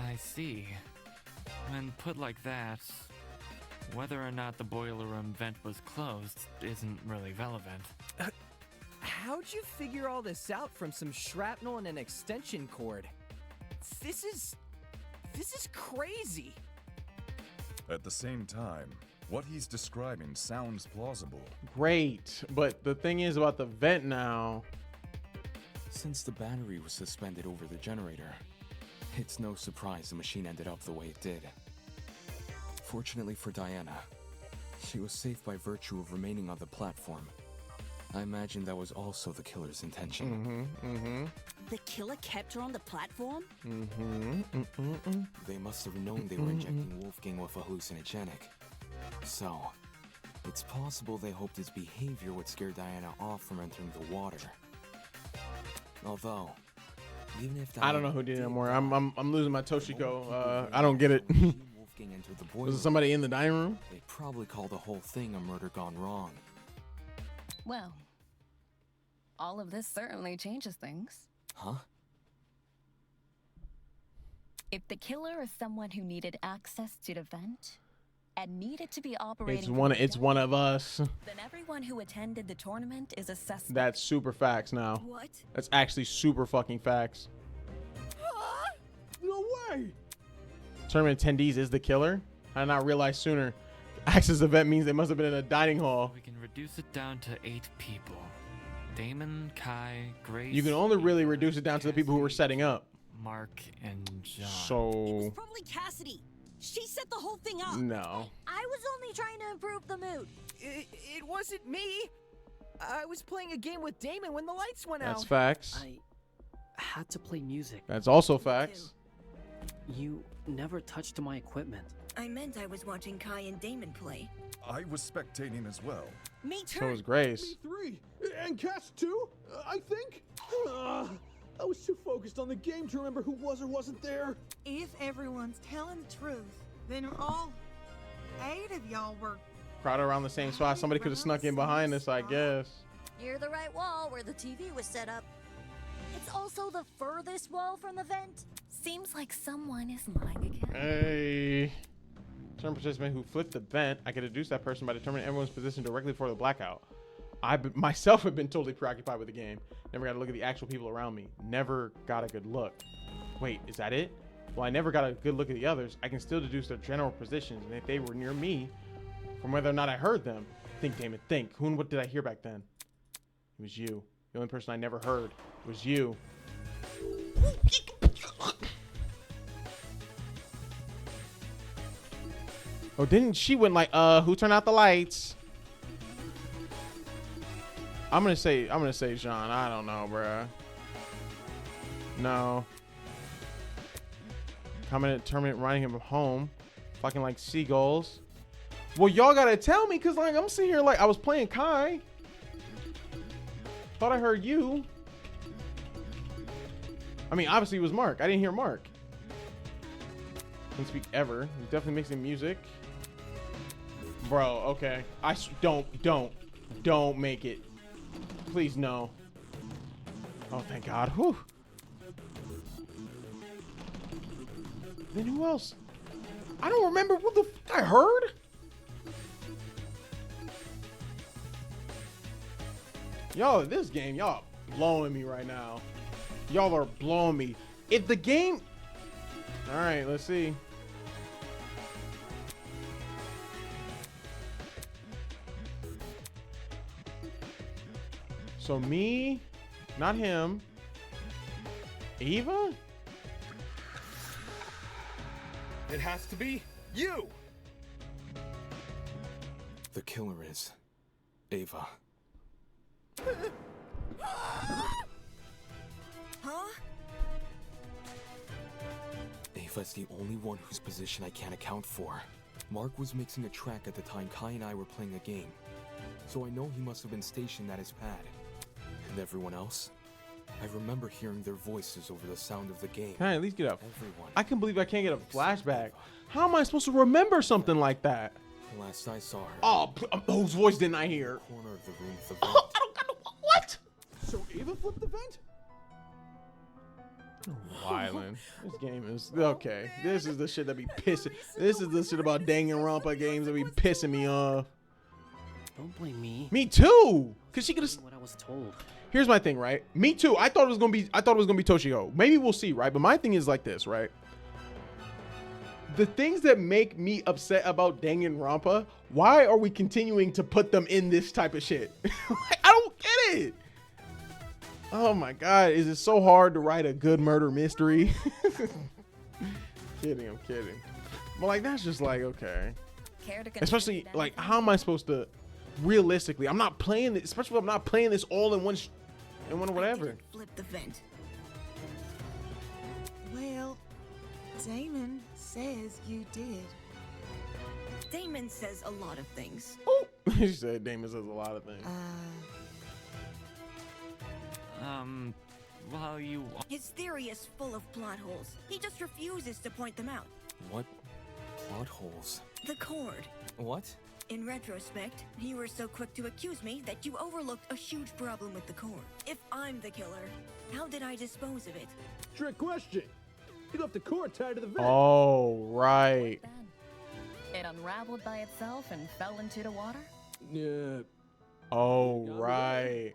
I see. When put like that, whether or not the boiler room vent was closed isn't really relevant. How'd you figure all this out from some shrapnel and an extension cord? This is crazy. At the same time, what he's describing sounds plausible. Great. But the thing is about the vent now. Since the battery was suspended over the generator, it's no surprise the machine ended up the way it did. Fortunately for Diana, she was safe by virtue of remaining on the platform. I imagine that was also the killer's intention. The killer kept her on the platform? They must have known they were injecting Wolfgang with a hallucinogenic. So, it's possible they hoped his behavior would scare Diana off from entering the water. Although, Even if I don't know who did it anymore. I'm losing my Toshiko. I don't get it. Was it somebody in the dining room? They probably call the whole thing a murder gone wrong. Well, all of this certainly changes things. Huh? If the killer is someone who needed access to the vent and needed to be operating, It's one of us. then everyone who attended the tournament is a suspect. That's super facts now. What? That's actually super fucking facts. No way! Tournament attendees is the killer? I did not realize sooner. Access event means they must have been in a dining hall. We can reduce it down to 8 people. Damon, Kai, Grace. You can only really reduce it down to the people who were setting up. Mark and John. So Probably Cassidy. She set the whole thing up. no. I was only trying to improve the mood. It wasn't me. I was playing a game with Damon when the lights went That's out. facts. I had to play music. That's also facts. You never touched my equipment. I meant I was watching Kai and Damon play. I was spectating as well. Me too. So was Grace. Me 3. And Cass too, I think. I was too focused on the game to remember who was or wasn't there. If everyone's telling the truth, then all 8 of y'all were. Crowded around the same spot. Somebody could have snuck in behind us, I guess. Near the right wall where the TV was set up. It's also the furthest wall from the vent. Seems like someone is lying again. Hey. Certain participant who flipped the vent. I could deduce that person by determining everyone's position directly before the blackout. I myself have been totally preoccupied with the game. Never got to look at the actual people around me. Never got a good look. Wait, is that it? Well, I never got a good look at the others. I can still deduce their general positions and if they were near me from whether or not I heard them. Think, Damon, think. Who and what did I hear back then? It was you. The only person I never heard was you. Oh, didn't she went like, who turned out the lights? I'm gonna say Jean. I don't know, bruh. No. Coming at tournament, riding him home. Fucking like seagulls. Well, y'all gotta tell me, cause like I'm sitting here like I was playing Kai. Thought I heard you. I mean, obviously it was Mark. I didn't hear Mark. Didn't speak ever. He's definitely mixing music. Bro, okay. Don't make it. Please, no. Oh, thank God. Whew. Then who else? I don't remember what the fuck I heard. Y'all, this game, y'all blowing me right now. Y'all are blowing me. If the game... All right, let's see. So me, not him. Eva? It has to be you! The killer is Ava. Huh? Ava's the only one whose position I can't account for. Mark was mixing a track at the time Kai and I were playing a game, so I know he must have been stationed at his pad. And everyone else? I remember hearing their voices over the sound of the game. Can I at least get a... Everyone. I can believe I can't get a flashback. How am I supposed to remember something like that? The last I saw her. Oh, whose voice didn't I hear? Corner of the room with the vent. Oh, I don't got no... What? So Ava flipped the vent? Wyland. This game is... Okay. This is the shit that be pissing... This is the shit about Danganronpa games that be pissing me off. Don't blame me. Me too! Because she could have... What I was told. Here's my thing, right? Me too. I thought it was gonna be Toshiko. Maybe we'll see, right? But my thing is like this, right? The things that make me upset about Danganronpa, why are we continuing to put them in this type of shit? I don't get it. Oh my God, is it so hard to write a good murder mystery? Kidding, I'm kidding. But like, that's just like, okay. Especially like, how am I supposed to, realistically, I'm not playing this, especially if I'm not playing this all in one whatever. Flip the vent. Well, Damon says you did. Damon says a lot of things. Oh, she said Damon says a lot of things. while you. His theory is full of plot holes. He just refuses to point them out. What plot holes? The cord. What? In retrospect, you were so quick to accuse me that you overlooked a huge problem with the cord. If I'm the killer, how did I dispose of it? Trick question. You left the cord tied to the vent. Oh, right. It unraveled by itself and fell into the water? Yeah. Oh, right.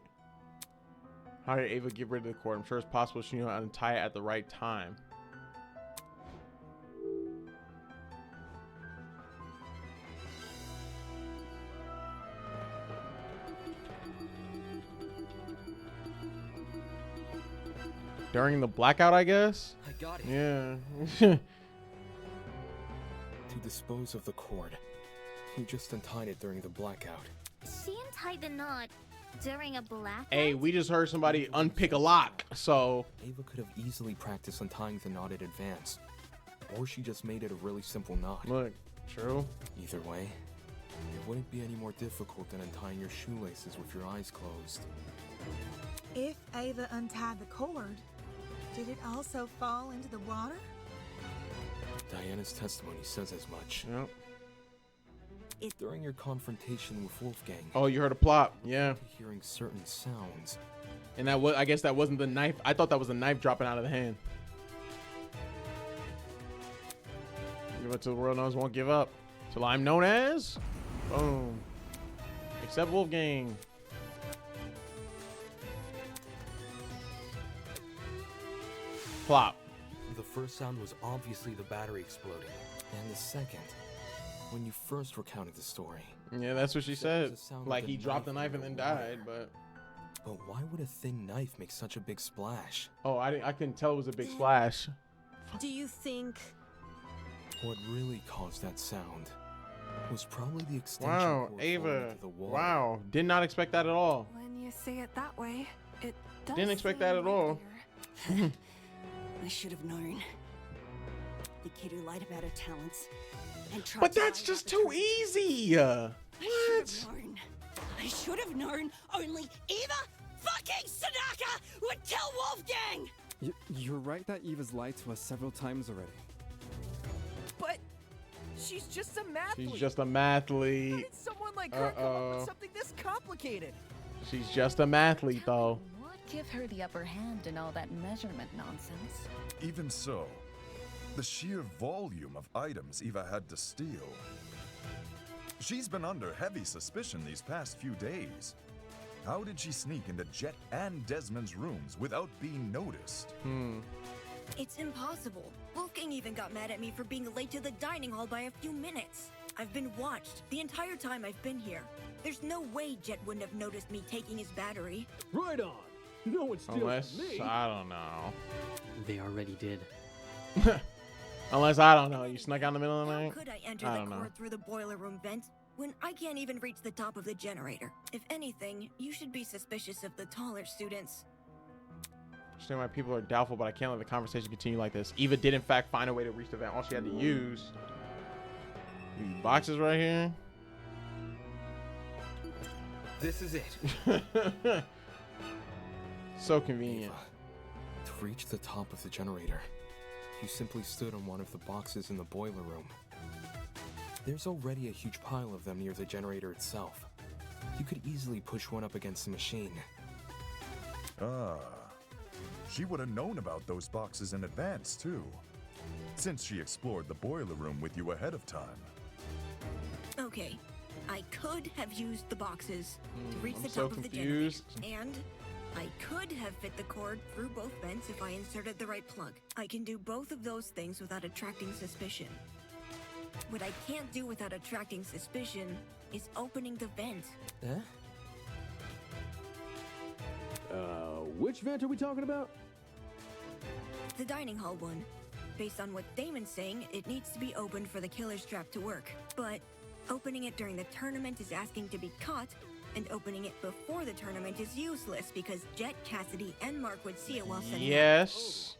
How did Ava get rid of the cord? I'm sure it's possible she knew how to untie it at the right time. During the blackout, I guess? I got it. Yeah. To dispose of the cord, you just untied it during the blackout. She untied the knot during a blackout. Hey, we just heard somebody unpick a lock, so. Ava could have easily practiced untying the knot in advance. Or she just made it a really simple knot. Look, true. Either way, it wouldn't be any more difficult than untying your shoelaces with your eyes closed. If Ava untied the cord, did it also fall into the water? Diana's testimony says as much. Yep. During your confrontation with Wolfgang. Oh, you heard a plop. Yeah. Hearing certain sounds. And that was, I guess that wasn't the knife. I thought that was the knife dropping out of the hand. Give it to the world knows won't give up. Till I'm known as. Boom. Except Wolfgang. Plop. The first sound was obviously the battery exploding. And the second, when you first recounted the story. Yeah, that's what she said. Like of he a dropped the knife in and the then water. died, but. But why would a thin knife make such a big splash? Oh, I couldn't tell it was a big splash. Do you think... What really caused that sound was probably the extension Wow, cord falling Ava. into the water. Wow, did not expect that at all. When you say it that way, it does. Didn't expect that at all. I should have known. The kid who lied about her talents and tried But to that's lie just about the too truth. easy. What? I should have known. Only Eva fucking Sadaka would tell Wolfgang. You're right that Eva's lied to us several times already. But she's just a mathlete. She's just a How mathlete. did someone like her come up Uh-oh. with something this complicated? She's just a mathlete, though. What give her the upper hand in all that measurement nonsense? Even so, the sheer volume of items Eva had to steal. She's been under heavy suspicion these past few days. How did she sneak into Jet and Desmond's rooms without being noticed? It's impossible. Wolfgang even got mad at me for being late to the dining hall by a few minutes. I've been watched the entire time I've been here. There's no way Jet wouldn't have noticed me taking his battery. Right on. No one's stealing Unless, from me. I don't know. They already did. Unless, I don't know, you snuck out in the middle of the How night? could I enter I the don't know. cord through the boiler room vent when I can't even reach the top of the generator? If anything, you should be suspicious of the taller students. Understand why people are doubtful, but I can't let the conversation continue like this. Eva did, in fact, find a way to reach the vent. All she had to use. These boxes right here. This is it. So convenient. To reach the top of the generator, you simply stood on one of the boxes in the boiler room. There's already a huge pile of them near the generator itself. You could easily push one up against the machine. Ah. She would have known about those boxes in advance, too. Since she explored the boiler room with you ahead of time. Okay, I could have used the boxes to reach I'm the so top of the confused. generator, and I could have fit the cord through both vents if I inserted the right plug. I can do both of those things without attracting suspicion. What I can't do without attracting suspicion is opening the vent. Eh? Which vent are we talking about? The dining hall one. Based on what Damon's saying, it needs to be opened for the killer's trap to work. But opening it during the tournament is asking to be caught, and opening it before the tournament is useless because Jet, Cassidy, and Mark would see it while setting up. Yes.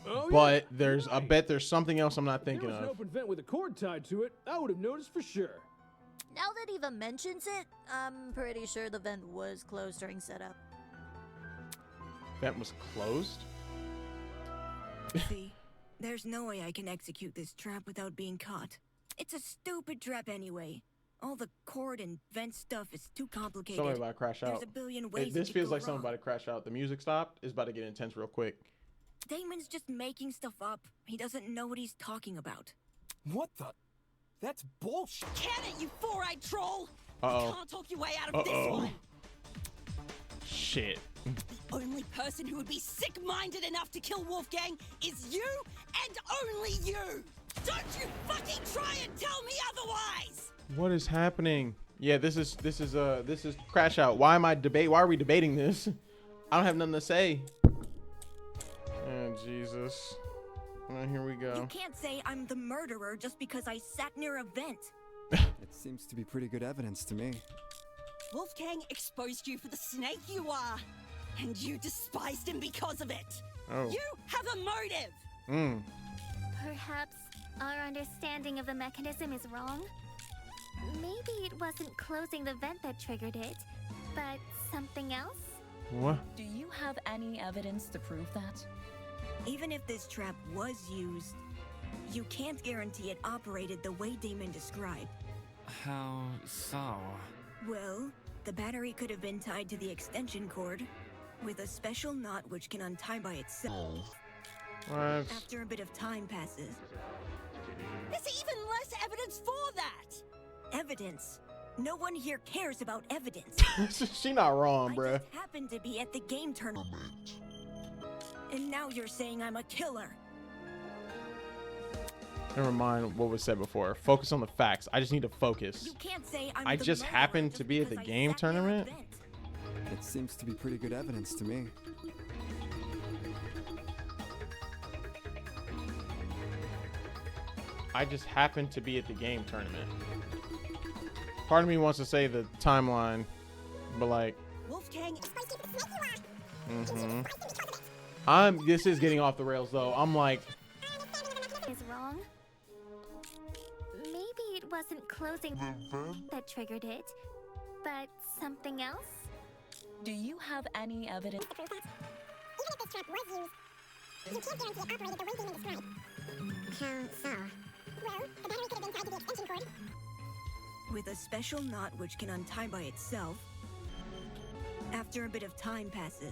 Oh, But yeah, there's, I bet there's something else I'm not If there thinking was an of. open vent with a cord tied to it, I would have noticed for sure. Now that Eva mentions it, I'm pretty sure the vent was closed during setup. Vent was closed? See, there's no way I can execute this trap without being caught. It's a stupid trap anyway. All the cord and vent stuff is too complicated. Somebody about to crash out. There's a billion ways This it could feels go like somebody wrong. about to crash out. The music stopped. It's about to get intense real quick. Damon's just making stuff up. He doesn't know what he's talking about. What the? That's bullshit. Can it, you four-eyed troll? Uh-oh. You can't talk your way out of this one. Shit. The only person who would be sick-minded enough to kill Wolfgang is you, and only you. Don't you fucking try and tell me otherwise. What is happening? Yeah, this is crash out. Why are we debating this? I don't have nothing to say. Oh, Jesus. Here we go. You can't say I'm the murderer just because I sat near a vent. It seems to be pretty good evidence to me. Wolfgang exposed you for the snake you are, and you despised him because of it. Oh. You have a motive. Perhaps our understanding of the mechanism is wrong? Maybe it wasn't closing the vent that triggered it, but something else? What? Do you have any evidence to prove that? Even if this trap was used, you can't guarantee it operated the way Damon described. How so? Well, the battery could have been tied to the extension cord with a special knot which can untie by itself. What? After a bit of time passes. There's even less evidence for that. Evidence? No one here cares about evidence. She not wrong, bruh. I just happened to be at the game tournament. And now you're saying I'm a killer. Never mind what was said before. Focus on the facts. I just need to focus. You can't say I'm I the just murderer happened just to be at the because I game sat near a tournament. vent. It seems to be pretty good evidence to me. I just happened to be at the game tournament. Part of me wants to say the timeline, but like, Wolfgang. this is getting off the rails though. I'm like, Is wrong? Maybe it wasn't closing the vent that triggered it, but something else? Do you have any evidence? Even if this trap was used, you can't guarantee it operated the way Damon described. How so? Well, the battery could have been tied to the extension cord. With a special knot which can untie by itself. After a bit of time passes.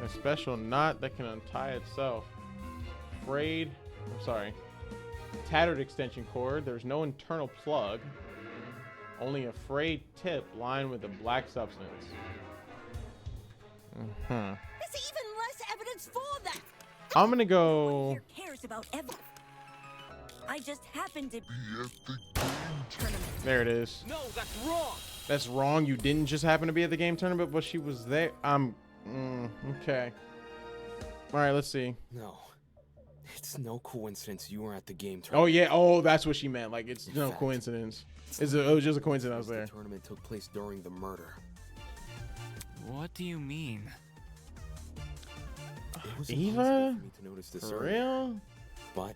a special knot that can untie itself. Tattered extension cord. There's no internal plug. Only a frayed tip lined with a black substance. There's even less evidence for that. I'm gonna go. Who cares about evidence? I just happened to be at the tournament. There it is. No, that's wrong. That's wrong. You didn't just happen to be at the game tournament, but she was there. Okay. All right, let's see. No. It's no coincidence you were at the game Oh tournament. yeah. Oh, that's what she meant. Like it's In no fact, coincidence. It was just a coincidence there. The tournament took place during the murder. What do you mean? It was Eva? impossible for me to notice this For earlier, real? But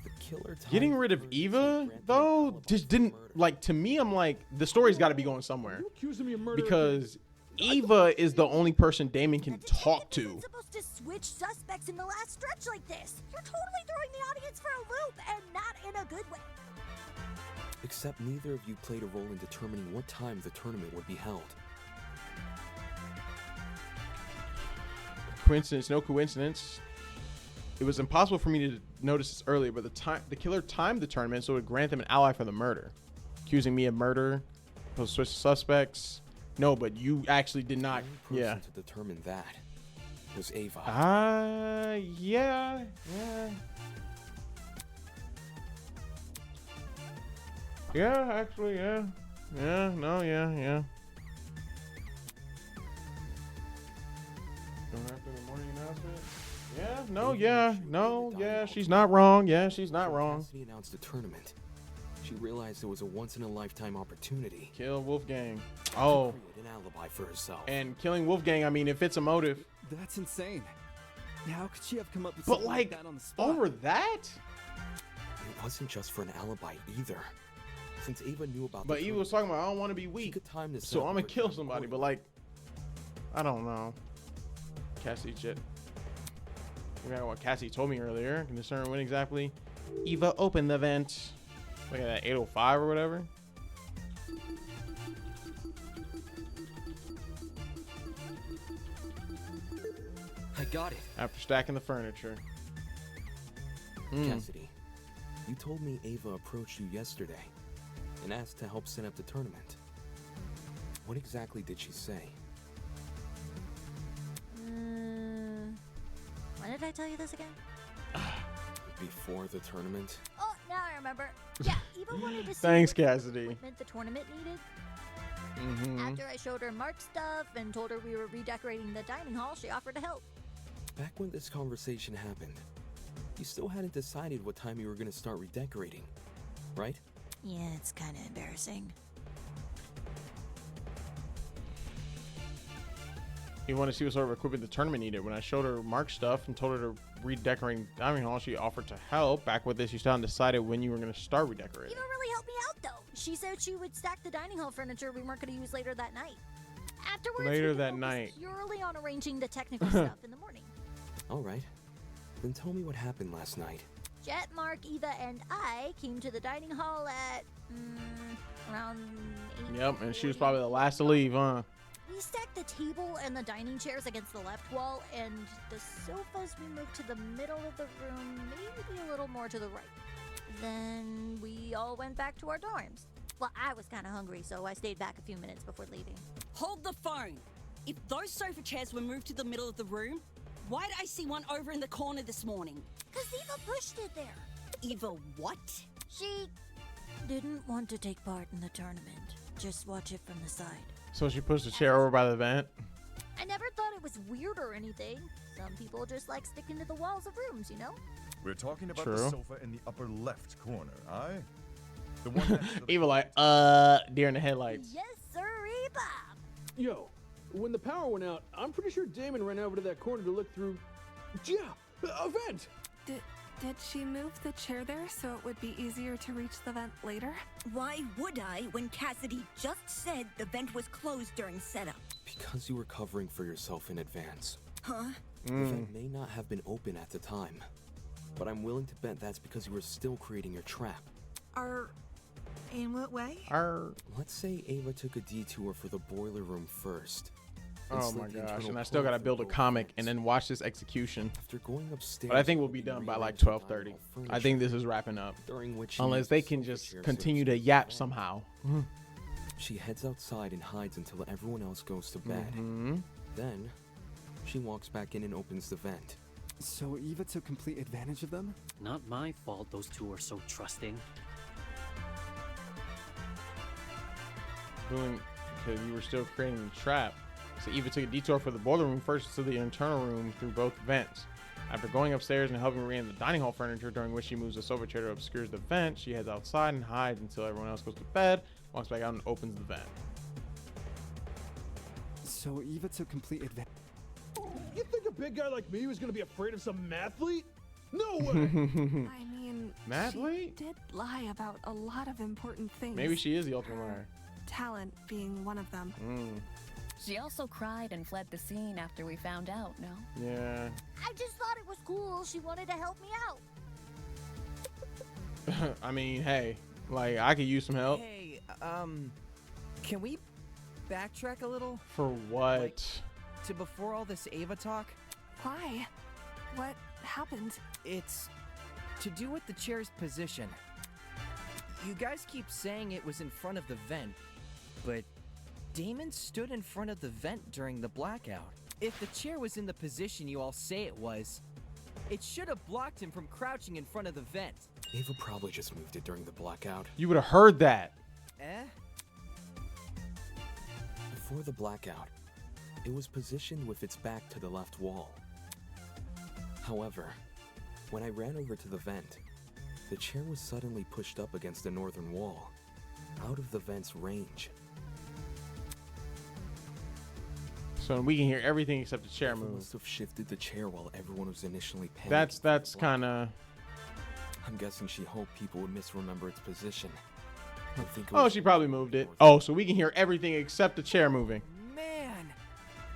the killer Getting rid of Eva though just didn't like to me. I'm like the story's got to be going somewhere Accusing me of murder because Eva is the only person Damon can talk to. Supposed to switch suspects in the last stretch like this. You're totally throwing the audience for a loop, and not in a good way. Except neither of you played a role in determining what time the tournament would be held. Coincidence, no coincidence. It was impossible for me to notice this earlier, but the killer timed the tournament so it would grant them an ally for the murder. Accusing me of murder, those switch suspects. No, but you actually did not. The only Yeah. person to determine that was Ava. Yeah. Yeah, actually, yeah. Yeah, no, yeah. After the morning announcement? Yeah, no, yeah, she's not wrong. Yeah, she's not wrong. Cassidy announced the tournament. She realized it was a once-in-a-lifetime opportunity. Kill Wolfgang. Oh. Create an alibi for herself. And killing Wolfgang, I mean, if it's a motive. That's insane. How could she have come up with But something like, that on the spot? over that? It wasn't just for an alibi either. Since Ava knew about But the Eva was talking about, I don't want to be weak. time to set So up I'm going her to kill somebody. But like, I don't know. Cassie Jet. I got what Cassie told me earlier. Can discern when exactly. Eva, open the vent. Look at that, 805 or whatever. I got it. After stacking the furniture. Cassidy, you told me Ava approached you yesterday and asked to help set up the tournament. What exactly did she say? When did I tell you this again? Before the tournament? Oh, now I remember. Yeah, Eva wanted to see Thanks, what Cassidy. equipment the tournament needed. Mm-hmm. After I showed her Mark's stuff and told her we were redecorating the dining hall, she offered to help. Back when this conversation happened, you still hadn't decided what time you were going to start redecorating, right? Yeah, it's kind of embarrassing. You want to see what sort of equipment the tournament needed. When I showed her Mark's stuff and told her to redecorate dining hall, she offered to help. Back with this, you still hadn't decided when you were going to start redecorating. Eva really helped me out, though. She said she would stack the dining hall furniture we weren't going to use later that night. Afterwards, Later we could that focus night. purely on arranging the technical stuff in the morning. All right. Then tell me what happened last night. Jet, Mark, Eva, and I came to the dining hall at around 8. Yep, and she was probably the last to leave, huh? We stacked the table and the dining chairs against the left wall, and the sofas we moved to the middle of the room, maybe a little more to the right. Then we all went back to our dorms. Well, I was kind of hungry, so I stayed back a few minutes before leaving. Hold the phone. If those sofa chairs were moved to the middle of the room, why did I see one over in the corner this morning? Because Eva pushed it there. Eva what? She didn't want to take part in the tournament. Just watch it from the side. So she pushed the chair over by the vent. I never thought it was weird or anything. Some people just like sticking to the walls of rooms, you know? We're talking about True. the sofa in the upper left corner, aye? The one next to the Eva like, deer in the headlights. Yes, sir, Eva. Yo, when the power went out, I'm pretty sure Damon ran over to that corner to look through. Yeah, a vent. Did she move the chair there so it would be easier to reach the vent later? Why would I when Cassidy just said the vent was closed during setup? Because you were covering for yourself in advance. Huh? The vent may not have been open at the time, but I'm willing to bet that's because you were still creating your trap. In what way? Let's say Ava took a detour for the boiler room first. Oh my gosh, and I still gotta build a comic and then watch this execution. After going upstairs, But I think we'll be done by like 12:30. I think this is wrapping up. During which Unless they can just continue to yap somehow. She heads outside and hides until everyone else goes to bed. Then, she walks back in and opens the vent. So Eva took complete advantage of them? Not my fault those two are so trusting. Doing because you were still creating the trap. So Eva took a detour for the boiler room first to the internal room through both vents. After going upstairs and helping rearrange the dining hall furniture, during which she moves the sofa chair that obscures the vent, she heads outside and hides until everyone else goes to bed, walks back out and opens the vent. So Eva took complete advantage. You think a big guy like me was gonna be afraid of some mathlete? No way! I mean, Mathlete? she did lie about a lot of important things. Maybe she is the ultimate liar. Talent being one of them. She also cried and fled the scene after we found out, no? Yeah. I just thought it was cool. She wanted to help me out. I mean, hey, like I could use some help. Hey, can we backtrack a little? For what? Like, to before all this Ava talk? Why? What happened? It's to do with the chair's position. You guys keep saying it was in front of the vent, but Damon stood in front of the vent during the blackout. If the chair was in the position you all say it was, it should have blocked him from crouching in front of the vent. Ava probably just moved it during the blackout. You would have heard that. Before the blackout, it was positioned with its back to the left wall. However, when I ran over to the vent, the chair was suddenly pushed up against the northern wall, out of the vent's range. So we can hear everything except the chair Ava move. must have shifted the chair while everyone was initially panicking. That's kind of. I'm guessing she hoped people would misremember its position. and think it Oh, was she probably moved it. Oh, so we can hear everything except the chair moving. Man,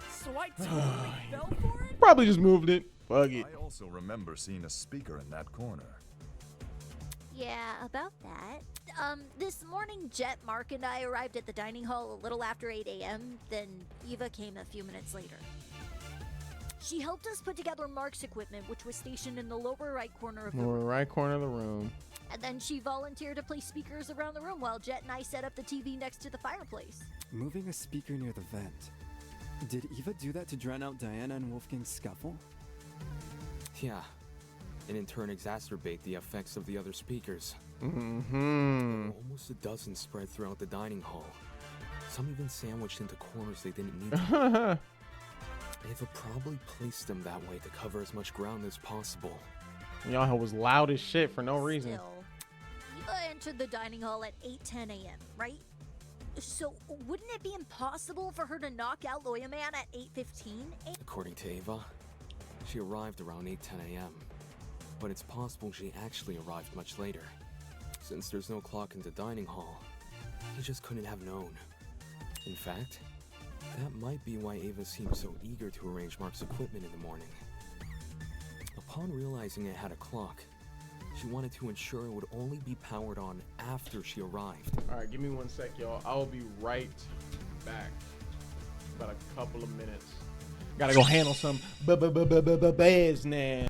so I totally fell for it? Probably just moved it. Fuck it. I also remember seeing a speaker in that corner. Yeah, about that. This morning, Jet, Mark, and I arrived at the dining hall a little after 8 a.m., then Eva came a few minutes later. She helped us put together Mark's equipment, which was stationed in the lower right corner of the Lower room. right corner of the room. And then she volunteered to place speakers around the room while Jet and I set up the TV next to the fireplace. Moving a speaker near the vent. Did Eva do that to drown out Diana and Wolfgang's scuffle? Yeah, and in turn exacerbate the effects of the other speakers. Almost a dozen spread throughout the dining hall. Some even sandwiched into corners they didn't need to. Eva probably placed them that way to cover as much ground as possible. Y'all was loud as shit for no reason. Still, Eva entered the dining hall at 8:10 a.m., right? So wouldn't it be impossible for her to knock out Lawyer Man at 8:15? According to Eva, she arrived around 8:10 a.m. But it's possible she actually arrived much later. Since there's no clock in the dining hall, he just couldn't have known. In fact, that might be why Eva seemed so eager to arrange Mark's equipment in the morning. Upon realizing it had a clock, she wanted to ensure it would only be powered on after she arrived. Alright, give me 1 sec, y'all. I will be right back. About a couple of minutes. Gotta go handle some business.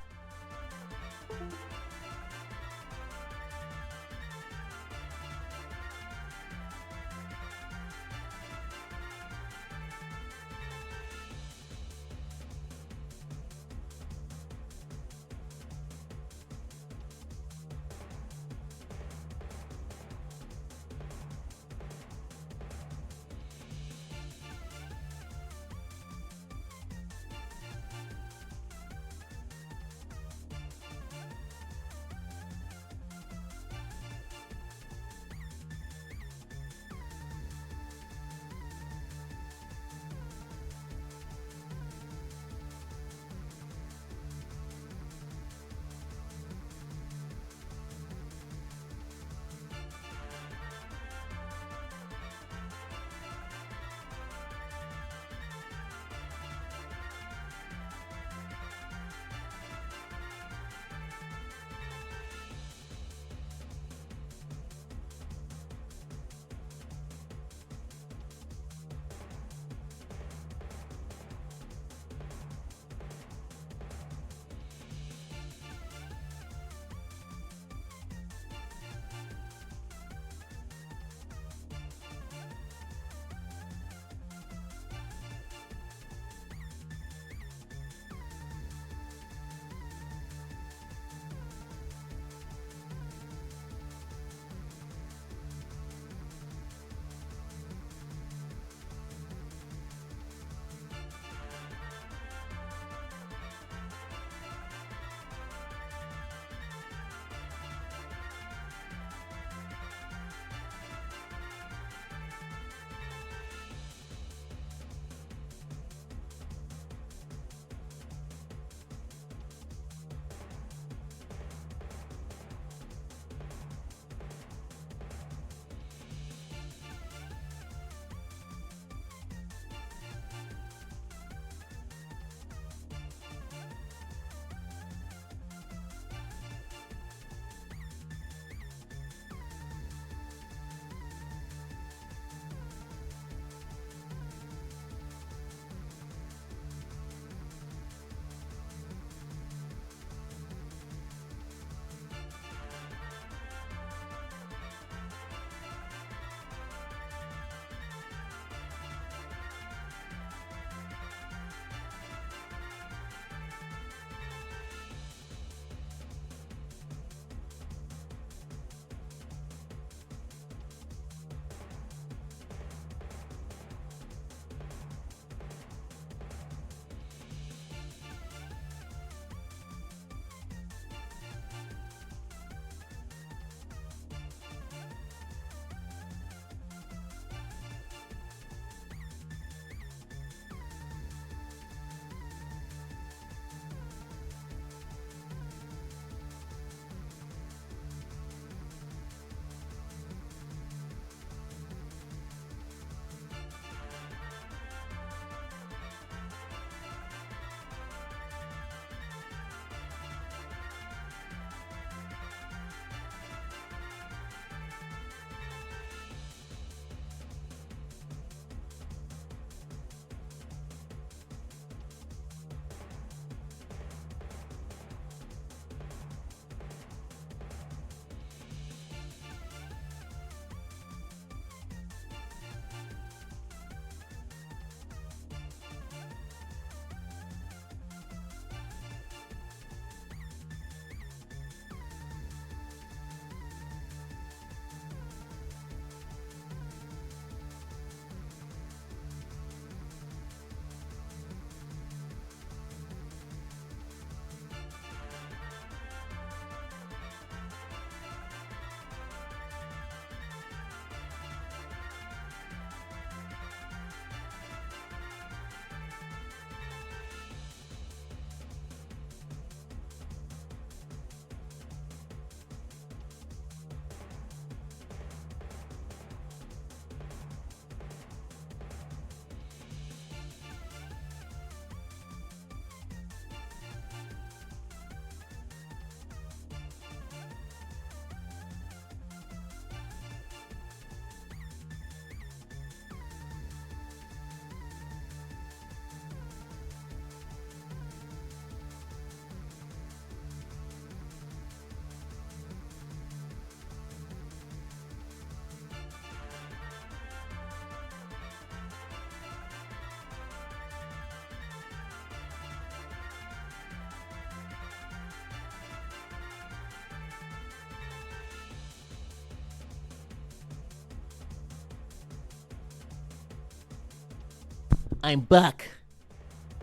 I'm back.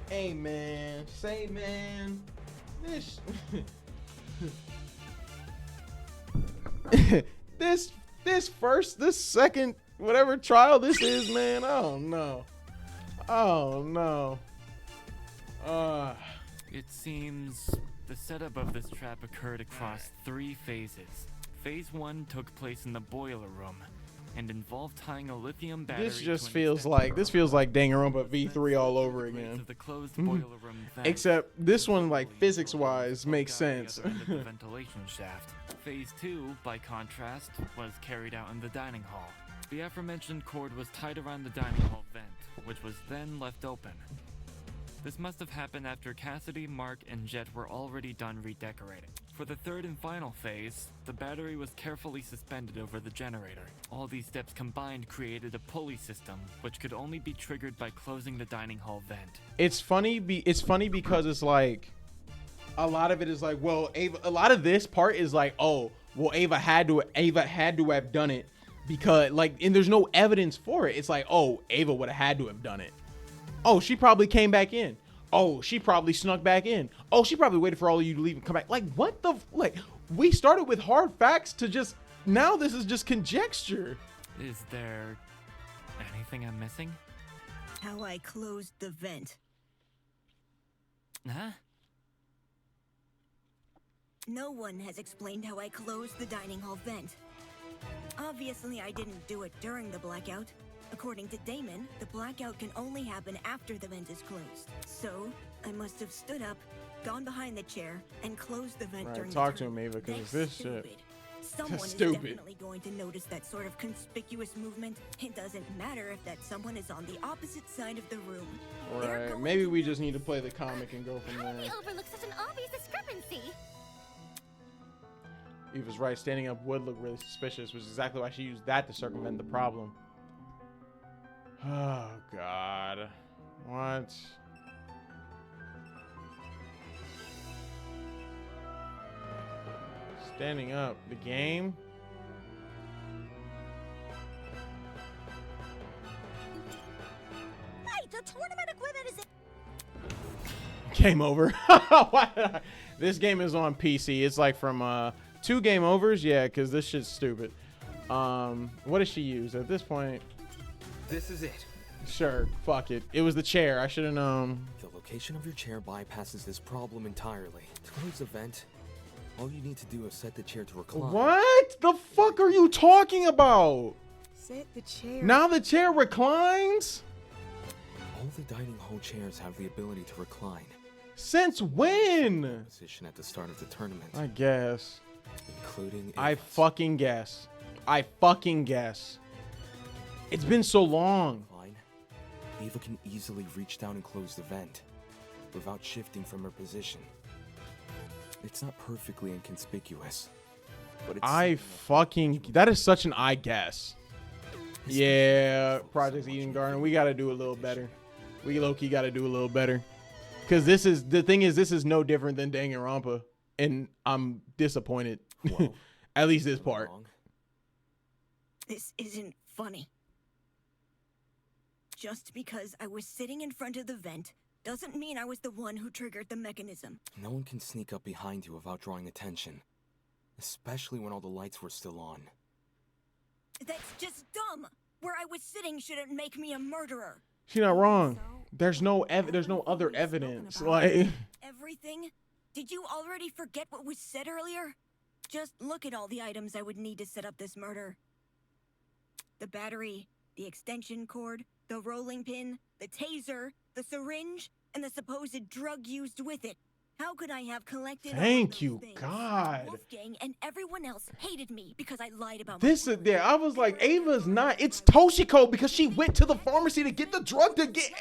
Hey man, say man, this second whatever trial this is, man. Oh no. Oh no. It seems the setup of this trap occurred across 3 phases. Phase 1 took place in the boiler room and involved tying a lithium battery. This just feels like Danganronpa V3 all over again. The closed boiler room vent, Except this one, like physics-wise, makes sense. the ventilation shaft. Phase 2, by contrast, was carried out in the dining hall. The aforementioned cord was tied around the dining hall vent, which was then left open. This must have happened after Cassidy, Mark, and Jet were already done redecorating. For the third and final phase, the battery was carefully suspended over the generator. All these steps combined created a pulley system, which could only be triggered by closing the dining hall vent. It's funny because it's like a lot of it is like, well, Ava, a lot of this part is like, oh, well, Ava had to have done it because like, and there's no evidence for it. It's like, oh, Ava would have had to have done it. Oh, she probably came back in. Oh, she probably snuck back in. Oh, she probably waited for all of you to leave and come back. Like, what the, like, we started with hard facts to just, now this is just conjecture. Is there anything I'm missing? How I closed the vent. Huh? No one has explained how I closed the dining hall vent. Obviously, I didn't do it during the blackout. According to Damon, the blackout can only happen after the vent is closed. So, I must have stood up, gone behind the chair, and closed the vent during Talk the to him, Ava, because this shit. Someone is stupid. definitely going to notice that sort of conspicuous movement. It doesn't matter if that someone is on the opposite side of the room. Right. Maybe we just need to play the comic and go from How did we there. overlook such an obvious discrepancy? Eva's right. Standing up would look really suspicious, which is exactly why she used that to circumvent the problem. Oh, God. What? Standing up. The game? Hey, the tournament equipment is Game over. This game is on PC. It's like from 2 game overs. Yeah, because this shit's stupid. What does she use at this point? This is it. Sure, fuck it. It was the chair. I should have known. The location of your chair bypasses this problem entirely. To close the vent, all you need to do is set the chair to recline. What the fuck are you talking about? Set the chair. Now the chair reclines? All the dining hall chairs have the ability to recline. Since when? Position at the start of the tournament. I guess. Including I fucking guess. I fucking guess. It's been so long. Ava can easily reach down and close the vent without shifting from her position. It's not perfectly inconspicuous, but it's that is such an I guess. Yeah, Project Eden Garden. We got to do a little better. We low-key got to do a little better. Because this is no different than Danganronpa. And I'm disappointed. At least this part. This isn't funny. Just because I was sitting in front of the vent doesn't mean I was the one who triggered the mechanism. No one can sneak up behind you without drawing attention, especially when all the lights were still on. That's just dumb. Where I was sitting shouldn't make me a murderer. She's not wrong. There's no other evidence. Like Everything? Did you already forget what was said earlier? Just look at all the items I would need to set up this murder. The battery, the extension cord, the rolling pin, the taser, the syringe, and the supposed drug used with it. How could I have collected all Thank those you, things? God. Wolfgang and everyone else hated me because I lied about this is there. I was like, Ava's not. It's Toshiko because she went to the pharmacy to get the drug to get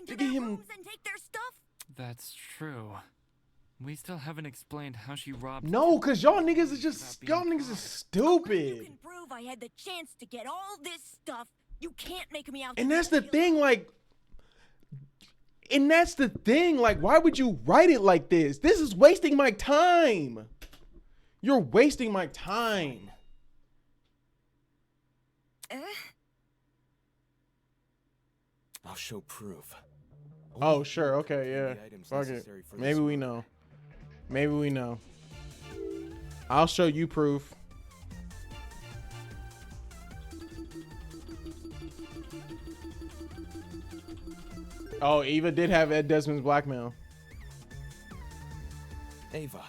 him. That's true. We still haven't explained how she robbed. No, cause y'all niggas is stupid. You can prove I had the chance to get all this stuff. You can't make me out. And that's the thing, like, why would you write it like this? This is wasting my time. You're wasting my time. I'll show proof. Oh, sure. Okay, yeah. The items Fuck it. necessary for Maybe this we know. Maybe we know. I'll show you proof. Oh, Eva did have Ed Desmond's blackmail. Ava,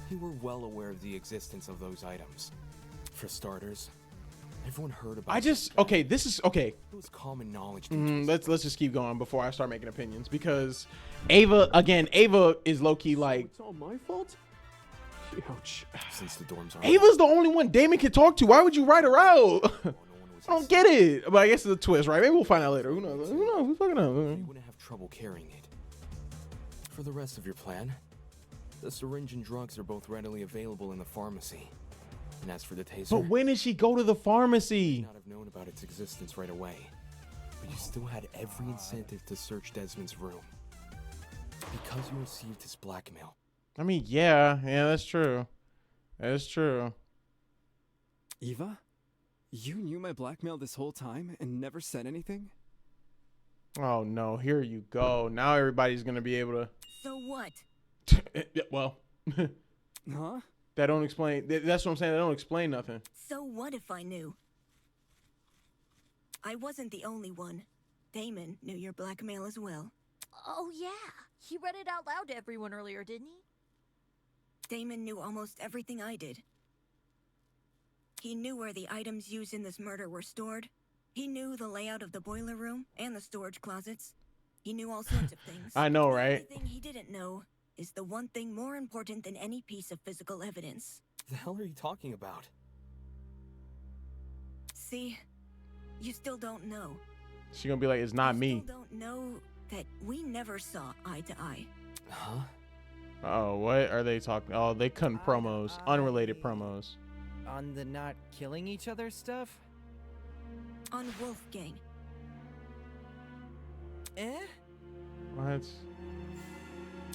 you were well aware of the existence of those items. For starters, everyone heard about Okay, this is okay. It was common knowledge. Let's just keep going before I start making opinions, because Ava is low key like. It's all my fault? Ouch. Since the dorms are Ava's the only one Damon can talk to. Why would you write her out? I don't get it. But I guess it's a twist, right? Maybe we'll find out later. Who knows? Who knows? Who fucking knows? You wouldn't have trouble carrying it. For the rest of your plan, the syringe and drugs are both readily available in the pharmacy. And as for the taser, But when did she go to the pharmacy? you would not have known about its existence right away. But you still had every incentive to search Desmond's room. Because you received his blackmail. I mean, yeah, that's true. That's true. Eva? You knew my blackmail this whole time and never said anything? Oh no, here you go. Now everybody's gonna be able to. So what? Well, huh? That don't explain. That's what I'm saying. They don't explain nothing. So what if I knew? I wasn't the only one. Damon knew your blackmail as well. Oh, yeah. He read it out loud to everyone earlier, didn't he? Damon knew almost everything I did. He knew where the items used in this murder were stored. He knew the layout of the boiler room and the storage closets. He knew all sorts of things. I know, right? The thing he didn't know is the one thing more important than any piece of physical evidence. The hell are you talking about? See, you still don't know. She gonna be like, it's not me. Still don't know that we never saw eye to eye. Huh? Oh, what are they talking? Oh, they cutting promos, unrelated promos. On the not killing each other stuff? On Wolfgang. What?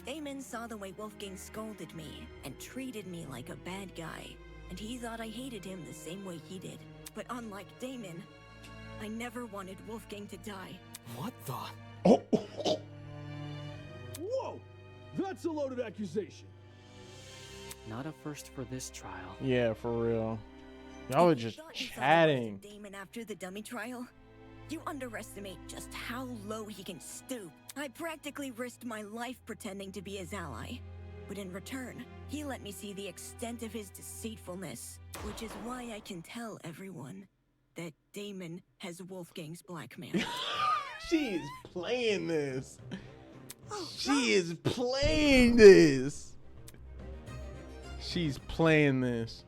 Damon saw the way Wolfgang scolded me and treated me like a bad guy, and he thought I hated him the same way he did. But unlike Damon, I never wanted Wolfgang to die. What the? Whoa! That's a loaded accusation. Not a first for this trial. Yeah, for real. Y'all were just chatting. Damon after the dummy trial? You underestimate just how low he can stoop. I practically risked my life pretending to be his ally. But in return, he let me see the extent of his deceitfulness, which is why I can tell everyone that Damon has Wolfgang's blackmail. She is playing this. She is playing this. She's playing this.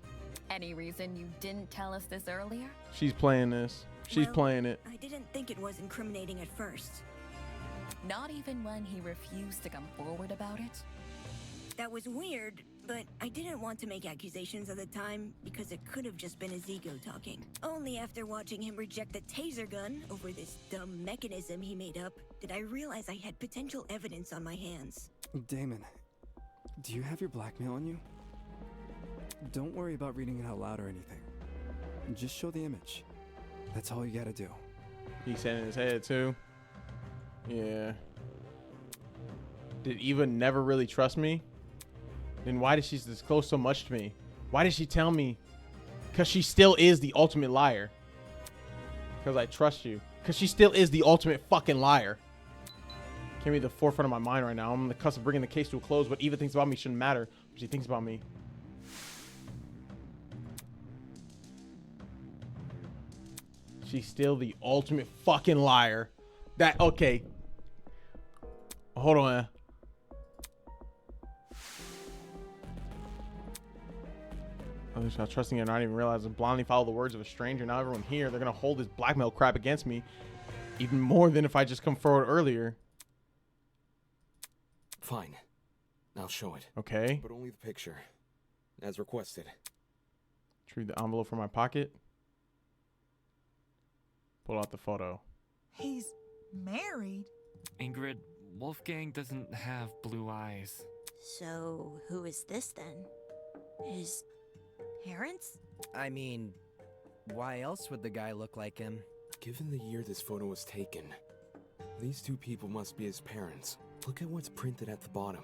Any reason you didn't tell us this earlier? She's playing this. She's playing it. I didn't think it was incriminating at first. Not even when he refused to come forward about it? That was weird, but I didn't want to make accusations at the time because it could have just been his ego talking. Only after watching him reject the taser gun over this dumb mechanism he made up did I realize I had potential evidence on my hands. Damon, do you have your blackmail on you? Don't worry about reading it out loud or anything. Just show the image. That's all you gotta do. He said in his head too. Yeah. Did Eva never really trust me? Then why did she disclose so much to me? Why did she tell me? Because she still is the ultimate liar. Because I trust you. Because she still is the ultimate fucking liar. Can't be the forefront of my mind right now. I'm on the cusp of bringing the case to a close. What Eva thinks about me shouldn't matter. What she thinks about me. She's still the ultimate fucking liar. Okay. Hold on. Others not trusting it, not even realizing, blindly follow the words of a stranger. Now everyone here, they're gonna hold this blackmail crap against me, even more than if I just come forward earlier. Fine. I'll show it. Okay. But only the picture. As requested. Retrieve the envelope from my pocket. Pull out the photo. He's married? Ingrid, Wolfgang doesn't have blue eyes. So, who is this then? His parents? I mean, why else would the guy look like him? Given the year this photo was taken, These two people must be his parents. Look at what's printed at the bottom.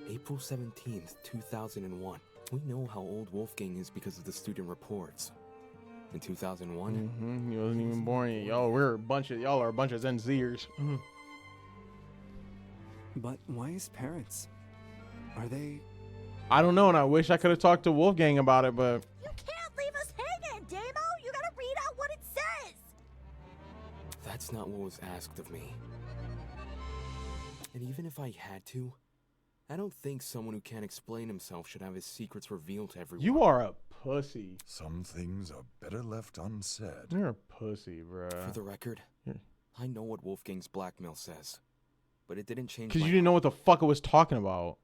April 17th, 2001. We know how old Wolfgang is because of the student reports. In 2001, he wasn't even born yet. Y'all are a bunch of Gen Zers. But why his parents? Are they? I don't know, and I wish I could have talked to Wolfgang about it, but You can't leave us hanging, Damo! You gotta read out what it says! that's not what was asked of me. And even if I had to, I don't think someone who can't explain himself should have his secrets revealed to everyone. you are a pussy. Some things are better left unsaid. You're a pussy, bruh. For the record, I know what Wolfgang's blackmail says, but it didn't change Because my you didn't know what the fuck it was talking about.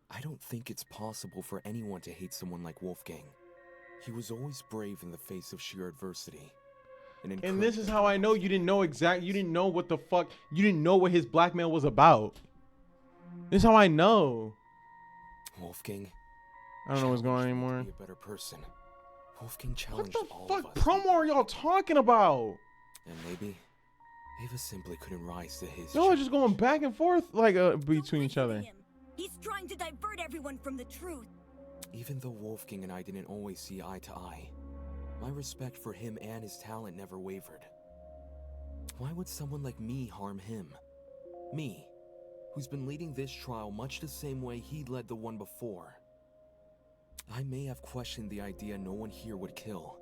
I don't think it's possible for anyone to hate someone like Wolfgang. He was always brave in the face of sheer adversity. And this is how I know you didn't know you didn't know what the fuck, you didn't know what his blackmail was about. This is how I know. Wolfgang. I don't know what's going on anymore. Be a better person. Wolfgang What challenged the all fuck of us. promo are y'all talking about? And maybe Ava simply couldn't rise to his. Y'all are just going back and forth like between each other. He's trying to divert everyone from the truth. Even though Wolfgang and I didn't always see eye to eye, my respect for him and his talent never wavered. Why would someone like me harm him? Me, who's been leading this trial much the same way he led the one before. I may have questioned the idea no one here would kill,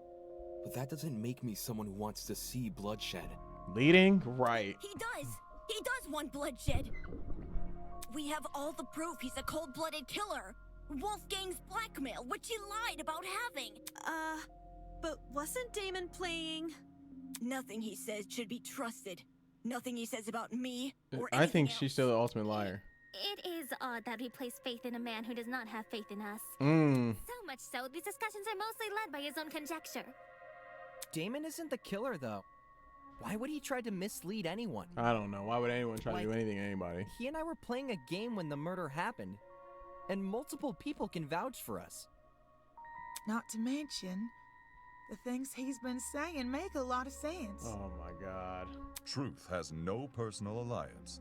but that doesn't make me someone who wants to see bloodshed. Leading? Right. He does! He does want bloodshed! We have all the proof he's a cold-blooded killer! Wolfgang's blackmail, which he lied about having! But wasn't Damon playing? Nothing he says should be trusted. Nothing he says about me or I think she's still the ultimate liar. It is odd that we place faith in a man who does not have faith in us. So much so, these discussions are mostly led by his own conjecture. Damon isn't the killer, though. Why would he try to mislead anyone? I don't know. Why would anyone try to do anything to anybody? He and I were playing a game when the murder happened, and multiple people can vouch for us. Not to mention, the things he's been saying make a lot of sense. Oh my god. Truth has no personal alliance.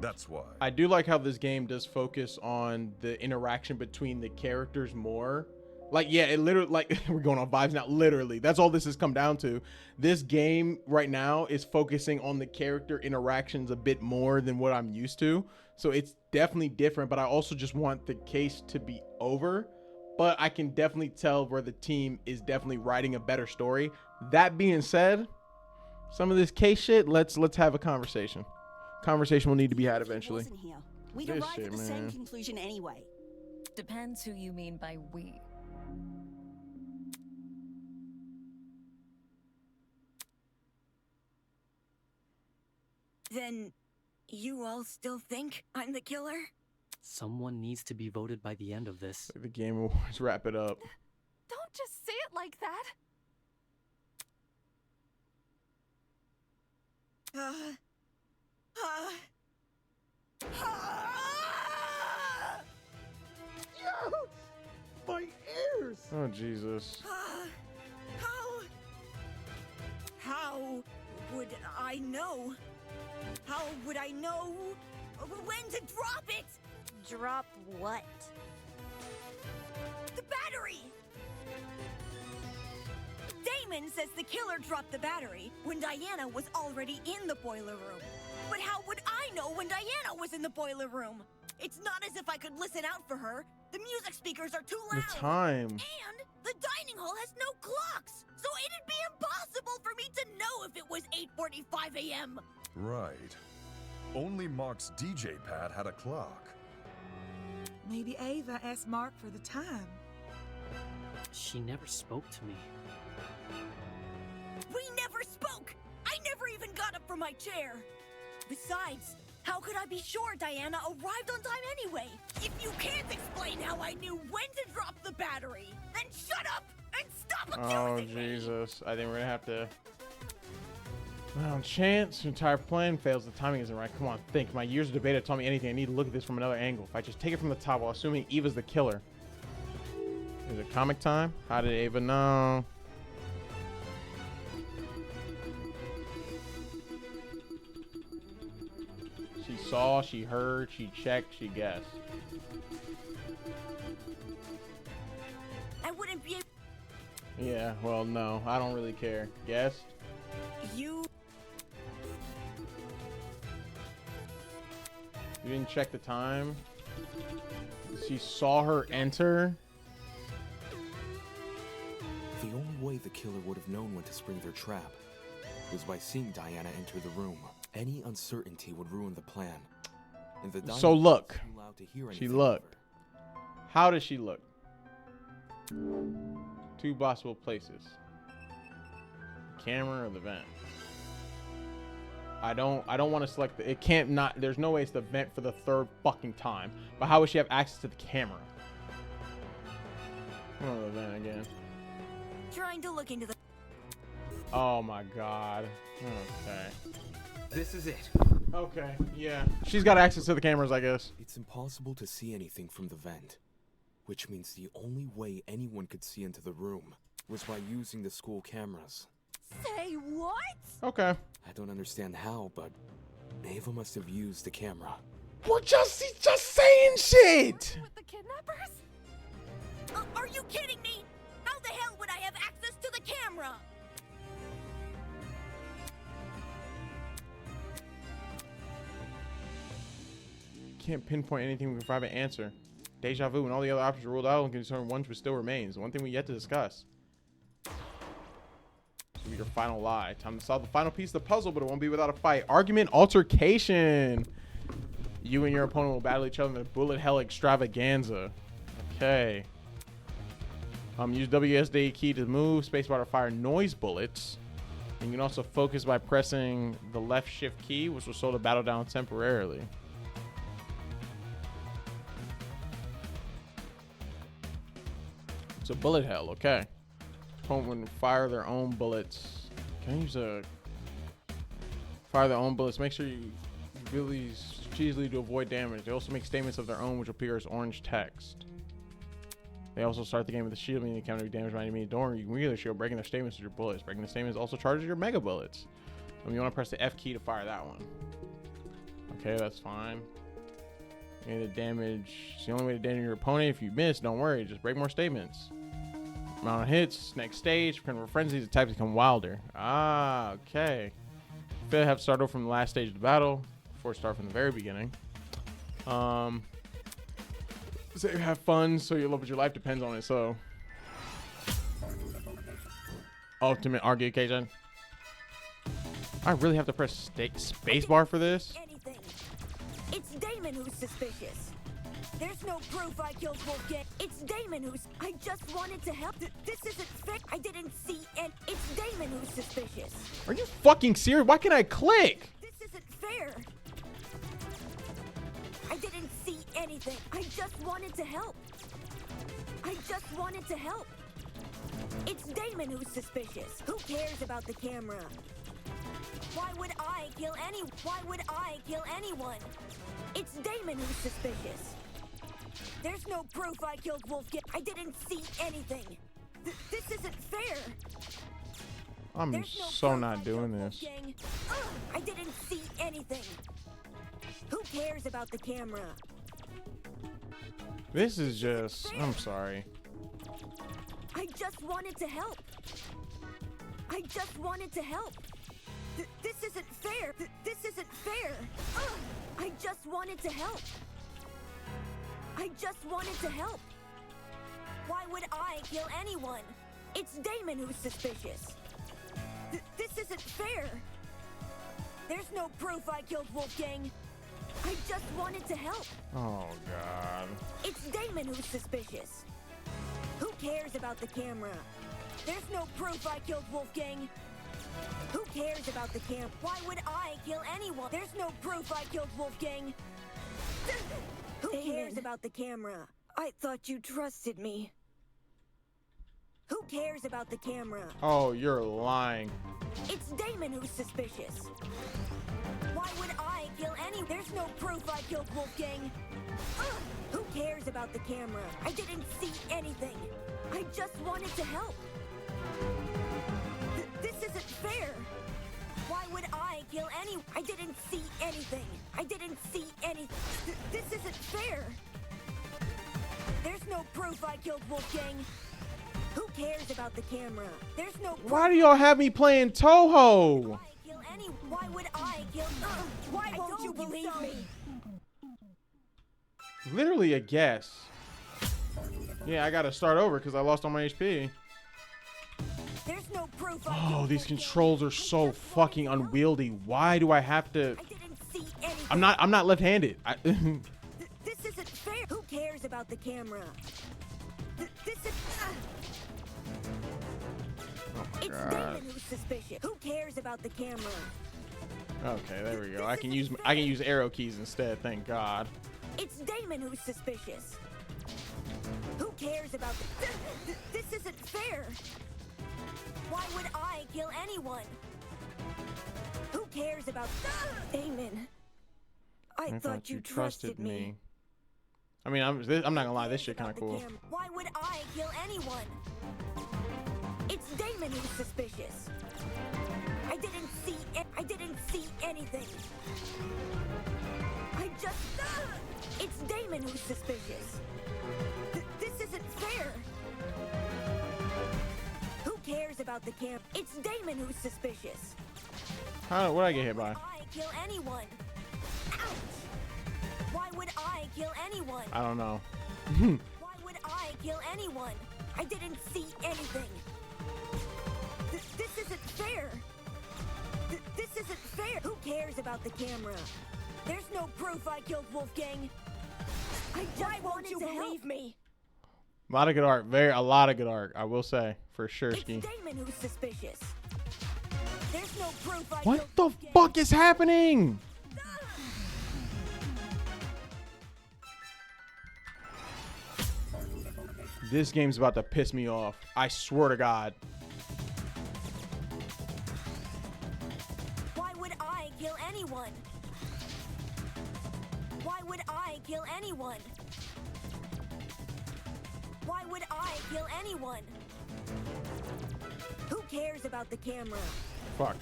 That's why. I do like how this game does focus on the interaction between the characters more. Like, yeah, it literally, like, we're going on vibes now, literally. That's all this has come down to. This game right now is focusing on the character interactions a bit more than what I'm used to. So it's definitely different, but I also just want the case to be over. But I can definitely tell where the team is definitely writing a better story. That being said, some of this case shit, let's have a conversation. Conversation will need to be had eventually. Wasn't here. We'd This arrived shit, at the same man. conclusion anyway. Depends who you mean by we. Then, you all still think I'm the killer? Someone needs to be voted by the end of this. The Game Awards wrap it up. Don't just say it like that. My ears! Oh, Jesus. How would I know? How would I know when to drop it? Drop what? The battery! Damon says the killer dropped the battery when Diana was already in the boiler room. But how would I know when Diana was in the boiler room? It's not as if I could listen out for her. The music speakers are too loud. The time. And the dining hall has no clocks. So it'd be impossible for me to know if it was 8:45 a.m. Right. Only Mark's DJ pad had a clock. Maybe Ava asked Mark for the time. She never spoke to me. We never spoke! I never even got up from my chair! Besides, how could I be sure Diana arrived on time anyway? If you can't explain how I knew when to drop the battery, then shut up and stop accusing me! Oh, Jesus. I think we're gonna have to... Well, chance, entire plan fails. The timing isn't right. Come on, think. My years of debate have taught me anything. I need to look at this from another angle. If I just take it from the top while assuming Eva's the killer. Is it comic time? How did Ava know? She saw, she heard, she checked, she guessed. I wouldn't be. Yeah, well, no, I don't really care. Guessed? You didn't check the time? She saw her enter? The only way the killer would have known when to spring their trap was by seeing Diana enter the room. Any uncertainty would ruin the plan. And the So look, wasn't allowed to hear she anything looked. How does she look? Two possible places. Camera or the vent. I don't want to select the, it can't not, there's no way it's the vent for the third fucking time. But how would she have access to the camera? Oh, the vent again. trying to look into the. Oh my god. Okay. This is it. Okay, yeah. She's got access to the cameras, I guess. It's impossible to see anything from the vent, which means the only way anyone could see into the room was by using the school cameras. Say what? Okay. I don't understand how, but Ava must have used the camera. We're just saying shit! With the kidnappers? Are you kidding me? How the hell would I have access to the camera? Can't pinpoint anything with a private answer. Deja vu and all the other options ruled out and concerned one still remains. One thing we yet to discuss. This will be your final lie. Time to solve the final piece of the puzzle, but it won't be without a fight. Argument, altercation. You and your opponent will battle each other in the bullet hell extravaganza. Okay. Use WSD key to move, spacebar to fire noise bullets. And you can also focus by pressing the left shift key, which will slow the battle down temporarily. It's a bullet hell, okay. Opponent would fire their own bullets. Can I use a fire their own bullets? Make sure you really strategically to avoid damage. They also make statements of their own which appear as orange text. They also start the game with a shield, meaning they can't be damaged by any means. Don't you can regular shield, breaking their statements with your bullets. Breaking the statements also charges your mega bullets. You want to press the F key to fire that one. Okay, that's fine. And the damage. It's the only way to damage your opponent. If you miss, don't worry. Just break more statements. Amount of hits. Next stage. For frenzy, the types become wilder. Ah, okay. Fail have to start over from the last stage of the battle before start from the very beginning. So you have fun, so your love of your life depends on it. So, ultimate argue occasion. I really have to press spacebar for this. Anything. It's Damon who's suspicious. There's no proof I killed Wolfgang. It's Damon who's. I just wanted to help. This isn't fair. I didn't see, and it's Damon who's suspicious. Are you fucking serious? Why can't I click? This isn't fair. I didn't see anything. I just wanted to help. I just wanted to help. It's Damon who's suspicious. Who cares about the camera? Why would I kill anyone? It's Damon who's suspicious. There's no proof I killed Wolfgang. I didn't see anything. This isn't fair. I'm so not doing this. I didn't see anything. Who cares about the camera? This is just. I'm sorry. I just wanted to help. I just wanted to help. This isn't fair. This isn't fair. I just wanted to help. I just wanted to help. Why would I kill anyone? It's Damon who's suspicious. This isn't fair. There's no proof I killed Wolfgang. I just wanted to help. Oh, God. It's Damon who's suspicious. Who cares about the camera? There's no proof I killed Wolfgang. Who cares about the camp? Why would I kill anyone? There's no proof I killed Wolfgang. Who cares about the camera? I thought you trusted me. Who cares about the camera? Oh, you're lying. It's Damon who's suspicious. Why would I kill any? There's no proof I killed Wolfgang. Who cares about the camera? I didn't see anything. I just wanted to help. This isn't fair. Why would I kill any? I didn't see anything. I didn't see anything. This isn't fair. There's no proof I killed Wolfgang. Who cares about the camera? There's no proof. Why do y'all have me playing Toho? Why would I kill? Why won't you believe me? Literally a guess. Yeah, I gotta start over because I lost all my HP. There's no proof. Oh, these controls are so fucking unwieldy. Why do I have to? I'm not left-handed. This isn't fair. Who cares about the camera? This is. It's Damon who's suspicious. Who cares about the camera? Okay, there we go. I can use arrow keys instead. Thank God. It's Damon who's suspicious. Who cares about the... This isn't fair. Why would I kill anyone? Who cares about... Damon. I thought you trusted me. I mean, I'm not gonna lie. This shit kind of cool. Why would I kill anyone? It's Damon who's suspicious. I didn't see anything. I just... It's Damon who's suspicious. This isn't fair. Who cares about the camp? It's Damon who's suspicious. What did I get hit by? I kill anyone. Ouch! Why would I kill anyone? I don't know. Why would I kill anyone? I didn't see anything. This isn't fair. This isn't fair. Who cares about the camera? There's no proof I killed Wolfgang. Why won't you believe me? A lot of good art. A lot of good art. I will say for sure. It's Damon who's suspicious. There's no proof I What the fuck is happening? This game's about to piss me off. I swear to God. Why would I kill anyone? Why would I kill anyone? Why would I kill anyone? Who cares about the camera? Fuck.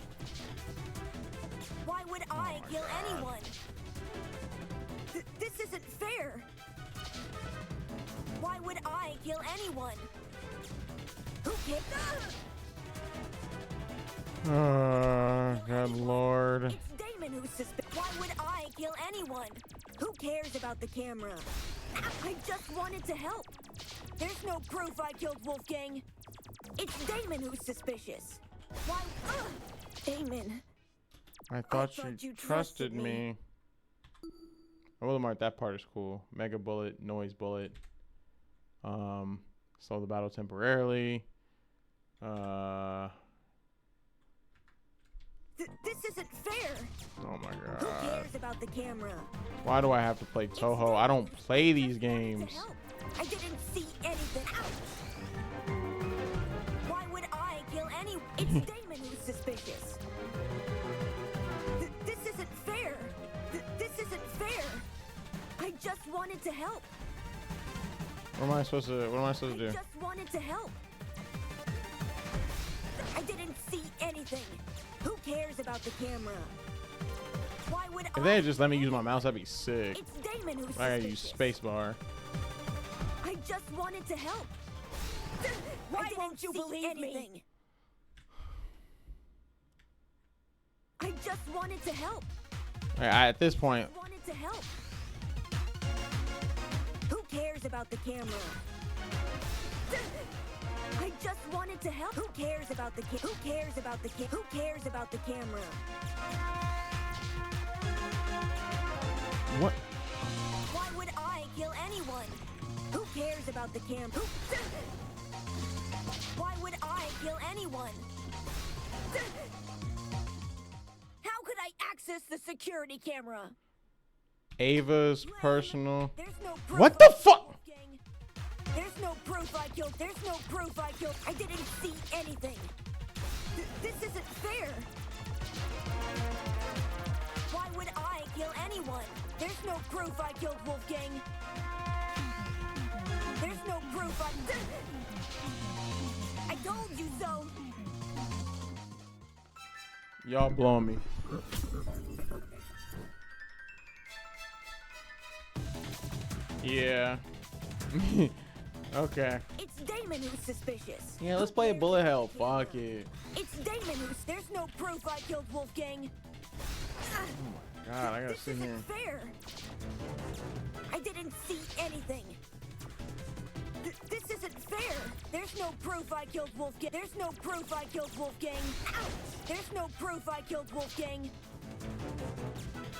Why would I kill anyone? This isn't fair. Why would I kill anyone? Who cares? Oh, good lord. It's Damon who's suspicious. Why would I kill anyone? Who cares about the camera? I just wanted to help. There's no proof I killed Wolfgang. It's Damon who's suspicious. Why? Damon. I thought you trusted me. I will mark that part is cool. Mega bullet, noise bullet. Slow the battle temporarily. This isn't fair. Oh my God. Who cares about the camera? Why do I have to play Toho? I don't play these games. I didn't see anything. Ouch! Why would I kill any? It's Damon who's suspicious. This isn't fair. This isn't fair. I just wanted to help. What am I supposed to do? I just wanted to help. I didn't see anything. Who cares about the camera? Why would If they had just let me use my mouse, that'd be sick. It's Damon who's I gotta use spacebar. I just wanted to help. Why won't you believe me? I just wanted to help. At this point, I wanted to help. Who cares about the camera? I just wanted to help. Who cares about the Who cares about the Who cares about the camera? What? Why would I kill anyone? Who cares about the camera? Why would I kill anyone? How could I access the security camera? Ava's personal. There's no proof. What the fuck? There's no proof I killed. There's no proof I killed. I didn't see anything. This isn't fair. Why would I kill anyone? There's no proof I killed Wolfgang. There's no proof I told you so. Y'all blowing me. Yeah. Okay. It's Damon who's suspicious. Yeah, let's play bullet hell. Fuck it. It's Damon who's. There's no proof I killed Wolfgang. God, I gotta This sit here. isn't fair. I didn't see anything. This isn't fair. There's no proof I killed Wolfgang. There's no proof I killed Wolfgang. Ouch! There's no proof I killed Wolfgang.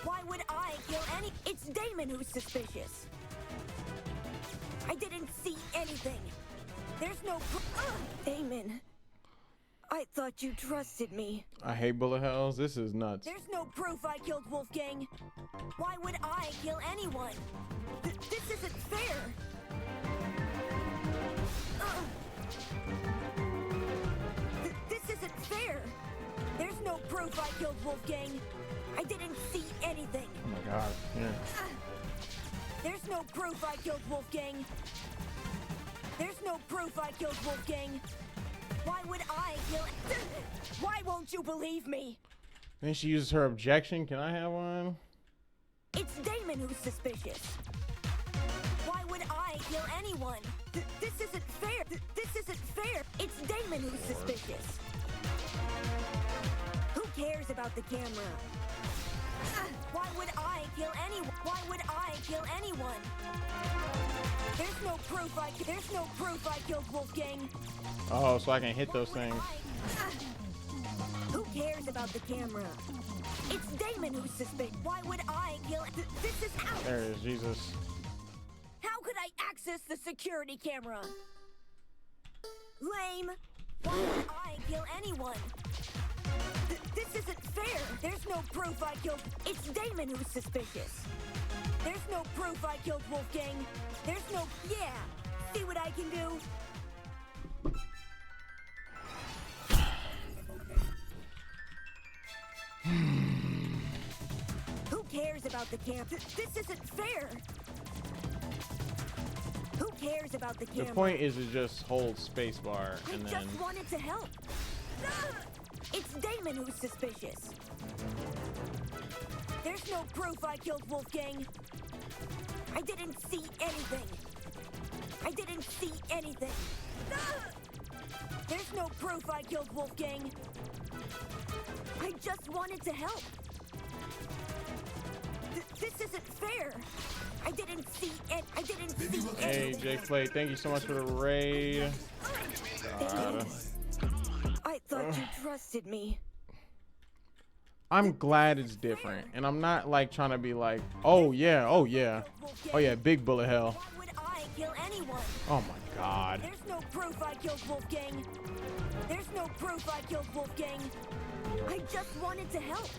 Why would I kill any? It's Damon who's suspicious. I didn't see anything. There's no proof. Damon, I thought you trusted me. I hate bullet hells. This is nuts. There's no proof I killed Wolfgang. Why would I kill anyone? This isn't fair. This isn't fair. There's no proof I killed Wolfgang. I didn't see anything. Oh my God. Yeah. There's no proof I killed Wolfgang. There's no proof I killed Wolfgang. Why would I kill? Why won't you believe me? Then she uses her objection. Can I have one? It's Damon who's suspicious. Why would I kill anyone? This isn't fair. This isn't fair. It's Damon who's suspicious. Who cares about the camera? Why would I kill anyone? Why would I kill anyone? There's no proof I killed Wolfgang. Oh, so I can hit those things. Who cares about the camera? It's Damon who's suspicious. Why would I kill? This is out. There it is, Jesus. How could I access the security camera? Lame. Why would I kill anyone? This isn't fair. There's no proof I killed. It's Damon who's suspicious. There's no proof I killed Wolfgang. There's no. Yeah. See what I can do? Who cares about the camp? This isn't fair. Who cares about the camera? The point is to just hold spacebar and I then. just wanted to help. It's Damon who's suspicious. There's no proof I killed Wolfgang. I didn't see anything. I didn't see anything. There's no proof I killed Wolfgang. I just wanted to help. This isn't fair. I didn't see it. I didn't see Hey, Jake Flay, thank you so much for the raid. God. I thought you trusted me. I'm glad it's different, and I'm not like trying to be like, oh yeah, oh yeah, oh yeah, big bullet hell. Why would I kill anyone? Oh my God. There's no proof I killed Wolfgang. There's no proof I killed Wolfgang. I just wanted to help.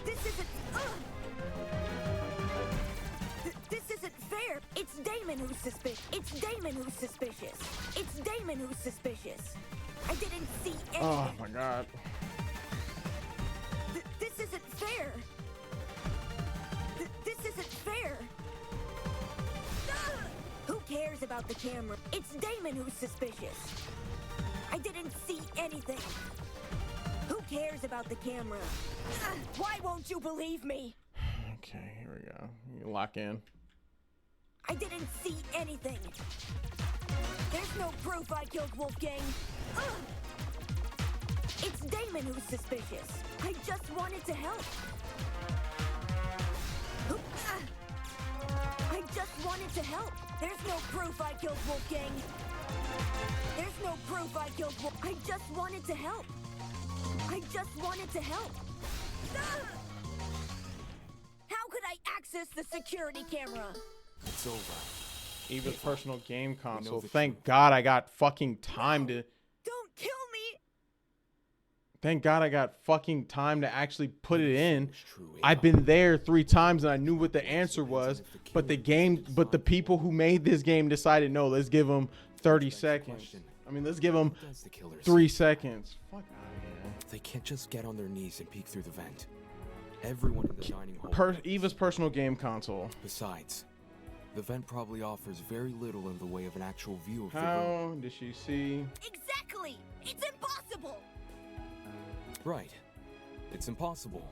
This isn't. This isn't fair. It's Damon who's suspicious. It's Damon who's suspicious. It's Damon who's suspicious. I didn't see anything. Oh my God. This isn't fair. This isn't fair. Who cares about the camera? It's Damon who's suspicious. I didn't see anything. Who cares about the camera? Why won't you believe me? Okay, here we go. You lock in. I didn't see anything. There's no proof I killed Wolfgang. It's Damon who's suspicious. I just wanted to help. I just wanted to help. There's no proof I killed Wolfgang. There's no proof I killed I just wanted to help. I just wanted to help. How could I access the security camera? It's over. Eva's personal game console. the Thank God I got fucking time to. Don't kill me. Thank God I got fucking time to actually put it in. I've been there 3 times and I knew what the answer was, but the people who made this game decided, no, let's give them 30 seconds. I mean, let's give them 3 seconds. Fuck out of here. They can't just get on their knees and peek through the vent. Everyone in the dining hall. Eva's personal game console. Besides, the vent probably offers very little in the way of an actual view of the room. How did she see? Exactly. It's impossible. Right. It's impossible.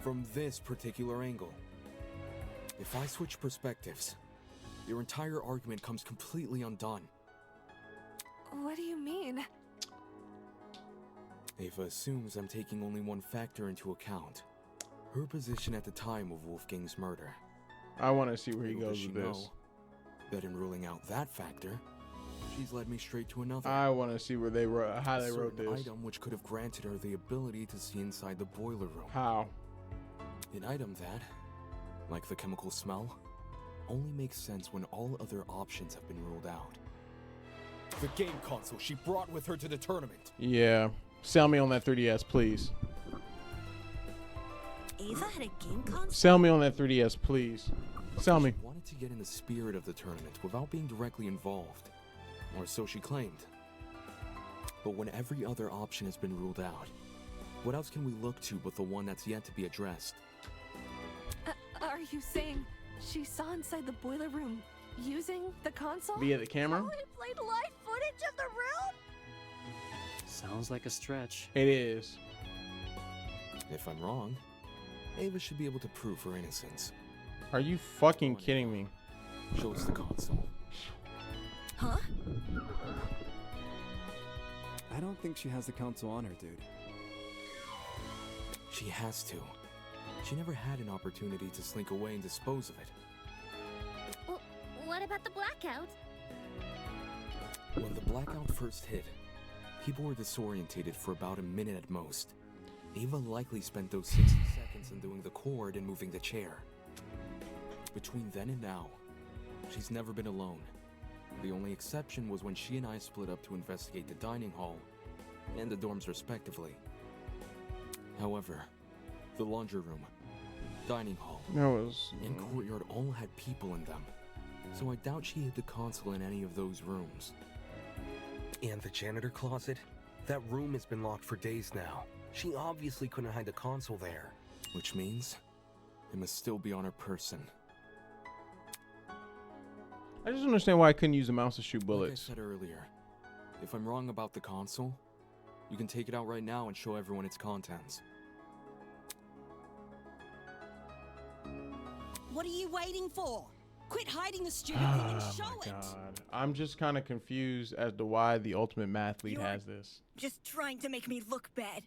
From this particular angle. If I switch perspectives, your entire argument comes completely undone. What do you mean? Ava assumes I'm taking only one factor into account. Her position at the time of Wolfgang's murder. I want to see where he Little goes does with she this. know that in ruling out that factor, she's led me straight to another. I want to see where they wrote, how they wrote certain this. item which could have granted her the ability to see inside the boiler room. How? An item that, like the chemical smell, only makes sense when all other options have been ruled out. The game console she brought with her to the tournament. Yeah. Sell me on that 3DS, please. Ava had a game console? Sell me on that 3DS, please. Sell me. She wanted to get in the spirit of the tournament without being directly involved. Or so she claimed. But when every other option has been ruled out, what else can we look to but the one that's yet to be addressed? Are you saying she saw inside the boiler room using the console? Via the camera? Someone played live footage of the room? Sounds like a stretch. It is. If I'm wrong, Ava should be able to prove her innocence. Are you fucking kidding me? Show us the console. Huh? I don't think she has the console on her, dude. She has to. She never had an opportunity to slink away and dispose of it. Well, what about the blackout? When the blackout first hit, people were disorientated for about a minute at most. Ava likely spent those 60 seconds undoing the cord and moving the chair. Between then and now, she's never been alone. The only exception was when she and I split up to investigate the dining hall and the dorms respectively. However, the laundry room, dining hall, and courtyard all had people in them, so I doubt she hid the console in any of those rooms. And the janitor closet? That room has been locked for days now. She obviously couldn't hide the console there. Which means it must still be on her person. I just don't understand why I couldn't use a mouse to shoot bullets. Like I said earlier, if I'm wrong about the console, you can take it out right now and show everyone its contents. What are you waiting for? Quit hiding the stupid thing and Oh show my it. God. I'm just kind of confused as to why the Ultimate Mathlete has this. Just trying to make me look bad.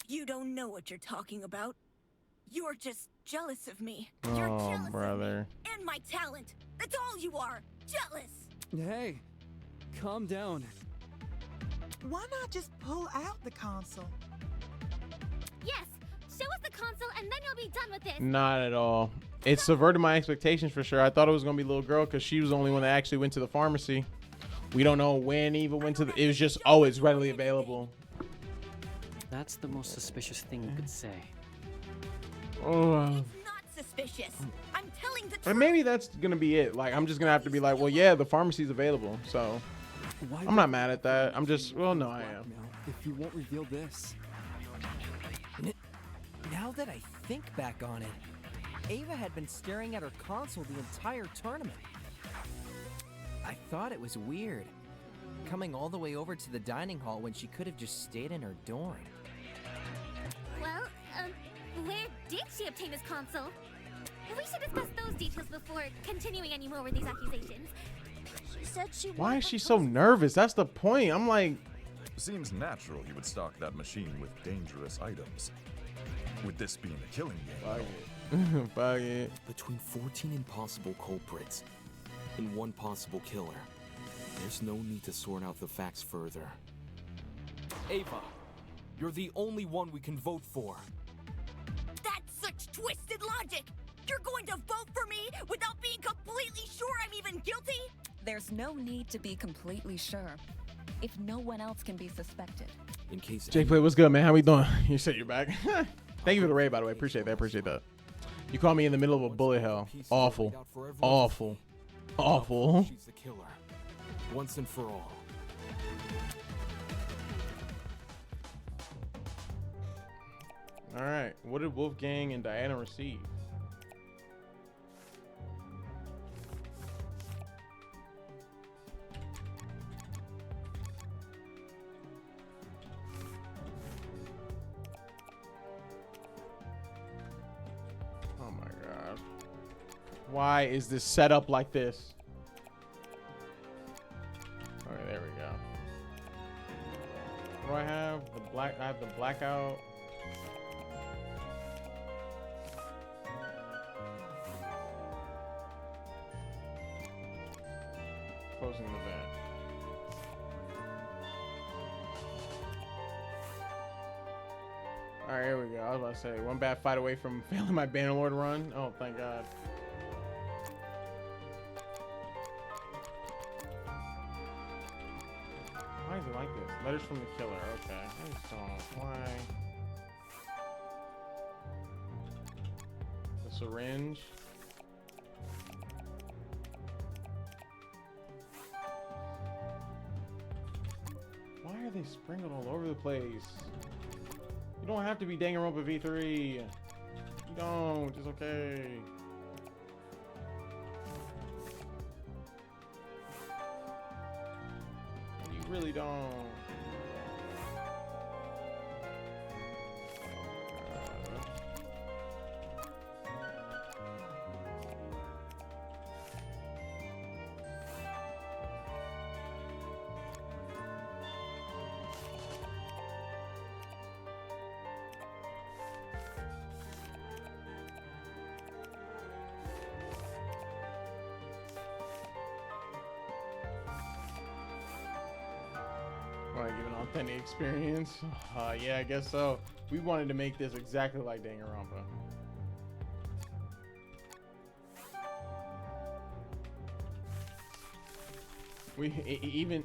You don't know what you're talking about. You're just jealous of me. You're Oh, jealous brother. of me and my talent. That's all you are. Jealous. Hey, calm down. Why not just pull out the console? Yes, show us the console and then you'll be done with this. Not at all. It subverted my expectations for sure. I thought it was going to be a little girl because she was the only one that actually went to the pharmacy. We don't know when Eva went to the... It was just, oh, it's readily available. That's the most suspicious thing you could say. Oh. Not suspicious. I'm telling the truth. And maybe that's going to be it. Like, I'm just going to have to be like, well, yeah, the pharmacy's available. So, I'm not mad at that. I'm just, well, no, I am. If you won't reveal this. Now that I think back on it, Ava had been staring at her console the entire tournament. I thought it was weird, coming all the way over to the dining hall when she could have just stayed in her dorm. Well, where did she obtain this console? We should discuss those details before continuing any more with these accusations. She said she Why is she so nervous? That's the point. I'm like... Seems natural he would stock that machine with dangerous items. With this being a killing game. Fuck it. Between 14 impossible culprits and one possible killer, there's no need to sort out the facts further. Ava, you're the only one we can vote for. That's such twisted logic. You're going to vote for me without being completely sure I'm even guilty? There's no need to be completely sure if no one else can be suspected. In case Jake Play, what's good, man? How we doing? You said you're back. Thank you for the raid, by the way. Appreciate that. Appreciate that. You called me in the middle of a bullet hell. Awful. Awful. Awful. She's the killer. Once and for all. All right. What did Wolfgang and Diana receive? god. Why is this set up like this? Alright, there we go. What do I have? I have the blackout. Closing the vent. Alright, here we go. I was about to say, one bad fight away from failing my Bannerlord run. Oh, thank God. Why is it like this? Letters from the killer. Okay. I just don't know why. The syringe. Why are they sprinkled all over the place? You don't have to be Danganronpa V3. You don't. It's okay. You really don't. Want to give an authentic experience? Yeah, I guess so. We wanted to make this exactly like Danganronpa.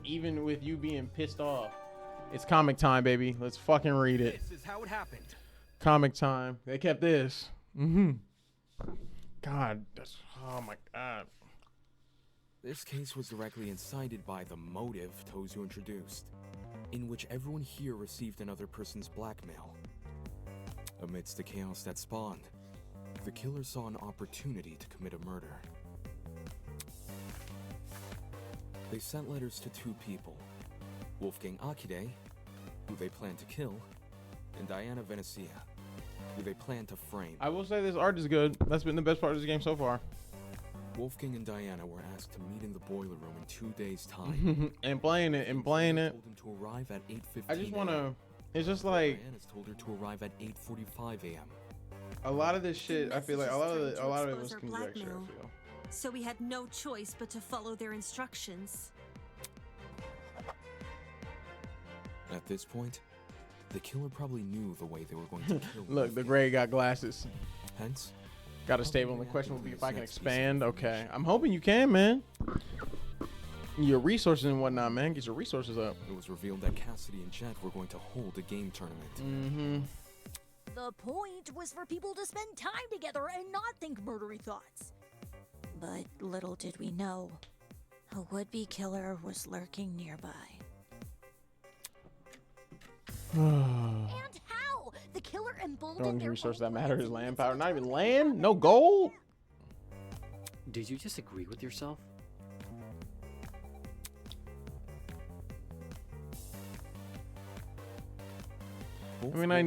Even with you being pissed off, it's comic time, baby. Let's fucking read it. This is how it happened. Comic time. They kept this. God, that's, oh my God. This case was directly incited by the motive Tozu introduced, in which everyone here received another person's blackmail. Amidst the chaos that spawned, the killer saw an opportunity to commit a murder. They sent letters to two people, Wolfgang Akide, who they planned to kill, and Diana Venezia, who they planned to frame. I will say this art is good. That's been the best part of this game so far. Wolfgang and Diana were asked to meet in the boiler room in 2 days' time. and playing it. Told him to arrive at 8:15 I just want to. It's just like. Diana's told her to arrive at 8:45 a.m. A lot of this shit, I feel like a lot of it was conjecture. I blackmail. feel. So we had no choice but to follow their instructions. At this point, the killer probably knew the way they were going to kill. Look, the gray got glasses. Hence, got a stable. And the question will be if I can expand. Okay, I'm hoping you can, man. Your resources and whatnot, man. Get your resources up. It was revealed that Cassidy and Jet were going to hold a game tournament. Mm-hmm. The point was for people to spend time together and not think murdery thoughts. But little did we know, a would-be killer was lurking nearby. And how? The killer The emboldened only their resource own that matters is plans land power. Not even land. No gold. Did you just agree with yourself? I mean, I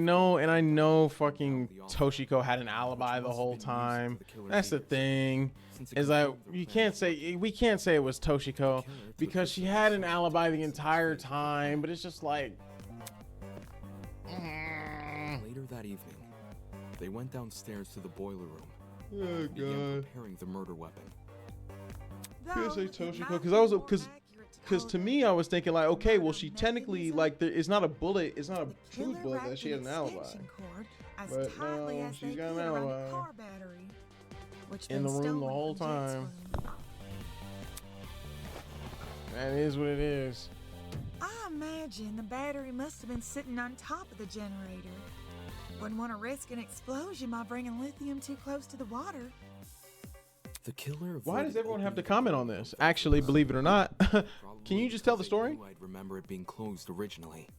know fucking Toshiko had an alibi the whole time. That's the thing. Is like we can't say it was Toshiko because she had an alibi the entire time, but it's just like Later that evening, they went downstairs to the boiler room. Oh and began God. preparing the murder weapon. I say Toshiko because to me I was thinking like, okay, well she technically like it's not a bullet, it's not a truth bullet that she had an alibi. But no, she's got an alibi in the room the whole time. That is what it is. I imagine the battery must have been sitting on top of the generator. Wouldn't want to risk an explosion by bringing lithium too close to the water. The killer. Why does everyone have to comment on this? Actually, believe it or not, can you just tell the story? I'd remember it being closed originally.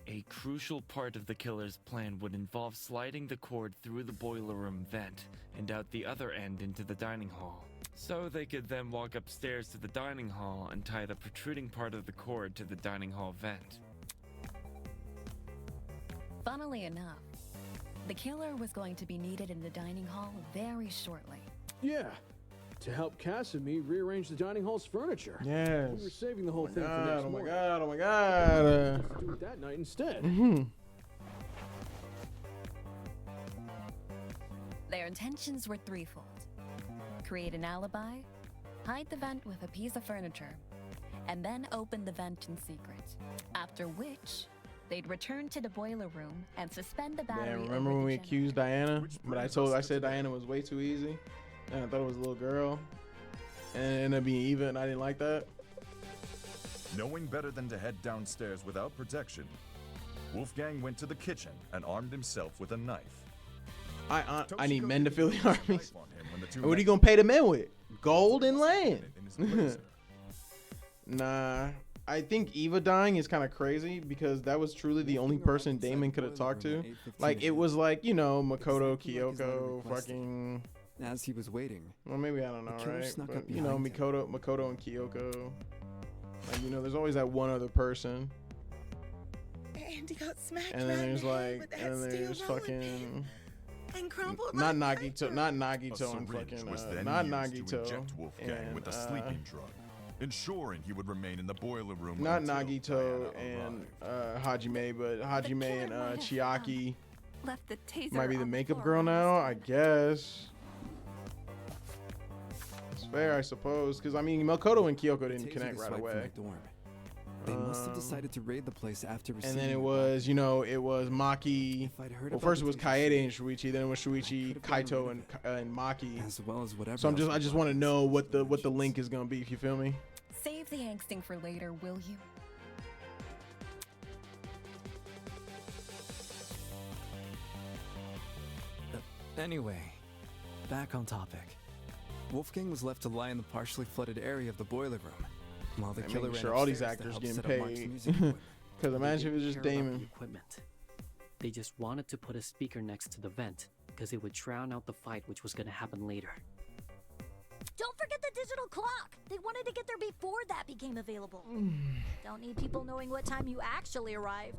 A crucial part of the killer's plan would involve sliding the cord through the boiler room vent and out the other end into the dining hall. So they could then walk upstairs to the dining hall and tie the protruding part of the cord to the dining hall vent. Funnily enough, The killer was going to be needed in the dining hall very shortly. Yeah, to help Cass and me rearrange the dining hall's furniture. Yes. We were saving the whole thing for God, next oh my morning. god, oh my god. Do it that night instead. Their intentions were threefold. Create an alibi, hide the vent with a piece of furniture, and then open the vent in secret. After which, they'd return to the boiler room and suspend the battery. Damn, remember when we accused Diana? But I said Diana was way too easy. And I thought it was a little girl. And it ended up being Eva, and I didn't like that. Knowing better than to head downstairs without protection, Wolfgang went to the kitchen and armed himself with a knife. I need men to fill the armies. And what are you gonna pay the men with? Gold and land. Nah, I think Eva dying is kind of crazy because that was truly the only person Damon could have talked to. Like it was like, you know, Makoto, Kyoko, fucking. As he was waiting. Well, maybe I don't know, right? But, you know, Makoto and Kyoko. Like, you know, there's always that one other person. And he got smacked. And then there's like, and then there's fucking. And crumpled not Nagito, not Nagito, and syringe fucking was then not used Nagito, to inject Wolfgang with a sleeping drug, ensuring he would remain in the boiler room. not until Nagito Diana and arrived. Hajime, but Hajime and Chiaki Left the taser might be the on makeup floor girl on now, I guess. It's fair, I suppose, because I mean Makoto and Kyoko didn't Taser connect the right swipe from away. the dorm. They must have decided to raid the place after And receiving then it the was, you know, it was Maki. I'd heard Well, about first the it was taser Kaede and Shuichi, then it was Shuichi, Kaito, and Maki. as well as whatever. So else I just want to know what the link is gonna be. You feel me? Save the angsting for later, will you? Anyway, back on topic. Wolfgang was left to lie in the partially flooded area of the boiler room, while the And killer making ran sure all these upstairs to actors help getting set up Mark's paid. music equipment. Because imagine if it was just Care about the Damon. equipment. They just wanted to put a speaker next to the vent because it would drown out the fight which was going to happen later. Don't forget the digital clock. They wanted to get there before that became available. Don't need people knowing what time you actually arrived.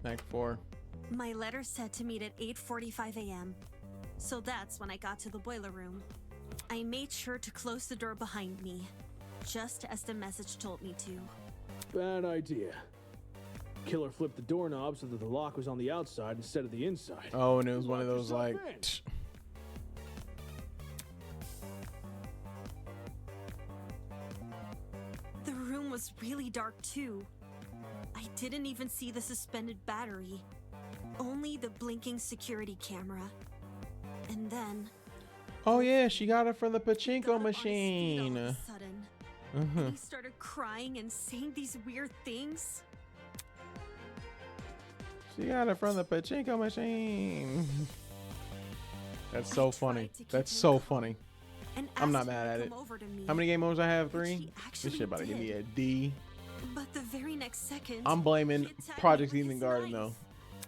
Act 4. My letter said to meet at 8:45 a.m. So that's when I got to the boiler room. I made sure to close the door behind me, just as the message told me to. Bad idea. Killer flipped the doorknob so that the lock was on the outside instead of the inside. Oh, and it was one of those Lock like. yourself The room was really dark too. I didn't even see the suspended battery, only the blinking security camera. And then, Oh yeah, she got it from the pachinko machine. sudden, Uh-huh. he started crying and saying these weird things. She got it from the pachinko machine. That's so funny. That's so funny. And I'm not asked him mad to at it. come over to me, How many game modes I have? 3? he This actually shit about to give me did. a D. But the very next second, I'm blaming he attacked Project me with Eden his Garden knife. though.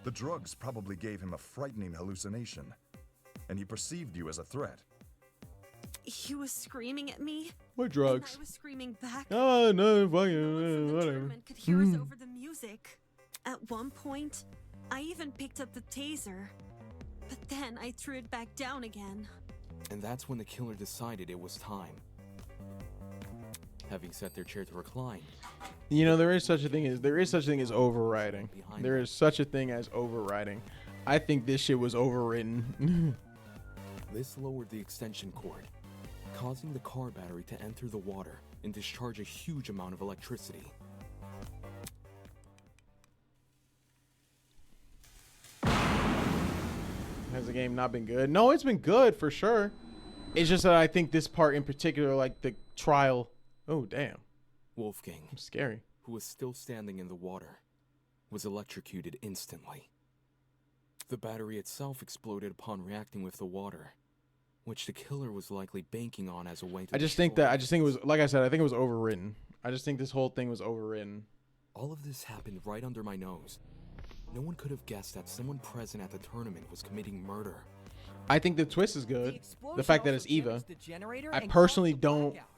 The drugs probably gave him a frightening hallucination, and he perceived you as a threat. He was screaming at me. What And drugs? I was screaming back. Oh no, The fucking whatever. German could hear us over the music. At one point, I even picked up the taser. But then I threw it back down again. And that's when the killer decided it was time. Having set their chair to recline, You know, there is such a thing as overriding. There is such a thing as overriding. I think this shit was overwritten. this lowered the extension cord, causing the car battery to enter the water and discharge a huge amount of electricity. Has the game not been good? No, it's been good for sure. It's just that I think this part in particular, like the trial. Oh damn. Wolfgang, scary, who was still standing in the water, was electrocuted instantly. The battery itself exploded upon reacting with the water, which the killer was likely banking on as a way to I just think it was, like I said, I think it was overwritten. I just think this whole thing was overwritten. All of this happened right under my nose. No one could have guessed that someone present at the tournament was committing murder. I think the twist is good. The fact that it's Eva. damaged the generator I and personally caused the don't. blackout.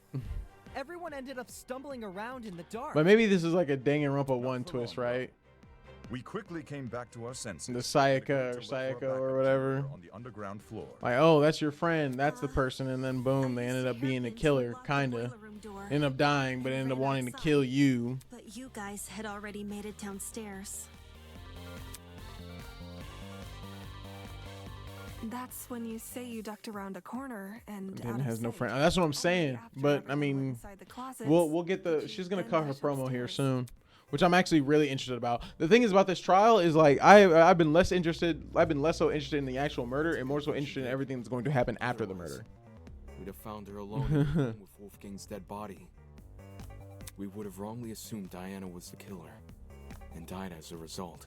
Everyone ended up stumbling around in the dark. But maybe this is like a Danganronpa 1 twist, right? We quickly came back to our senses. The Sayaka or whatever. On the underground floor. Like, oh, that's your friend. That's the person. And then boom, they ended up being a killer, kinda. Ended up dying, but ended up wanting to kill you. But you guys had already made it downstairs. That's when you say you ducked around a corner and Damon has no friend. That's what I'm saying. But I mean, we'll get the. She's gonna cut her promo here soon, which I'm actually really interested about. The thing is about this trial is like I've been less so interested in the actual murder and more so interested in everything that's going to happen after the murder. We'd have found her alone in the room with Wolfgang's dead body. We would have wrongly assumed Diana was the killer and died as a result.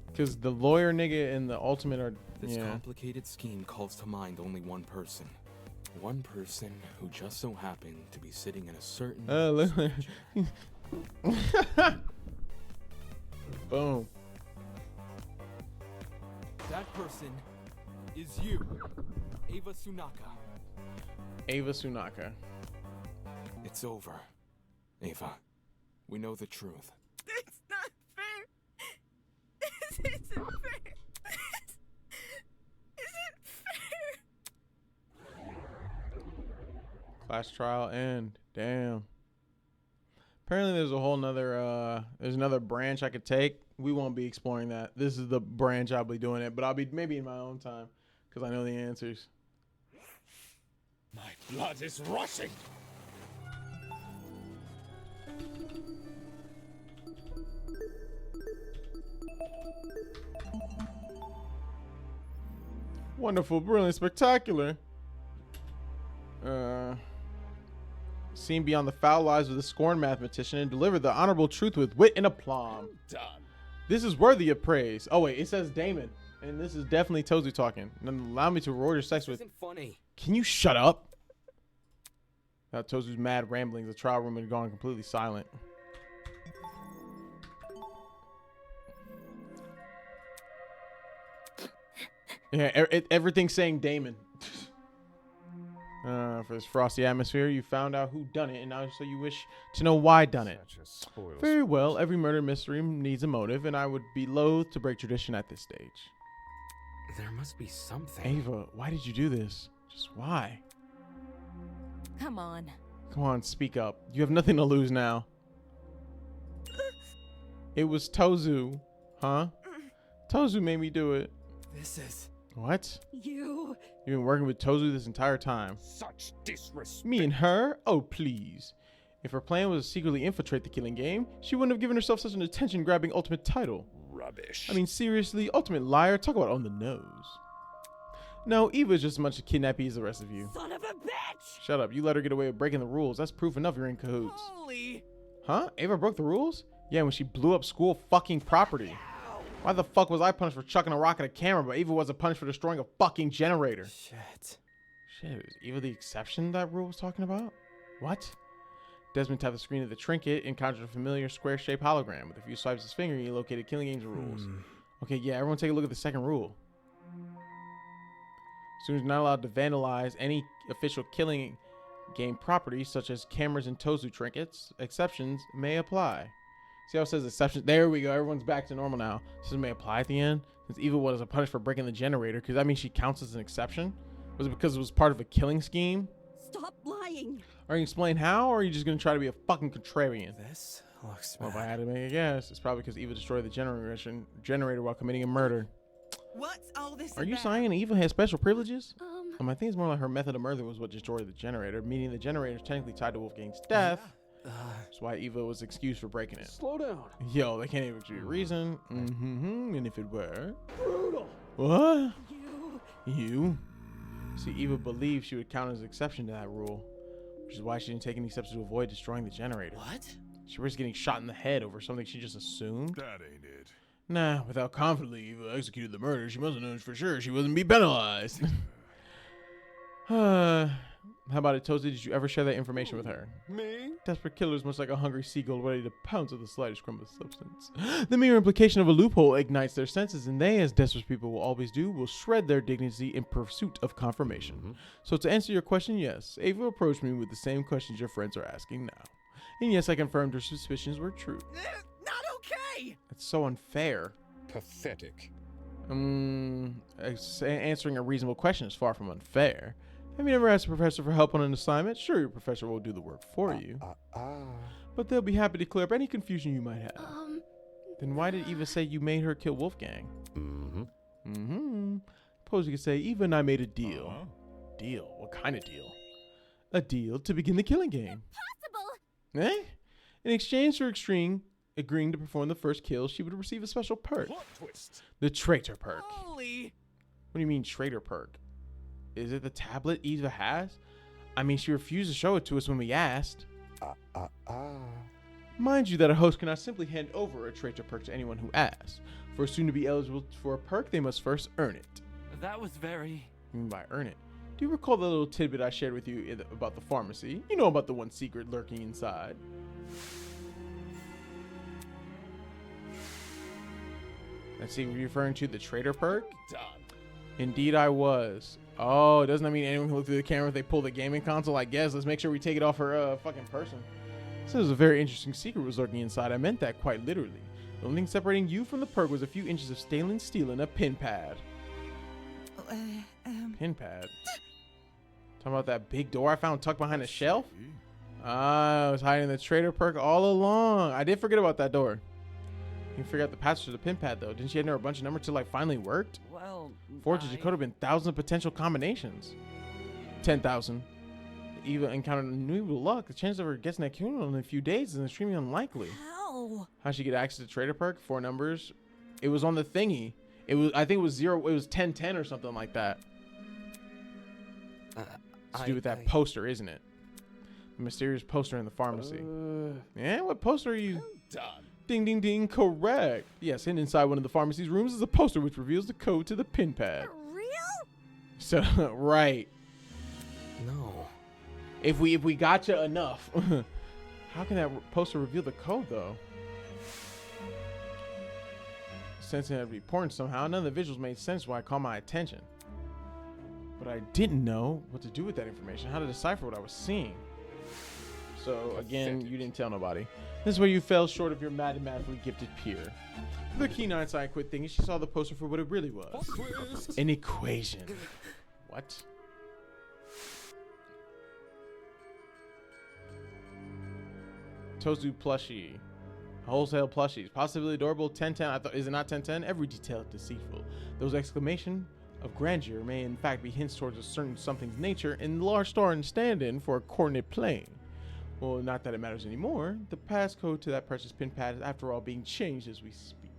Because the lawyer nigga and the ultimate are. This complicated scheme calls to mind only one person. One person who just so happened to be sitting in a certain... Boom. That person is you, Ava Sunaka. Ava Sunaka. It's over, Ava. We know the truth. It's not fair. This isn't fair. Class trial end. Damn. Apparently there's a whole nother there's another branch I could take. We won't be exploring that. This is the branch I'll be doing it, but I'll be maybe in my own time because I know the answers. My blood is rushing. Wonderful, brilliant, spectacular. Seen beyond the foul lies of the scorned mathematician and delivered the honorable truth with wit and aplomb. Done. This is worthy of praise. Oh wait, it says Damon, and this is definitely Tozu talking. And allow me to reward your sex with. Isn't funny. Can you shut up? Now Tozu's mad ramblings, the trial room had gone completely silent. Yeah, everything's saying Damon. For this frosty atmosphere, you found out who done it, and now so you wish to know why done it. Very well, every murder mystery needs a motive, and I would be loath to break tradition at this stage. There must be something. Ava, why did you do this? Just why? Come on. Come on, speak up. You have nothing to lose now. It was Tozu, huh? Tozu made me do it. This is... What? You've been working with Tozu this entire time. Such disrespect. Me and her? Oh, please. If her plan was to secretly infiltrate the killing game, she wouldn't have given herself such an attention-grabbing ultimate title. Rubbish. I mean, seriously, ultimate liar. Talk about on the nose. No, Eva's just as much a kidnappee as the rest of you. Son of a bitch! Shut up. You let her get away with breaking the rules. That's proof enough you're in cahoots. Holy... Huh? Ava broke the rules? Yeah, when she blew up school fucking property. Why the fuck was I punished for chucking a rock at a camera, but Eva wasn't punished for destroying a fucking generator? Shit. Is Eva the exception that rule was talking about? What? Desmond tapped the screen of the trinket and conjured a familiar square-shaped hologram. With a few swipes of his finger, he located Killing Game's rules. Okay, yeah, everyone take a look at the second rule. Students are not allowed to vandalize any official Killing Game property, such as cameras and Tozu trinkets. Exceptions may apply. See how it says exceptions? There we go. Everyone's back to normal now. This may apply at the end. Since Eva was a punish for breaking the generator, because that means she counts as an exception? Was it because it was part of a killing scheme? Stop lying. Are you explain how, or are you just going to try to be a fucking contrarian? This looks well, if I had to make a guess, it's probably because Eva destroyed the generator while committing a murder. What's all this Are you about? saying Eva has special privileges? I think it's more like her method of murder was what destroyed the generator, meaning the generator is technically tied to Wolfgang's death. That's why Eva was excused for breaking it. Slow down. Yo, they can't even give you a reason. And if it were... Brutal. What? You? See, Eva believed she would count as an exception to that rule, which is why she didn't take any steps to avoid destroying the generator. What? She risked getting shot in the head over something she just assumed. That ain't it. Nah, without confidently Eva executed the murder, she must have known for sure she wasn't be penalized. How about it, Tozu? Did you ever share that information with her? Me? Desperate killers, much like a hungry seagull ready to pounce at the slightest crumb of substance. The mere implication of a loophole ignites their senses, and they, as desperate people will always do, will shred their dignity in pursuit of confirmation. So to answer your question, yes, Ava approached me with the same questions your friends are asking now. And yes, I confirmed her suspicions were true. not okay! That's so unfair. Pathetic. Answering a reasonable question is far from unfair. Have you never asked a professor for help on an assignment? Sure, your professor will do the work for you. But they'll be happy to clear up any confusion you might have. Then why did Eva say you made her kill Wolfgang? Suppose you could say, Eva and I made a deal. Deal? What kind of deal? A deal to begin the killing game. Impossible! Eh? In exchange for agreeing to perform the first kill, she would receive a special perk. Plot twist. The traitor perk. Holy! What do you mean traitor perk? Is it the tablet Eva has? I mean, she refused to show it to us when we asked. Mind you that a host cannot simply hand over a traitor perk to anyone who asks. For a student to be eligible for a perk, they must first earn it. That was very... What do you mean by earn it? Do you recall the little tidbit I shared with you about the pharmacy? You know about the one secret lurking inside. Let's see, were you referring to the traitor perk? Done. Indeed I was. Oh, doesn't that mean anyone can look through the camera if they pull the gaming console? I guess. Let's make sure we take it off her fucking person. This is a very interesting secret was lurking inside. I meant that quite literally. The only thing separating you from the perk was a few inches of stainless steel and a pin pad. Pin pad? Talking about that big door I found tucked behind a shelf? I was hiding the traitor perk all along. I did forget about that door. You can figure out the password to the pin pad though. Didn't she enter a bunch of numbers till it finally worked? Well, 4 digit code have been thousands of potential combinations. 10,000. Eva encountered unusual luck. The chance of her guessing that code in a few days is extremely unlikely. How? How'd she get access to traitor perk? 4 numbers. It was on the thingy. It was, I think it was 0. It was 1010 or something like that. It's to do with that poster, isn't it? The mysterious poster in the pharmacy. Yeah, what poster are you? Done. Ding, ding, ding. Correct. Yes, hidden inside one of the pharmacy's rooms is a poster which reveals the code to the pin pad. Real? So, right. No. If we gotcha enough, how can that poster reveal the code though? Since it had to be important somehow, none of the visuals made sense why it caught my attention. But I didn't know what to do with that information, how to decipher what I was seeing. So again, you didn't tell nobody. This is where you fell short of your mathematically gifted peer. The keen hindsight quit thinking she saw the poster for what it really was. An equation. What? Tozu plushie. Wholesale plushies. Possibly adorable. 1010. I thought, is it not 1010? Every detail is deceitful. Those exclamation of grandeur may in fact be hints towards a certain something's nature, and the large star and stand-in for a coordinate plane. Well, not that it matters anymore. The passcode to that precious pin pad is after all being changed as we speak.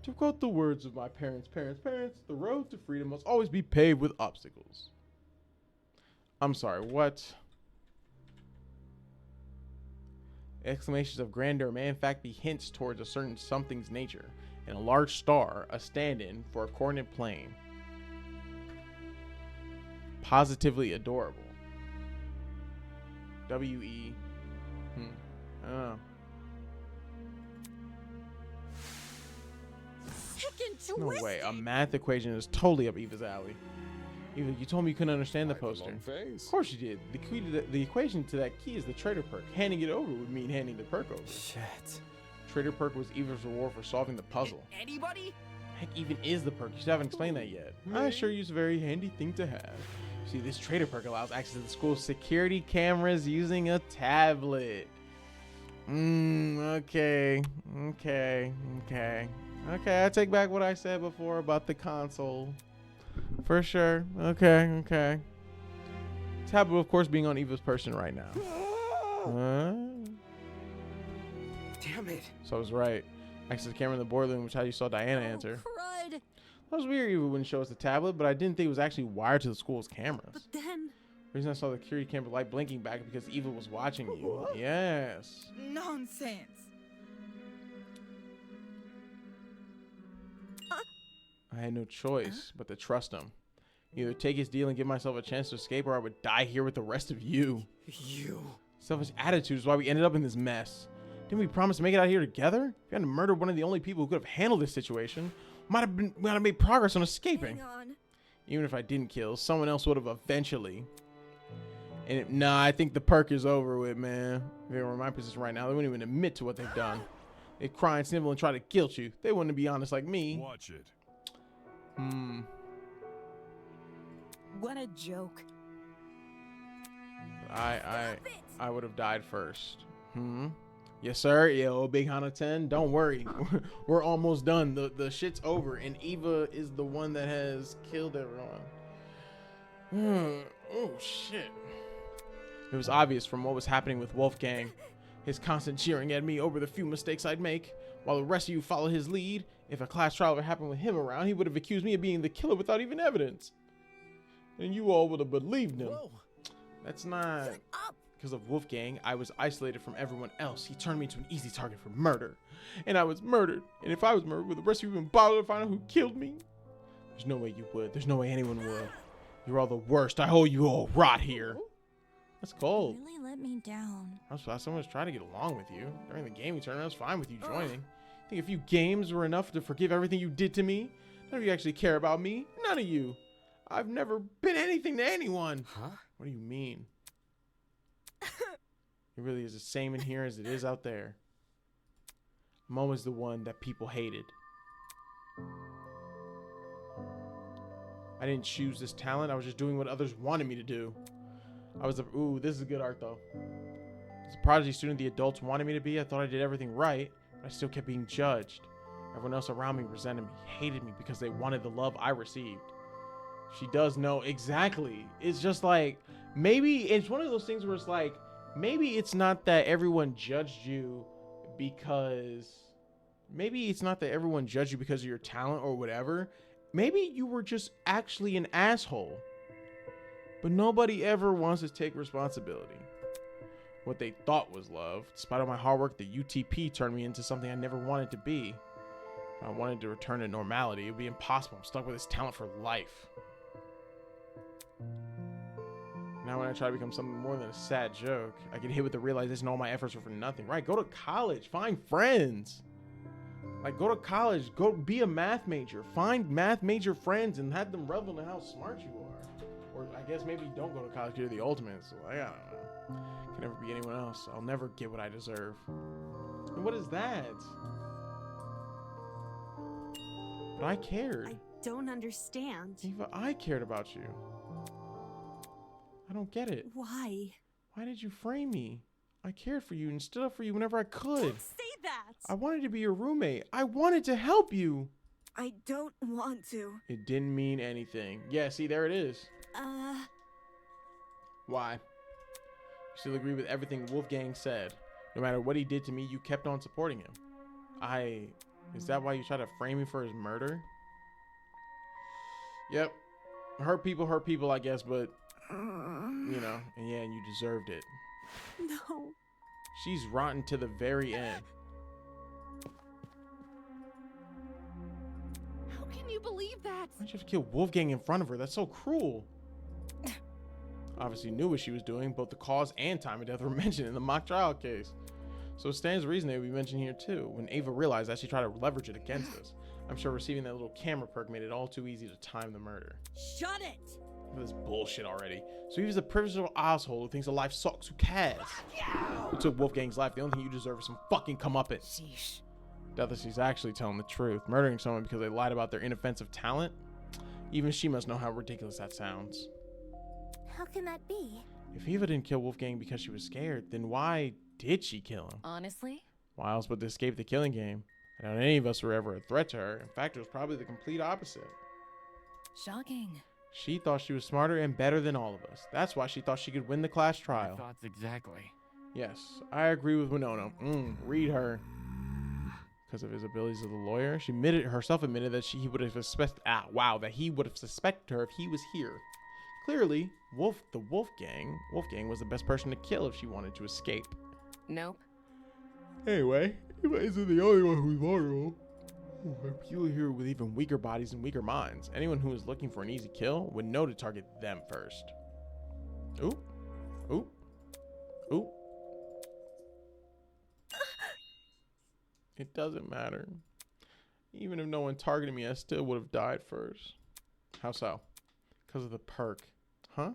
To quote the words of my parents, the road to freedom must always be paved with obstacles. I'm sorry, what? Exclamations of grandeur may in fact be hints towards a certain something's nature, and a large star, a stand-in for a coordinate plane. Positively adorable. W-E. I don't know. No way. A math equation is totally up Eva's alley. Eva, you told me you couldn't understand the poster. Of course you did. The equation to that key is the traitor perk. Handing it over would mean handing the perk over. Shit. Traitor perk was Eva's reward for solving the puzzle. Anybody? Heck, even is the perk. You still haven't explained that yet. I sure use a very handy thing to have. See, this traitor perk allows access to the school's security cameras using a tablet. Okay. I take back what I said before about the console. For sure. Okay. Tablet, of course, being on Eva's person right now. Damn it. So I was right. Access to the camera in the boiler room, which is how you saw Diana answer. Crud. That was weird. Eva wouldn't show us the tablet, but I didn't think it was actually wired to the school's cameras. But then... The reason I saw the security camera light blinking back because Eva was watching you. Yes. Nonsense. I had no choice but to trust him. Either take his deal and give myself a chance to escape, or I would die here with the rest of you. Selfish attitude is why we ended up in this mess. Didn't we promise to make it out here together? If you hadn't murdered one of the only people who could have handled this situation, might have made progress on escaping. Hang on. Even if I didn't kill, someone else would have eventually. And I think the perk is over with, man. If they were in my position right now, they wouldn't even admit to what they've done. They cry and snivel and try to guilt you. They wouldn't be honest like me. Watch it. What a joke. I would have died first. Yes, sir. Yo, Big Hana 10. Don't worry. We're almost done. The shit's over. And Eva is the one that has killed everyone. Oh, shit. It was obvious from what was happening with Wolfgang. His constant cheering at me over the few mistakes I'd make, while the rest of you followed his lead. If a class trial ever happened with him around, he would have accused me of being the killer without even evidence. And you all would have believed him. Whoa. That's not... Because of Wolfgang, I was isolated from everyone else. He turned me into an easy target for murder. And I was murdered. And if I was murdered, would the rest of you even bother to find out who killed me? There's no way you would. There's no way anyone would. You're all the worst. I hope you all rot here. That's cold. You really let me down. Someone was trying to get along with you. During the gaming tournament, I was fine with you joining. Think a few games were enough to forgive everything you did to me? None of you actually care about me. None of you. I've never been anything to anyone. Huh? What do you mean? It really is the same in here as it is out there. I'm always the one that people hated. I didn't choose this talent. I was just doing what others wanted me to do. Ooh, this is good art though. As a prodigy student the adults wanted me to be, I thought I did everything right, but I still kept being judged. Everyone else around me resented me, hated me because they wanted the love I received. She does know exactly. It's just like, maybe it's one of those things where it's like, maybe it's not that everyone judged you because of your talent or whatever. Maybe you were just actually an asshole. But nobody ever wants to take responsibility. What they thought was love. Despite all my hard work, the UTP turned me into something I never wanted to be. If I wanted to return to normality, it would be impossible. I'm stuck with this talent for life. Now when I try to become something more than a sad joke, I get hit with the realization all my efforts were for nothing. Right, go to college, find friends. Like, go to college, go be a math major. Find math major friends and have them revel in how smart you are. Or I guess maybe don't go to college, you're the ultimate. So I don't know. Can never be anyone else. I'll never get what I deserve. And what is that? But I cared. I don't understand. Eva, I cared about you. I don't get it. Why? Why did you frame me? I cared for you and stood up for you whenever I could. Don't say that. I wanted to be your roommate. I wanted to help you. I don't want to. It didn't mean anything. Yeah, see, there it is. Why? You still agree with everything Wolfgang said. No matter what he did to me, you kept on supporting him. Is that why you tried to frame me for his murder? Yep. Hurt people, I guess, but, you know, and yeah, you deserved it. No. She's rotten to the very end. How can you believe that? Why'd you have to kill Wolfgang in front of her? That's so cruel. Obviously knew what she was doing. Both the cause and time of death were mentioned in the mock trial case. So it stands to reason they would be mentioned here too. When Ava realized that, she tried to leverage it against us. I'm sure receiving that little camera perk made it all too easy to time the murder. Shut it! This bullshit already. So he's a privileged little asshole who thinks a life sucks. Who cares? Who took Wolfgang's life? The only thing you deserve is some fucking comeuppance. Sheesh. Doubt that she's actually telling the truth. Murdering someone because they lied about their inoffensive talent? Even she must know how ridiculous that sounds. How can that be? If Eva didn't kill Wolfgang because she was scared, then why did she kill him? Honestly? Why else would they escape the killing game? I doubt any of us were ever a threat to her. In fact, it was probably the complete opposite. Shocking. She thought she was smarter and better than all of us. That's why she thought she could win the class trial. Thoughts exactly. Yes, I agree with Winona. Read her. Because of his abilities as a lawyer, she herself admitted that he would have suspected. That he would have suspected her if he was here. Clearly, Wolfgang was the best person to kill if she wanted to escape. Nope. Anyway, Eva isn't the only one who's vulnerable. There are people here with even weaker bodies and weaker minds. Anyone who is looking for an easy kill would know to target them first. Ooh. Ooh. Ooh. It doesn't matter. Even if no one targeted me, I still would have died first. How so? Because of the perk. Huh?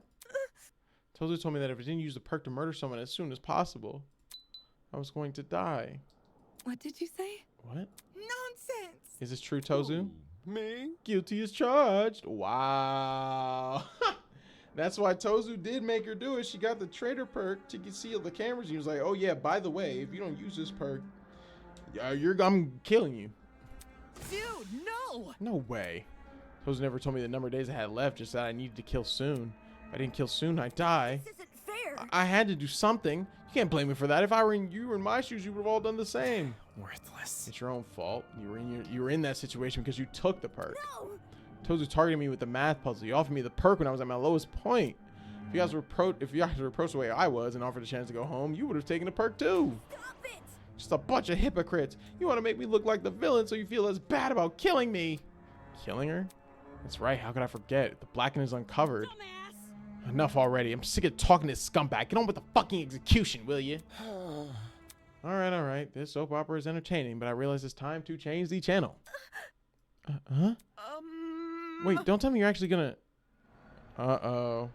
Tozu told me that if I didn't use the perk to murder someone as soon as possible, I was going to die. What did you say? What? Nonsense. Is this true, Tozu? Me? Guilty as charged. Wow. That's why Tozu did make her do it. She got the traitor perk to conceal the cameras. He was like, oh yeah, by the way, if you don't use this perk, I'm killing you. Dude, no! No way. Tozu never told me the number of days I had left, just that I needed to kill soon. If I didn't kill soon, I'd die. This isn't fair. I had to do something. You can't blame me for that. If I were in you were in my shoes, you would have all done the same. Worthless. It's your own fault. You were in that situation because you took the perk. No. Tozu targeted me with the math puzzle. He offered me the perk when I was at my lowest point. If you guys were approached the way I was and offered a chance to go home, you would have taken the perk too. Stop it. Just a bunch of hypocrites. You want to make me look like the villain so you feel less bad about killing me. Killing her? That's right. How could I forget? The blackening is uncovered. Dumbass. Enough already. I'm sick of talking to this scumbag. Get on with the fucking execution, will you? All right. This soap opera is entertaining, but I realize it's time to change the channel. Huh? Wait, don't tell me you're actually gonna... Uh-oh.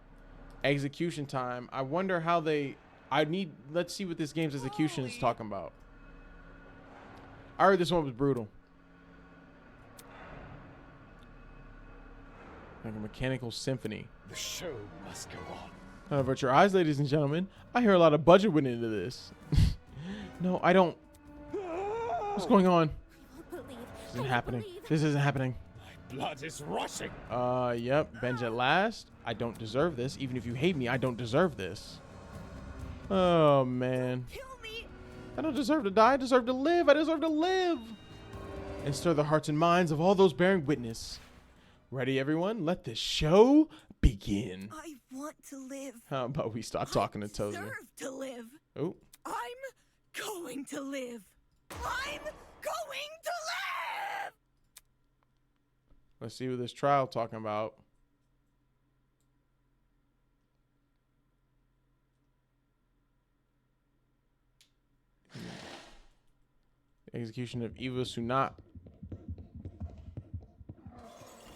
Execution time. I wonder how they... Let's see what this game's execution is talking about. I heard this one was brutal. Like a mechanical symphony. The show must go on. But your eyes, ladies and gentlemen. I hear a lot of budget went into this. No, I don't. What's going on? This isn't happening. This isn't happening. Blood is rushing. Yep. Benj at last. I don't deserve this. Even if you hate me, I don't deserve this. Oh, man. Kill me. I don't deserve to die. I deserve to live. I deserve to live. And stir the hearts and minds of all those bearing witness. Ready, everyone? Let this show begin. I want to live. How about we stop talking to Tozu? Deserve to live. Oh. I'm going to live. I'm going to live. Let's see what this trial talking about. Execution of Eva Sunat.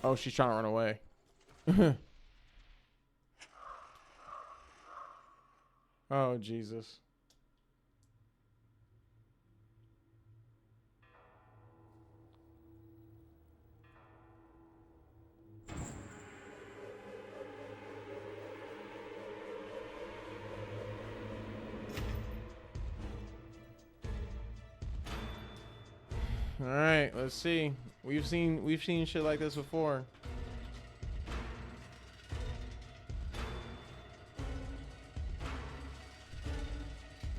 Oh, she's trying to run away. Oh, Jesus. All right, let's see. We've seen shit like this before.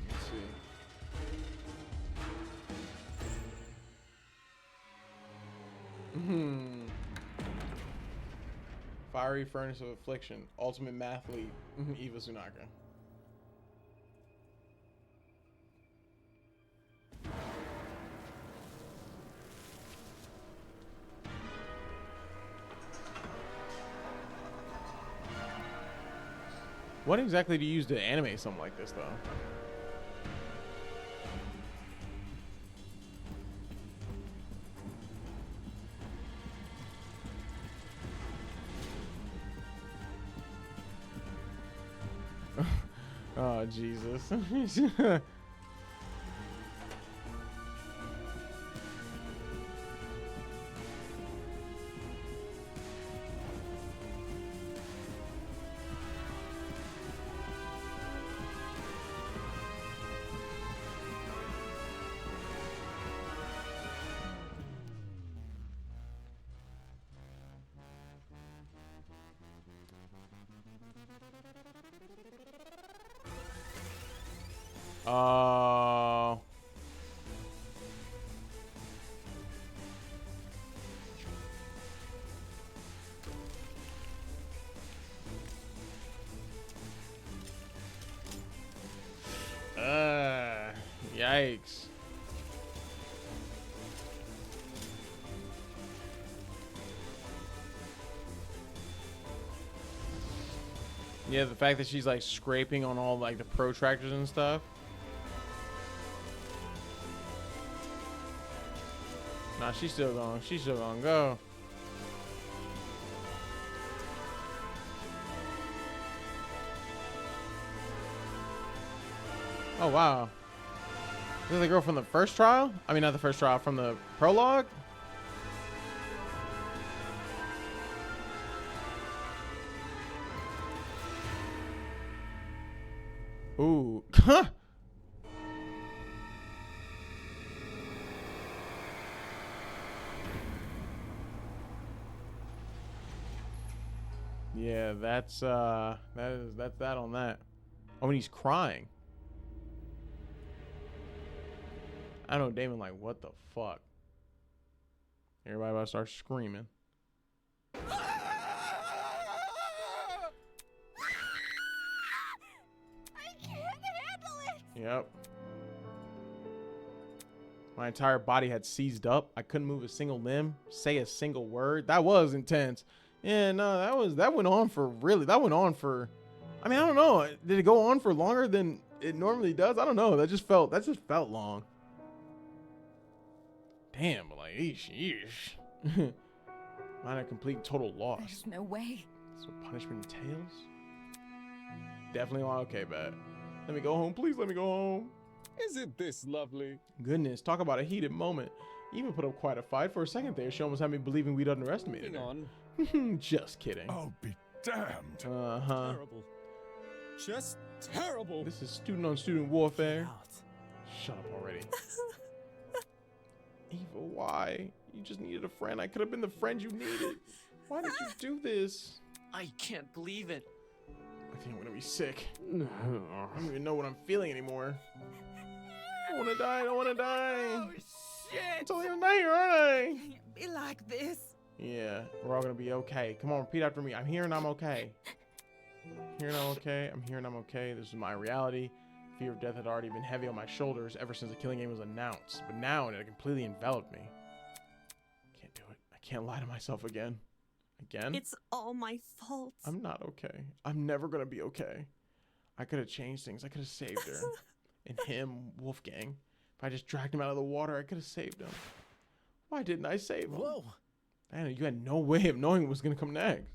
Let's see. Fiery Furnace of Affliction, Ultimate Mathlete, Eva Sunaka. What exactly do you use to animate something like this, though? Oh, Jesus. Yikes. Yeah, the fact that she's like scraping on all like the protractors and stuff. Nah, she's still going. She's still gonna go. Oh wow. Is this the girl from the first trial? I mean, not the first trial, from the prologue? Ooh. Huh. Yeah, that's that on that. Oh, and he's crying. I know Damon like, what the fuck? Everybody about to start screaming. Yep. My entire body had seized up. I couldn't move a single limb, say a single word. That was intense. Yeah, no, that went on for I mean, I don't know. Did it go on for longer than it normally does? I don't know. That just felt long. Damn, like yeesh. Mine a complete total loss. There's no way. So punishment entails? Definitely okay, bad. Let me go home, please. Let me go home. Isn't this lovely? Goodness, talk about a heated moment. You even put up quite a fight for a second there. She almost had me believing we'd underestimated her. Just kidding. I'll be damned. Terrible. Just terrible. This is student-on-student warfare. Shut up already. Eva, why? You just needed a friend. I could have been the friend you needed. Why did you do this? I can't believe it. I think I'm gonna be sick. I don't even know what I'm feeling anymore. I wanna die. I don't wanna die. Oh, shit. I'm totally gonna die here, aren't I? Can't be like this. Yeah, we're all gonna be okay. Come on, repeat after me. I'm here and I'm okay. Here and I'm okay. I'm here and I'm okay. This is my reality. Fear of death had already been heavy on my shoulders ever since the killing game was announced. But now it completely enveloped me. Can't do it. I can't lie to myself again. Again? It's all my fault. I'm not okay. I'm never gonna be okay. I could have changed things. I could have saved her. And him, Wolfgang. If I just dragged him out of the water, I could have saved him. Why didn't I save him? Whoa. Diana, you had no way of knowing what was gonna come next.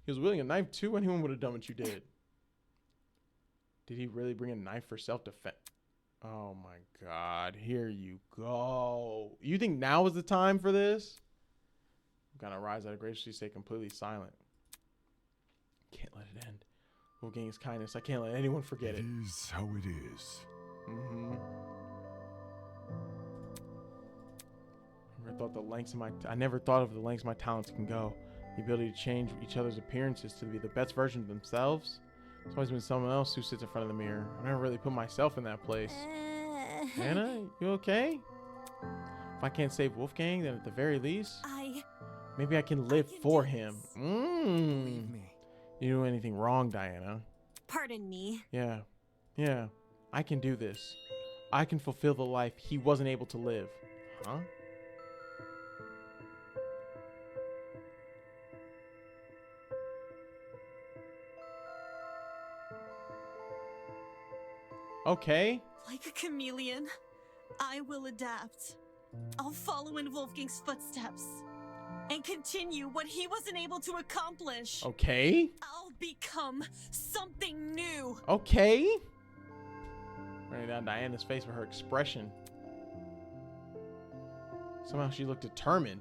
He was wielding a knife too. Anyone would have done what you did. Did he really bring a knife for self-defense? Oh my God. Here you go. You think now is the time for this? I'm gonna rise out of graciously stay completely silent. Can't let it end. Wolfgang's kindness. I can't let anyone forget it. It is how it is. I never thought of the lengths my talents can go. The ability to change each other's appearances to be the best version of themselves. It's always been someone else who sits in front of the mirror. I never really put myself in that place. Anna, you okay? If I can't save Wolfgang, then at the very least, maybe I can live for him. Believe me. You do anything wrong, Diana? Pardon me. Yeah. I can do this. I can fulfill the life he wasn't able to live. Huh? Okay. Like a chameleon, I will adapt. I'll follow in Wolfgang's footsteps and continue what he wasn't able to accomplish. Okay. I'll become something new. Okay. Running down Diana's face for her expression. Somehow she looked determined.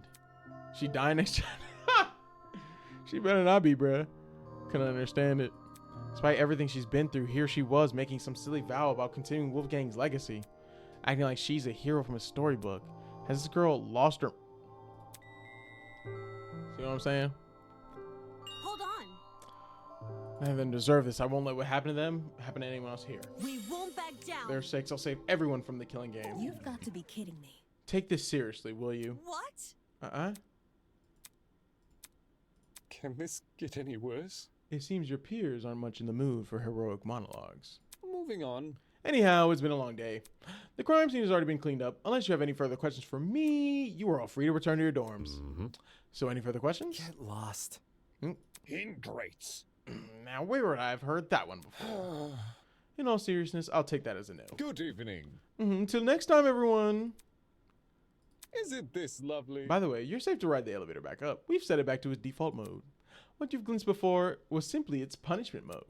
She died next to She better not be, bruh. Couldn't understand it. Despite everything she's been through, here she was making some silly vow about continuing Wolfgang's legacy. Acting like she's a hero from a storybook. Has this girl lost her... See what I'm saying? Hold on. None of them deserve this. I won't let what happened to them happen to anyone else here. We won't back down. For their sakes, I'll save everyone from the killing game. You've got to be kidding me. Take this seriously, will you? What? Can this get any worse? It seems your peers aren't much in the mood for heroic monologues. Moving on. Anyhow, it's been a long day. The crime scene has already been cleaned up. Unless you have any further questions for me, you are all free to return to your dorms. So any further questions? Get lost. Ingrates. Now, where would I have heard that one before? In all seriousness, I'll take that as a no. Good evening. Until next time, everyone. Isn't this lovely? By the way, you're safe to ride the elevator back up. We've set it back to its default mode. What you've glimpsed before was simply its punishment mode.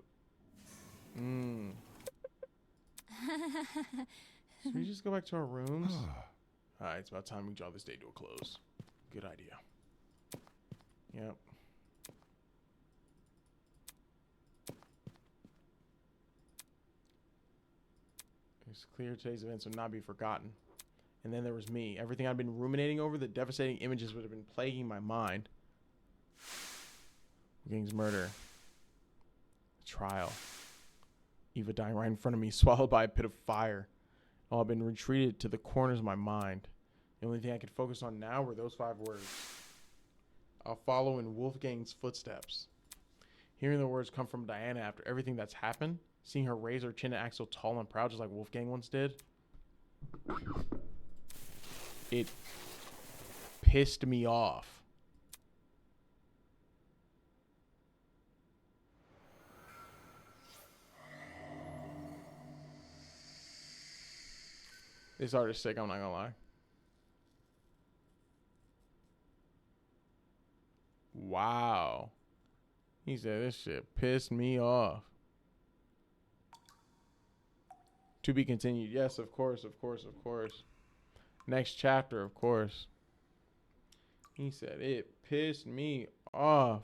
So we just go back to our rooms. Alright, it's about time we draw this day to a close. Good idea. Yep. It's clear today's events will not be forgotten. And then there was me. Everything I'd been ruminating over, the devastating images would have been plaguing my mind. Wolfgang's murder. Trial. Eva dying right in front of me, swallowed by a pit of fire. All had been retreated to the corners of my mind. The only thing I could focus on now were those 5 words. I'll follow in Wolfgang's footsteps. Hearing the words come from Diana after everything that's happened, seeing her raise her chin and act so tall and proud just like Wolfgang once did, it pissed me off. This art is sick, I'm not gonna lie. Wow. He said this shit pissed me off. To be continued. Yes, of course, of course, of course. Next chapter, of course. He said it pissed me off.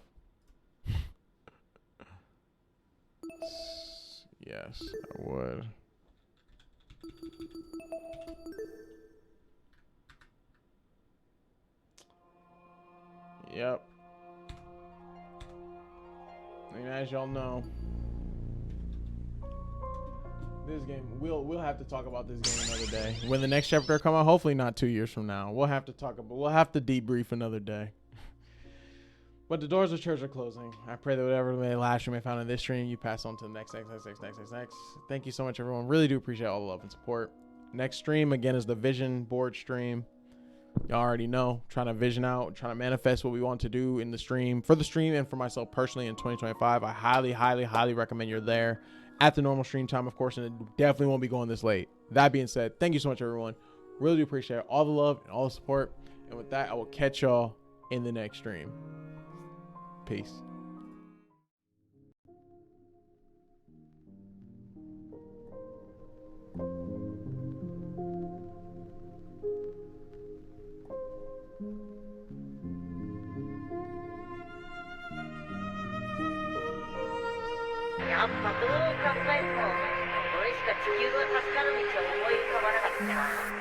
Yes, I would. Yep. And as y'all know, this game, we'll have to talk about this game another day. When the next chapter come out, hopefully not 2 years from now. We'll have to debrief another day. But the doors of the church are closing. I pray that whatever last you may found in this stream, you pass on to the next. Thank you so much, everyone. Really do appreciate all the love and support. Next stream, again, is the vision board stream. Y'all already know. Trying to vision out, trying to manifest what we want to do in the stream. For the stream and for myself personally in 2025, I highly, highly, highly recommend you're there at the normal stream time, of course, and it definitely won't be going this late. That being said, thank you so much, everyone. Really do appreciate all the love and all the support. And with that, I will catch y'all in the next stream. Peace.やっぱどう考えても俺しか地球が助かる道は思い浮かばなかったな。